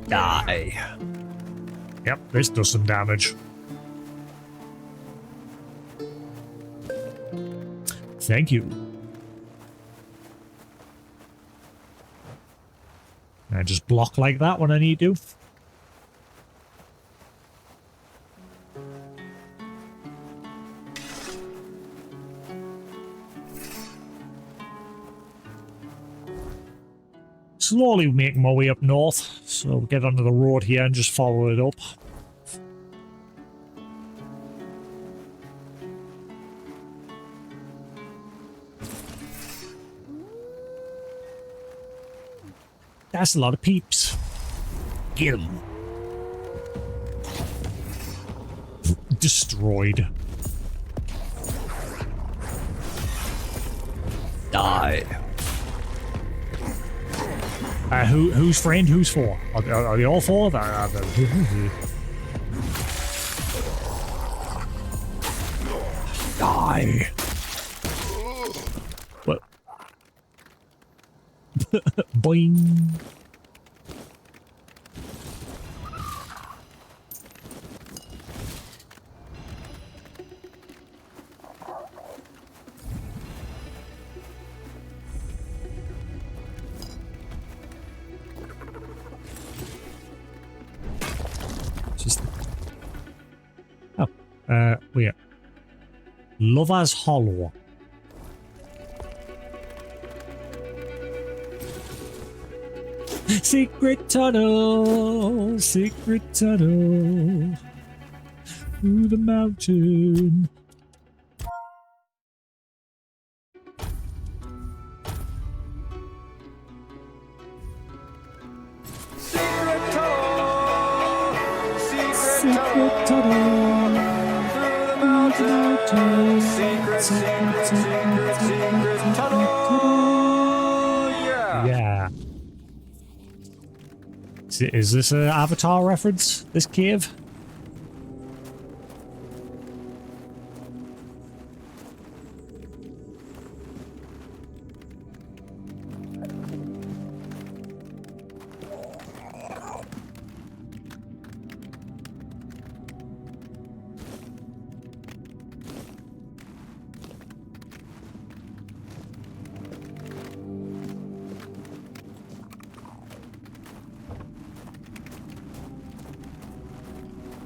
S1: Die. Yep, this does some damage. Thank you. I just block like that when I need to. Slowly making my way up north, so we'll get onto the road here and just follow it up. That's a lot of peeps. Get 'em. Destroyed. Die. Who's friend? Who's for? Are they all for? Die. What? Boing. Wait. Lover's Hollow. Secret tunnel, secret tunnel through the mountain.
S7: Secret tunnel,
S1: secret tunnel.
S7: Secret tunnel.
S1: Yeah. Is this an Avatar reference? This cave?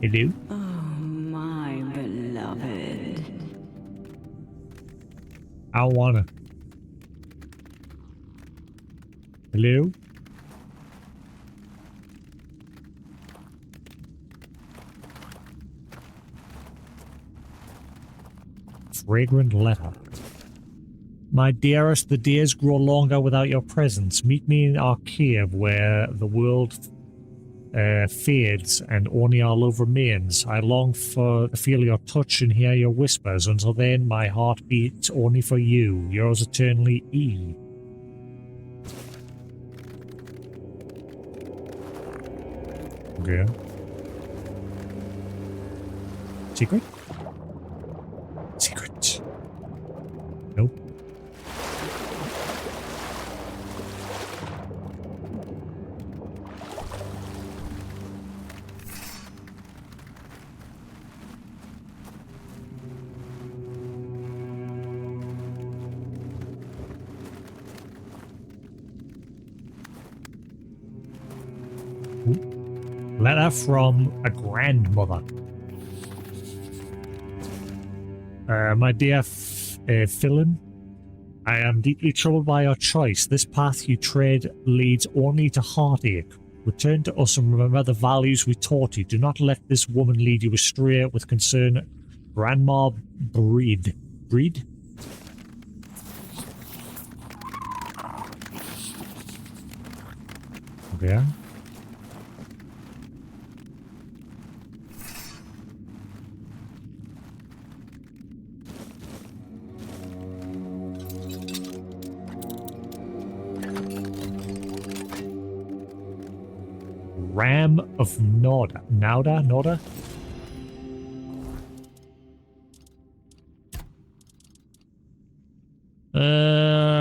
S1: Hello?
S4: Oh, my beloved.
S1: I wanna. Hello? Fragrant letter. My dearest, the days grow longer without your presence. Meet me in our cave where the world fades and only our love remains. I long to feel your touch and hear your whispers. Until then, my heart beats only for you. Yours eternally, E. Okay. Secret? Secret. Nope. Letter from a grandmother. My dear Philin, I am deeply troubled by your choice. This path you tread leads only to heartache. Return to us and remember the values we taught you. Do not let this woman lead you astray with concern. Grandma Breed. Breed? Okay. Ram of Noda. Noda?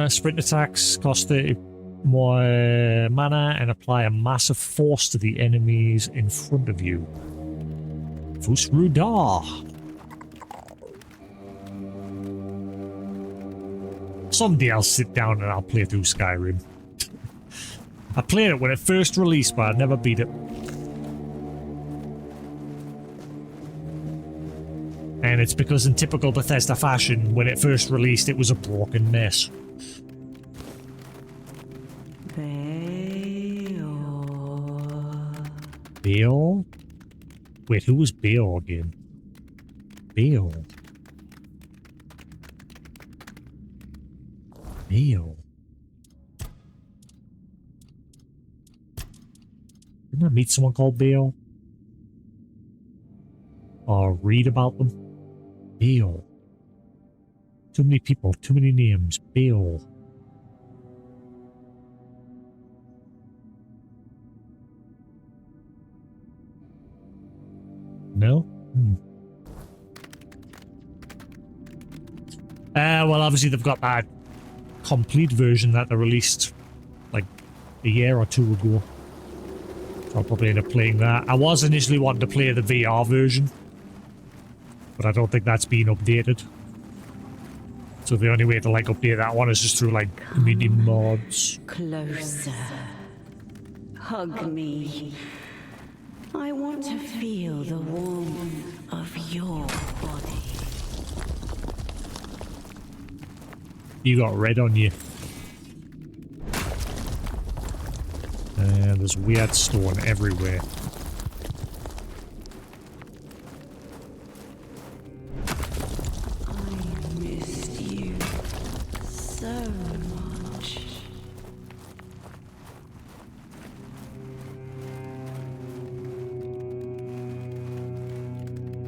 S1: Sprint attacks cost 30 more mana and apply a massive force to the enemies in front of you. Fusrudar. Someday I'll sit down and I'll play through Skyrim. I played it when it first released, but I never beat it. And it's because in typical Bethesda fashion, when it first released, it was a broken mess. Baal? Wait, who was Baal again? Baal. Baal. Didn't I meet someone called Baal? Or read about them? Baal. Too many people, too many names. Baal. No? Well, obviously they've got that complete version that they released like a year or two ago. So I'll probably end up playing that. I was initially wanting to play the VR version, but I don't think that's been updated. So the only way to like update that one is just through like community mods.
S4: Closer. Hug me. I want to feel the warmth of your body.
S1: You got red on you. There's weird stone everywhere.
S4: I missed you so much.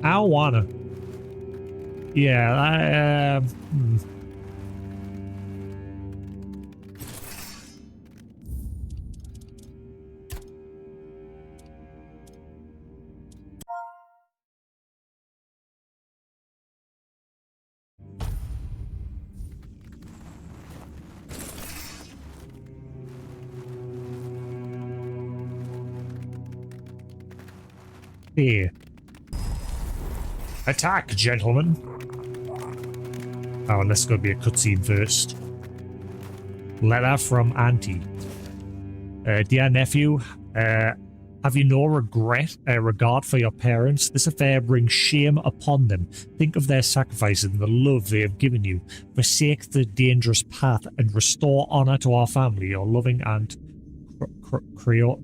S1: I wanna. Yeah, Here. Attack, gentlemen. Oh, unless it's going to be a cutscene first. Letter from Auntie. Dear nephew, Have you no regard for your parents? This affair brings shame upon them. Think of their sacrifices and the love they have given you. Forsake the dangerous path and restore honor to our family. Your loving aunt, Crier?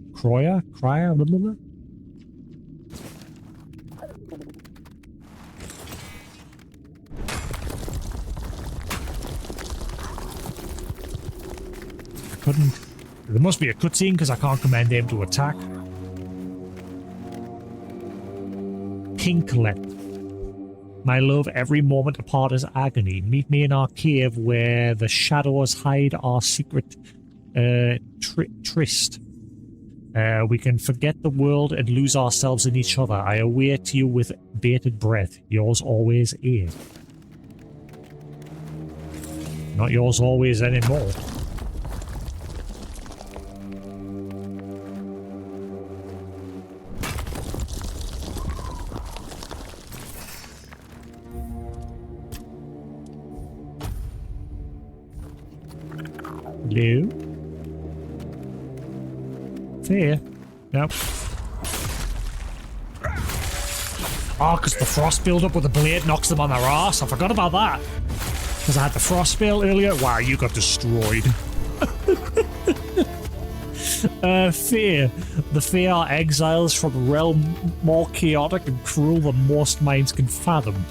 S1: I couldn't. There must be a cutscene because I can't command them to attack. Kinklet. My love, every moment apart is agony. Meet me in our cave where the shadows hide our secret tryst. We can forget the world and lose ourselves in each other. I await you with bated breath. Yours always is. Not yours always anymore. Hello? Fair. Nope. Oh, because the frost build-up with the blade knocks them on their arse. I forgot about that. Because I had the frost spell earlier. Wow, you got destroyed. Fear. The Fae are exiles from a realm more chaotic and cruel than most minds can fathom.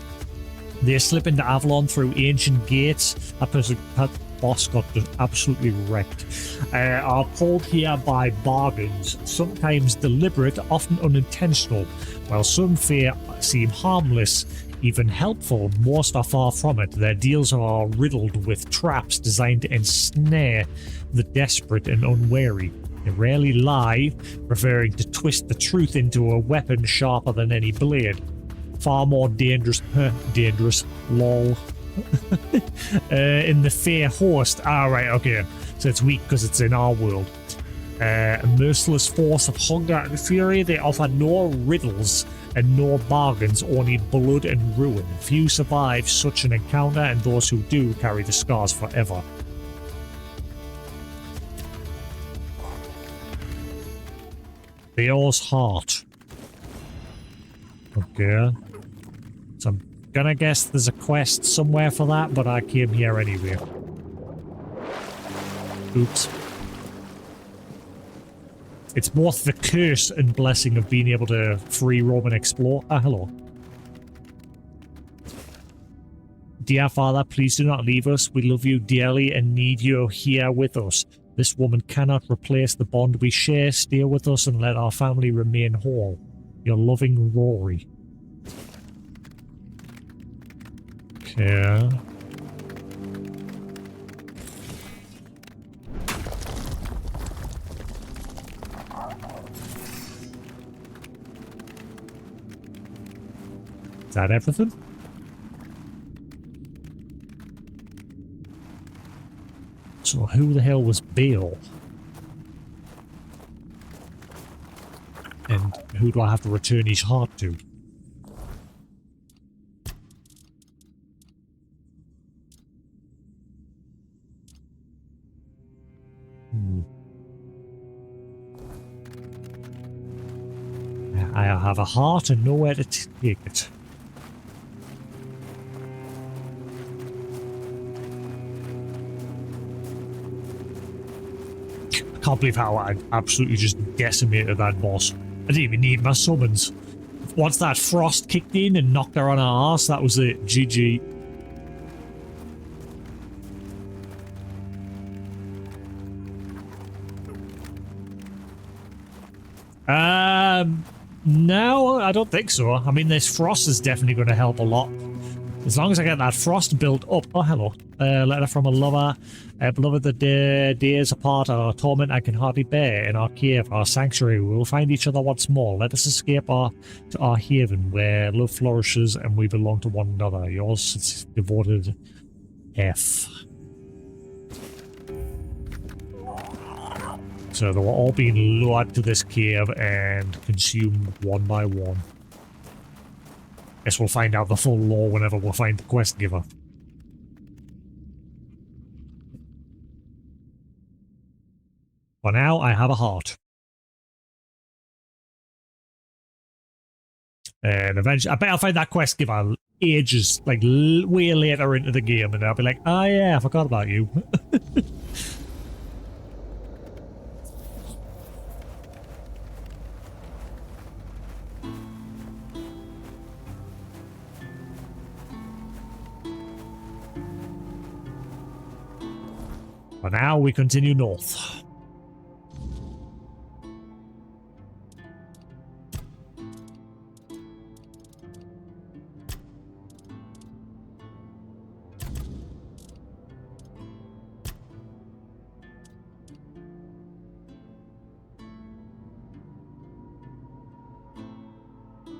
S1: They slip into Avalon through ancient gates. That boss got absolutely wrecked. Are pulled here by bargains, sometimes deliberate, often unintentional. While some Fae seem harmless, even helpful, most are far from it. Their deals are riddled with traps designed to ensnare the desperate and unwary. They rarely lie, preferring to twist the truth into a weapon sharper than any blade. Far more dangerous, lol. In the Fae host. Ah, right, okay. So it's weak because it's in our world. A merciless force of hunger and fury. They offer no riddles and no bargains, only blood and ruin. Few survive such an encounter, and those who do carry the scars forever. Theo's heart. Okay. So I'm gonna guess there's a quest somewhere for that, but I came here anyway. Oops. It's both the curse and blessing of being able to free roam and explore. Ah, hello. Dear Father, please do not leave us. We love you dearly and need you here with us. This woman cannot replace the bond we share. Stay with us and let our family remain whole. Your loving Rory. Okay. Is that everything? So who the hell was Bill? And who do I have to return his heart to? I have a heart and nowhere to take it. I can't believe how I absolutely just decimated that boss. I didn't even need my summons. Once that frost kicked in and knocked her on her arse, that was it. GG. No, I don't think so. I mean, this frost is definitely going to help a lot. As long as I get that frost built up. Oh, hello. Letter from a lover. Beloved, the days apart are a torment I can hardly bear. In our cave, our sanctuary, we will find each other once more. Let us escape to our haven, where love flourishes and we belong to one another. Yours, devoted F. So they were all being lured to this cave and consumed one by one. Guess we'll find out the full lore whenever we'll find the quest giver. For now, I have a heart. And eventually, I bet I'll find that quest giver ages, like way later into the game, and I'll be like, oh yeah, I forgot about you. For now, we continue north.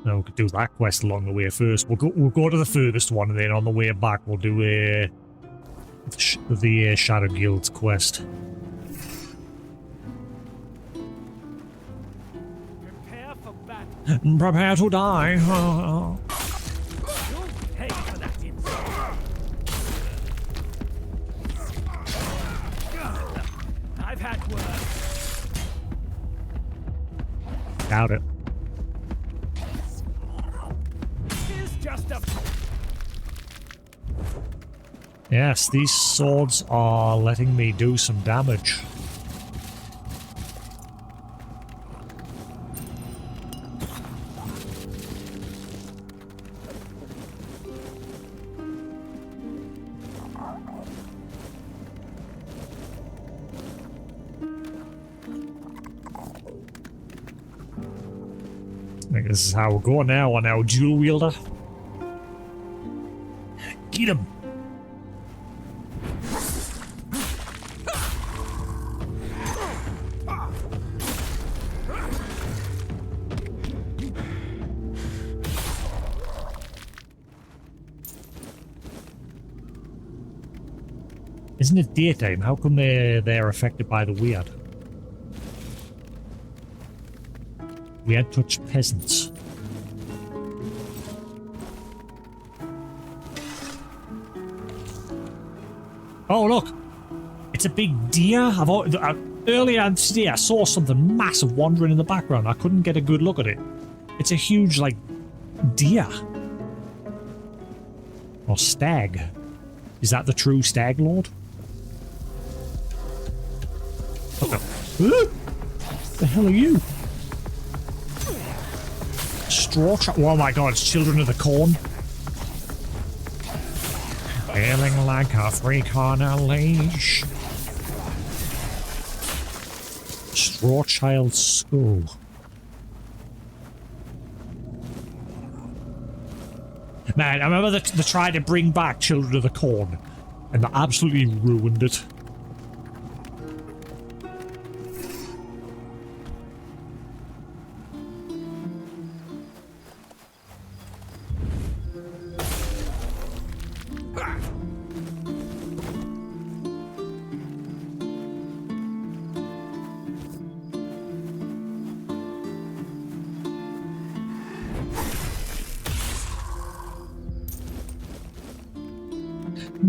S1: No, we could do that quest along the way first. We'll go to the furthest one, and then on the way back we'll do the Shadow Guild's quest.
S7: Prepare for battle.
S1: Prepare to die.
S7: You'll pay for that insult. I've had worse.
S1: Doubt it.
S7: Just a...
S1: Yes, these swords are letting me do some damage. I think this is how we're going now on our dual wielder. Get him! Isn't it daytime? How come they're affected by the weird? Weird touch peasants. Oh look! It's a big deer. Earlier today I saw something massive wandering in the background. I couldn't get a good look at it. It's a huge, like, deer. Or stag. Is that the true stag lord? What the hell are you? Straw trap. Oh my god, it's Children of the Corn. Feeling like a freak on a leash. Straw Child's School. Man, I remember they tried to bring back Children of the Corn, and they absolutely ruined it.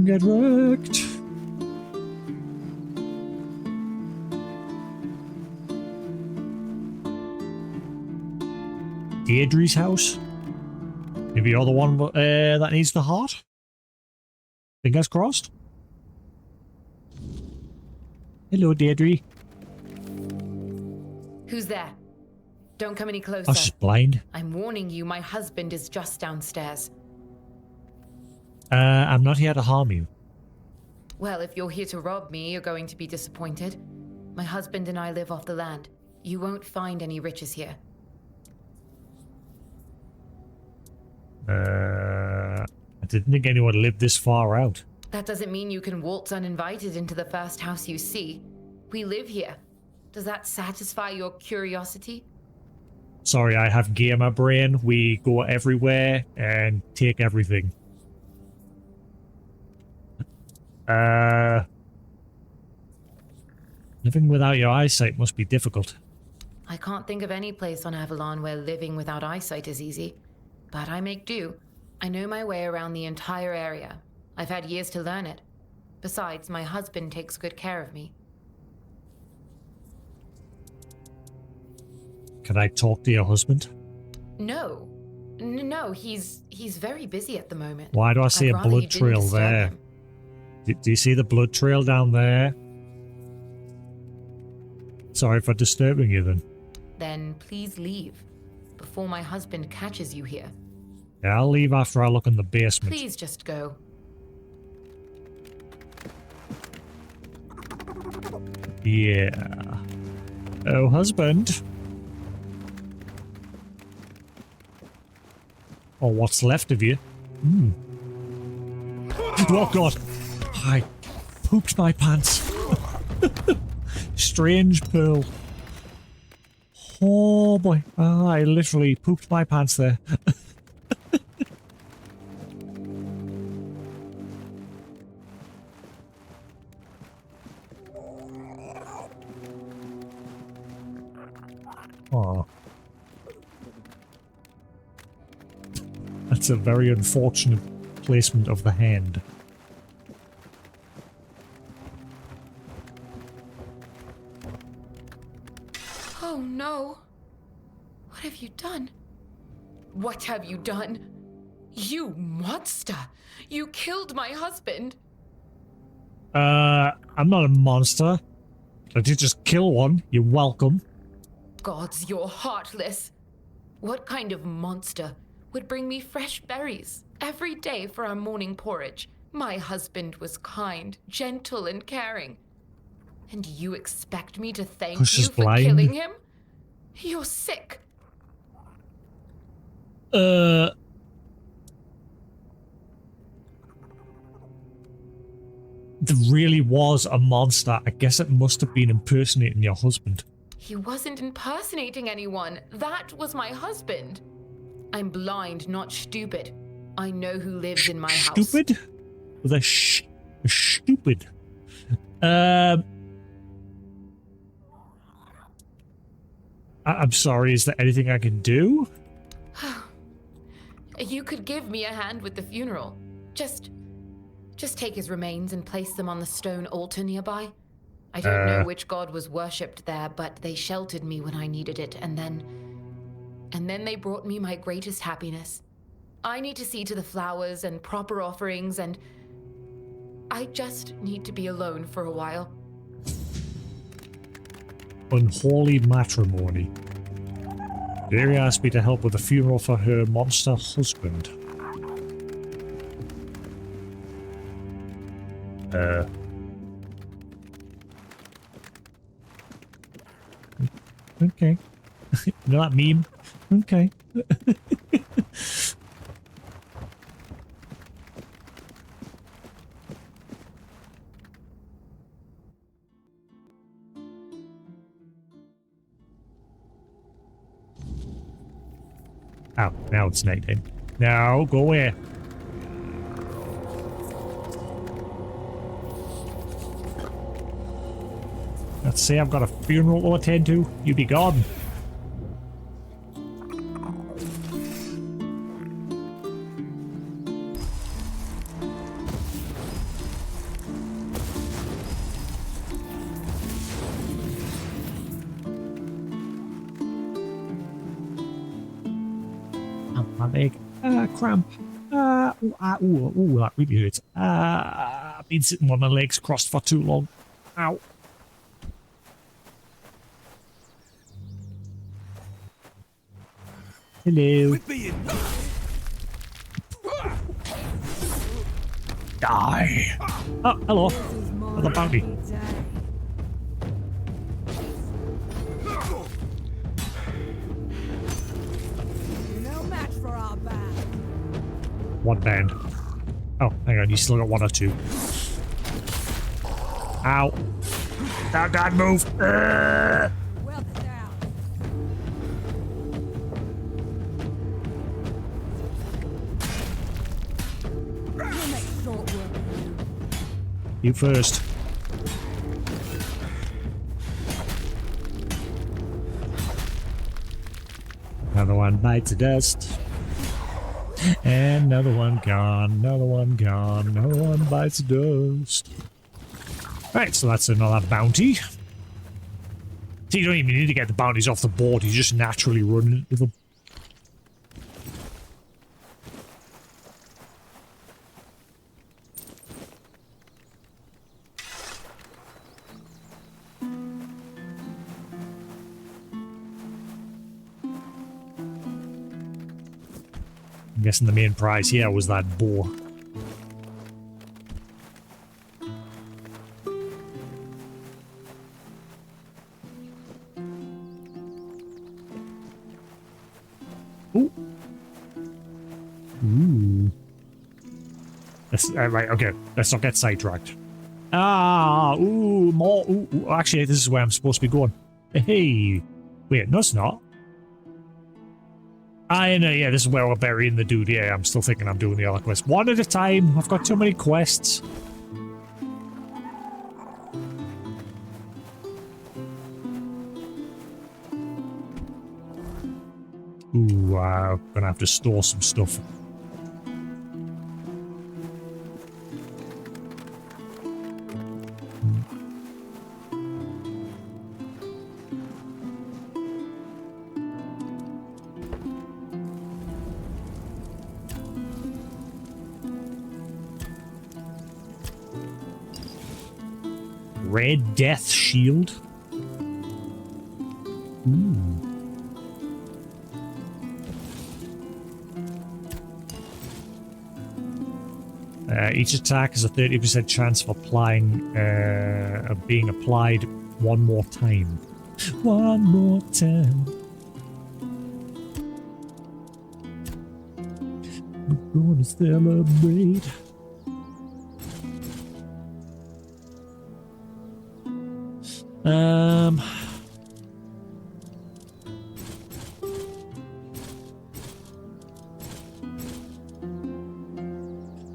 S1: Get wrecked. Deirdre's house? Maybe you're the one that needs the heart? Fingers crossed? Hello, Deirdre.
S9: Who's there? Don't come any closer.
S1: I was just blind.
S9: I'm warning you, my husband is just downstairs.
S1: I'm not here to harm you.
S9: Well, if you're here to rob me, you're going to be disappointed. My husband and I live off the land. You won't find any riches here.
S1: I didn't think anyone lived this far out.
S9: That doesn't mean you can waltz uninvited into the first house you see. We live here. Does that satisfy your curiosity?
S1: Sorry, I have gamer brain. We go everywhere and take everything. Living without your eyesight must be difficult.
S9: I can't think of any place on Avalon where living without eyesight is easy. But I make do. I know my way around the entire area. I've had years to learn it. Besides, my husband takes good care of me.
S1: Can I talk to your husband?
S9: No. No, he's very busy at the moment.
S1: Why do I see
S9: I'd
S1: a
S9: rather you
S1: blood
S9: didn't
S1: trail
S9: disturb
S1: there?
S9: him.
S1: Do you see the blood trail down there? Sorry for disturbing you then.
S9: Then please leave before my husband catches you here.
S1: Yeah, I'll leave after I look in the basement.
S9: Please just go.
S1: Yeah. Oh, husband. Or what's left of you. Hmm. Oh, God. I pooped my pants. Strange pearl. Oh, boy. I literally pooped my pants there. Oh. That's a very unfortunate placement of the hand.
S9: Oh no. What have you done? What have you done? You monster! You killed my husband!
S1: I'm not a monster. I did just kill one. You're welcome.
S9: Gods, you're heartless. What kind of monster would bring me fresh berries every day for our morning porridge? My husband was kind, gentle, and caring. And you expect me to thank you
S1: she's
S9: for
S1: blind.
S9: killing him? You're sick.
S1: There really was a monster. I guess it must have been impersonating your husband.
S9: He wasn't impersonating anyone. That was my husband. I'm blind, not stupid. I know who lives in my house.
S1: Stupid? With a stupid. I'm sorry, is there anything I can do?
S9: You could give me a hand with the funeral. Just take his remains and place them on the stone altar nearby. I don't know which god was worshipped there, but they sheltered me when I needed it, and then they brought me my greatest happiness. I need to see to the flowers and proper offerings, and I just need to be alone for a while.
S1: Unholy matrimony. Mary asked me to help with the funeral for her monster husband. Okay. You know that meme? Okay. Oh, now it's nighttime. Now, go away. Let's say I've got a funeral to attend to. You be gone. My leg. Cramp. Ooh, that really hurts. I've been sitting with my legs crossed for too long. Ow. Hello. Die. Oh, hello. Another bounty.
S7: No match for our band.
S1: One band. Oh, hang on, you still got one or two. Ow. Don't move.
S7: Well down. We'll make short work of you.
S1: You first. Another one bites the dust. And another one gone, another one gone, another one bites the dust. Right, so that's another bounty. So you don't even need to get the bounties off the board, you just naturally run into them. guessing the main prize here was that bow. Ooh. Ooh. Right, okay. Let's not get sidetracked. Ooh, more. Ooh, actually, this is where I'm supposed to be going. Hey. Wait, no, it's not. I know, yeah, this is where we're burying the dude. Yeah, I'm still thinking I'm doing the other quest. One at a time. I've got too many quests. Ooh, I'm gonna have to store some stuff. Red Death Shield. Ooh. Each attack has a 30% chance of being applied one more time. One more time. We're gonna celebrate.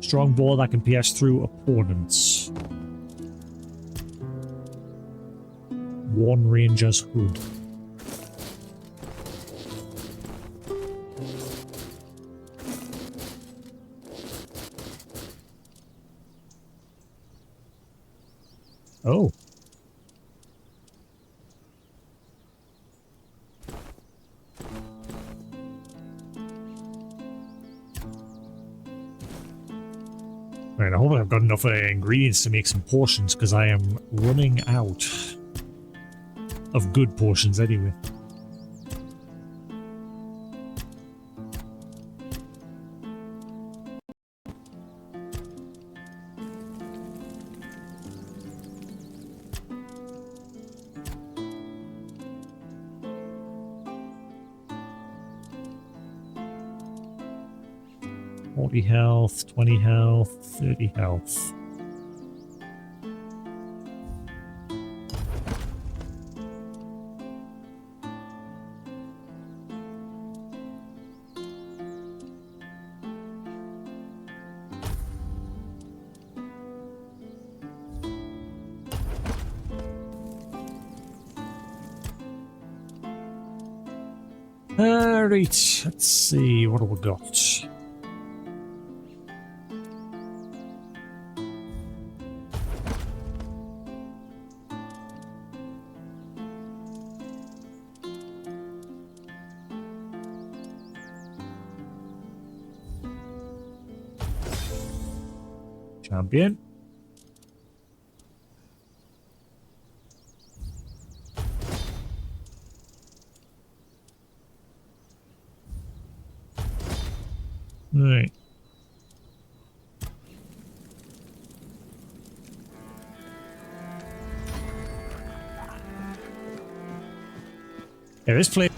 S1: Strong ball that can pierce through opponents. One Ranger's Hood. Oh. Right, I hope I've got enough ingredients to make some potions, because I am running out of good potions anyway. Health, 20 health, 30 health. Alright, let's see, what have we got? Champion. Right. Yeah, this place.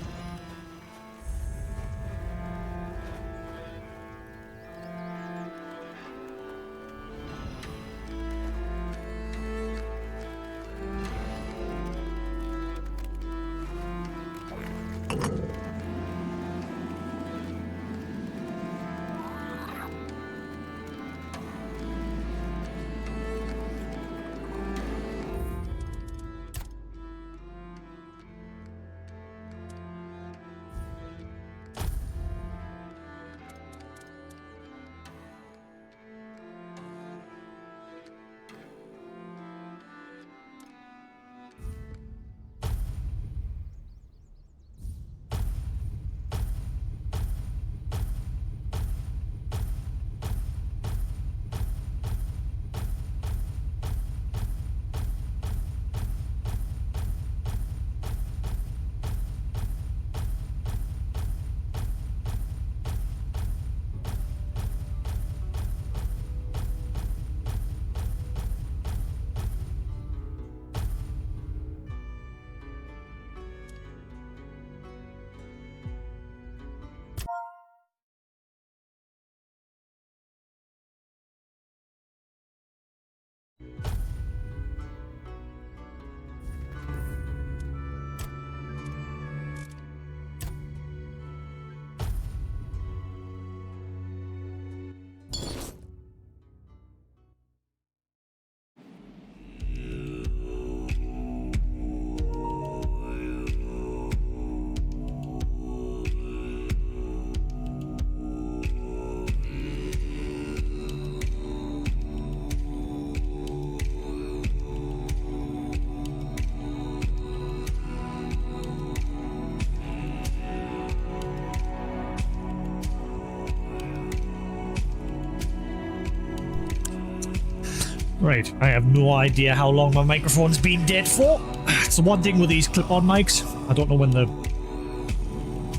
S1: Right, I have no idea how long my microphone's been dead for. It's the one thing with these clip-on mics. I don't know when they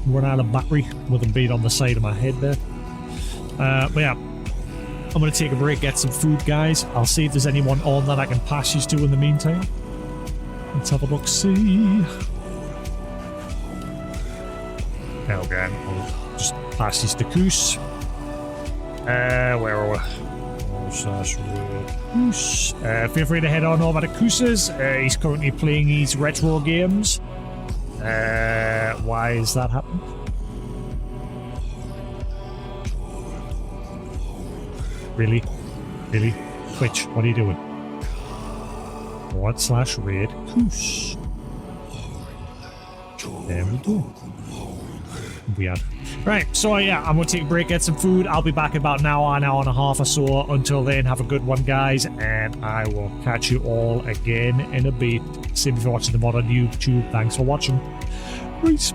S1: run out of battery with them being on the side of my head there. But yeah, I'm going to take a break, get some food, guys. I'll see if there's anyone on that I can pass you to in the meantime. Let's have a look-see. Okay, I'll just pass this to Koos. Where are we? Koos. Feel free to head on over to Koos's. He's currently playing his retro games. Why is that happening? Really? Really? Twitch, what are you doing? /raid Koos. There we go. Weird. Right, so yeah, I'm gonna take a break, get some food. I'll be back in about an hour and a half or so. Until then, have a good one, guys, and I will catch you all again in a bit. Same if you're watching the mod on YouTube. Thanks for watching. Peace.